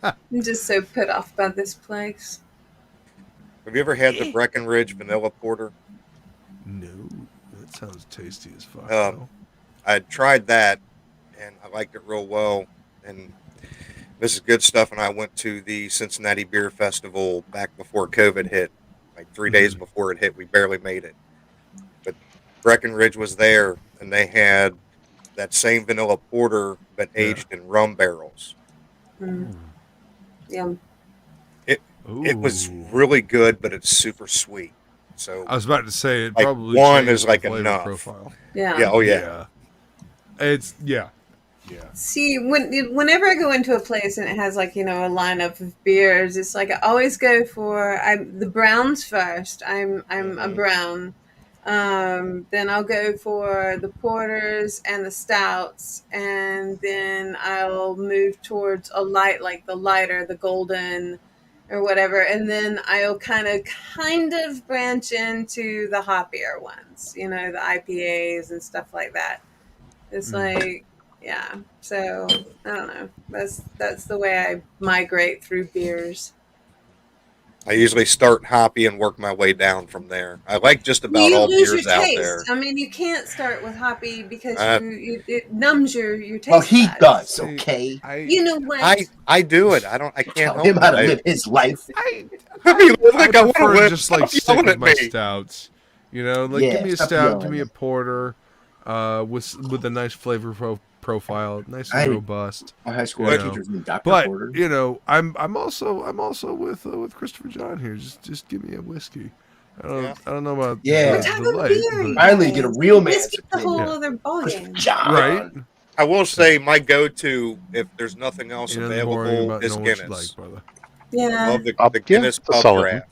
E: I'm just so put off by this place.
P: Have you ever had the Breckenridge Vanilla Porter?
B: No, that sounds tasty as fuck.
P: I tried that, and I liked it real well. And Mrs. Good Stuff and I went to the Cincinnati Beer Festival back before COVID hit, like 3 days before it hit. We barely made it. But Breckenridge was there, and they had that same vanilla porter, but aged in rum barrels.
E: Yum.
P: It was really good, but it's super sweet. So
B: I was about to say it
P: like
B: probably
P: one
B: changed
P: is like
B: the flavor
P: enough.
B: profile.
E: Yeah.
P: Yeah. Oh yeah.
B: It's yeah.
E: See, whenever I go into a place and it has like, you know, a lineup of beers, it's like I always go for the browns first. I'm a brown. Then I'll go for the porters and the stouts, and then I'll move towards a light, like the lighter, the golden or whatever, and then I'll kind of branch into the hoppier ones, you know, the IPAs and stuff like that. It's like, yeah. So I don't know. That's the way I migrate through beers.
P: I usually start hoppy and work my way down from there. I like just about
E: You
P: all
E: lose
P: beers
E: your
P: out
E: taste.
P: there.
E: I mean, you can't start with hoppy because it numbs your taste.
C: Well, he
E: buds.
C: does, okay?
E: You know what?
P: I do it. I can't
C: Tell
P: help
C: him how to
P: it.
C: live his life.
P: I
B: prefer just like stick with my
P: me.
B: stouts. You know, like
C: Yeah,
B: give me a
C: stop
B: stout,
C: yelling.
B: give me a porter, with a nice flavor profile, nice
C: I-
B: and robust.
C: my high school
B: you
C: teachers
B: know.
C: named Dr.
B: But
C: Porter.
B: you know, I'm also with Christopher John here. Just give me a whiskey. I don't know about
C: Yeah.
B: the light, but-
C: Finally get a real man's
E: Whiskey's a whole
C: opinion.
E: other ballgame.
B: right.
P: I will say my go-to, if there's nothing else
B: Ain't nothing boring
P: available,
B: about
P: is
B: knowing what you
P: Guinness.
B: like, brother.
E: Yeah.
P: I love the
K: Yeah,
P: Guinness
K: it's a
P: pub
K: solid
P: draft.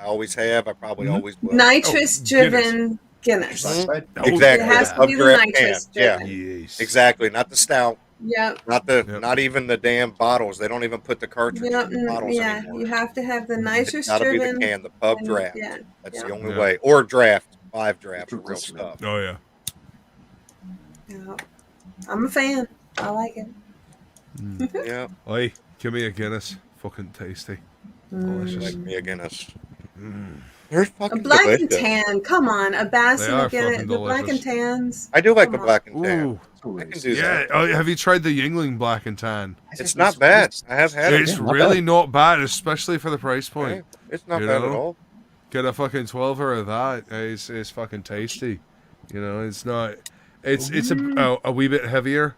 P: I always have. I probably always will.
E: Nitrous driven Guinness.
P: Exactly.
E: It has to
P: Pub
E: be the
P: draft
E: nitrous
P: can. Yeah.
E: driven.
P: Exactly. Not the stout.
E: Yep.
P: Not even the damn bottles. They don't even put the cartridges
E: Yep.
P: in bottles
E: Yeah.
P: anymore.
E: You have to have the nitrous
P: It's gotta be
E: driven.
P: the can, the pub
E: and-
P: draft.
E: Yeah.
P: That's
E: yeah.
P: the only way. Or draft, 5 draft, real stuff.
B: Oh yeah.
E: Yeah. I'm a fan. I like it.
P: Yeah.
B: Oi, give me a Guinness. Fucking tasty. Delicious.
P: Like me a Guinness. They're
E: A
P: fucking
E: black and
P: delicious.
E: tan. Come on, a Bascom
B: They are
E: Guinness.
B: fucking
E: The black and
B: delicious.
E: tans.
P: I do like
E: Come
P: the
E: on.
P: black and tan.
B: Ooh.
P: I can do
B: Yeah.
P: that.
B: Oh, have you tried the Yingling Black and Tan?
P: It's not bad. I have had it.
B: It's really not bad, especially for the price point.
P: It's not
B: You
P: bad at
B: know?
P: all.
B: Get a fucking 12er of that. It's fucking tasty. You know, it's not. It's a wee bit heavier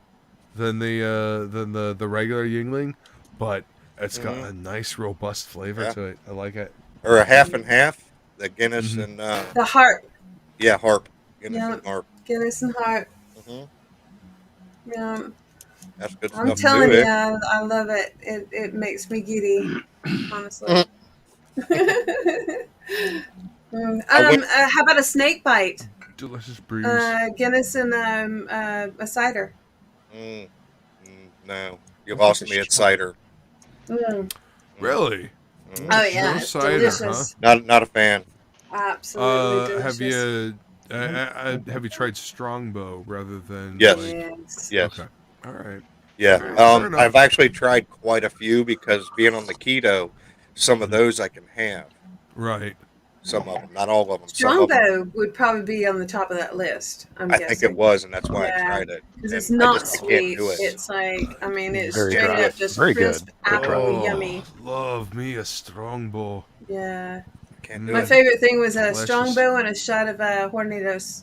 B: than the regular Yingling, but it's got a nice robust flavor to it. I like it.
P: Or a half and half. The Guinness and
E: The heart.
P: yeah, Harp. Guinness
E: Yeah.
P: and Harp.
E: Guinness and heart.
P: Mhm.
E: Yeah.
P: That's good
E: I'm
P: stuff
E: telling
P: too.
E: you,
P: eh?
E: I love it. It makes me giddy, honestly. How about a snake bite?
B: Delicious breeze.
E: Guinness and a cider.
P: No, you lost me at cider.
B: Really?
E: Oh yeah,
B: No
E: it's
B: cider,
E: delicious.
P: Not a fan.
E: Absolutely delicious.
B: Have you tried Strongbow rather than?
P: Yes.
E: Yes.
P: Yes.
B: Okay. All right.
P: Yeah.
B: Fair enough.
P: I've actually tried quite a few because being on the keto, some of those I can have.
B: Right.
P: Some of them, not all of them. Some of them.
E: Strongbow would probably be on the top of that list. I'm
P: I
E: guessing.
P: think it was, and that's why I
E: Yeah,
P: tried it.
E: because it's
P: And I
E: not
P: just can't
E: sweet.
P: do it.
E: It's like, I mean, it's
K: Very
E: straight
K: good.
E: up just
K: Very
E: crisp
K: good.
E: apple yummy.
B: Love me a Strongbow.
E: Yeah.
P: Can't do
E: My
P: it.
E: favorite thing was a
B: Delicious.
E: Strongbow and a shot of Hornitos.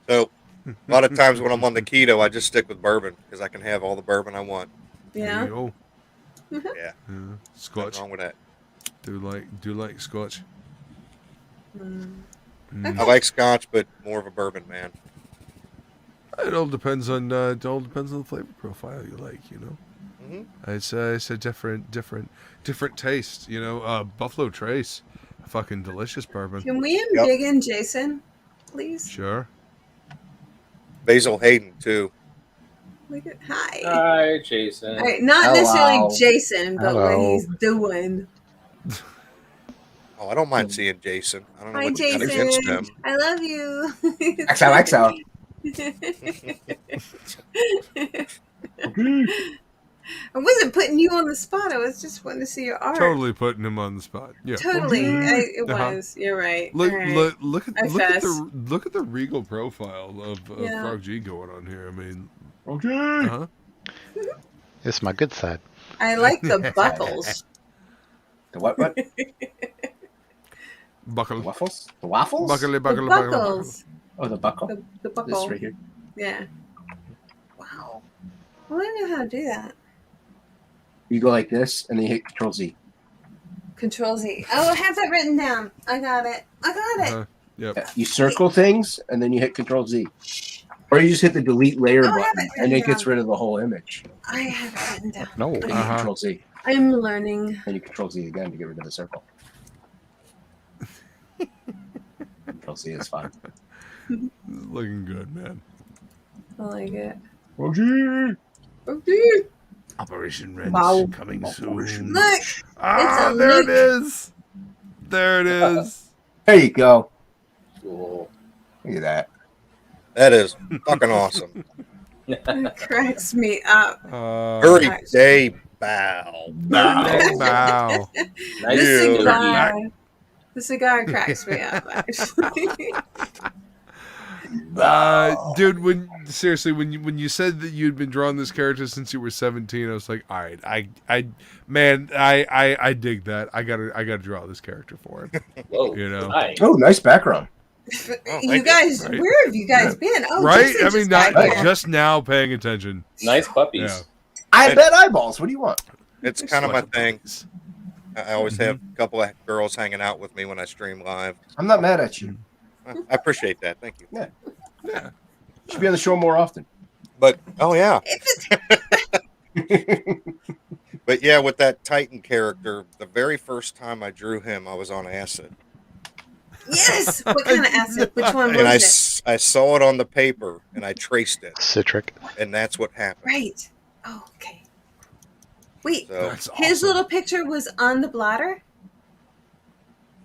P: So a lot of times when I'm on the keto, I just stick with bourbon because I can have all the bourbon I want.
E: Yeah.
B: There you go.
P: Yeah.
B: Scotch.
P: Nothing wrong with that.
B: Do like Scotch.
P: I like Scotch, but more of a bourbon man.
B: It all depends on the flavor profile you like. You know. It's a different taste. You know, Buffalo Trace, fucking delicious bourbon.
E: Can we embiggen Jason, please?
B: Sure.
P: Basil Hayden too.
E: Look at, hi.
O: Hi, Jason.
E: All right, not
C: Hello.
E: necessarily Jason, but what
K: Hello.
E: he's doing.
P: Oh, I don't mind seeing Jason. I don't know
E: Hi,
P: what you got against him.
E: Jason. I love you.
C: XOXO.
E: I wasn't putting you on the spot. I was just wanting to see your art.
B: Totally putting him on the spot. Yeah.
E: Totally. It
B: Uh-huh.
E: was. You're right.
B: Look,
E: All right.
B: look
E: I
B: at
E: fess.
B: the regal profile of
E: Yeah.
B: Frog G going on here. I mean, Uh-huh.
K: It's my good side.
E: I like the buckles.
C: The what? What?
B: Buckle.
C: The waffles? The waffles?
B: Buckle,
E: The
B: buckle, buckle, buckle.
E: buckles.
C: Oh, the buckle?
E: The buckle.
C: This right here.
E: Yeah. Wow. Well, I don't know how to do that.
C: You go like this, and then you hit Control Z.
E: Control Z. Oh, I have that written down. I got it.
B: Yep.
C: Yeah, you circle things, and then you hit Control Z. Or you just hit the delete layer
E: Oh, I have
C: button,
E: it
C: and it
E: written
C: gets
E: down.
C: rid of the whole image.
E: I have it written down.
K: No.
C: And you Control Z.
E: I'm learning.
C: And you Control Z again to get rid of the circle. Control Z is fine.
B: Looking good, man.
E: I like it.
C: OG!
E: Okay.
M: Operation Wrench
E: Wow.
M: coming soon.
E: Look.
B: Ah,
E: It's a
B: there it
E: leak.
B: is. There it is.
C: There you go. Cool. Look at that.
P: That is fucking awesome.
E: It cracks me up.
P: Dirty day bow.
B: Bow.
E: The cigar cracks me up, actually.
B: Dude, when you said that you'd been drawing this character since you were 17, I was like, all right, I dig that. I gotta draw this character for him.
L: Whoa,
B: you know.
L: nice.
C: Oh, nice background.
E: You guys,
B: Right.
E: where have you guys been? Oh,
B: Right?
E: Jason
B: I mean,
E: just
B: not
E: got here.
B: just now paying attention.
L: Nice puppies.
B: Yeah.
C: I bet eyeballs. What do you want?
P: It's kind of my thing. I always have a couple of girls hanging out with me when I stream live.
C: I'm not mad at you.
P: I appreciate that. Thank you.
C: Yeah.
B: Yeah.
C: You should be on the show more often.
P: But oh yeah. But yeah, with that Titan character, the very first time I drew him, I was on acid.
E: Yes. What kind of acid? Which one
P: And
E: was it?
P: I saw it on the paper and I traced it.
K: Citric.
P: And that's what happened.
E: Right. Oh, okay. Wait.
P: So,
E: His little picture was on the blotter.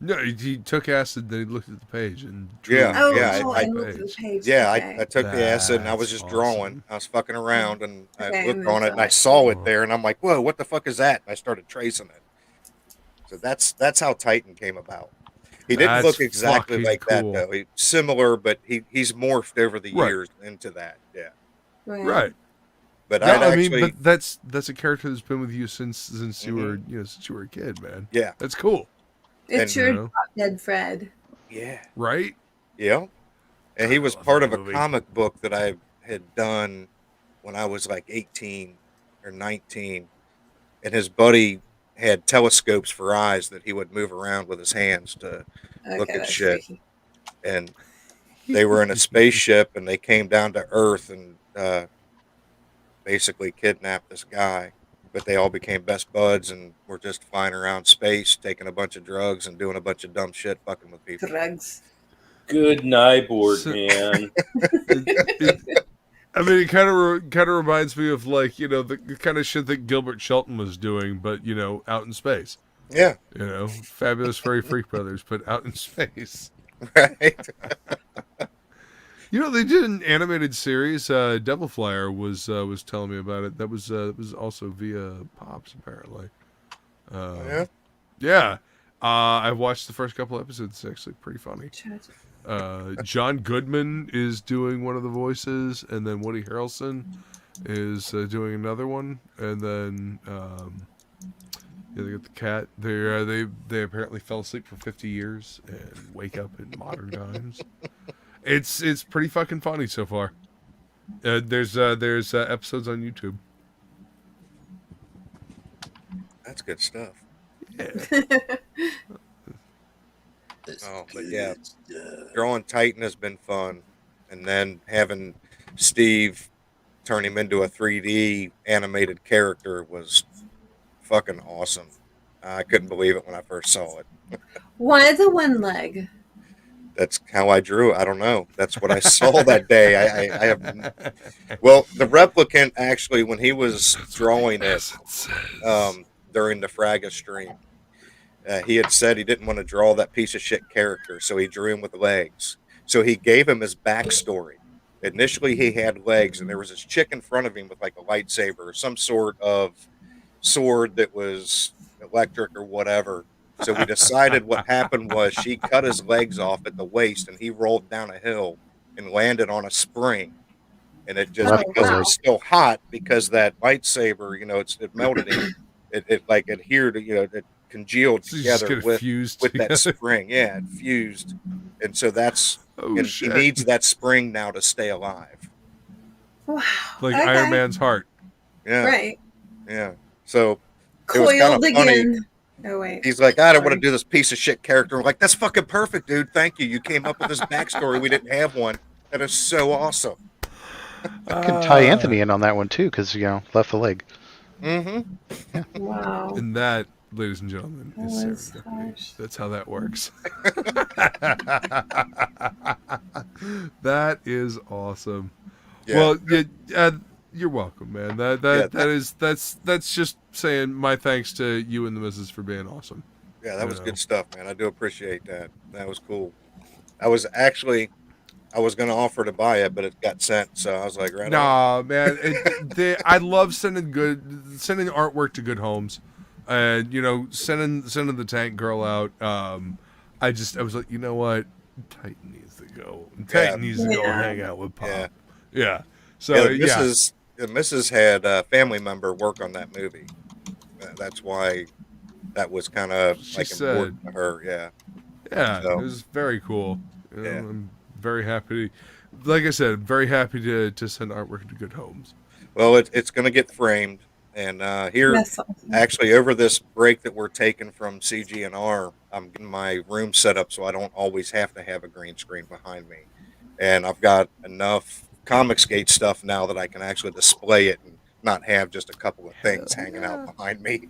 B: No, he took acid, then he looked at the page and drew
P: yeah,
B: it.
E: Oh,
P: yeah,
E: I looked at the page.
P: yeah,
E: Okay.
P: I took the acid and I was
B: That's
P: just drawing. I was fucking around and I
E: Okay,
P: looked
E: and
P: on
E: then
P: it and I
E: saw
P: saw it there and I'm like, whoa, what the fuck is that? And I started tracing it. So that's how Titan came about. He didn't
B: That's
P: look exactly
B: fucking
P: like
B: cool.
P: that though. Similar, but he's morphed over the
B: Right.
P: years into that. Yeah.
B: Right.
P: But
B: No,
P: I'd
B: I mean,
P: actually,
B: but that's a character that's been with you since you were since you were a kid, man.
P: Yeah.
B: That's cool.
E: It's
P: And,
E: your dead Fred.
P: yeah.
B: Right?
P: Yeah. And he was part of a comic book that I had done when I was like 18 or 19. And his buddy had telescopes for eyes that he would move around with his hands to look
E: Okay,
P: at
E: that's
P: shit.
E: freaky.
P: And they were in a spaceship and they came down to Earth and basically kidnapped this guy. But they all became best buds and were just flying around space, taking a bunch of drugs and doing a bunch of dumb shit, fucking with people.
E: Drugs.
L: Good night board, man.
B: I mean, it kind of reminds me of like the kind of shit that Gilbert Shelton was doing, but out in space.
P: Yeah.
B: Fabulous Furry Freak Brothers, but out in space.
P: Right.
B: They did an animated series. Devil Flyer was telling me about it. That was also via Pops apparently.
P: Yeah.
B: Yeah. I've watched the first couple episodes. It's actually pretty funny. John Goodman is doing one of the voices, and then Woody Harrelson is doing another one, and then they got the cat. They apparently fell asleep for 50 years and wake up in modern times. It's pretty fucking funny so far. There's episodes on YouTube.
P: That's good stuff.
B: Yeah.
P: Oh, but yeah, drawing Titan has been fun, and then having Steve turn him into a 3D animated character was fucking awesome. I couldn't believe it when I first saw it.
E: Why the one leg?
P: That's how I drew. I don't know. That's what I saw that day. I have. Well, the replicant actually, when he was drawing it during the Fraga stream, he had said he didn't want to draw that piece of shit character, so he drew him with legs. So he gave him his backstory. Initially, he had legs, and there was this chick in front of him with like a lightsaber or some sort of sword that was electric or whatever. So we decided what happened was she cut his legs off at the waist, and he rolled down a hill and landed on a spring. and it just
E: Oh,
P: because it
E: wow.
P: was still hot because that lightsaber, it melted in, it like adhered, it congealed
B: So you just
P: together
B: get it
P: with
B: fused
P: with that
B: together.
P: spring. Yeah, it fused, and so that's
B: Oh
P: and
B: shit!
P: he needs that spring now to stay alive.
E: Wow.
B: Like
E: Okay.
B: Iron Man's heart.
P: Yeah,
E: Right.
P: yeah. So it was kind
E: Coiled
P: of funny.
E: again. Oh wait.
P: He's like, I don't want
E: Sorry.
P: to do this piece of shit character. I'm like, that's fucking perfect, dude. Thank you. You came up with this backstory. We didn't have one. That is so awesome.
K: I could tie Anthony in on that one too, because left the leg.
P: Mm-hmm.
E: Wow.
B: And that, ladies and gentlemen,
E: That
B: is
E: was
B: serendipity.
E: harsh.
B: That's how that works. That is awesome.
P: Yeah.
B: Well, you're welcome, man. That's just saying my thanks to you and the missus for being awesome.
P: Yeah, that was good stuff, man. I do appreciate that. That was cool. I was going to offer to buy it, but it got sent, so I was like, right on.
B: Nah, man. I love sending artwork to good homes, and sending the tank girl out. I was like, you know what, Titan needs to go. Titan needs to go hang out with Pop. Yeah. So
P: the missus had a family member work on that movie. That's why that was kind of important to her. Yeah.
B: Yeah,
P: So,
B: it was very cool.
P: Yeah.
B: I'm very happy. Like I said, very happy to send artwork to good homes.
P: Well, it's going to get framed, and here,
E: That's awesome.
P: actually, over this break that we're taking from CG&R, I'm getting my room set up so I don't always have to have a green screen behind me, and I've got enough Comicsgate stuff now that I can actually display it and not have just a couple of things hanging out behind me.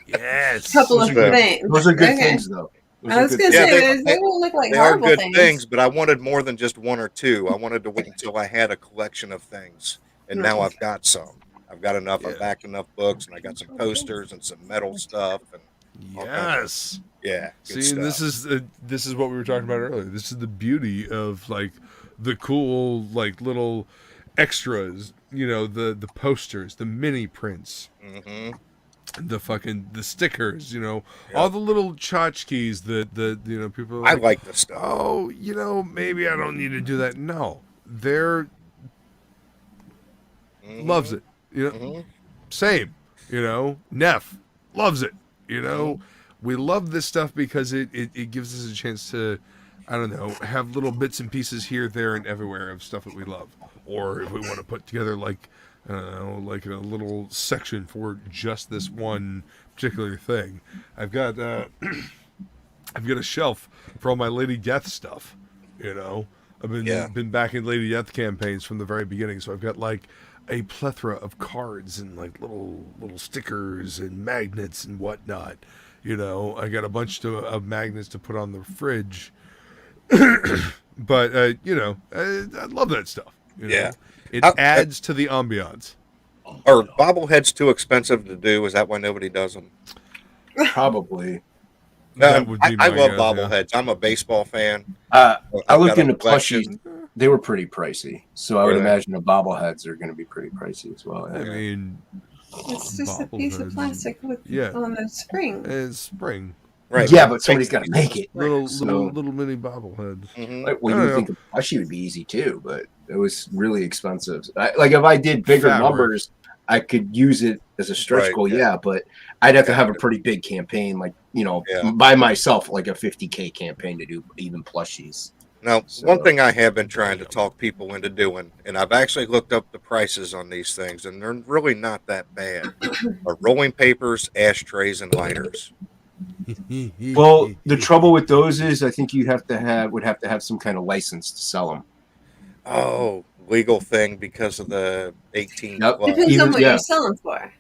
M: Yes.
E: Couple of things.
C: Those are good
E: Okay.
C: things, though. Those
E: I
C: are
E: was
C: good
E: gonna
C: things.
E: say they don't look like
P: They are
E: horrible
P: good
E: things.
P: things, but I wanted more than just one or two. I wanted to wait until I had a collection of things, and now I've got some. I've got enough. I've backed enough books, and I got some posters and some metal stuff, and all kinds of, good
B: See, and
P: stuff.
B: this is what we were talking about earlier. This is the beauty of the cool little extras. The posters, the mini prints.
P: Mm-hmm.
B: The stickers, all the little tchotchkes that people are
P: I like this stuff.
B: Oh, maybe I don't need to do that. No, they're loves it. Same. Neff loves it. We love this stuff because it gives us a chance to, I don't know, have little bits and pieces here, there, and everywhere of stuff that we love. Or if we want to put together I don't know, like a little section for just this one particular thing. I've got a shelf for all my Lady Death stuff. I've been backing Lady Death campaigns from the very beginning, so I've got a plethora of cards and little stickers and magnets and whatnot. I got a bunch of magnets to put on the fridge. But I love that stuff. It adds to the ambiance.
P: Are bobbleheads too expensive to do? Is that why nobody does them?
C: Probably.
B: That would be
P: I
B: my
P: love
B: guess,
P: bobbleheads. I'm a baseball fan.
C: I
P: I've
C: looked
P: got a
C: into
P: collection.
C: plushies. They were pretty pricey, so I would
P: Were they?
C: imagine the bobbleheads are going to be pretty pricey as well.
B: I mean,
E: It's just a piece of
B: bobbleheads.
E: plastic with on the spring.
B: It's spring.
P: Right.
C: Yeah, but somebody's got to make it.
B: Little
C: So-
B: little mini bobbleheads.
C: Well,
B: I
C: you
B: don't
C: would think a plushie would be easy too, but it was really expensive. If I did bigger
B: Fabric.
C: numbers, I could use it as a stretch
P: Right,
C: goal.
P: yeah.
C: Yeah, but I'd have to have a pretty big campaign, by myself, like a 50K campaign to do even plushies.
P: Now, one thing I have been trying to talk people into doing, and I've actually looked up the prices on these things, and they're really not that bad, are rolling papers, ashtrays, and lighters.
C: Well, the trouble with those is I think would have to have some kind of license to sell them.
P: Oh, legal thing because of the 18
C: Yep.
P: plus.
E: Depends on what you're selling for.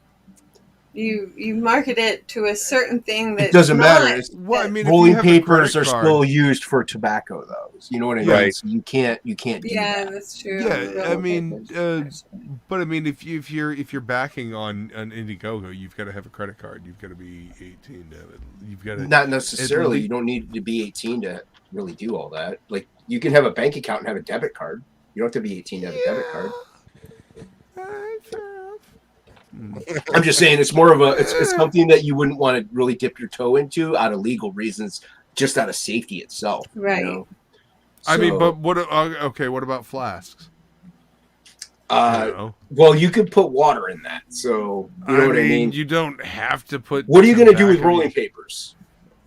E: You market it to a certain thing that
C: It doesn't matter. It's,
B: Well, I mean, if you
C: rolling
B: have a
C: papers
B: credit
C: are
B: card-
C: still used for tobacco, though. You know what I mean?
P: Right.
C: So you can't do
E: Yeah,
C: that.
E: that's true.
B: Yeah, I mean,
E: Papers.
B: but I mean, if you're backing on Indiegogo, you've got to have a credit card. You've got to be 18 to have it. You've got to
C: Not necessarily. You don't need to be 18 to really do all that. Like you can have a bank account and have a debit card. You don't have to be 18 to have a debit card. I'm just saying it's more of it's something that you wouldn't want to really dip your toe into out of legal reasons, just out of safety itself.
E: Right.
C: You know?
B: I mean,
C: So,
B: but what? Okay, what about flasks?
C: Well, you could put water in that, so you know what I mean.
B: You don't have to put.
C: What are you going to do with rolling papers?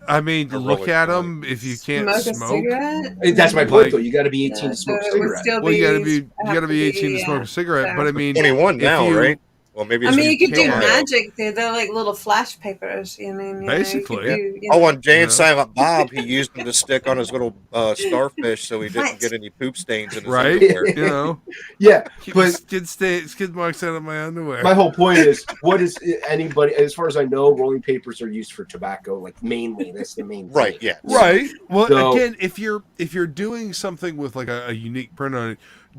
B: I mean, look at them. If you can't
E: Smoke a
B: smoke,
E: cigarette?
C: That's my point, though. You got to be 18 to smoke a
E: so it would
C: cigarette.
E: still
B: Well, you
E: be-
B: got to be 18 to smoke a cigarette. But I mean,
P: 21
B: if
P: now,
B: you-
P: right? Well, maybe.
E: I
P: it's
E: mean, you could do
P: tomorrow.
E: magic. They're like little flash papers. You mean, you
B: Basically.
E: know, you could do,
P: Oh, on Jay and Silent Bob, he used them to stick on his little starfish so he didn't
E: What?
P: get any poop stains in his
B: Right?
P: underwear.
B: You know.
C: Yeah,
B: Keep
C: but
B: skid marks out of my underwear.
C: my whole point is, what is anybody? As far as I know, rolling papers are used for tobacco, like mainly. That's the main thing.
P: Right. Yeah.
B: Right. Well,
C: So-
B: again, if you're doing something with like a unique print on it,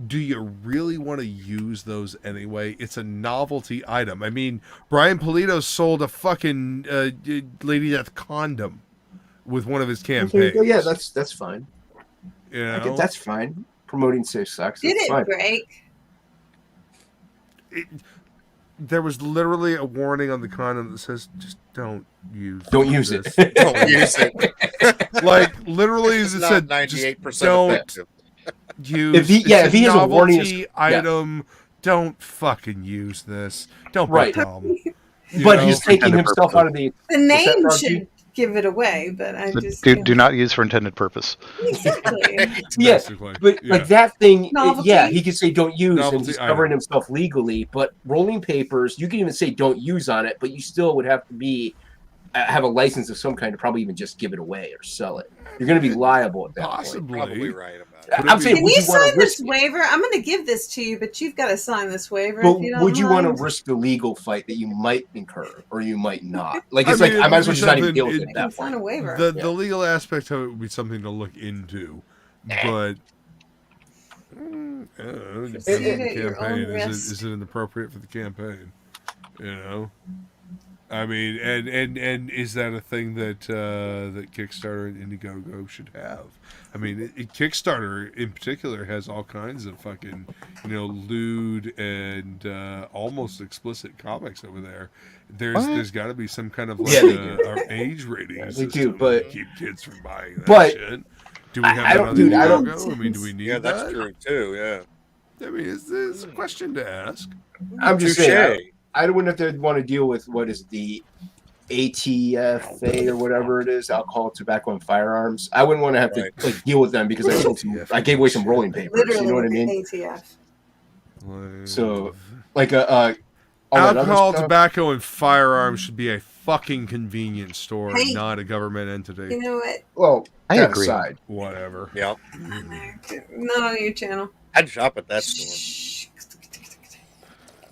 B: do you really want to use those anyway? It's a novelty item. I mean, Brian Polito sold a fucking Lady Death condom with one of his campaigns.
C: Yeah, that's fine.
B: You know?
C: That's fine. Promoting safe sex.
E: Did
C: That's
E: it
C: fine.
E: break?
B: There was literally a warning on the condom that says, "Just don't use.
C: Don't use
B: this.
C: it.
P: Don't use it.
B: Like literally,
P: It's
B: as it
P: not
B: said,
P: 98%
B: just don't
P: effective.
B: use.
C: If he-
B: it's
C: yeah, if he has a warning,
B: novelty item, don't fucking use this. Don't
C: Right.
B: be dumb. You
C: But
B: know?
C: he's taking himself out of the.
E: The name should give it away, but I just
K: Do not use for intended purpose.
E: exactly.
C: Yeah,
B: Basically,
C: but
B: yeah.
C: like that thing,
E: Novelty.
C: yeah, he could say don't use, and
B: Novelty
C: he's
B: item.
C: covering himself legally. But rolling papers, you can even say don't use on it, but you still would have to be have a license of some kind to probably even just give it away or sell it. You're going to be liable at that
B: Possibly.
P: Probably right about
C: point. I'm saying,
E: Can
C: would
E: you
C: you want
E: sign
C: to risk
E: this waiver? I'm going to give this to you, but you've got to sign this waiver.
C: But
E: if you don't
C: would you want
E: mind.
C: to risk the legal fight that you might incur or you might not? Like
B: I
C: it's
B: mean,
C: like I might as well
B: it'd
C: just not
B: be
C: even deal with
B: something-
C: it at that
E: Sign
C: point.
E: a waiver.
B: The legal aspect of it would be something to look into, but I don't know, it depends
E: Proceed
B: on the
E: at your own
B: campaign.
E: risk.
B: Is it inappropriate for the campaign? You know, I mean, and is that a thing that that Kickstarter and Indiegogo should have? I mean, Kickstarter in particular has all kinds of fucking, lewd and almost explicit comics over there. There's got to be some kind of like
C: Yeah, they do.
B: age rating
C: They
B: system
C: do, but-
B: to keep kids from buying that
C: but
B: shit. Do we have
C: I
B: that
C: don't-
B: on
C: dude, I don't-
B: Indiegogo? I mean, do we need
P: Yeah, that's
B: that?
P: true too. Yeah.
B: I mean, it's a question to ask.
C: I'm just
P: Touche.
C: saying, I wouldn't have to want to deal with what is the ATFA or whatever it is, alcohol, tobacco, and firearms. I wouldn't want to have to like deal with them because I gave away some rolling papers.
E: Literally,
C: You know what I
E: the
C: mean?
E: ATF.
C: So, like all that other
B: Alcohol,
C: stuff-
B: tobacco, and firearms should be a fucking convenience store,
E: Hey.
B: not a government entity.
E: You know what?
C: Well,
K: I
C: that
K: agree.
C: aside,
B: Whatever.
P: Yep.
E: Not on your channel.
P: I'd shop at that store.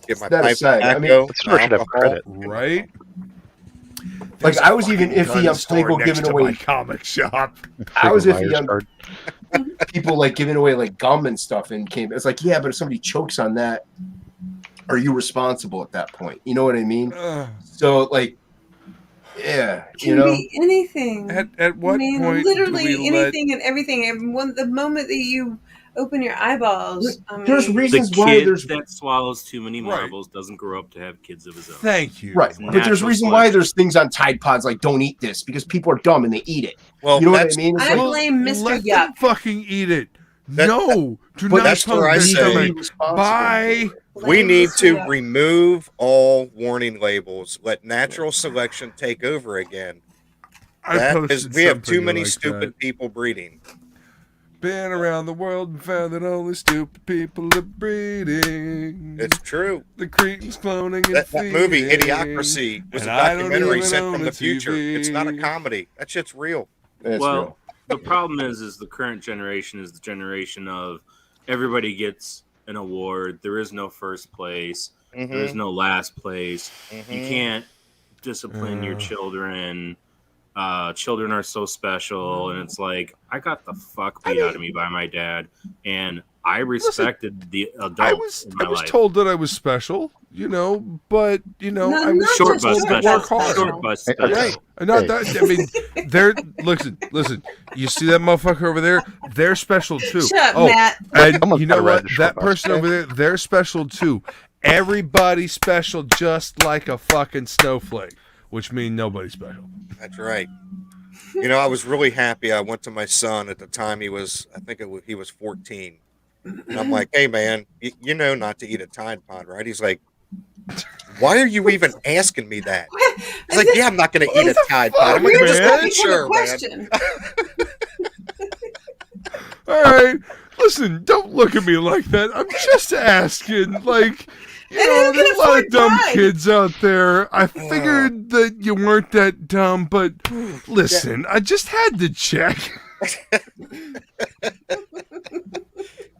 P: Get my
C: That
P: pipe
C: aside, I mean-
P: tobacco,
K: The store should have
P: alcohol.
K: credit.
B: Right?
C: like
B: There's
C: I
B: a
C: was even
B: fucking
C: iffy
B: gun
C: on
B: store
C: people
B: next
C: giving
B: to
C: away.
B: my comic shop.
C: I was
K: Buyer's
C: iffy on
K: card.
C: people like giving away like gum and stuff, and came. It's like, yeah, but if somebody chokes on that, are you responsible at that point? You know what I mean?
B: Ugh.
C: So like, yeah,
E: Can
C: you know.
E: be anything.
B: At what
E: I mean,
B: point
E: literally
B: do we let
E: anything and everything. The moment that you open your eyeballs, I mean,
C: There's
L: The
C: reasons why
L: kid
C: there's
L: that swallows too many
B: Right.
L: marbles doesn't grow up to have kids of his own.
B: Thank you.
C: right,
L: It's
C: but there's
L: natural
C: reason why
L: selection.
C: there's things on Tide Pods like don't eat this because people are dumb and they eat it.
P: Well,
C: You know what I
P: that's,
C: mean? It's
E: I
C: like,
E: blame Mr.
B: Let
E: Yuck.
B: them fucking eat it.
P: That-
B: No, do
C: but
B: not
P: that's
B: pump
P: where I
B: their
P: say-
B: stomach.
C: responsible.
B: Bye.
P: we
E: Blame
P: need
E: Mr.
P: to
E: Yuck.
P: remove all warning labels. Let natural selection take over again.
B: I
P: That
B: posted
P: is, we have too
B: something
P: many
B: like
P: stupid
B: that.
P: people breeding.
B: Been around the world and found that only stupid people are breeding.
P: It's true.
B: The cretins cloning and
P: That movie,
B: feeding.
P: Idiocracy, was
B: And
P: a
B: I don't
P: documentary
B: even
P: sent
B: own
P: from
B: a
P: the future. It's not a
B: TV.
P: comedy. That shit's real.
C: That's
L: well,
C: real.
L: the problem is the current generation is the generation of everybody gets an award. There is no first place. There is
P: Mhm.
L: no last place. You
P: Mhm.
L: can't discipline your children. Children are so special, and it's like I got the fuck beat out of me by my dad, and I respected the adults
B: I was
L: in my life.
B: told that I was special, but
E: No,
B: I was
E: not
L: Short
E: just
L: bus
B: told to
L: special.
B: work hard.
L: Short bus
K: Hey,
L: special.
B: Right. Not that. I mean, they're listen. You see that motherfucker over there? They're special too.
E: Shut up,
B: oh,
E: Matt.
B: and
K: Someone's
B: you know
K: gotta ride
B: what?
K: the short
B: That
K: bus.
B: person over there, they're special too. Everybody's special, just like a fucking snowflake, which means nobody's special.
P: That's right. You know, I was really happy. I went to my son at the time. He was 14, And I'm like, hey, man, you know not to eat a Tide Pod, right? He's like, why are you even asking me that? He's like, yeah, I'm not going to eat a Tide Pod. I'm like, I'm just making sure, man.
B: All right, listen, don't look at me like that. I'm just asking. Like, you know, there's a lot of dumb kids out there. I figured that you weren't that dumb, but listen, I just had to check.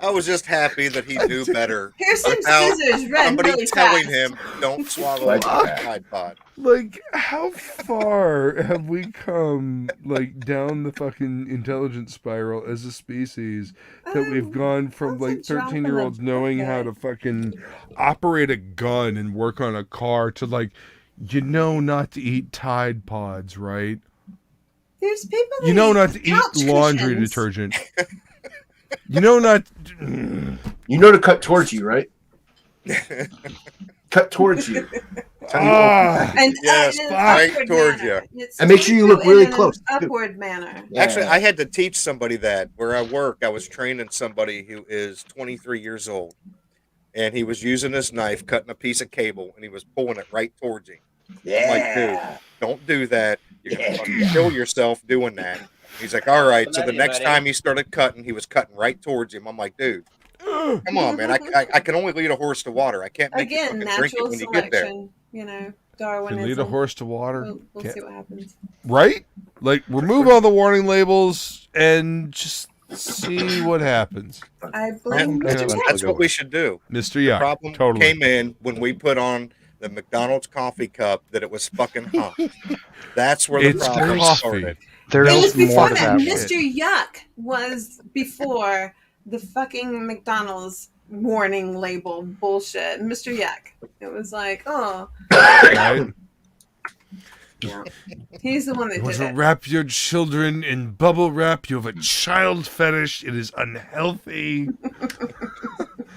P: I was just happy that he knew better.
E: Here's some
P: without
E: scissors, run
P: somebody
E: really
P: telling
E: fast.
P: him, don't swallow a Tide Pod.
B: Like, how far have we come, like, down the fucking intelligence spiral as a species that we've gone from, like, 13-year-olds knowing how to fucking operate a gun and work on a car to, like, you know not to eat Tide Pods, right?
E: There's people that
B: You know
E: eat
B: not to eat
E: couch
B: laundry
E: cushions.
B: detergent. You know not...
C: You know to cut towards you, right? Cut towards you.
E: And
P: yes,
E: in an
P: right
E: upward
P: towards
E: manner.
P: you.
E: It's
C: And make sure you look
E: in
C: really
E: an
C: close, too.
E: Upward manner.
P: Actually, I had to teach somebody that. Where I work, I was training somebody who is 23 years old. And he was using his knife, cutting a piece of cable, and he was pulling it right towards him. I'm like, dude, don't do that. You're going to fucking kill yourself doing that. He's like, all right. So the next time he started cutting, he was cutting right towards him. I'm like, dude, come on, man. I can only lead a horse to water. I can't make you
E: Again,
P: fucking drink it
E: natural
P: when you get there.
E: selection. You know,
B: Can
E: Darwinism.
B: lead a horse to water.
E: We'll see what happens.
B: Right? Like, remove all the warning labels and just see what happens.
E: I blame
P: That's what we should do.
B: Mr.
P: The
B: Yuck.
P: problem
B: Totally.
P: came in when we put on the McDonald's coffee cup that it was fucking hot. That's where the
B: It's
P: problem
B: coffee.
P: started.
E: It was before
K: to
E: that.
K: that.
E: Mr. Yuck was before the fucking McDonald's warning label bullshit. Mr. Yuck. It was like, oh.
B: Right?
E: Yeah. He's the one that
B: You want
E: did
B: to
E: it.
B: wrap your children in bubble wrap? You have a child fetish. It is unhealthy.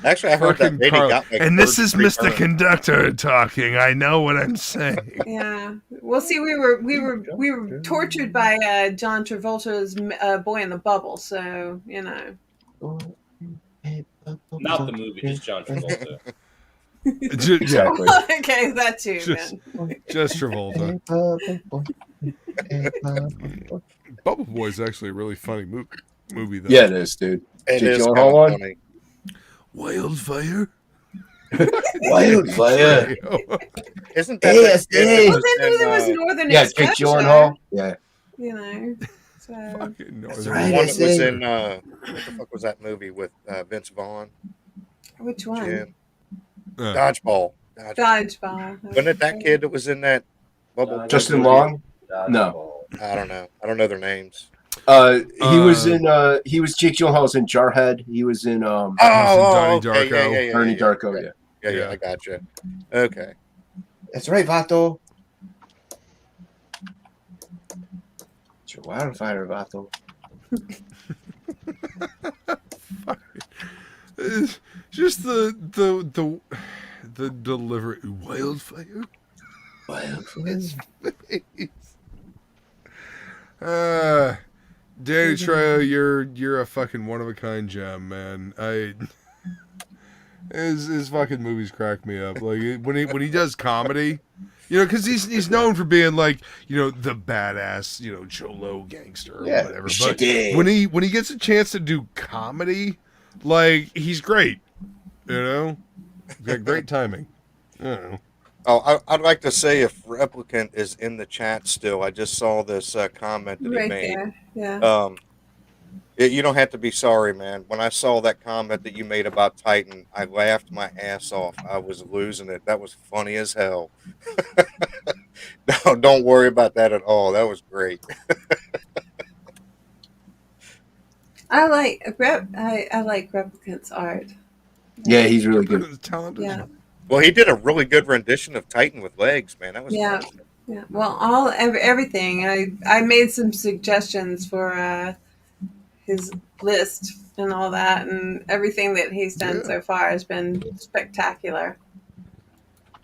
P: Actually, I heard that
B: Fucking
P: lady
B: Carl.
P: got like
B: And this
P: third
B: is
P: degree
B: Mr.
P: burn.
B: Conductor talking. I know what I'm saying.
E: Yeah. Well, see, we were tortured by John Travolta's Boy in the Bubble, so you know.
O: Not the movie, just John Travolta.
C: Exactly.
E: Okay, that too, man.
B: Just Travolta. Bubble Boy is actually a really funny movie though.
C: Yeah, it is, dude.
P: It
C: Jake
P: is
C: Gyllenhaal
P: kind of
C: one?
P: funny.
B: Wildfire?
C: Wildfire.
P: Isn't that
C: Yes,
P: that kid
C: yes.
P: that
E: Well, then there was
P: was in,
E: Northern
C: Yeah, Jake
E: Exposure.
C: Gyllenhaal. Yeah.
E: You know. So
B: Fucking
C: That's
B: Northern
C: right.
P: one
C: I
P: that was
C: see.
P: in what the fuck was that movie with Vince Vaughn?
E: which one?
P: Jim?
B: Uh,
P: Dodgeball.
E: Dodgeball.
P: Wasn't it that kid that was in that bubble?
C: Justin Long? No.
P: I don't know. I don't know their names.
C: He was Jake Gyllenhaal's in Jarhead. He was in
B: Donnie
P: okay.
B: Darko.
C: Ernie Darko, yeah.
P: Yeah, I gotcha. Okay.
I: That's right, Vato. It's your wildfire, Vato.
B: It's just the delivery. Wildfire? Danny Trejo, you're a fucking one of a kind gem, man. His fucking movies crack me up. Like when he does comedy, you know, because he's known for being like, you know, the badass, you know, cholo gangster or whatever. But when he gets a chance to do comedy, like he's great. You know, he's got great timing. I don't know.
P: Oh, I'd like to say if Replicant is in the chat still, I just saw this comment that he
E: Right
P: made.
E: there. Yeah.
P: You don't have to be sorry, man. When I saw that comment that you made about Titan, I laughed my ass off. I was losing it. That was funny as hell. No, don't worry about that at all. That was great.
E: I like Replicant's art.
C: Yeah, he's really good.
B: Talented.
E: Yeah.
P: Well, he did a really good rendition of Titan with legs, man. That was
E: Yeah.
P: awesome.
E: Yeah. Well, everything. I made some suggestions for his list and all that, and everything that he's done so far has been spectacular.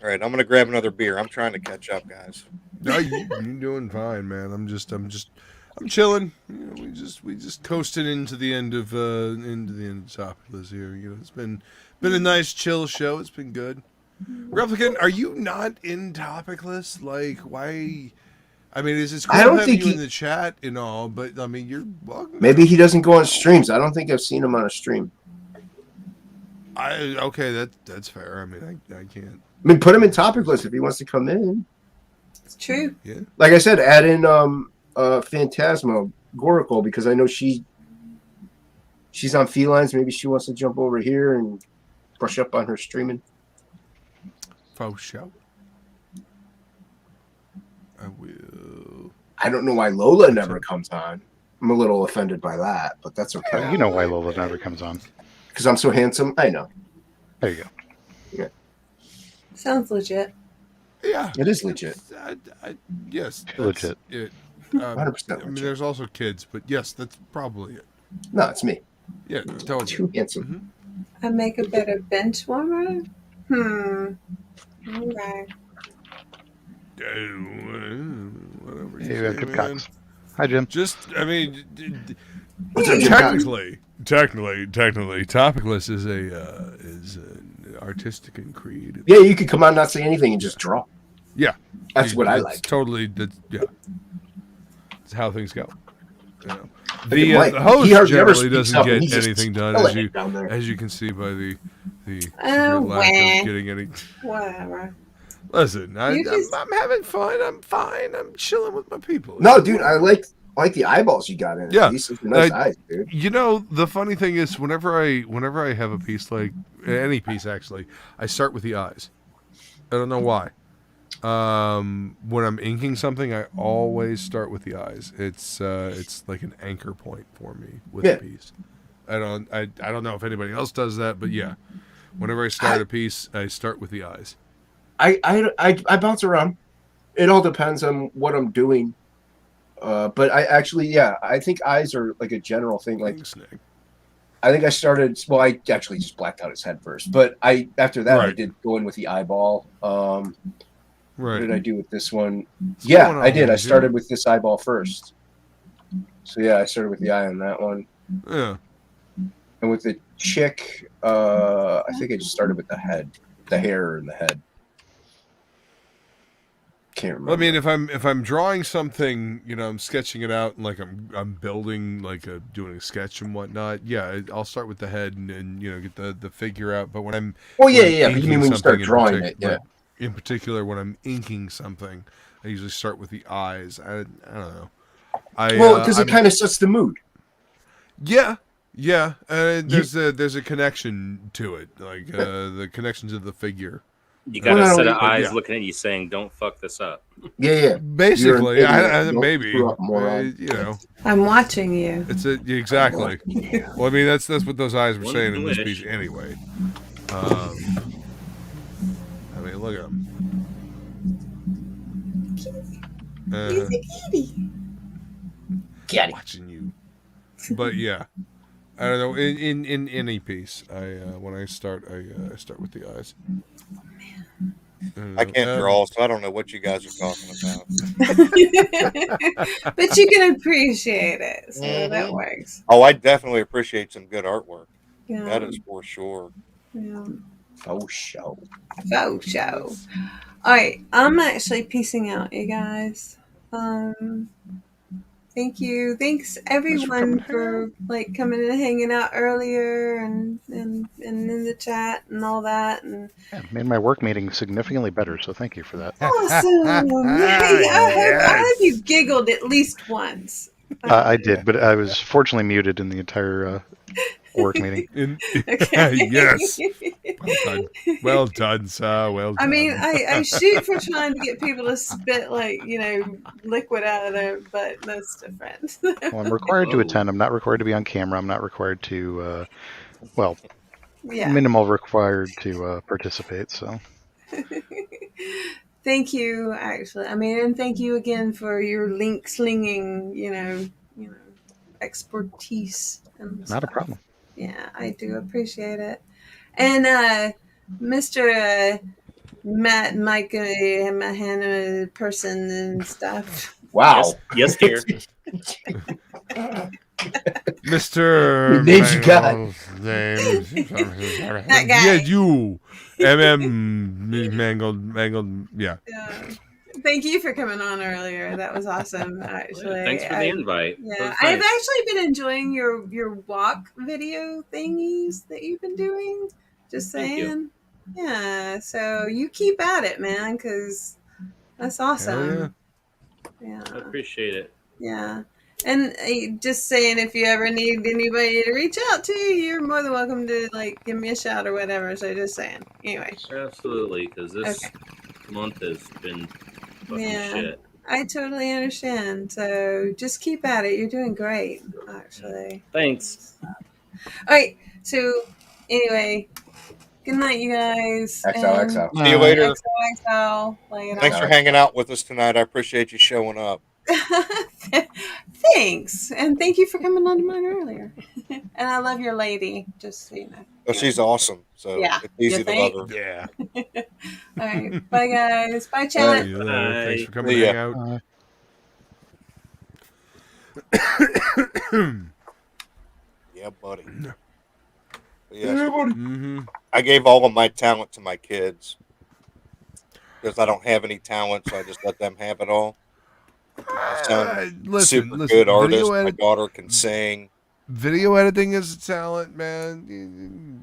P: All right, I'm gonna grab another beer. I'm trying to catch up, guys.
B: No, you're doing fine, man. I'm just I'm chilling. You know, we just coasted into the end of TOPicLESS here. You know, it's been a nice chill show. It's been good. Replicant, are you not in TOPicLESS? Like, why? I mean, it's cool having you in the chat and all, but I mean, you're welcome.
C: Maybe he doesn't go on streams. I don't think I've seen him on a stream.
B: Okay, that's fair. I mean, I can't.
C: I mean, put him in TOPicLESS if he wants to come in.
E: It's true.
B: Yeah.
C: Like I said, add in Phantasmagorical because I know she's on Felines. Maybe she wants to jump over here and brush up on her streaming.
B: Faux show. I will.
C: I don't know why Lola never comes on. I'm a little offended by that, but that's okay.
K: You know why Lola never comes on.
C: Because I'm so handsome? I know.
K: There you go.
C: Yeah.
E: Sounds legit.
B: Yeah.
C: It is legit.
B: Yes.
K: Legit.
C: 100%
B: I mean, there's also kids, but yes, that's probably it.
C: No, it's me.
B: Yeah, totally.
C: Too handsome.
E: I make a better bench warmer? Okay.
B: Whatever.
K: Hey, Jim Cox. Hi, Jim.
B: Just, I mean,
C: What's up, Jim
B: technically, TOPicLESS is an artistic and creative.
C: Yeah, you could come on, not say anything, and just draw.
B: Yeah,
C: that's what I like.
B: Totally, that's how things go. You know.
C: Mike,
B: the host
C: he
B: generally doesn't
C: up,
B: get
C: he's just
B: anything done, as you can see by the lack of getting any.
E: Whatever.
B: Listen, I'm having fun. I'm fine. I'm chilling with my people.
C: No, dude, I like the eyeballs you got in it.
B: Yeah,
C: These are nice eyes, dude.
B: You know, the funny thing is, whenever I have a piece, like any piece actually, I start with the eyes. I don't know why. When I'm inking something, I always start with the eyes. It's like an anchor point for me with a piece. I don't know if anybody else does that, but yeah, whenever I start a piece, I start with the eyes.
C: I bounce around. It all depends on what I'm doing. But I think eyes are like a general thing. Like, I think I started. Well, I actually just blacked out his head first, but after that I did go in with the eyeball. What did I do with this one? Yeah, I did. I started with this eyeball first. So yeah, I started with the eye on that one.
B: Yeah.
C: And with the chick, I think I just started with the head, the hair and the head. Can't remember.
B: I mean, if I'm drawing something, you know, I'm sketching it out, and like I'm building, like doing a sketch and whatnot. Yeah, I'll start with the head and you know get the figure out. But when I'm
C: but you mean when you start drawing it? Yeah.
B: In particular, when I'm inking something, I usually start with the eyes. I don't know.
C: Because it kind of sets the mood.
B: Yeah. There's a connection to it, like the connection to the figure.
L: You got a set of eyes looking at you saying, "Don't fuck this up."
C: Yeah.
B: Basically, maybe you know.
E: I'm watching you.
B: It's exactly. Well, I mean, that's what those eyes were saying in this piece anyway. I mean, look at him.
E: He's a kitty.
C: Kitty.
B: Watching you. But yeah, I don't know. In any piece, when I start, I start with the eyes.
P: I can't draw, so I don't know what you guys are talking about.
E: But you can appreciate it, so that works.
P: Oh, I definitely appreciate some good artwork.
E: Yeah.
P: That is for sure.
E: Yeah.
C: Faux show.
E: All right, I'm actually peacing out, you guys. Thank you. Thanks everyone for like coming and hanging out earlier and in the chat and all that. And
K: made my work meeting significantly better, so thank you for that.
E: Awesome. I hope you giggled at least once.
K: I did, but I was fortunately muted in the entire work meeting.
B: Yes. Well done, sir. Well done.
E: I mean, I shoot for trying to get people to spit liquid out of their butt. That's different.
K: Well, I'm required to attend. I'm not required to be on camera. I'm not required to, minimal required to participate. So.
E: Thank you, actually. I mean, and thank you again for your link slinging, expertise. And
K: not a problem.
E: Yeah, I do appreciate it. And Mr. Matt, Mike, Hannah person and stuff.
C: Wow.
L: Yes, dear.
B: Mr.
C: name's you got.
E: That guy.
B: Yeah, you. Mangled. Yeah.
E: Thank you for coming on earlier. That was awesome, actually.
L: Thanks for the invite.
E: Yeah, I've actually been enjoying your walk video thingies that you've been doing. Just
L: Thank you.
E: saying. Yeah, so you keep at it, man, because that's awesome. Yeah.
L: I appreciate it.
E: Yeah. And just saying, if you ever need anybody to reach out to, you're more than welcome to give me a shout or whatever. So just saying. Anyway.
L: Absolutely, because this month has been fucking shit.
E: I totally understand. So just keep at it. You're doing great, actually.
L: Thanks.
E: All right. So anyway, good night, you guys.
C: XOXO.
P: See you later.
E: XOXO.
P: Thanks for hanging out with us tonight. I appreciate you showing up.
E: Thanks, and thank you for coming on to mine earlier. And I love your lady, just so you know.
P: Oh, she's awesome. So
E: Yeah.
P: it's easy
E: You
P: to
E: think?
P: love her.
B: Yeah.
E: All right, bye guys. Bye, chat.
B: Thanks for coming
P: See
B: hang
P: ya.
B: out.
P: Yeah, buddy. But
C: Yeah, buddy.
P: I gave all of my talent to my kids because I don't have any talent, so I just let them have it all. I sound super good artist. My daughter can sing.
B: Video editing is a talent, man.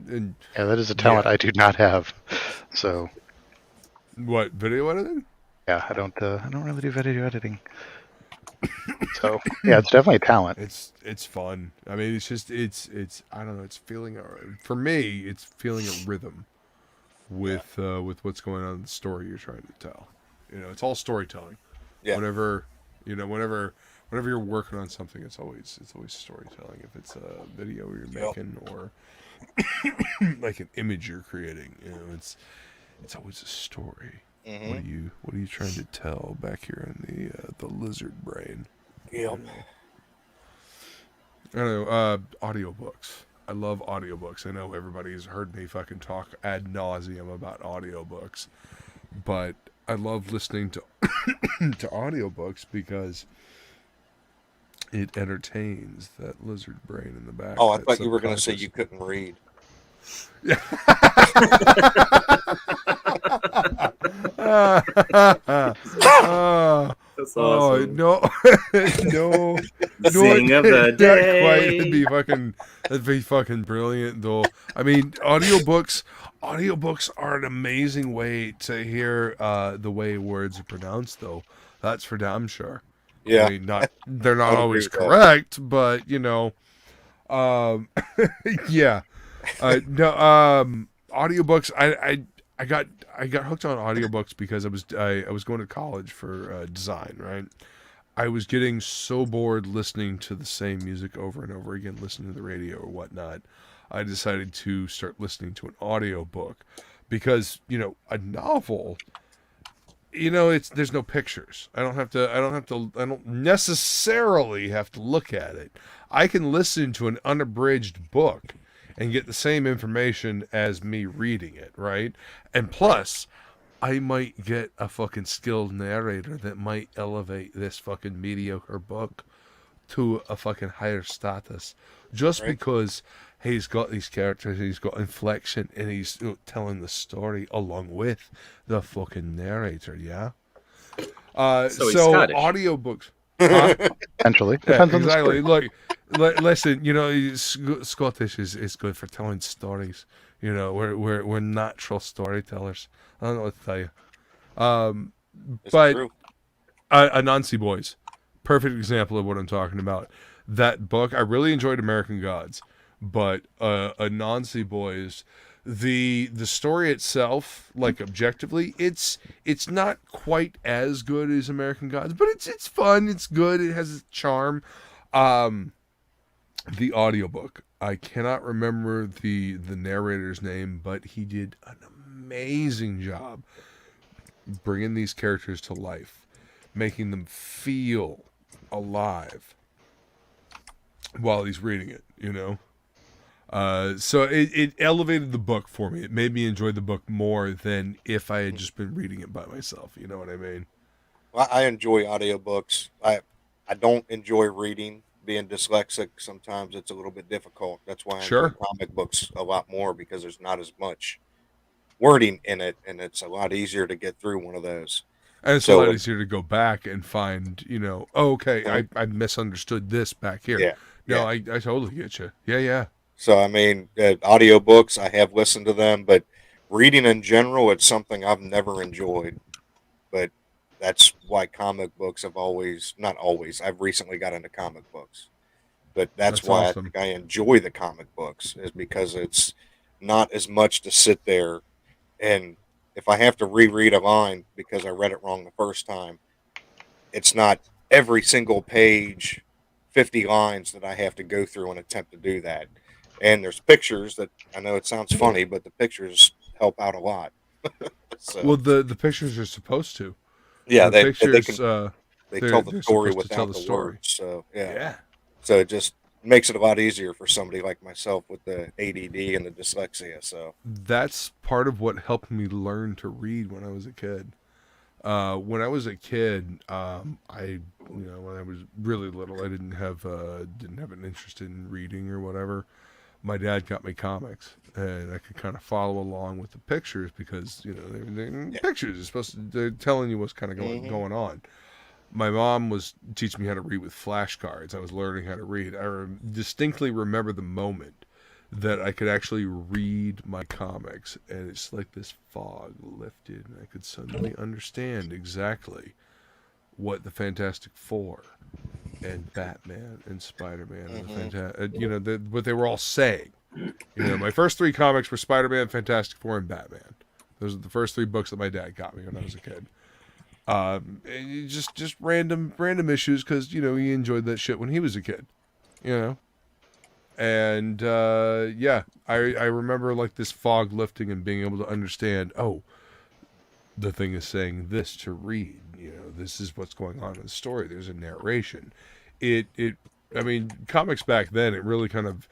B: And
K: Yeah, that is a talent I do not have. So
B: what, video editing?
K: yeah, I don't really do video editing. So yeah, it's definitely a talent.
B: It's fun. I mean, it's just it's I don't know. It's feeling for me. It's feeling a rhythm with what's going on in the story you're trying to tell. You know, it's all storytelling.
P: Yeah.
B: Whenever you're working on something, it's always storytelling. If it's a video you're making or like an image you're creating, you know, it's always a story.
P: Mm-hmm.
B: What are you trying to tell back here in the lizard brain?
P: Yep.
B: I don't know, audiobooks. I love audiobooks. I know everybody's heard me fucking talk ad nauseum about audiobooks, but I love listening to to audiobooks because it entertains that lizard brain in the back.
P: Oh, I thought you were going to say you couldn't read.
B: Yeah.
L: That's awesome.
B: No, no,
L: Sing of the day.
B: That'd be fucking brilliant, though. I mean, audiobooks are an amazing way to hear the way words are pronounced, though. That's for damn sure.
P: Yeah.
B: I mean, they're not always correct, but you know, yeah. Audiobooks. I got hooked on audiobooks because I was going to college for design, right? I was getting so bored listening to the same music over and over again, listening to the radio or whatnot. I decided to start listening to an audiobook because, you know, a novel, you know, there's no pictures. I don't necessarily have to look at it. I can listen to an unabridged book and get the same information as me reading it, right? And plus, I might get a fucking skilled narrator that might elevate this fucking mediocre book to a fucking higher status. Just because he's got these characters, he's got inflection, and he's telling the story along with the fucking narrator, yeah? So audiobooks.
K: Potentially. Depends on the story.
B: Look, listen, you know, Scottish is good for telling stories. You know, we're natural storytellers. I don't know what to tell you. But Anansi Boys, perfect example of what I'm talking about. That book, I really enjoyed American Gods, but Anansi Boys, the story itself, like objectively, it's not quite as good as American Gods, but it's fun, it's good, it has its charm. The audiobook, I cannot remember the narrator's name, but he did an amazing job bringing these characters to life, making them feel alive while he's reading it, you know? So it elevated the book for me. It made me enjoy the book more than if I had just been reading it by myself. You know what I mean?
P: I enjoy audiobooks. I I don't enjoy reading. Being dyslexic, sometimes it's a little bit difficult. That's why I enjoy
B: Sure.
P: comic books a lot more, because there's not as much wording in it, and it's a lot easier to get through one of those.
B: And it's a
P: So
B: lot easier to go back and find, oh, okay,
P: Uh-huh.
B: I misunderstood this back here.
P: Yeah,
B: No,
P: yeah.
B: I totally get you. Yeah.
P: So, I mean, audiobooks, I have listened to them, but reading in general, it's something I've never enjoyed. But that's why comic books have not always, I've recently got into comic books. But that's why
B: awesome.
P: I think I enjoy the comic books, is because it's not as much to sit there. And if I have to reread a line because I read it wrong the first time, it's not every single page, 50 lines that I have to go through and attempt to do that. And there's pictures that, I know it sounds funny, but the pictures help out a lot. So,
B: Well, the pictures are supposed to.
P: yeah,
B: The
P: they
B: pictures,
P: tell the
B: they're
P: story
B: supposed to tell
P: without
B: the
P: the
B: story.
P: words. So, yeah.
B: Yeah.
P: So it just makes it a lot easier for somebody like myself with the ADD and the dyslexia. So
B: That's part of what helped me learn to read when I was a kid. When I was a kid, when I was really little, I didn't have an interest in reading or whatever. My dad got me comics, and I could kind of follow along with the pictures because pictures are they're telling you what's kind of going on. My mom was teaching me how to read with flashcards. I was learning how to read. I distinctly remember the moment that I could actually read my comics, and it's like this fog lifted, and I could suddenly understand exactly what the Fantastic Four and Batman and Spider-Man and what they were all saying. My first 3 comics were Spider-Man, Fantastic Four, and Batman. Those are the first 3 books that my dad got me when I was a kid. And just random issues because he enjoyed that shit when he was a kid, And I remember like this fog lifting and being able to understand. Oh, the thing is saying this to read. This is what's going on in the story. There's a narration. I mean, comics back then, it really kind of,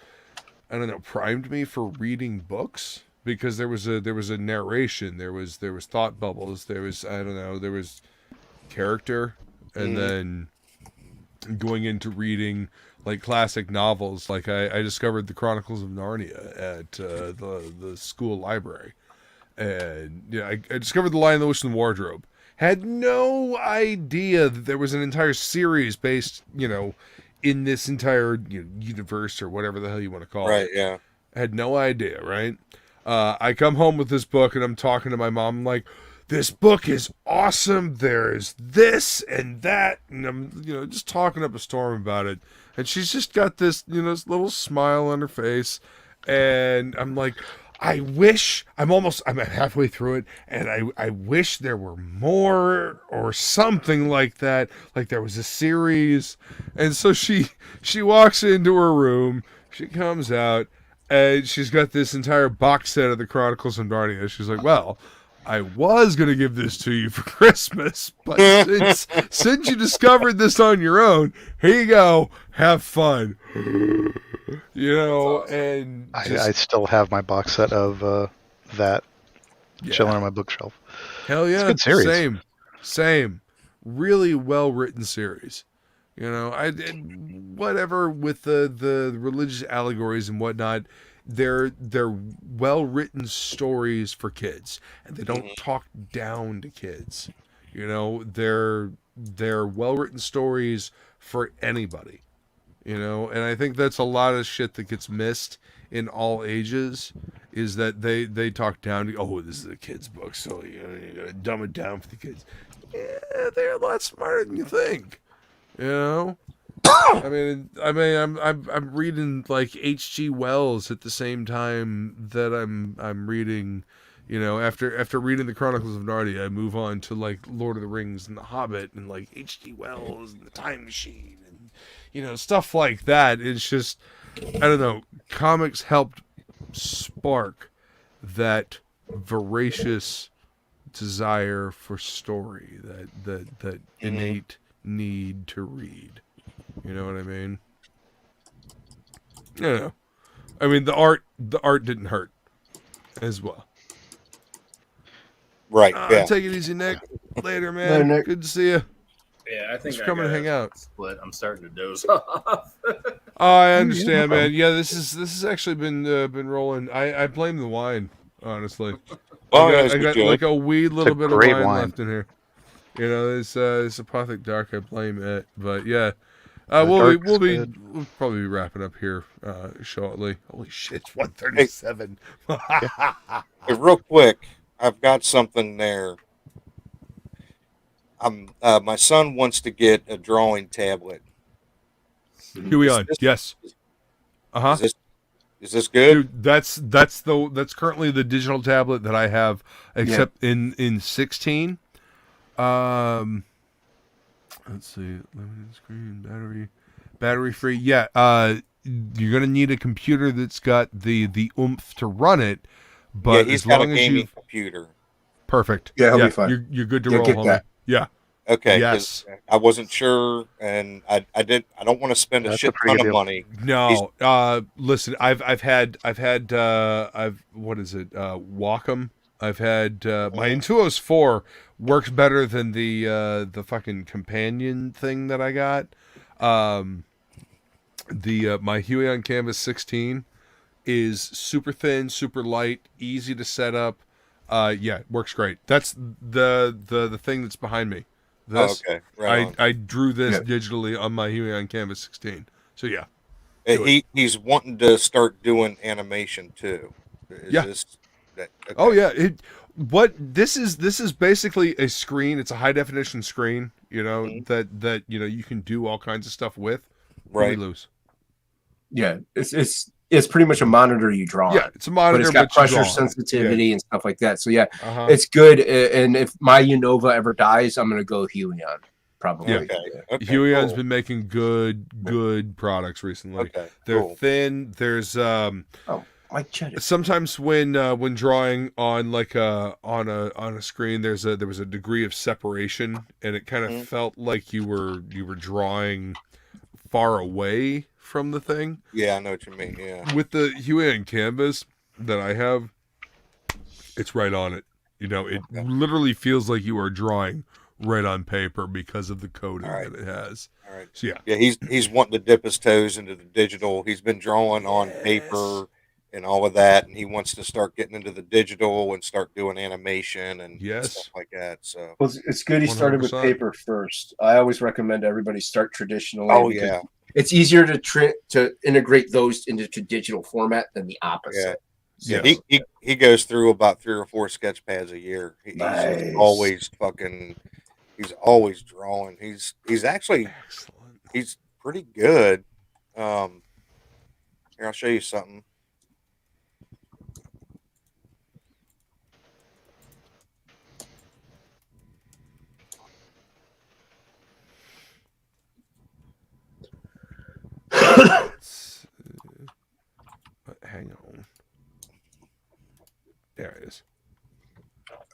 B: primed me for reading books because there was a narration. There was thought bubbles. There was there was character, and then going into reading like classic novels. Like I discovered the Chronicles of Narnia at the school library, and I discovered The Lion, the Witch, and the Wardrobe. Had no idea that there was an entire series based, in this entire universe or whatever the hell you want to call it.
P: Right, yeah.
B: I had no idea, right? I come home with this book and I'm talking to my mom. I'm like, this book is awesome. There's this and that. And I'm, just talking up a storm about it. And she's just got this, this little smile on her face. And I'm like, I'm halfway through it, and I wish there were more or something like that. Like there was a series. And so she walks into her room, she comes out, and she's got this entire box set of the Chronicles of Narnia. She's like, well, I was going to give this to you for Christmas, but since you discovered this on your own, here you go. Have fun. And
K: I still have my box set of that chilling on my bookshelf.
B: Hell yeah.
K: It's a good series.
B: Same. Really well written series. I did whatever with the religious allegories and whatnot. They're well written stories for kids, and they don't talk down to kids. They're well written stories for anybody. And I think that's a lot of shit that gets missed in all ages, is that they talk down to, oh, this is a kid's book, so you gotta dumb it down for the kids. Yeah, they're a lot smarter than you think. I mean, I'm reading like H.G. Wells at the same time that I'm reading. After reading the Chronicles of Narnia, I move on to like Lord of the Rings and The Hobbit and like H.G. Wells and The Time Machine and stuff like that. It's just, I don't know. Comics helped spark that voracious desire for story, that innate need to read. You know what I mean? I mean, the art didn't hurt as well.
P: Right. Yeah.
B: Take it easy, Nick. Later, man.
C: Later, Nick.
B: Good to see you.
L: Yeah, I think
B: Thanks for coming to hang out.
L: Split. I'm starting to doze off.
B: Oh, I understand, man. Yeah, this has actually been rolling. I blame the wine, honestly. I got like a wee little bit of wine left in here. You know, this Apothic Dark. I blame it, but yeah, we'll probably be wrapping up here shortly. Holy shit, it's 1:37.
P: Hey, real quick, I've got something there. My son wants to get a drawing tablet.
B: Here on. Yes.
P: Is this good?
B: Dude, that's currently the digital tablet that I have, except in 16. Let's see, limited screen, battery free. Yeah. You're gonna need a computer that's got the oomph to run it. But
P: yeah, he's
B: as
P: got
B: long
P: a
B: as
P: gaming
B: you've
P: computer.
B: Perfect.
C: Yeah, he'll be fine.
B: You're good to roll, homie. Yeah.
P: Okay.
B: Yes.
P: I wasn't sure, and I don't want to spend a shit ton of money.
B: No. Listen, I've had what is it? Wacom. I've had my Intuos 4 works better than the fucking companion thing that I got. My Huion Canvas 16 is super thin, super light, easy to set up. Yeah, it works great. That's the thing that's behind me. This,
P: okay. Right
B: I drew this digitally on my Huion Canvas 16. So yeah.
P: He's wanting to start doing animation too.
B: Okay. Oh yeah. This is basically a screen. It's a high definition screen, you know, that you know you can do all kinds of stuff with.
P: Right.
B: Loose.
C: Yeah, it's pretty much a monitor you draw.
B: Yeah, it's a monitor,
C: but it's got pressure sensitivity and stuff like that. So yeah, it's good. And if my Unova ever dies, I'm gonna go Huion. Probably.
B: Yeah. Okay, Huion's been making good products recently.
P: Okay,
B: they're thin. There's sometimes when drawing on like on a screen, there was a degree of separation, and it kind of felt like you were drawing far away from the thing.
P: Yeah, I know what you mean. Yeah.
B: With the Huion Canvas that I have, it's right on it. You know, it literally feels like you are drawing right on paper because of the coding that it has.
P: All right.
B: So yeah.
P: Yeah, he's wanting to dip his toes into the digital. He's been drawing on paper and all of that, and he wants to start getting into the digital and start doing animation and stuff like that. So
C: well, it's good he started with paper first. I always recommend everybody start traditionally.
P: Oh yeah.
C: It's easier to integrate those into digital format than the opposite.
P: Yeah. He goes through about 3 or 4 sketch pads a year. He's always he's always drawing. He's actually he's pretty good. Here, I'll show you something.
B: Hang on. There it is.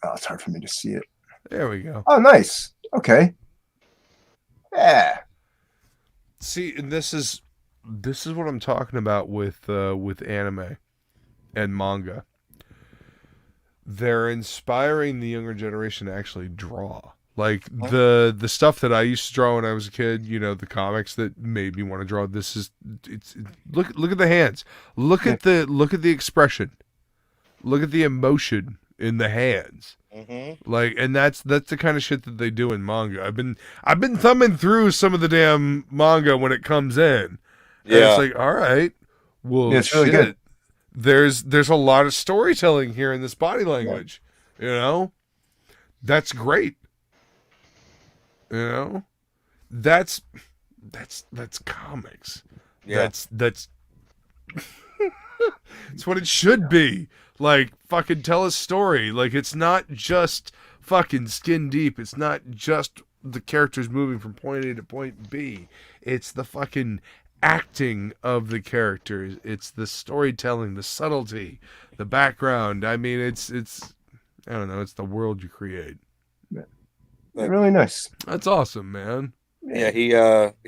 C: Oh, it's hard for me to see it.
B: There we go.
C: Oh, nice. Okay. Yeah.
B: See, and this is what I'm talking about with anime and manga. They're inspiring the younger generation to actually draw. Like the stuff that I used to draw when I was a kid, you know, the comics that made me want to draw. It's look at the hands. Look at the expression. Look at the emotion in the hands. Like, and that's the kind of shit that they do in manga. I've been thumbing through some of the damn manga when it comes in. And it's like, all right, well,
C: it's really good.
B: There's a lot of storytelling here in this body language. You know, that's great. You know, that's comics.
P: Yeah.
B: That's it's what it should be. Like, fucking tell a story. Like, it's not just fucking skin deep. It's not just the characters moving from point A to point B. It's the fucking acting of the characters. It's the storytelling, the subtlety, the background. I mean, it's I don't know. It's the world you create.
C: Really nice.
B: That's awesome, man.
P: Yeah, he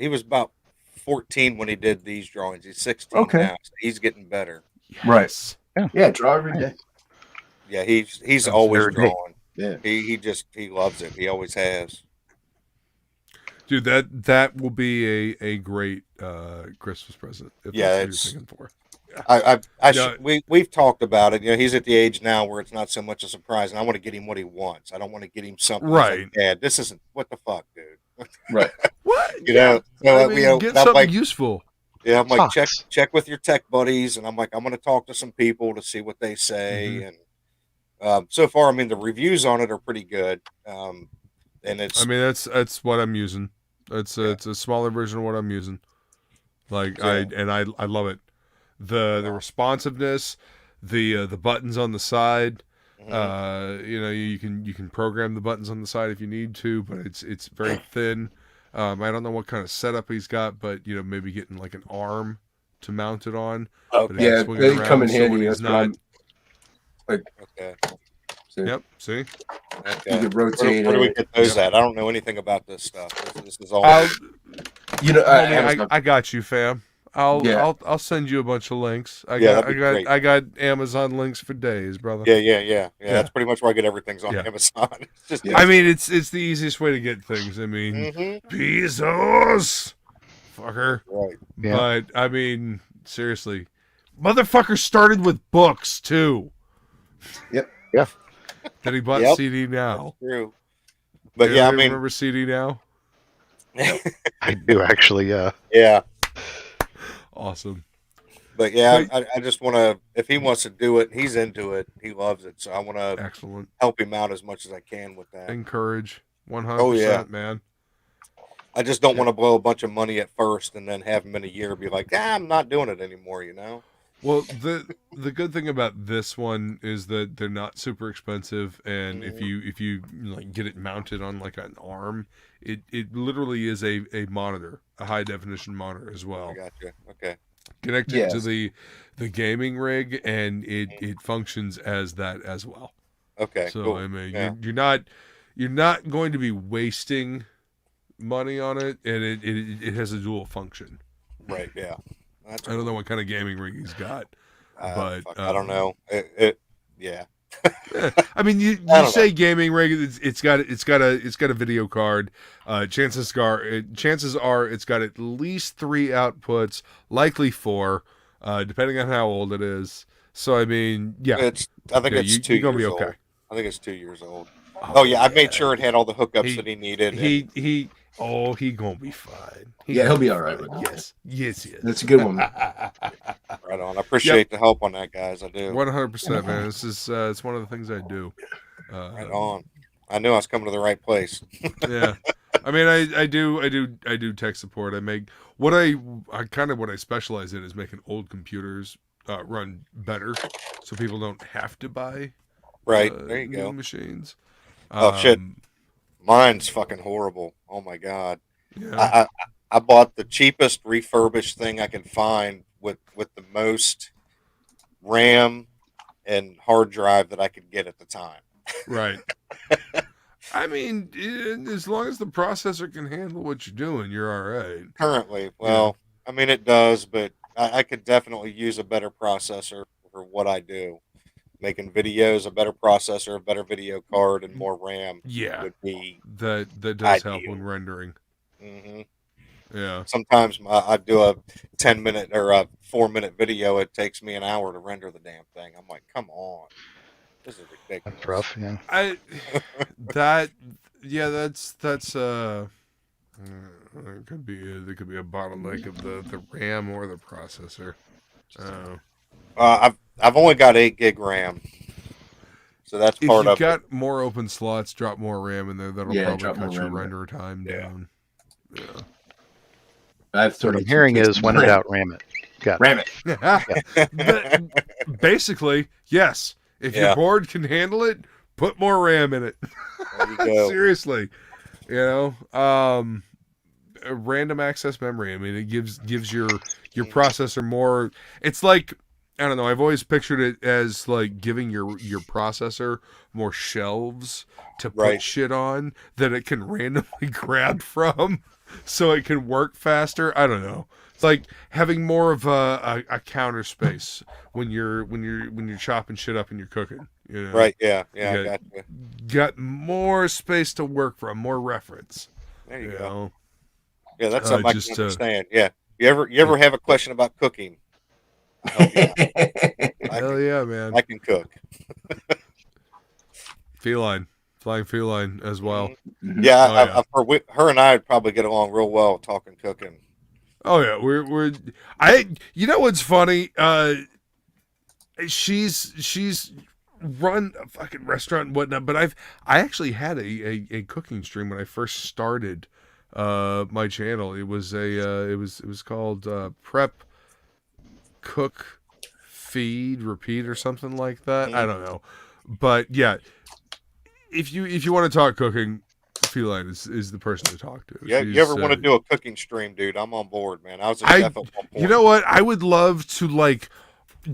P: was about 14 when he did these drawings. He's 16 now. So he's getting better.
B: Yes.
C: Right. Yeah, draw every day.
P: Yeah, he's always drawing.
C: Yeah.
P: He loves it. He always has.
B: Dude, that will be a great Christmas present. If
P: Yeah,
B: that's what you're thinking for.
P: We've talked about it. You know, he's at the age now where it's not so much a surprise, and I want to get him what he wants. I don't want to get him something that's like, Dad, this isn't what the fuck, dude.
C: Right.
B: What?
P: You know, so,
B: I mean, get something
P: like,
B: useful.
P: Yeah, I'm like, check with your tech buddies, and I'm like, I'm going to talk to some people to see what they say, and so far, I mean, the reviews on it are pretty good, and it's.
B: I mean, that's what I'm using. It's a smaller version of what I'm using. Like I love it. The responsiveness, the buttons on the side. You know, you can program the buttons on the side if you need to, but it's very thin. I don't know what kind of setup he's got, but you know, maybe getting like an arm to mount it on.
C: Yeah, they come in handy. That's not like
P: okay.
C: See?
B: Yep. See.
P: Okay.
C: You can rotate.
P: Where do we get those at? I don't know anything about this stuff. This is all.
C: You know,
B: I got you, fam. I'll send you a bunch of links. I got Amazon links for days, brother.
P: Yeah. That's pretty much where I get everything's on Amazon. It's just
B: I mean, it's the easiest way to get things. I mean, pesos, fucker.
P: Right.
K: Yeah.
B: But I mean, seriously, motherfucker started with books too.
C: Yep.
K: Yeah.
B: Then he bought CD Now.
P: That's true. But I mean,
B: remember CD Now?
K: I do actually.
P: Yeah.
B: Awesome.
P: But yeah, I just want to. If he wants to do it, he's into it. He loves it. So I want to help him out as much as I can with that.
B: Encourage 100%.
P: Oh yeah,
B: man.
P: I just don't want to blow a bunch of money at first and then have him in a year be like, I'm not doing it anymore. You know.
B: Well, the good thing about this one is that they're not super expensive, and if you like get it mounted on like an arm, it literally is a monitor, a high definition monitor as well.
P: I got you. Okay.
B: Connected to the gaming rig, and it functions as that as well.
P: Okay.
B: So
P: cool.
B: I mean,
P: Yeah.
B: you're not going to be wasting money on it, and it has a dual function.
P: Right. Yeah.
B: I don't know what kind of gaming rig he's got, but
P: I don't know. Yeah.
B: I mean, you say gaming rig, it's got a video card. Chances are it's got at least 3 outputs, likely 4, depending on how old it is. So I mean, yeah,
P: I think it's 2 years
B: gonna be
P: old.
B: okay.
P: I think it's 2 years old. Oh yeah, I made sure it had all the hookups that he needed.
B: He gonna be fine.
C: He'll be all right with
B: it. Yes.
C: That's a good one.
P: Right on. I appreciate the help on that, guys. I do.
B: 100%, man. This is it's one of the things I do.
P: Right on. I knew I was coming to the right place.
B: Yeah. I mean, I do tech support. I make what I specialize in is making old computers run better, so people don't have to buy
P: there you
B: new
P: go
B: machines.
P: Oh shit, mine's fucking horrible. Oh my god.
B: Yeah.
P: I bought the cheapest refurbished thing I could find with the most RAM and hard drive that I could get at the time.
B: Right. I mean, as long as the processor can handle what you're doing, you're all right.
P: Currently, well, I mean it does, but I could definitely use a better processor for what I do. Making videos, a better processor, a better video card, and more RAM.
B: Yeah,
P: would be
B: that does
P: ideal.
B: help when rendering.
P: Mm-hmm.
B: Yeah.
P: Sometimes I do a 10-minute or a 4-minute video. It takes me an hour to render the damn thing. I'm like, come on, this is ridiculous.
K: That's rough. Yeah.
B: That's it could be a bottleneck of the RAM or the processor.
P: I've only got 8 gig RAM, so that's part of it.
B: If you've got more open slots, drop more RAM in there. That'll probably cut your render time down. Yeah.
K: What I'm hearing is when in doubt, RAM it. Got
C: RAM it.
B: Basically, yes. If your board can handle it, put more RAM in it.
P: There you go.
B: Seriously, random access memory. I mean, it gives your processor more. It's like, I don't know. I've always pictured it as like giving your processor more shelves to put shit on that it can randomly grab from, so it can work faster. I don't know. It's like having more of a counter space when you're chopping shit up and you're cooking.
P: Right? Yeah. I got you.
B: Got more space to work from, more reference.
P: There you go. Yeah, that's something I
B: just,
P: can understand. Yeah. You ever have a question about cooking? I'll help you out.
B: Hell yeah, man.
P: I can cook.
B: Feline. Flying feline as well.
P: Yeah,
B: Oh, yeah.
P: her and I would probably get along real well talking cooking.
B: Oh yeah, you know what's funny? She's run a fucking restaurant and whatnot, but I actually had a cooking stream when I first started my channel. It was it was called Prep, Cook, Feed, Repeat or something like that. I don't know. But yeah, if you want to talk cooking, Feline is the person to talk to.
P: Yeah, you ever want to do a cooking stream, dude? I'm on board, man. I was a chef at one point.
B: You know what? I would love to like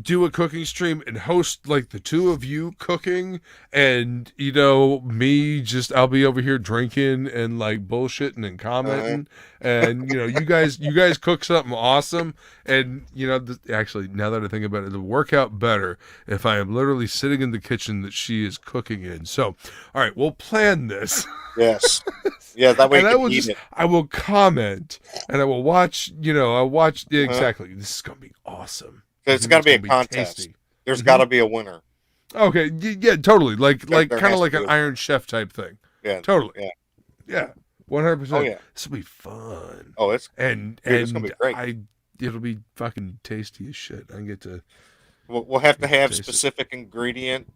B: do a cooking stream and host like the two of you cooking, and you know me I'll be over here drinking and like bullshitting and commenting, and you know you guys cook something awesome, and you know actually now that I think about it, it'll work out better if I am literally sitting in the kitchen that she is cooking in. So all right, we'll plan this.
P: Yes. Yeah, that way you can eat it.
B: I will comment and I will watch. I'll watch exactly. This is gonna be awesome.
P: It's got to be a contest.
B: Tasty.
P: There's got to be a winner.
B: Okay, yeah, totally. Like kind of like an Iron Chef type thing.
P: Yeah,
B: totally. Yeah, 100%.
P: Oh yeah,
B: this will be fun.
P: Oh, it's
B: it's
P: gonna be great.
B: It'll be fucking tasty as shit. I get to.
P: We'll have to have specific ingredient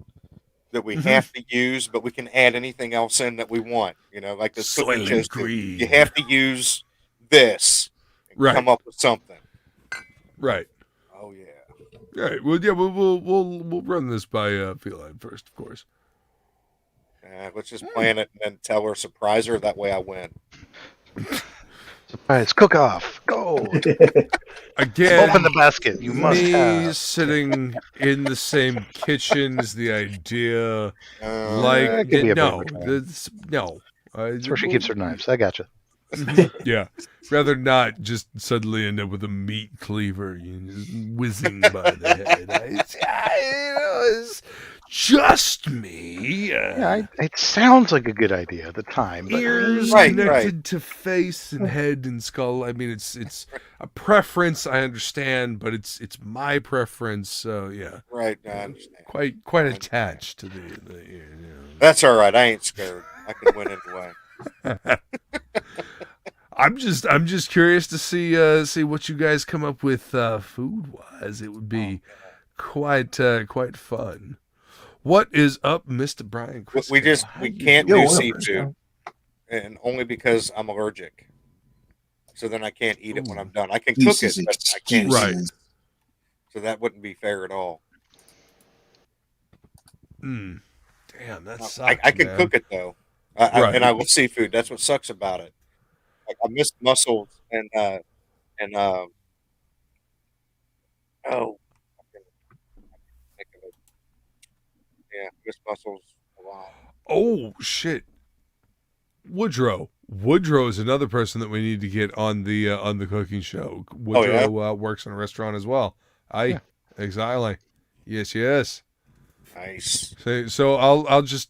P: that we have to use, but we can add anything else in that we want. You know, like the
M: Soylent Green.
P: You have to use this. And come up with something.
B: Right.
P: Oh yeah.
B: All right. Well, yeah, we'll run this by Feline first, of course.
P: Let's just plan it and then tell her, surprise her. That way I win.
K: Surprise! Cook off! Go
B: again.
K: Open the basket. You must have.
B: Sitting in the same kitchen is the idea.
K: No.
B: That's
K: where she keeps her knives. I gotcha.
B: Yeah, rather not just suddenly end up with a meat cleaver just whizzing by the head. It's just me.
K: It sounds like a good idea at the time. But...
B: Ears connected to face and head and skull. I mean, it's a preference. I understand, but it's my preference. So yeah,
P: right. I understand.
B: Quite attached to the
P: That's all right. I ain't scared. I can win anyway.
B: I'm just curious to see what you guys come up with food wise. It would be quite fun. What is up, Mr. Brian Crisco?
P: We can't do seafood, and only because I'm allergic. So then I can't eat it when I'm done. I can cook it, but I can't.
B: Right.
P: So that wouldn't be fair at all.
B: Damn, that sucks.
P: I can cook it though. And I love seafood. That's what sucks about it. Like I miss mussels and I can think of it. Yeah, miss mussels a lot.
B: Oh shit, Woodrow. Woodrow is another person that we need to get on the cooking show. Woodrow works in a restaurant as well. Exactly. Yes.
P: Nice.
B: So I'll just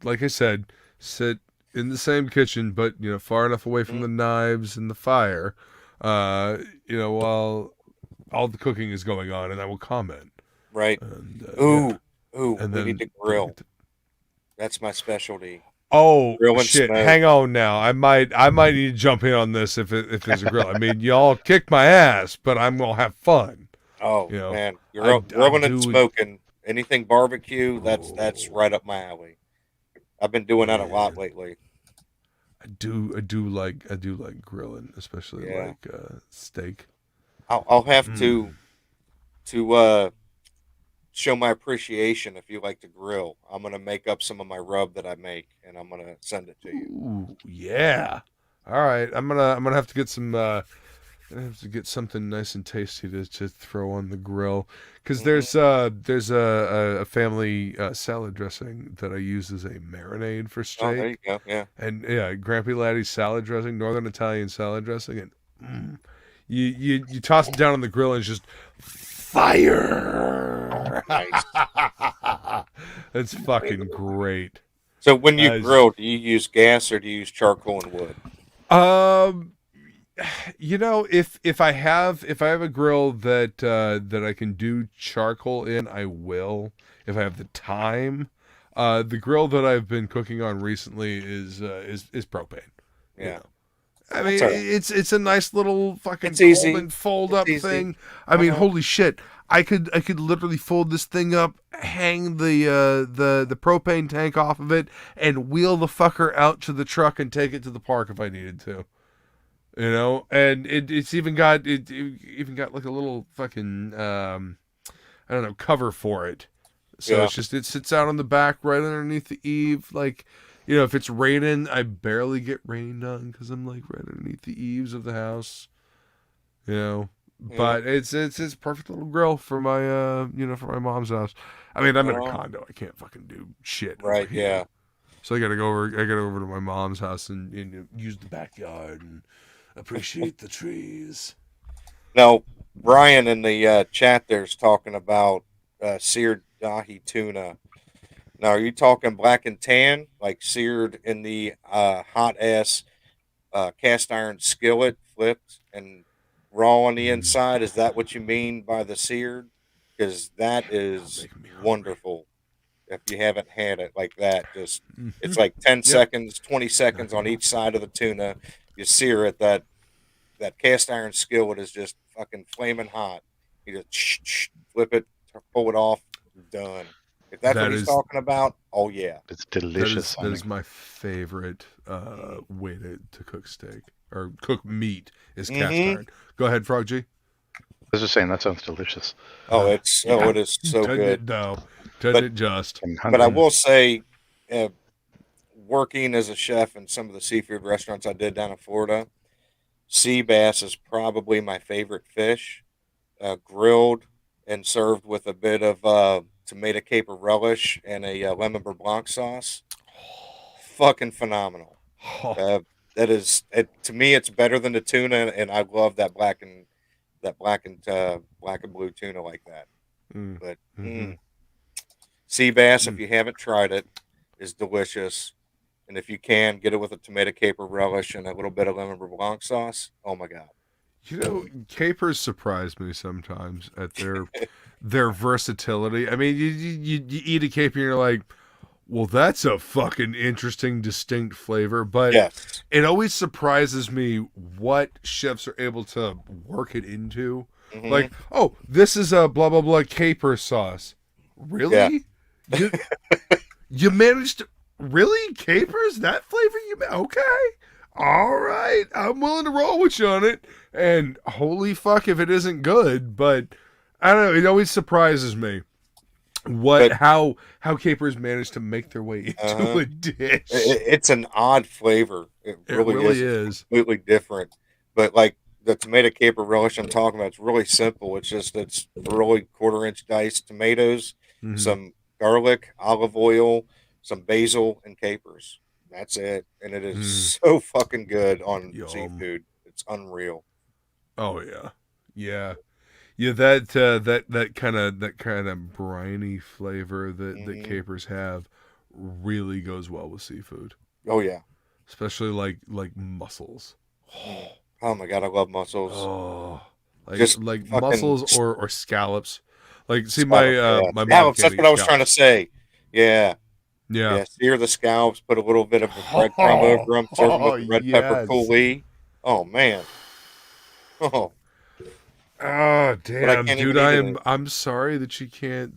B: like I said, sit in the same kitchen, but far enough away from the knives and the fire, while all the cooking is going on, and I will comment.
P: Right.
B: And,
P: and we need to grill. That's my specialty.
B: Oh
P: grill and
B: shit!
P: smoke.
B: Hang on now. I might need to jump in on this if there's a grill. I mean, y'all kick my ass, but I'm gonna have fun.
P: Oh man, grilling and smoking. Anything barbecue, that's right up my alley. I've been doing that a lot lately.
B: I do like grilling, especially like steak.
P: I'll have to show my appreciation if you like to grill. I'm gonna make up some of my rub that I make, and I'm gonna send it to you.
B: Ooh, yeah. All right, I'm gonna have to get some. I have to get something nice and tasty to throw on the grill, because there's a family salad dressing that I use as a marinade for steak.
P: Oh, there you go. Yeah.
B: And Grampy Laddie's salad dressing, Northern Italian salad dressing, and you toss it down on the grill and it's just fire.
P: Nice.
B: It's fucking great.
P: So when you grill, do you use gas or do you use charcoal and wood?
B: you know, if I have a grill that I can do charcoal in, I will. If I have the time, the grill that I've been cooking on recently is propane.
P: Yeah.
B: You know? I mean,
P: all right.
B: it's a nice little fucking
P: It's easy.
B: Coleman fold-up
P: It's easy.
B: thing. I mean,
P: Uh-huh.
B: holy shit! I could literally fold this thing up, hang the propane tank off of it, and wheel the fucker out to the truck and take it to the park if I needed to. You know, and it's even got like a little fucking I don't know, cover for it. So
P: Yeah.
B: it sits out on the back right underneath the eave, like. You know, if it's raining, I barely get rained on because I'm like right underneath the eaves of the house. You know, but it's a perfect little grill for my for my mom's house. I mean, I'm in a condo. I can't fucking do shit.
P: Right,
B: over here.
P: yeah.
B: So I gotta go over to my mom's house and use the backyard and appreciate the trees.
P: Now, Brian in the chat there's talking about seared dahi tuna. Now, are you talking black and tan, like seared in the hot ass cast iron skillet, flipped and raw on the inside? Is that what you mean by the seared? Because that is wonderful. If you haven't had it like that, just it's like 10 seconds, 20 seconds on each side of the tuna. You sear it. That cast iron skillet is just fucking flaming hot. You just flip it, pull it off, done. If that's what he's talking about, oh yeah,
K: it's delicious.
B: That is my favorite way to cook steak or cook meat is cast iron. Go ahead, Frog G.
K: I was just saying that sounds delicious.
P: Oh, it is so good.
B: Doesn't it just?
P: But I will say, working as a chef in some of the seafood restaurants I did down in Florida, sea bass is probably my favorite fish, grilled and served with a bit of tomato caper relish and a lemon beurre blanc sauce. Fucking phenomenal. That is to me, it's better than the tuna, and I love that black and blue tuna like that. But sea bass, if you haven't tried it, is delicious. And if you can, get it with a tomato caper relish and a little bit of lemon beurre blanc sauce. Oh my god!
B: You know, capers surprise me sometimes at their versatility. I mean, you eat a caper and you're like, well, that's a fucking interesting, distinct flavor. But it always surprises me what chefs are able to work it into. Like, oh, this is a blah, blah, blah caper sauce. Really? Yeah. You managed to... Really? Capers? That flavor? Okay. All right. I'm willing to roll with you on it. And holy fuck if it isn't good. But I don't know. It always surprises me how capers manage to make their way into a dish.
P: It's an odd flavor. It really is completely different. But like the tomato caper relish I'm talking about, it's really simple. It's really quarter-inch diced tomatoes, some garlic, olive oil, some basil, and capers. That's it. And it is so fucking good on seafood. It's unreal.
B: Oh yeah. Yeah. Yeah, that kind of briny flavor that capers have really goes well with seafood.
P: Oh yeah.
B: Especially like mussels.
P: Oh my god, I love mussels.
B: Oh. Like
P: Just
B: mussels or scallops. Like see
P: scallops,
B: my
P: scallops,
B: mom
P: that's what I was trying to say. Yeah.
B: Yeah.
P: Sear the scallops, put a little bit of breadcrumb over them, serve them with the red pepper coulis. Oh man. Oh.
B: Oh damn, dude! I'm sorry that you can't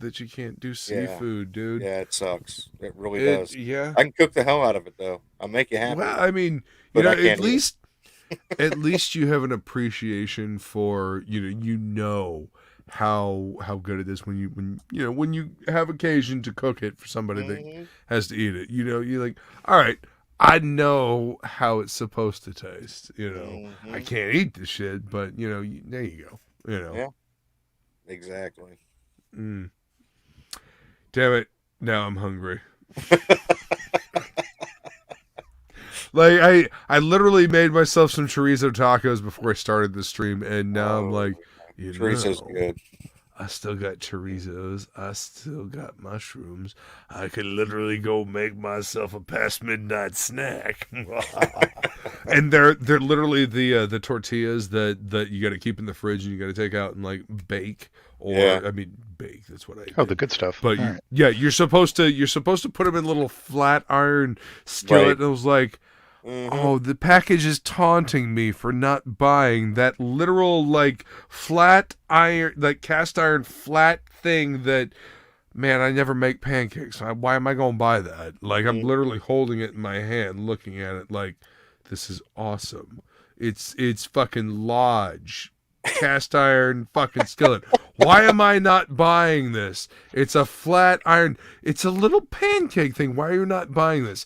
B: do seafood, dude.
P: Yeah, it sucks. It really does.
B: Yeah,
P: I can cook the hell out of it though. I'll make you happy.
B: Well, I mean, at least you have an appreciation for how good it is when you have occasion to cook it for somebody that has to eat it. You're like, all right, I know how it's supposed to taste. I can't eat this shit, but there you go.
P: Yeah, exactly.
B: Damn it! Now I'm hungry. Like I literally made myself some chorizo tacos before I started the stream, and now I'm like,
P: chorizo's good.
A: I still got chorizos. I still got mushrooms. I could literally go make myself a past midnight snack. And they're literally the tortillas that you got to keep in the fridge and you got to take out and like bake bake. That's what I did.
K: Oh, the good stuff.
A: But you're supposed to put them in little flat iron skillet.
P: Right.
A: And I was like, oh, the package is taunting me for not buying that literal like flat iron, like cast iron flat thing that, man, I never make pancakes. Why am I going to buy that? Like, I'm literally holding it in my hand, looking at it like, this is awesome. It's fucking Lodge cast iron fucking skillet. Why am I not buying this? It's a flat iron. It's a little pancake thing. Why are you not buying this?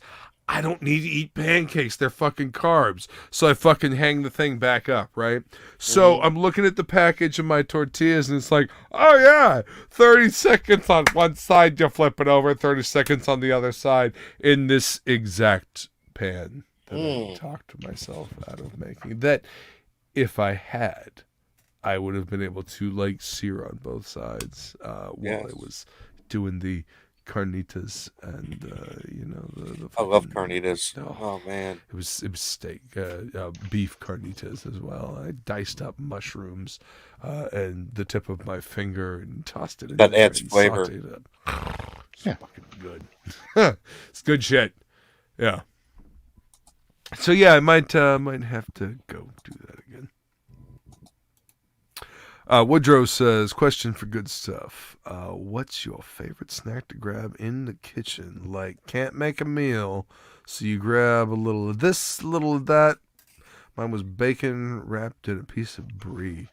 A: I don't need to eat pancakes. They're fucking carbs. So I fucking hang the thing back up, right? So I'm looking at the package of my tortillas, and it's like, oh, yeah, 30 seconds on one side, you flip it over, 30 seconds on the other side in this exact pan that I talked myself out of making. That, if I had, I would have been able to, like, sear on both sides while I was doing the carnitas and the
P: I love carnitas. Oh man,
A: it was steak, beef carnitas as well. I diced up mushrooms and the tip of my finger and tossed it in
P: that
A: there
P: adds
A: and
P: flavor.
A: sauteed it. It's fucking good. It's good shit. Yeah. So yeah, I might have to go do that again. Woodrow says, question for good stuff. What's your favorite snack to grab in the kitchen? Like, can't make a meal, so you grab a little of this, a little of that. Mine was bacon wrapped in a piece of brie.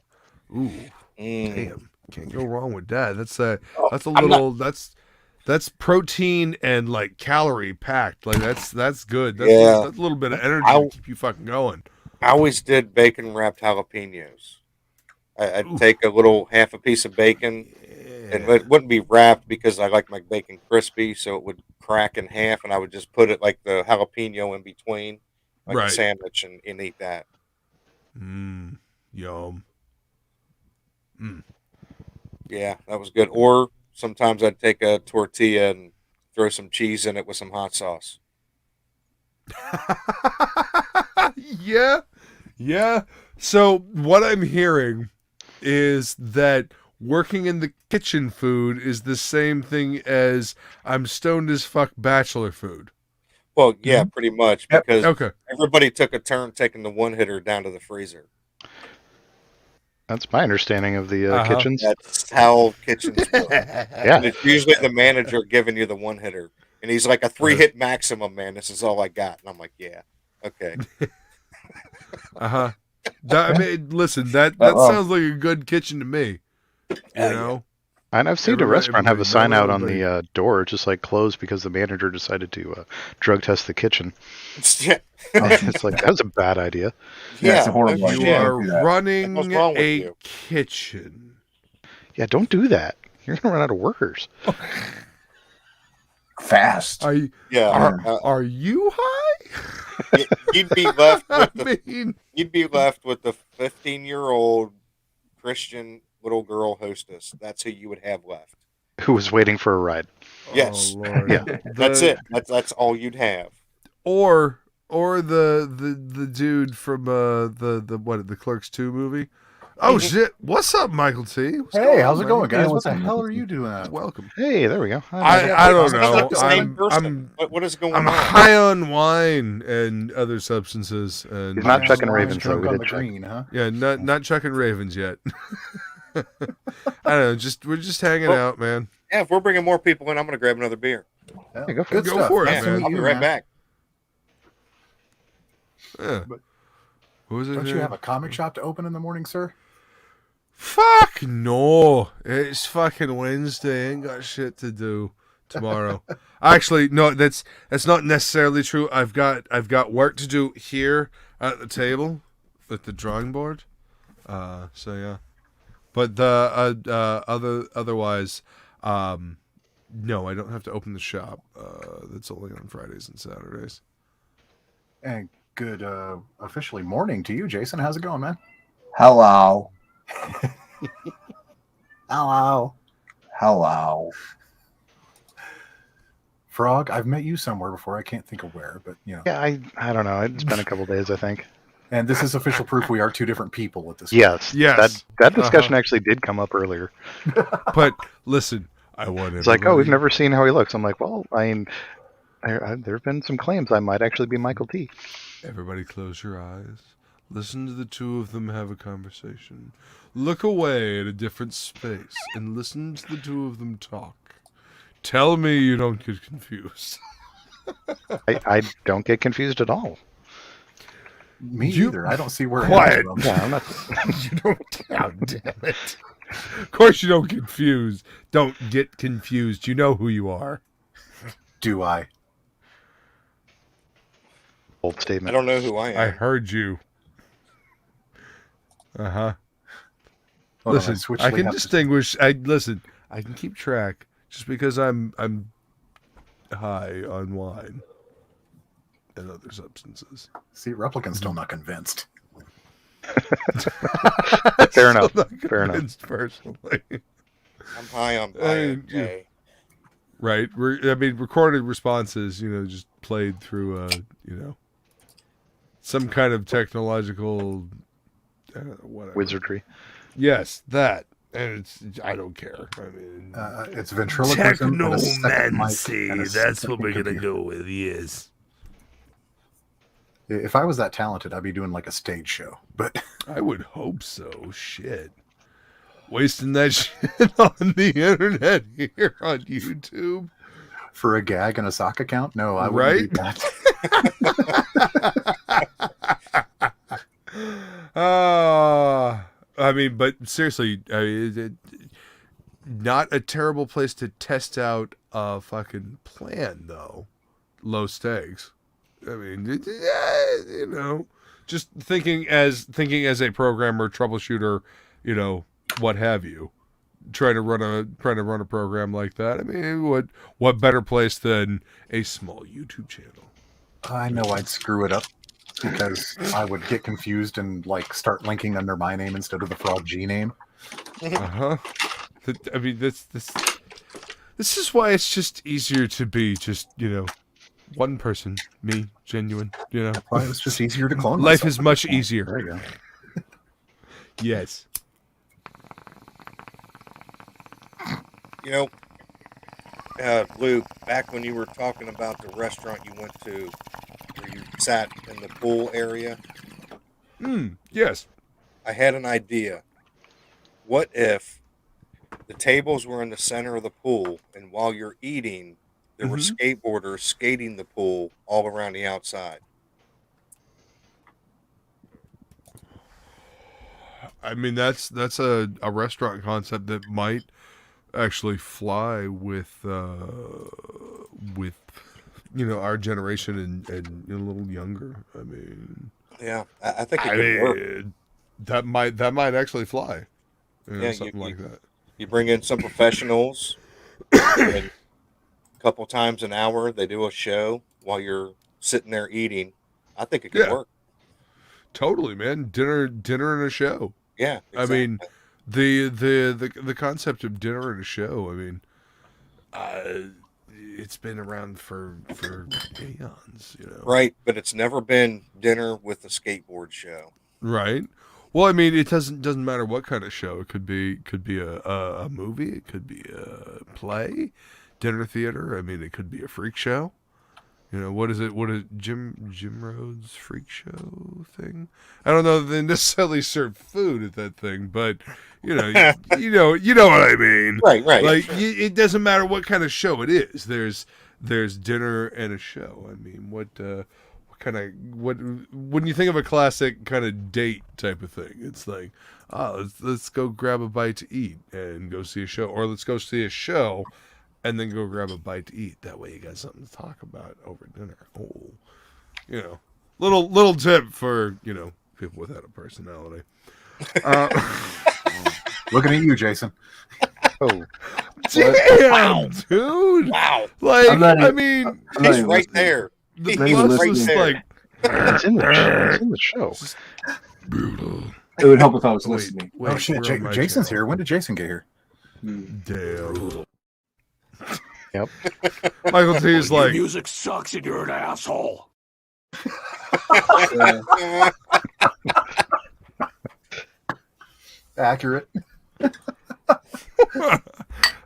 A: Ooh, damn. Can't go wrong with that. That's protein and like calorie packed. Like that's good. That's a little bit of energy to keep you fucking going.
P: I always did bacon wrapped jalapenos. I'd take a little half a piece of bacon, and it wouldn't be wrapped because I like my bacon crispy, so it would crack in half, and I would just put it like the jalapeno in between, like a sandwich, and eat that.
A: Yum.
P: Yeah, that was good. Or sometimes I'd take a tortilla and throw some cheese in it with some hot sauce.
A: Yeah. So what I'm hearing is that working in the kitchen food is the same thing as I'm stoned as fuck bachelor food.
P: Well, yeah, pretty much, because
A: everybody
P: took a turn taking the one hitter down to the freezer.
K: That's my understanding of the kitchens.
P: That's how kitchens work.
K: Yeah.
P: And it's usually the manager giving you the one hitter, and he's like, a 3-hit maximum, man. This is all I got, and I'm like, yeah, okay.
A: I mean, listen, that sounds like a good kitchen to me. You know?
K: And I've seen a restaurant have a sign out on the door, just like closed because the manager decided to drug test the kitchen. It's like, that's a bad idea.
C: That's a horrible
A: You
C: idea.
A: are running a kitchen.
K: Yeah, don't do that. You're going to run out of workers.
C: Fast.
A: Are you high?
P: You'd be left with the 15-year-old Christian little girl hostess. That's who you would have left.
K: Who was waiting for a ride.
P: Yes.
A: Lord.
K: Yeah.
P: That's it. That's all you'd have.
A: Or the dude from the Clerks 2 movie. Oh shit! What's up, Michael T?
R: Hey, how's it going, guys? What the hell are you doing?
A: Welcome.
K: Hey, there we go.
A: I don't know.
P: What is going
A: I'm
P: on?
A: high on wine and other substances. And
K: He's not chucking ravens, though.
R: Drunk on the green, huh?
A: Yeah, not chucking ravens yet. I don't know. We're just hanging out, man.
P: Yeah, if we're bringing more people in, I'm going to grab another beer.
R: Yeah,
K: go for it.
A: Go for it,
R: Nice to
A: man.
R: meet
P: I'll be
R: you,
P: right
R: man.
P: back.
A: Yeah. What was it?
R: Don't you have a comic shop to open in the morning, sir?
A: Fuck no! It's fucking Wednesday. I ain't got shit to do tomorrow. Actually, no. That's not necessarily true. I've got work to do here at the table, at the drawing board. So yeah. But the otherwise, no, I don't have to open the shop. That's only on Fridays and Saturdays.
R: And good officially morning to you, Jason. How's it going, man?
C: Hello.
G: Hello.
R: Hello. Frog, I've met you somewhere before. I can't think of where, but you know.
K: Yeah, I don't know. It's been a couple days, I think.
R: And this is official proof we are two different people at this
K: Yes.
R: point.
A: Yes.
K: That discussion actually did come up earlier.
A: But listen, I want
K: It's like, oh, we've never seen how he looks. I'm like, well, I mean, there have been some claims I might actually be Michael T.
A: Everybody close your eyes. Listen to the two of them have a conversation. Look away at a different space and listen to the two of them talk. Tell me you don't get confused.
K: I don't get confused at all.
R: Me either. I don't see where.
A: Quiet.
K: Yeah, I'm not.
A: You don't. God damn it. Of course you don't get confused. Don't get confused. You know who you are.
R: Do I?
K: Bold statement.
P: I don't know who I am.
A: I heard you. Uh-huh.
R: Hold on,
A: Listen,
R: switched
A: I can
R: layout.
A: distinguish. I can keep track just because I'm high on wine and other substances.
R: See, Replicant's still not convinced.
K: Fair enough.
A: Still not
K: Fair enough.
A: convinced personally.
P: I'm high on okay.
A: Right. Recorded responses, just played through, some kind of technological whatever.
K: Wizardry.
A: Yes, that. And I don't care. I mean,
R: it's ventriloquism. and a second mic
M: Technomancy.
R: and a
M: That's
R: second
M: what we're going to
R: computer.
M: go with, yes.
R: If I was that talented, I'd be doing like a stage show. But
A: I would hope so. Shit. Wasting that shit on the internet here on YouTube.
R: for a gag and a sock account, no, I wouldn't do
A: that. But seriously, not a terrible place to test out a fucking plan, though. Low stakes. I mean, just thinking as a programmer, troubleshooter, what have you, trying to run a program like that. I mean, what better place than a small YouTube channel?
R: I know I'd screw it up because I would get confused and start linking under my name instead of the Frog G name.
A: I mean, this is why it's just easier to be just one person, me, genuine.
R: Why it's just easier to clone.
A: Life
R: myself
A: is
R: at
A: much
R: this point.
A: easier.
R: There you go.
A: Yes.
P: Lou, back when you were talking about the restaurant you went to where you sat in the pool area.
A: Yes.
P: I had an idea. What if the tables were in the center of the pool, and while you're eating, there were skateboarders skating the pool all around the outside?
A: I mean, that's a restaurant concept that might actually fly with our generation and a little younger. I mean,
P: yeah, I think it could work.
A: That might actually fly. Something like that.
P: You bring in some professionals, and a couple times an hour they do a show while you're sitting there eating. I think it could work.
A: Totally, man. Dinner and a show.
P: Yeah, exactly.
A: I mean, the concept of dinner and a show. I mean, it's been around for eons,
P: Right, but it's never been dinner with a skateboard show.
A: Right. Well, I mean, it doesn't matter what kind of show. It could be a movie. It could be a play, dinner theater. I mean, it could be a freak show. What is it? What is Jim Rhodes freak show thing? I don't know if they necessarily serve food at that thing, but you know what I mean.
P: Right.
A: Like it doesn't matter what kind of show it is. There's dinner and a show. I mean, what when you think of a classic kind of date type of thing, it's like, let's go grab a bite to eat and go see a show, or let's go see a show and then go grab a bite to eat. That way you got something to talk about over dinner. Oh, little tip for, people without a personality.
R: Looking at you, Jason.
K: Oh,
A: damn, dude!
P: Wow,
A: He's
P: right there.
A: The
P: He's
A: plus
P: right
A: is
P: there.
A: like,
K: it's in the show.
A: Brutal.
C: It would help if I was listening.
A: Wait,
R: oh shit,
A: where are my
R: Jason's
A: channels?
R: here. When did Jason get here?
A: Damn.
K: Yep.
A: Michael T is like,
M: music sucks and you're an asshole.
R: Accurate.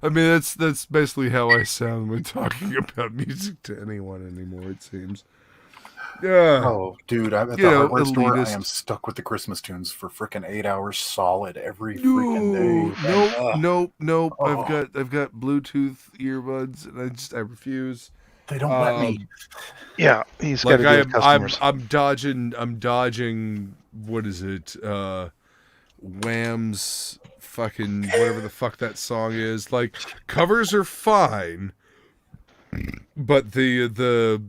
A: I mean, that's basically how I sound when talking about music to anyone anymore, it seems. Yeah.
R: Oh, dude, I'm at the hardware store. I am stuck with the Christmas tunes for freaking 8 hours solid every freaking day.
A: Nope. I've got Bluetooth earbuds, and I refuse.
R: They don't let me.
K: Yeah, he's got to deal with customers.
A: I'm dodging. What is it? Wham's fucking whatever the fuck that song is. Like, covers are fine, but the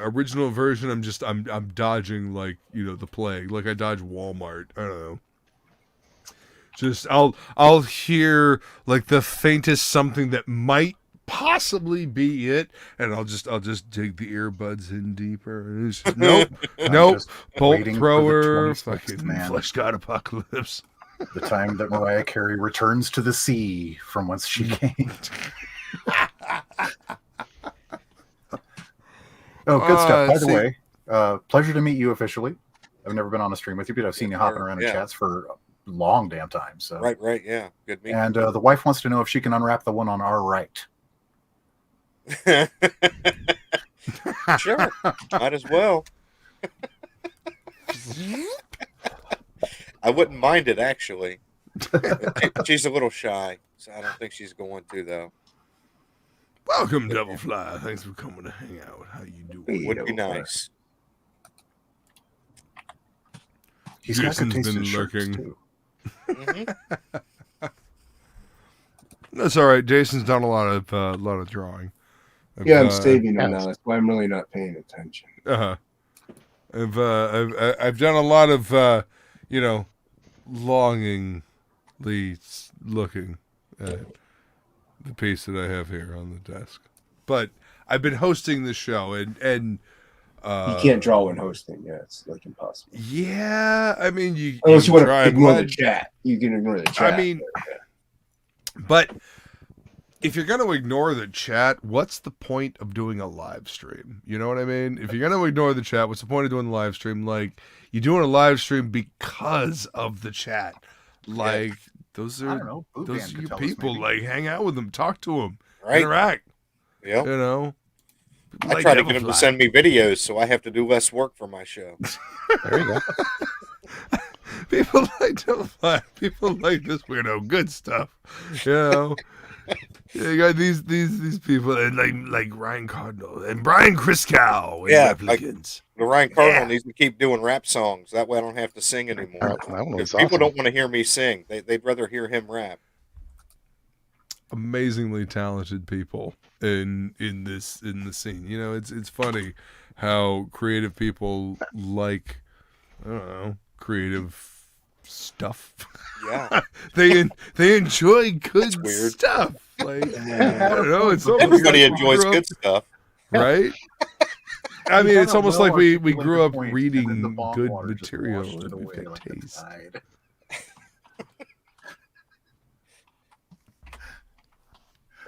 A: original version, I'm dodging, like, you know, the plague. Like I dodge Walmart. I don't know. Just I'll hear like the faintest something that might possibly be it, and I'll just dig the earbuds in deeper. And it's just, nope. Bolt thrower, fucking Flesh God Apocalypse.
R: The time that Mariah Carey returns to the sea from whence she came. Oh, good stuff. By the way, pleasure to meet you officially. I've never been on a stream with you, but I've seen you hopping around in chats for a long damn time. So
P: right, yeah, good meeting.
R: And the wife wants to know if she can unwrap the one on our right.
P: Sure, might as well. I wouldn't mind it, actually. She's a little shy, so I don't think she's going to, though.
A: Welcome, Devilfly. Thanks for coming to hang out. How you doing?
P: Would be nice.
R: He's
A: Jason's
R: got good taste
A: been
R: in shirts,
A: lurking.
R: too.
A: That's all right. Jason's done a lot of drawing.
C: Yeah, I'm saving him now. That's why I'm really not paying attention.
A: I've done a lot of longingly looking at the piece that I have here on the desk. But I've been hosting the show, and
C: you can't draw when hosting. Yeah, it's like impossible.
A: Yeah, I mean,
C: unless you want to ignore the chat, you can ignore the chat.
A: I mean, but if you're going to ignore the chat, what's the point of doing a live stream? You know what I mean? If you're going to ignore the chat, what's the point of doing the live stream? Like, you're doing a live stream because of the chat. Like, those are your people.
R: Maybe.
A: Like, hang out with them, talk to them,
P: Right.
A: interact.
P: Yep.
A: You know?
P: I try to get them to send me videos so I have to do less work for my show.
K: There you go.
A: People like Devilfly. People like this weirdo. Good stuff. You know? You got these people, and like Ryan Cardinal and Brian Christcow and replicants.
P: The Ryan Cardinal needs to keep doing rap songs. That way I don't have to sing anymore. People don't want to hear me sing. They'd rather hear him rap.
A: Amazingly talented people in the scene. You know, it's funny how creative people like, I don't know, creative stuff.
P: Yeah.
A: they enjoy good stuff. Like, I don't know, it's almost
P: everybody
A: like
P: enjoys good stuff,
A: right? I mean, it's almost like we grew up
R: point,
A: reading
R: bomb
A: good
R: water just
A: material
R: washed it
A: and we've
R: away
A: got
R: like the
A: taste.
R: tide.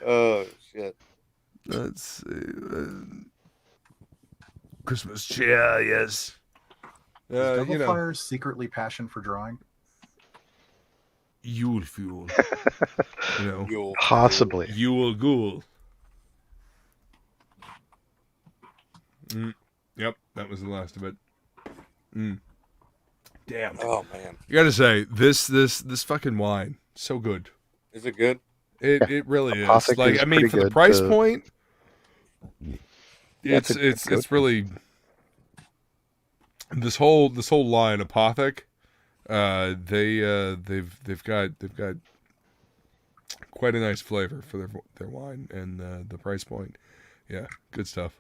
P: Oh shit!
A: Let's see. Christmas cheer, yes.
R: Is Devilfire's secretly passion for drawing?
A: Yule fuel. You know,
K: Possibly.
A: Yule ghoul. Yep, that was the last of it. Damn.
P: Oh man.
A: You gotta say, this fucking wine, so good.
P: Is it good?
A: It really is.
K: Apothic
A: Like,
K: is
A: I mean,
K: pretty
A: for the
K: good,
A: price point,
K: it's
A: it's really this whole line, Apothic. They've got quite a nice flavor for their wine, and the price point. Yeah, good stuff.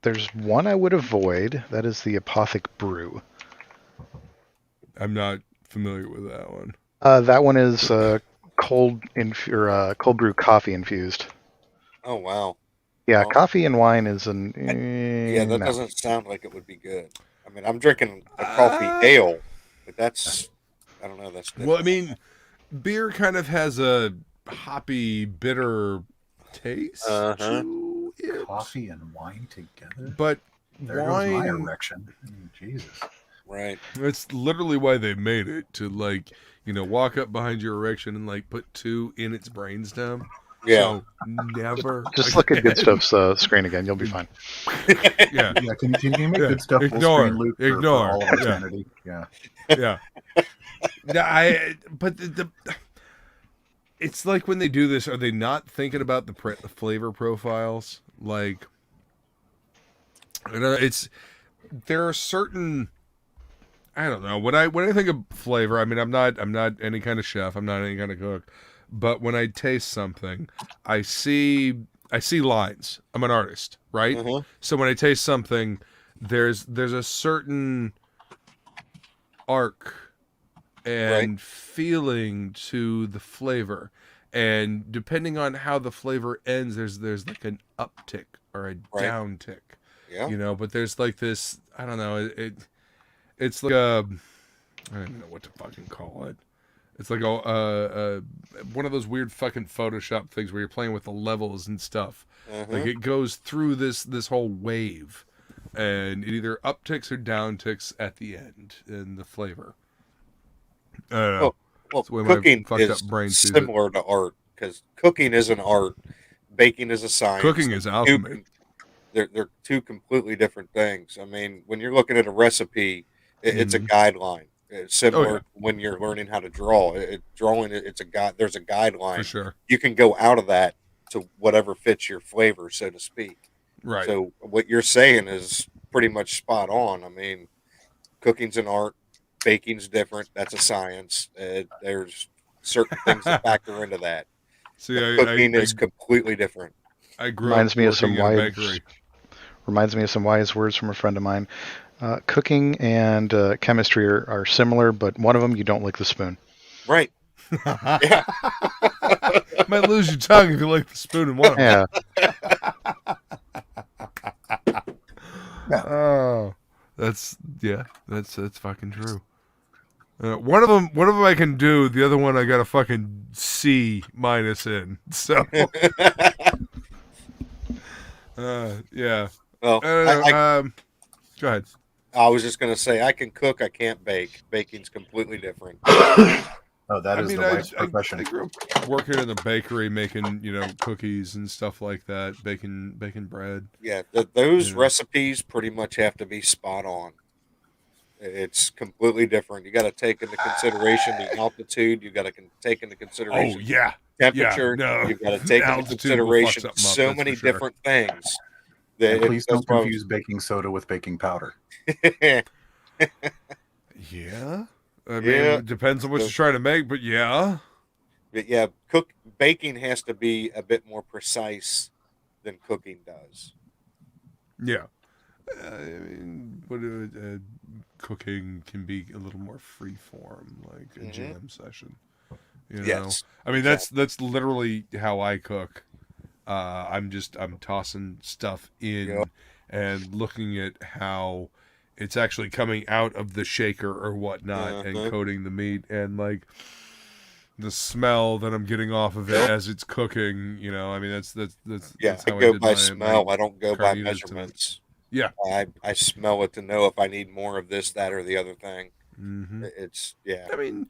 K: There's one I would avoid. That is the Apothic Brew.
A: I'm not familiar with that one.
K: That one is cold brew coffee infused.
P: Oh wow.
K: Yeah,
P: Oh.
K: coffee and wine is
P: That
K: no.
P: doesn't sound like it would be good. I mean, I'm drinking a coffee ale, but that's I don't know. That's different.
A: Well, I mean, beer kind of has a hoppy, bitter taste to it.
R: Coffee and wine together.
A: But
R: there
A: wine,
R: goes my erection. Jesus.
P: Right.
A: It's literally why they made it, to like, walk up behind your erection and like put 2 in its brainstem.
P: Yeah.
A: So never.
K: Just look at Good Stuff's screen again. You'll be fine.
A: Yeah.
R: Yeah. Can you make Good Stuff full
A: Ignore.
R: screen, Luke? For all of eternity? Yeah.
A: Yeah. But the it's like when they do this, are they not thinking about the flavor profiles? Like, there are certain, I don't know, when I think of flavor, I mean, I'm not any kind of chef, I'm not any kind of cook, but when I taste something, I see lines. I'm an artist, right?
P: Mm-hmm.
A: So when I taste something, there's a certain arc and feeling to the flavor, and depending on how the flavor ends, there's like an uptick or a downtick.
P: Yeah.
A: But there's like this, I don't know, it's like I don't even know what to fucking call it. It's like a one of those weird fucking Photoshop things where you're playing with the levels and stuff.
P: Mm-hmm.
A: Like it goes through this whole wave, and it either upticks or downticks at the end in the flavor.
P: Well,
A: the way my
P: cooking
A: fucked
P: is
A: up brain sees
P: similar to art, because cooking is an art, baking is a science.
A: Cooking is alchemy.
P: They're 2 completely different things. I mean, when you're looking at a recipe, it's a guideline. It's similar when you're learning how to draw. There's a guideline.
A: For sure.
P: You can go out of that to whatever fits your flavor, so to speak.
A: Right.
P: So what you're saying is pretty much spot on. I mean, cooking's an art, baking's different. That's a science. There's certain things that factor into that.
A: See,
P: cooking is completely different.
A: I grew
K: Reminds
A: up
K: me of some
A: working in a
K: wise.
A: bakery.
K: Reminds me of some wise words from a friend of mine. Cooking and chemistry are similar, but one of them you don't lick the spoon.
P: Right. Yeah.
A: Might lose your tongue if you lick the spoon in one of them. Oh, that's fucking true. One of them I can do. The other one I got a fucking C- in. So, yeah.
P: Well,
A: go ahead.
P: I was just gonna say I can cook. I can't bake. Baking's completely different.
R: Oh, that is the wife's profession.
A: I grew up working in a bakery, making cookies and stuff like that, baking bread.
P: Yeah, those recipes pretty much have to be spot on. It's completely different. You got to take into consideration the altitude. You got to take into consideration temperature. You got to take into consideration so many different things.
R: And please don't confuse baking soda with baking powder.
A: Yeah. I mean, it depends on what you're trying to make, but yeah.
P: But yeah, baking has to be a bit more precise than cooking does.
A: Yeah. I mean, cooking can be a little more free form, like a jam session.
P: Yes.
A: I mean, that's literally how I cook. I'm tossing stuff in and looking at how it's actually coming out of the shaker or whatnot and coating the meat, and like the smell that I'm getting off of it as it's cooking. I mean, that's
P: I
A: how
P: go
A: did
P: by smell. I don't go by
A: carnitas
P: measurements.
A: Yeah,
P: I smell it to know if I need more of this, that, or the other thing.
A: Mm-hmm.
P: It's
A: I mean,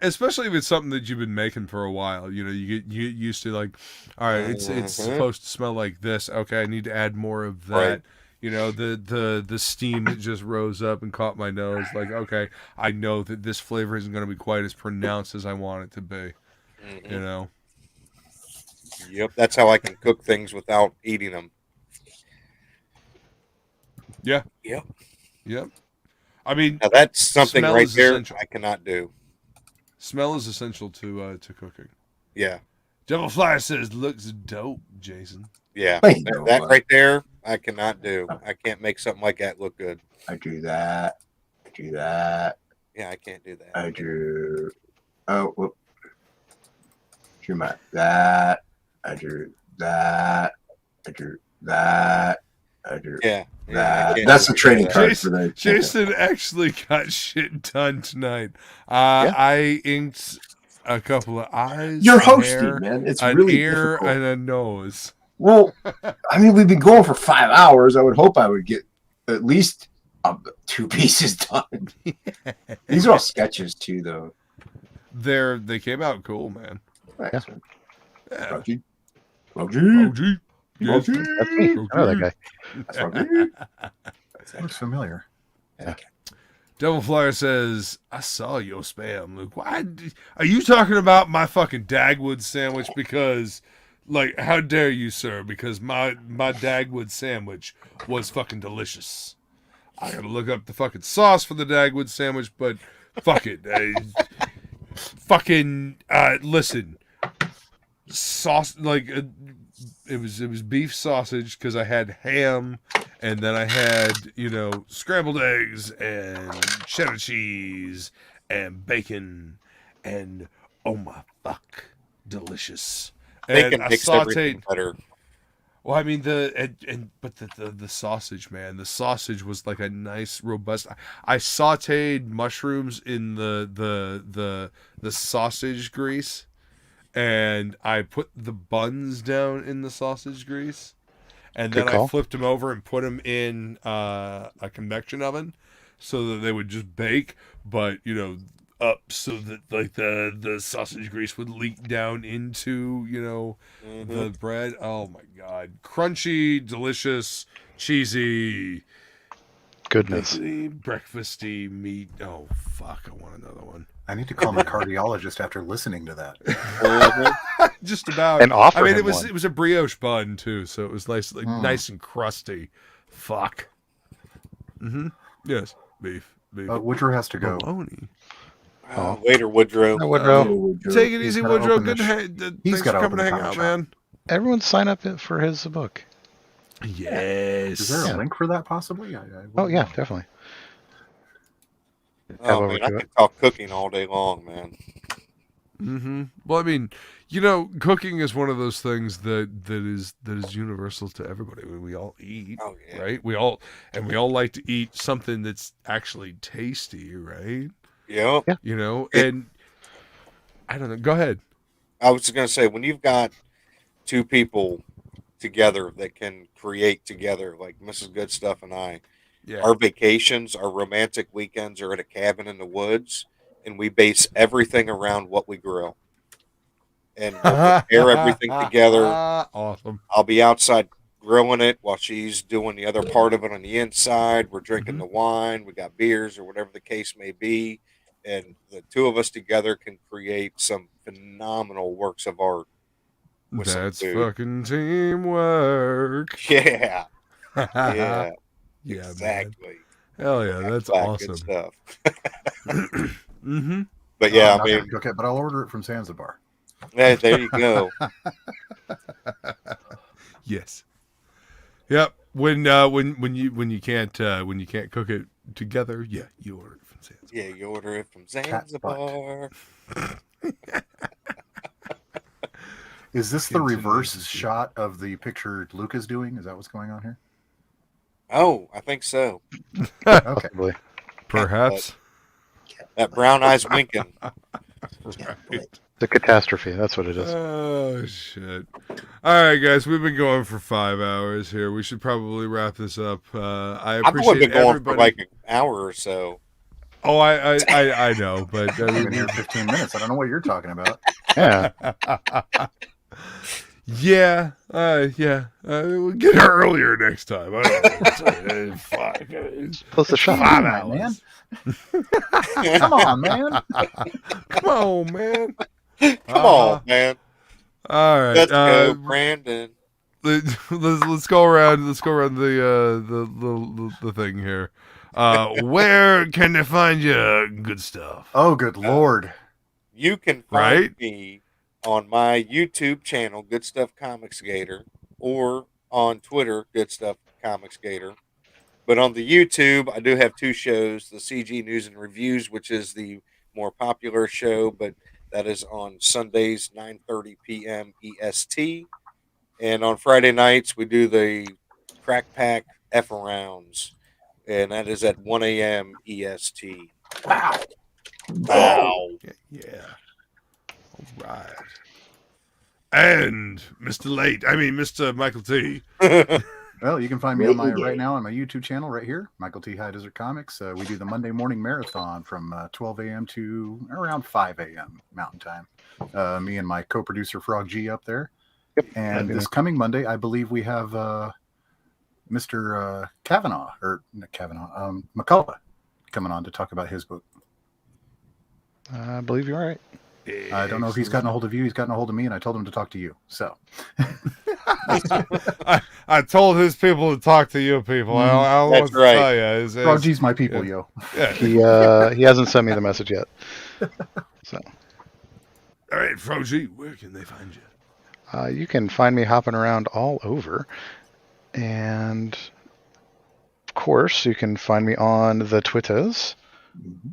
A: especially if it's something that you've been making for a while. You get used to, like, all right, it's supposed to smell like this. Okay, I need to add more of that.
P: Right.
A: The steam that just rose up and caught my nose. Like, okay, I know that this flavor isn't going to be quite as pronounced as I want it to be.
P: Mm-hmm. Yep, that's how I can cook things without eating them.
A: Yeah.
P: Yep.
A: I mean,
P: now that's something right there
A: essential.
P: I cannot do.
A: Smell is essential to cooking.
P: Yeah.
A: Devil Flyer says, "Looks dope, Jason."
P: Yeah, that right there, I cannot do. I can't make something like that look good.
C: I do that.
P: Yeah, I can't do that.
C: I do. Oh, whoop. Do that. I do that. I do that. I do that. That's a training card for the
A: Jason actually got shit done tonight. I inked a couple of eyes.
C: You're
A: a
C: hosting,
A: hair,
C: man. It's
A: an
C: really
A: ear
C: difficult.
A: and a nose.
C: Well, I mean, we've been going for 5 hours. I would hope I would get at least 2 pieces done. These are all sketches too, though.
A: They came out cool, man.
C: Right.
A: Yeah.
C: Froggy.
A: Froggy. Yes.
K: That's me. I know that guy.
C: That's Froggy.
R: Looks familiar.
K: Yeah.
A: Devil Flyer says, I saw your spam, Luke. Why are you talking about my fucking Dagwood sandwich? Because, like, how dare you, sir? Because my Dagwood sandwich was fucking delicious. I gotta look up the fucking sauce for the Dagwood sandwich, but fuck it. Listen. Sauce, like, it was beef sausage because I had ham, and then I had, scrambled eggs and cheddar cheese and bacon, and oh my fuck, delicious.
P: Bacon
A: And I
P: makes everything better.
A: Well, I mean the sausage, man. The sausage was like a nice, robust. I sautéed mushrooms in the sausage grease. And I put the buns down in the sausage grease, and then I flipped them over and put them in a convection oven, so that they would just bake, but up so that like the sausage grease would leak down into the bread. Oh my god, crunchy, delicious, cheesy,
K: goodness,
A: breakfasty meat. Oh fuck, I want another one.
R: I need to call my cardiologist after listening to that.
A: Just about.
K: And offer
A: I mean,
K: him
A: it was a brioche bun too, so it was nice, nice and crusty. Fuck. Yes, beef.
R: Woodrow has to go.
A: Bologna.
P: Later, Woodrow.
K: Woodrow.
A: Take it easy, Woodrow. Good. Thanks for
R: gotta
A: coming to
R: open
A: hang
R: the
A: out,
R: shop.
A: man.
K: Everyone sign up for his book.
A: Yes.
R: Is there a link for that possibly?
K: Oh yeah, definitely.
P: Oh man, I could talk cooking all day long, man.
A: Well, I mean, cooking is one of those things that is universal to everybody. I mean, we all eat, right? We all like to eat something that's actually tasty, right?
P: Yeah.
A: And I don't know. Go ahead.
P: I was just gonna say, when you've got two people together that can create together, like Mrs. Good Stuff and I.
A: Yeah.
P: Our vacations, our romantic weekends are at a cabin in the woods, and we base everything around what we grill. And we'll prepare everything together.
A: Awesome.
P: I'll be outside grilling it while she's doing the other part of it on the inside. We're drinking the wine. We got beers or whatever the case may be. And the two of us together can create some phenomenal works of art.
A: That's fucking teamwork.
P: Yeah. Yeah.
A: Yeah,
P: exactly.
A: Man. Hell yeah, that's awesome.
P: Good stuff.
R: But
P: yeah,
R: I mean, okay, but I'll order it from Zanzibar.
P: Yeah, there you go.
A: Yes. Yep. When you can't cook it together, yeah, you order it from Zanzibar.
P: Yeah, you order it from Zanzibar.
R: Is this the reverse shot of the picture Luke is doing? Is that what's going on here?
P: Oh, I think so.
R: Okay.
A: Perhaps.
P: That brown eyes winking.
K: The catastrophe. That's what it is.
A: Oh, shit. All right, guys. We've been going for 5 hours here. We should probably wrap this up. I appreciate
P: I've only been going
A: everybody.
P: for like an hour or so.
A: Oh, I know, but
R: I've been here 15 minutes. I don't know what you're talking about.
K: Yeah.
A: Yeah. We'll get her earlier next time. I don't know. Fuck.
K: Plus the shot.
A: 5 hours.
R: Man. Come on, man.
A: Come on, man.
P: Come on, man.
A: All right.
P: Let's go, Brandon.
A: Let's go around. Let's go around the thing here. Where can they find you? Good stuff.
R: Oh, good lord.
P: You can find me on my YouTube channel, Good Stuff Comics Gator, or on Twitter, Good Stuff Comics Gator. But on the YouTube, I do have two shows, the CG News and Reviews, which is the more popular show, but that is on Sundays, 9:30 p.m. EST. And on Friday nights, we do the Crack Pack F-Arounds, and that is at 1 a.m. EST.
C: Wow.
P: Wow.
A: Yeah. right. And Mr. Michael T.
R: Well, you can find me on right now on my YouTube channel right here, Michael T. High Desert Comics. We do the Monday morning marathon from 12 a.m. to around 5 a.m. Mountain Time. Me and my co-producer Frog G up there. Yep. And this coming Monday, I believe we have Mr. McCullough coming on to talk about his book.
K: I believe you're right.
R: I don't know if he's gotten a hold of you. He's gotten a hold of me, and I told him to talk to you. So
A: I told his people to talk to you people. I don't know what to tell you.
R: Frog G's my people, yo.
A: Yeah.
K: He hasn't sent me the message yet. So,
A: all right, Frog G, where can they find you?
K: You can find me hopping around all over, and of course, you can find me on the Twitters.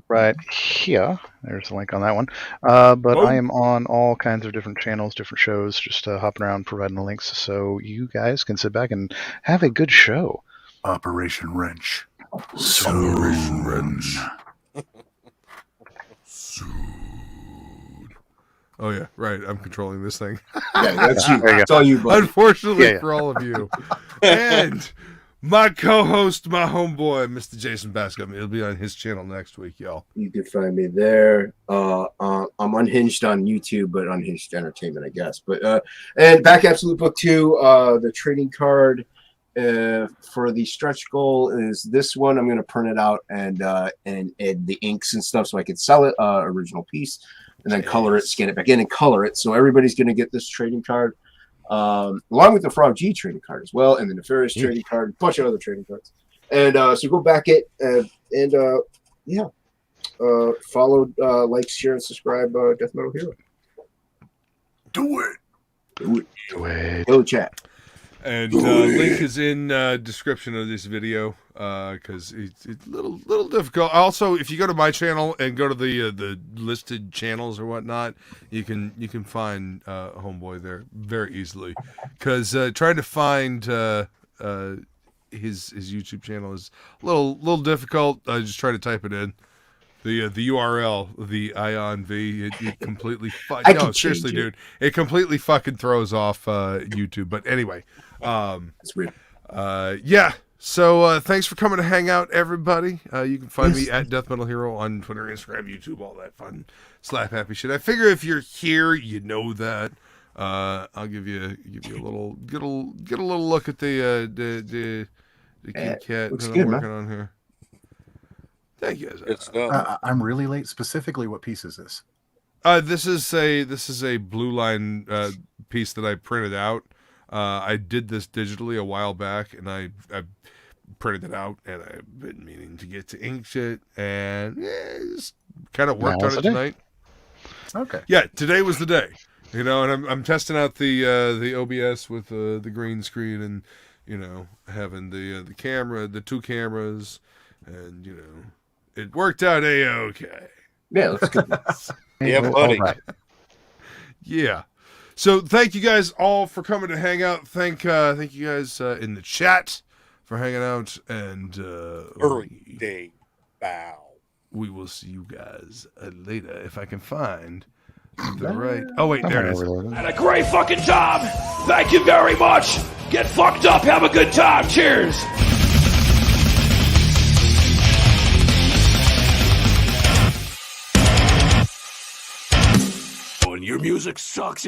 K: Right here. There's a link on that one. But I am on all kinds of different channels, different shows, just hopping around providing the links so you guys can sit back and have a good show.
R: Operation Wrench.
A: Operation Wrench. Oh, yeah, right. I'm controlling this thing.
C: Yeah, that's you. That's all you, buddy.
A: Unfortunately for all of you. And my co-host, my homeboy, Mr. Jason Bascom. It'll be on his channel next week, y'all.
C: You can find me there. I'm unhinged on YouTube, but unhinged entertainment, I guess. But and back Absolute Book 2, the trading card for the stretch goal is this one. I'm going to print it out and add the inks and stuff so I can sell it, original piece, and then color it, scan it back in, and color it. So everybody's going to get this trading card. Along with the Frog G trading card as well, and the Nefarious trading card, a bunch of other trading cards. And so go back it and follow, like, share, and subscribe. DeathMetalHero.
R: Do it.
C: Go chat.
A: And link is in description of this video because it's a little difficult. Also, if you go to my channel and go to the listed channels or whatnot, you can find Homeboy there very easily. Because trying to find his YouTube channel is a little difficult. I just try to type it in. The URL, the Ion V, it completely seriously, dude, it completely fucking throws off YouTube. But anyway,
C: it's weird.
A: Yeah. So thanks for coming to hang out, everybody. You can find me at DeathMetalHero on Twitter, Instagram, YouTube, all that fun slap happy shit. I figure if you're here, you know that. I'll give you a little get a little look at the Kit Kat that I'm working on here. Thank you guys.
R: I'm really late. Specifically, what piece is this?
A: This is a Blue Line piece that I printed out. I did this digitally a while back, and I printed it out, and I've been meaning to get to inkjet, and just kind of worked on it tonight.
R: Okay.
A: Yeah, today was the day. And I'm testing out the OBS with the green screen, and having the camera, the two cameras, and it worked out a-okay.
C: Yeah, let's go.
P: Yeah, buddy.
R: Right.
A: Yeah. So thank you guys all for coming to hang out. Thank you guys in the chat for hanging out, and
P: birthday bow.
A: We will see you guys later if I can find the right. Oh wait, there it is.
S: And a great fucking job. Thank you very much. Get fucked up. Have a good time. Cheers. Your music sucks.